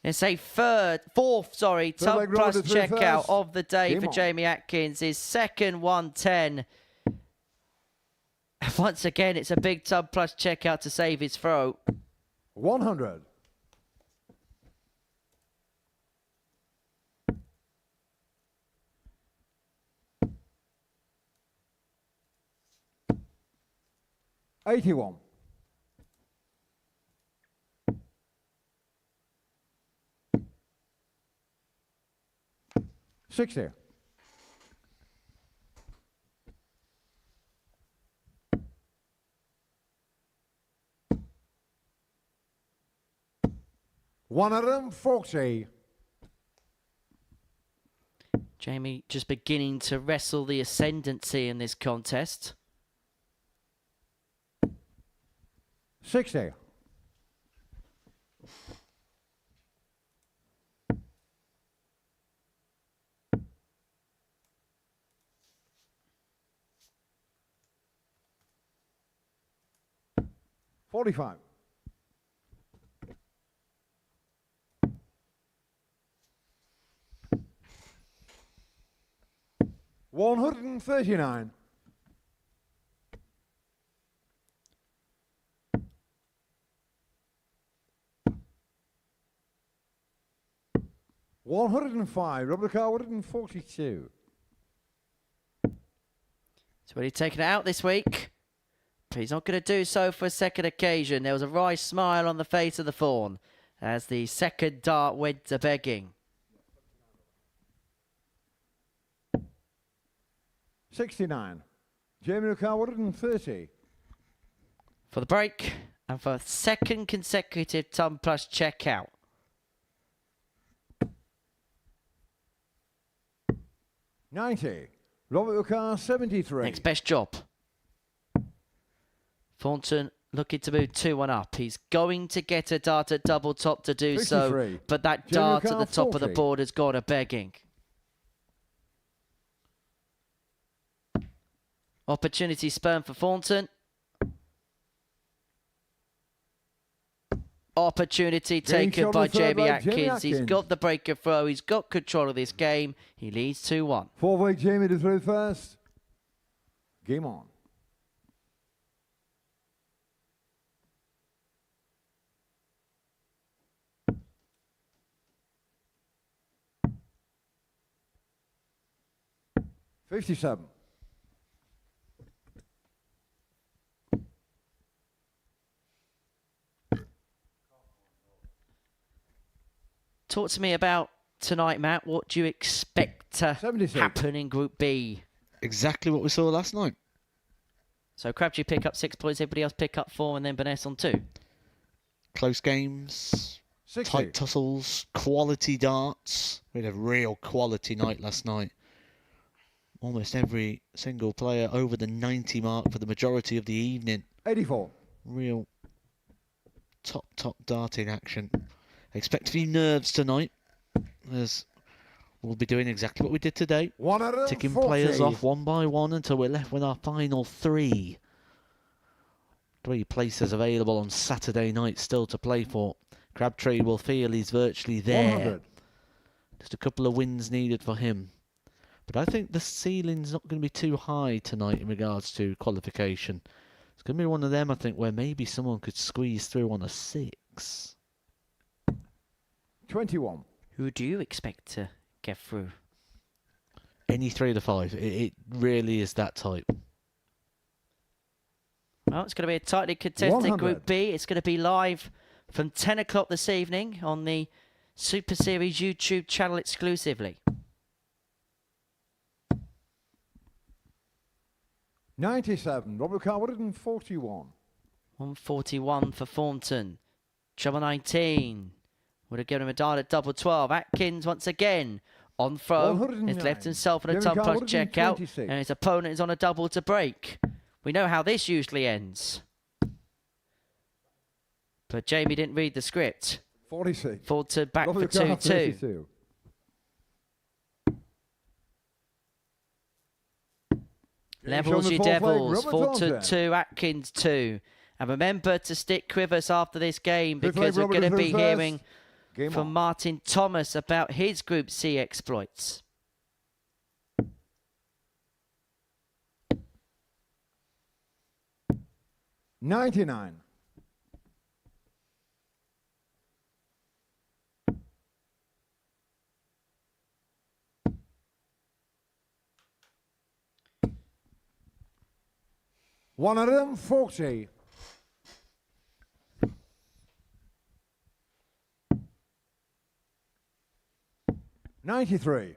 It's a fourth ton plus checkout of the day for Jamie Atkins. His second 110. Once again, it's a big ton plus checkout to save his throat. 100. $81. 60. $140. Jamie just beginning to wrestle the ascendancy in this contest. 60. $45. 139. 105. Rubber car 142. So he's taken it out this week. But he's not going to do so for a second occasion. There was a wry smile on the face of the Fawn as the second dart went to begging. 69. Jamie Lucar 130. For the break and for a second consecutive ton plus checkout. 90. Robert Lucar 73. Next best job. Thornton looking to move 2-1 up. He's going to get a dart at double top to do 53. so, but that Jamie dart Lucar at the top of the 40. board has gone a begging. Opportunity spurned for Thornton. Opportunity taken by Jamie Atkins. He's got the breaker throw. He's got control of this game. He leads 2-1. 4-way Jamie to throw first. Game on. $57. Talk to me about tonight, Matt. What do you expect to 76. happen in Group B? Exactly what we saw last night. So Crabtree pick up 6 points, everybody else pick up 4, and then Burness on 2. Close games, 60. tight tussles, quality darts. We had a real quality night last night. Almost every single player over the 90 mark for the majority of the evening. 84. Real top darting action. Expect a few nerves tonight, as we'll be doing exactly what we did today. Ticking players off one by one until we're left with our final 3. 3 places available on Saturday night still to play for. Crabtree will feel he's virtually there. 100. Just a couple of wins needed for him. But I think the ceiling's not going to be too high tonight in regards to qualification. It's going to be one of them, I think, where maybe someone could squeeze through on a 6. 21. Who do you expect to get through? Any 3 of the 5. It really is that type. Well, it's going to be a tightly contested 100. Group B. It's going to be live from 10 o'clock this evening on the Super Series YouTube channel exclusively. 97. Robert Car 141. 141 for Thornton. Trouble 19. Would have given him a dart at double 12. Atkins once again on throw. 109. He's left himself on a Jamie ton Carr, plus check out. 126. And his opponent is on a double to break. We know how this usually ends. But Jamie didn't read the script. 46. Thornton back Robert for Car 2-2. 32. Levels on the your fourth leg, Devils. Robert Thornton Thornton. 2, Atkins 2. And remember to stick with us after this game Fifth because leg, we're going to Robert be first. hearing Game from on. Martin Thomas about his Group C exploits. $99. 140. $93.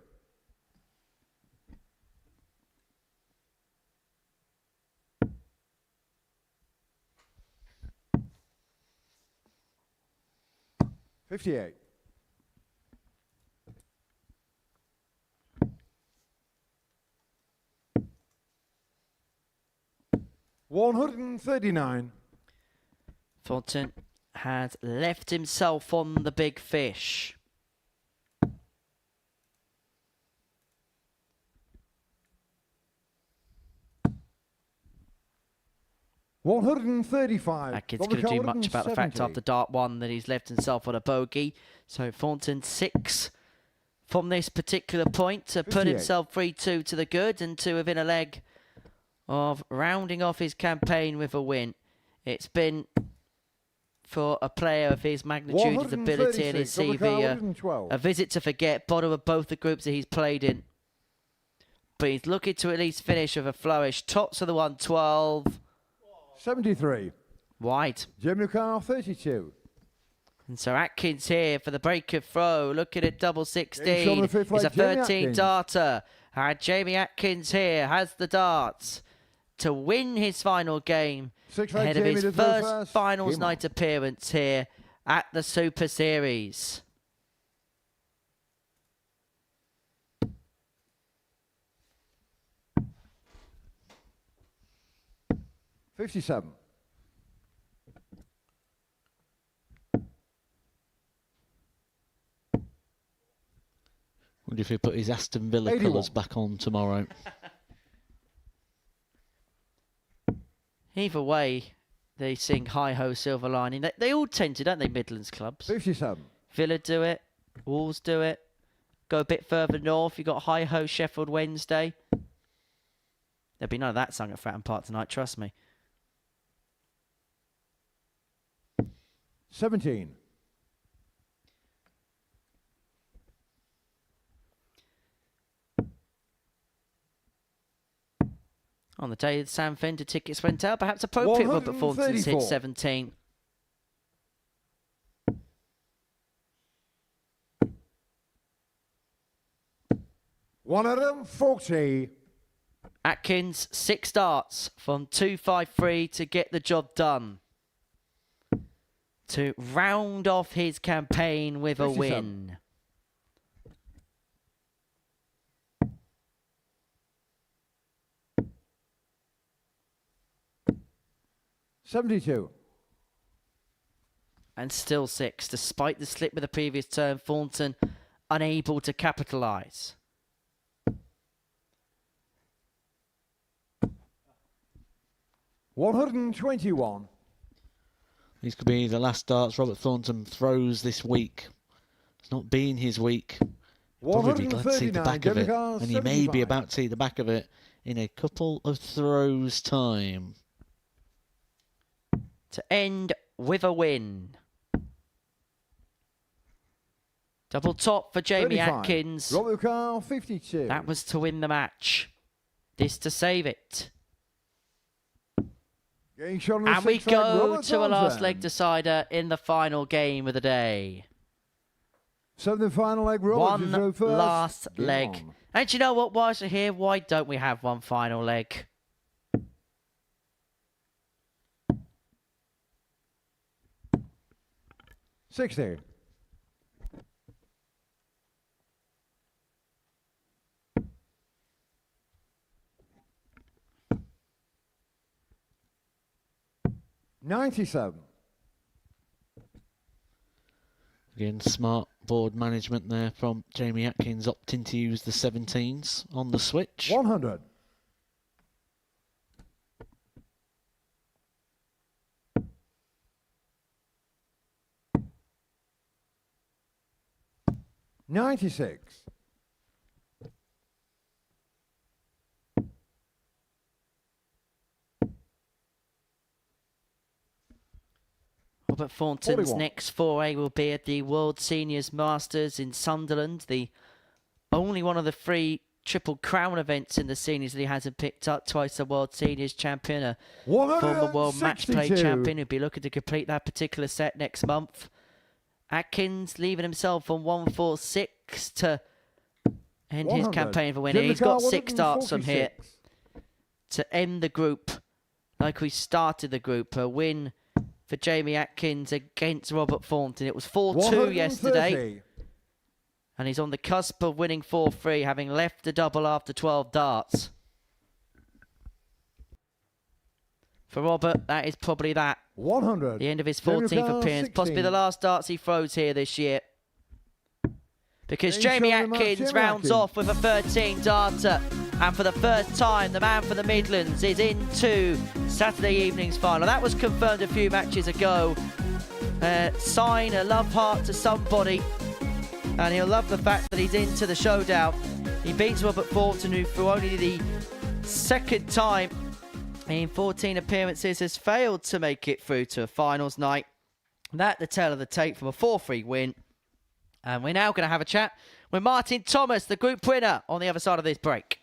$58. $139. Thornton has left himself on the big fish. $135. Atkins couldn't do much about the fact after dart 1 that he's left himself on a bogey. So Thornton 6 from this particular point to put 58. himself 3-2 to the good and to within a leg of rounding off his campaign with a win. It's been, for a player of his magnitude, his ability and his CV, a visit to forget, bottom of both the groups that he's played in. But he's looking to at least finish with a flourish. Tops of the 112. 73. Wide. Jim Lucar, 32. And so Atkins here for the break of throw. Looking at double 16. Game on the fifth It's a leg, Jamie 13 Atkins. darter. And Jamie Atkins here has the darts to win his final game Six leg, ahead of Jamie his to throw first finals Game on. night appearance here at the Super Series. $57. Wonder if he put his Aston Villa 81. colours back on tomorrow. Either way, they sing Hi-Ho Silver Lining. They all tend to, don't they, Midlands clubs? 57. Villa do it. Wolves do it. Go a bit further north, you've got Hi-Ho Sheffield Wednesday. There'll be none of that sung at Fratton Park tonight, trust me. 17. On the day that Sam Fender tickets went out, perhaps appropriate Robert Thornton's hit 134. 17. $140. Atkins, 6 darts from 253 to get the job done. To round off his campaign with a 57. win. $72. And still 6, despite the slip with the previous turn, Thornton unable to capitalise. $121. These could be the last darts Robert Thornton throws this week. It's not been his week. Probably be glad to see the back of it. And he may be about to see the back of it in a couple of throws' time. To end with a win. Double top for Jamie 35. Atkins. Robert Lucar, 52. That was to win the match. This to save it. Getting shot on the And we sixth leg, go Robert to a last Thornton. leg decider in the final game of the day. So the final leg, Robert, you throw One first. last Game leg. on. And you know what, whilst we're here, why don't we have one final leg? $60. $97. Again, smart board management there from Jamie Atkins, opting to use the 17s on the switch. 100. $96. Robert Thornton's 41. next foray will be at the World Seniors Masters in Sunderland, the only one of the 3 triple crown events in the seniors that he hasn't picked up. Twice a world seniors champion, a former world match play champion who'll be looking to complete that particular set next month. Atkins leaving himself on 146 to end his campaign for winning. He's got 6 starts from here to end the group like we started the group. A win for Jamie Atkins against Robert Thornton. It was 4-2 yesterday. And he's on the cusp of winning 4-3, having left the double after 12 darts. For Robert, that is probably that. 100. The end of his 14th appearance. Possibly the last darts he throws here this year. Because Jamie Atkins rounds off with a 13 darter. And for the first time, the man from the Midlands is into Saturday evening's final. That was confirmed a few matches ago. Sign a love heart to somebody. And he'll love the fact that he's into the showdown. He beats Robert Thornton, who for only the second time in 14 appearances has failed to make it through to a finals night. That the tale of the tape from a 4-3 win. And we're now going to have a chat with Martin Thomas, the group winner, on the other side of this break.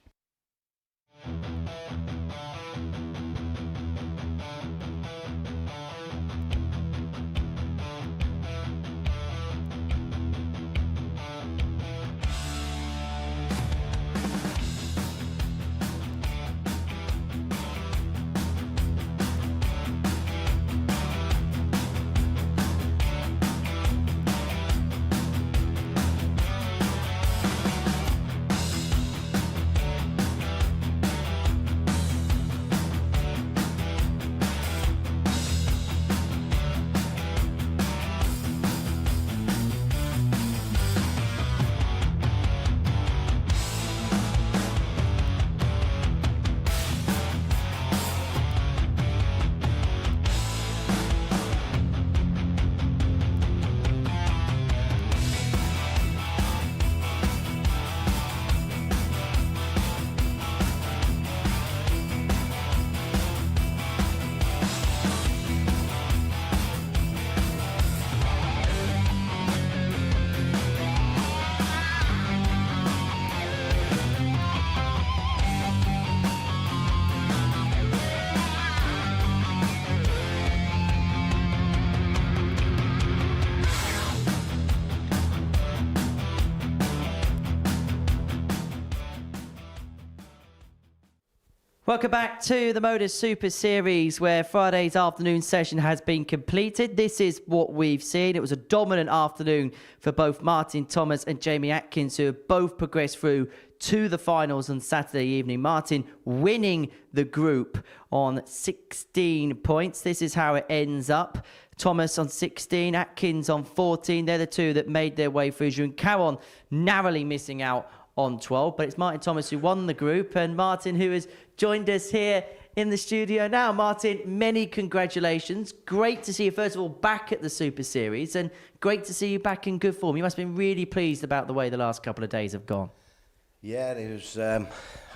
Welcome back to the Modus Super Series, where Friday's afternoon session has been completed. This is what we've seen. It was a dominant afternoon for both Martin Thomas and Jamie Atkins, who have both progressed through to the finals on Saturday evening. Martin winning the group on 16 points. This is how it ends up. Thomas on 16, Atkins on 14. They're the two that made their way through. And Caron narrowly missing out on 12, but it's Martin Thomas who won the group, and Martin who has joined us here in the studio now. Martin, many congratulations. Great to see you, first of all, back at the Super Series, and great to see you back in good form. You must have been really pleased about the way the last couple of days have gone. Yeah, it was.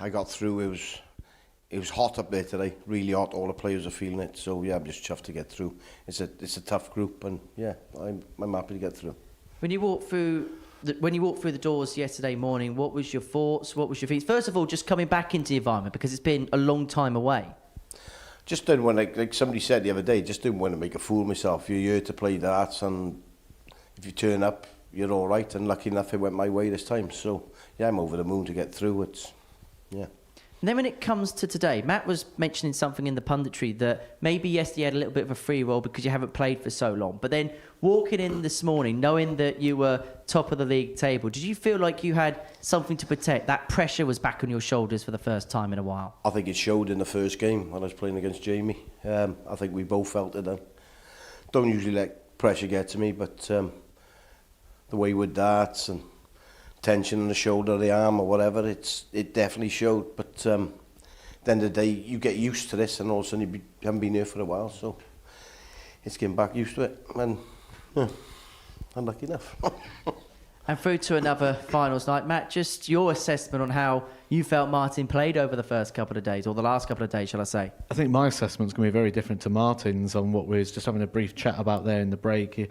I got through. It was hot up there today, really hot. All the players are feeling it, so yeah, I'm just chuffed to get through. It's a tough group, and yeah, I'm happy to get through. When you walked through the doors yesterday morning, what was your thoughts? What was your feelings? First of all, just coming back into the environment, because it's been a long time away. Just didn't want to, like somebody said the other day, just didn't want to make a fool of myself. You're here to play darts, and if you turn up, you're all right. And lucky enough, it went my way this time. So yeah, I'm over the moon to get through. Yeah. And then when it comes to today, Matt was mentioning something in the punditry that maybe yesterday you had a little bit of a free roll because you haven't played for so long. But then walking in this morning, knowing that you were top of the league table, did you feel like you had something to protect? That pressure was back on your shoulders for the first time in a while? I think it showed in the first game when I was playing against Jamie. I think we both felt it then. Don't usually let pressure get to me, but the way with darts and tension in the shoulder, the arm or whatever, it definitely showed. But at the end of the day, you get used to this, and all of a sudden you haven't been here for a while, so it's getting back used to it, and I'm lucky enough. And through to another finals night. Matt, just your assessment on how you felt Martin played over the first couple of days, or the last couple of days, shall I say? I think my assessment's going to be very different to Martin's on what we was just having a brief chat about there in the break.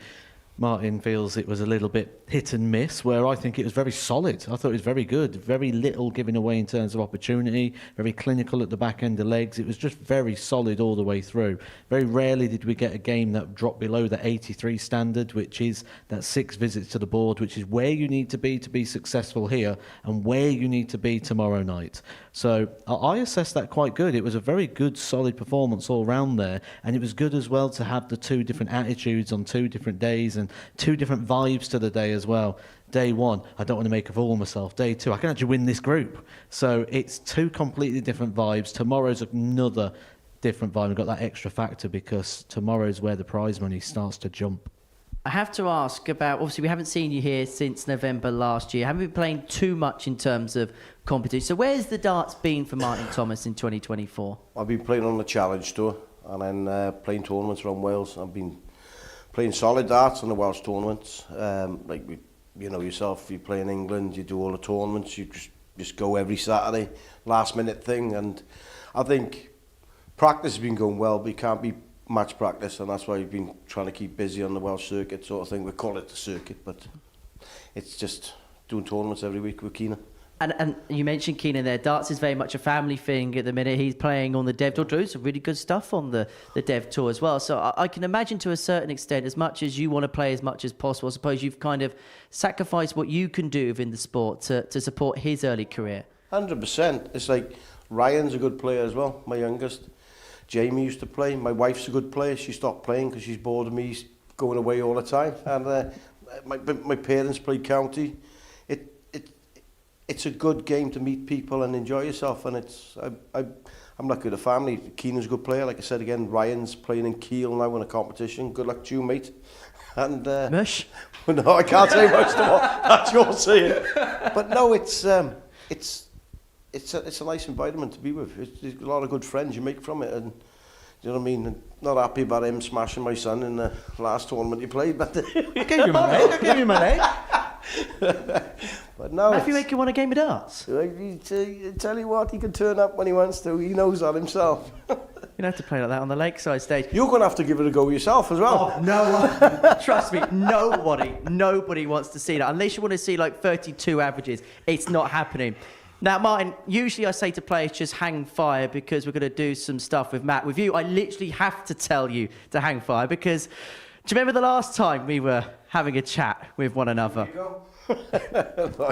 Martin feels it was a little bit hit and miss, where I think it was very solid. I thought it was very good. Very little giving away in terms of opportunity, very clinical at the back end of legs. It was just very solid all the way through. Very rarely did we get a game that dropped below the 83 standard, which is that 6 visits to the board, which is where you need to be successful here and where you need to be tomorrow night. So I assessed that quite good. It was a very good, solid performance all round there, and it was good as well to have the 2 different attitudes on 2 different days and 2 different vibes to the day as well. Day 1, I don't want to make a fool of myself. Day 2, I can actually win this group. So it's 2 completely different vibes. Tomorrow's another different vibe. We've got that extra factor because tomorrow's where the prize money starts to jump. I have to ask about, obviously we haven't seen you here since November last year. Haven't been playing too much in terms of competition. So where's the darts been for Martin Thomas in 2024? I've been playing on the Challenge Tour and then playing tournaments around Wales. I've been playing solid darts on the Welsh tournaments. You know yourself, you play in England, you do all the tournaments, you just go every Saturday, last minute thing. And I think practice has been going well, but you can't be match practice, and that's why we've been trying to keep busy on the Welsh circuit sort of thing. We call it the circuit, but it's just doing tournaments every week with Keenan. And you mentioned Keenan there. Darts is very much a family thing at the minute. He's playing on the Dev Tour. Doing some really good stuff on the Dev Tour as well. So I can imagine to a certain extent, as much as you want to play as much as possible, I suppose you've kind of sacrificed what you can do within the sport to support his early career. 100%. It's like Ryan's a good player as well, my youngest. Jamie used to play. My wife's a good player. She stopped playing because she's bored of me going away all the time. And my parents played county. It's a good game to meet people and enjoy yourself. And I'm lucky with the family. Keenan's a good player. Like I said again, Ryan's playing in Kiel now in a competition. Good luck to you, mate. And Mush? No, I can't say much more. That's your saying. But no, it's a nice environment to be with. There's a lot of good friends you make from it, and you know what I mean. And not happy about him smashing my son in the last tournament he played, but I gave you my name. I gave you my name. But no, Matthew making one a game of darts. Tell you what, he can turn up when he wants to. He knows that himself. You don't have to play like that on the lakeside stage. You're going to have to give it a go yourself as well. Oh, no, trust me, nobody wants to see that. Unless you want to see like 32 averages, it's not happening. Now, Martin, usually I say to players, just hang fire because we're going to do some stuff with Matt. With you, I literally have to tell you to hang fire because do you remember the last time we were having a chat with one another?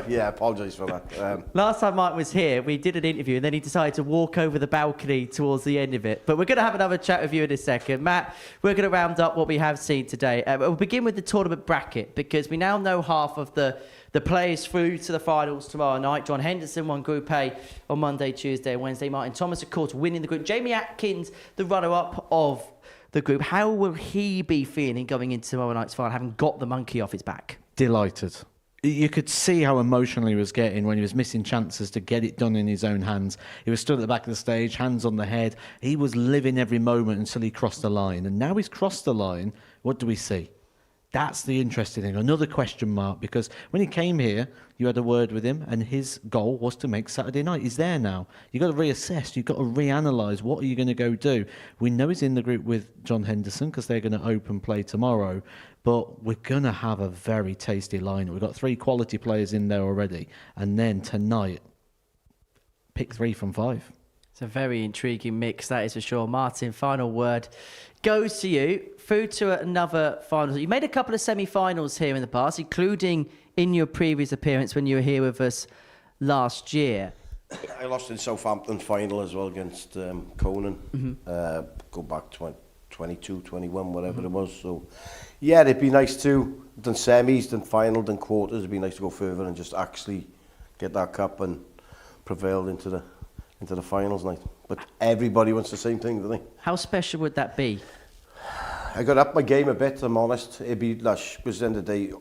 Yeah, apologise for that. Last time Martin was here, we did an interview and then he decided to walk over the balcony towards the end of it. But we're going to have another chat with you in a second. Matt, we're going to round up what we have seen today. We'll begin with the tournament bracket because we now know half of the players through to the finals tomorrow night. John Henderson won Group A on Monday, Tuesday and Wednesday. Martin Thomas, of course, winning the group. Jamie Atkins, the runner-up of the group. How will he be feeling going into tomorrow night's final, having got the monkey off his back? Delighted. You could see how emotional he was getting when he was missing chances to get it done in his own hands. He was stood at the back of the stage, hands on the head. He was living every moment until he crossed the line. And now he's crossed the line, what do we see? That's the interesting thing. Another question mark, because when he came here, you had a word with him, and his goal was to make Saturday night. He's there now. You've got to reassess. You've got to reanalyse. What are you going to go do? We know he's in the group with John Henderson because they're going to open play tomorrow. But we're going to have a very tasty lineup. We've got 3 quality players in there already. And then tonight, pick 3 from 5. It's a very intriguing mix, that is for sure. Martin, final word goes to you. Through to another final. You made a couple of semi-finals here in the past, including in your previous appearance when you were here with us last year. I lost in Southampton final as well against Conan. Go back 22, 21, whatever it was. So, yeah, it'd be nice to done semis, done final, done quarters. It'd be nice to go further and just actually get that cup and prevail into the finals night. But everybody wants the same thing, don't they? How special would that be? I got up my game a bit, I'm honest. It'd be lush, because at the end of the day, you know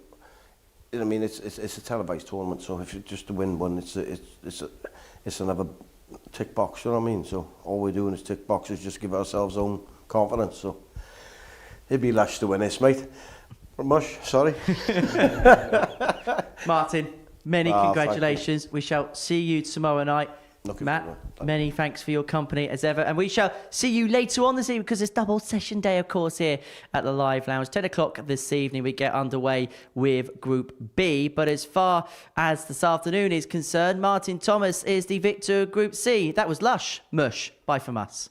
what I mean, it's a televised tournament, so if you just to win one, it's another tick box, you know what I mean? So all we're doing is tick boxes, just give ourselves own confidence. So it'd be lush to win this, mate. Mush, sorry. Martin, many congratulations. We shall see you tomorrow night. Matt, many thanks for your company as ever. And we shall see you later on this evening because it's double session day, of course, here at the Live Lounge. 10 o'clock this evening, we get underway with Group B. But as far as this afternoon is concerned, Martin Thomas is the victor of Group C. That was Lush. Mush. Bye from us.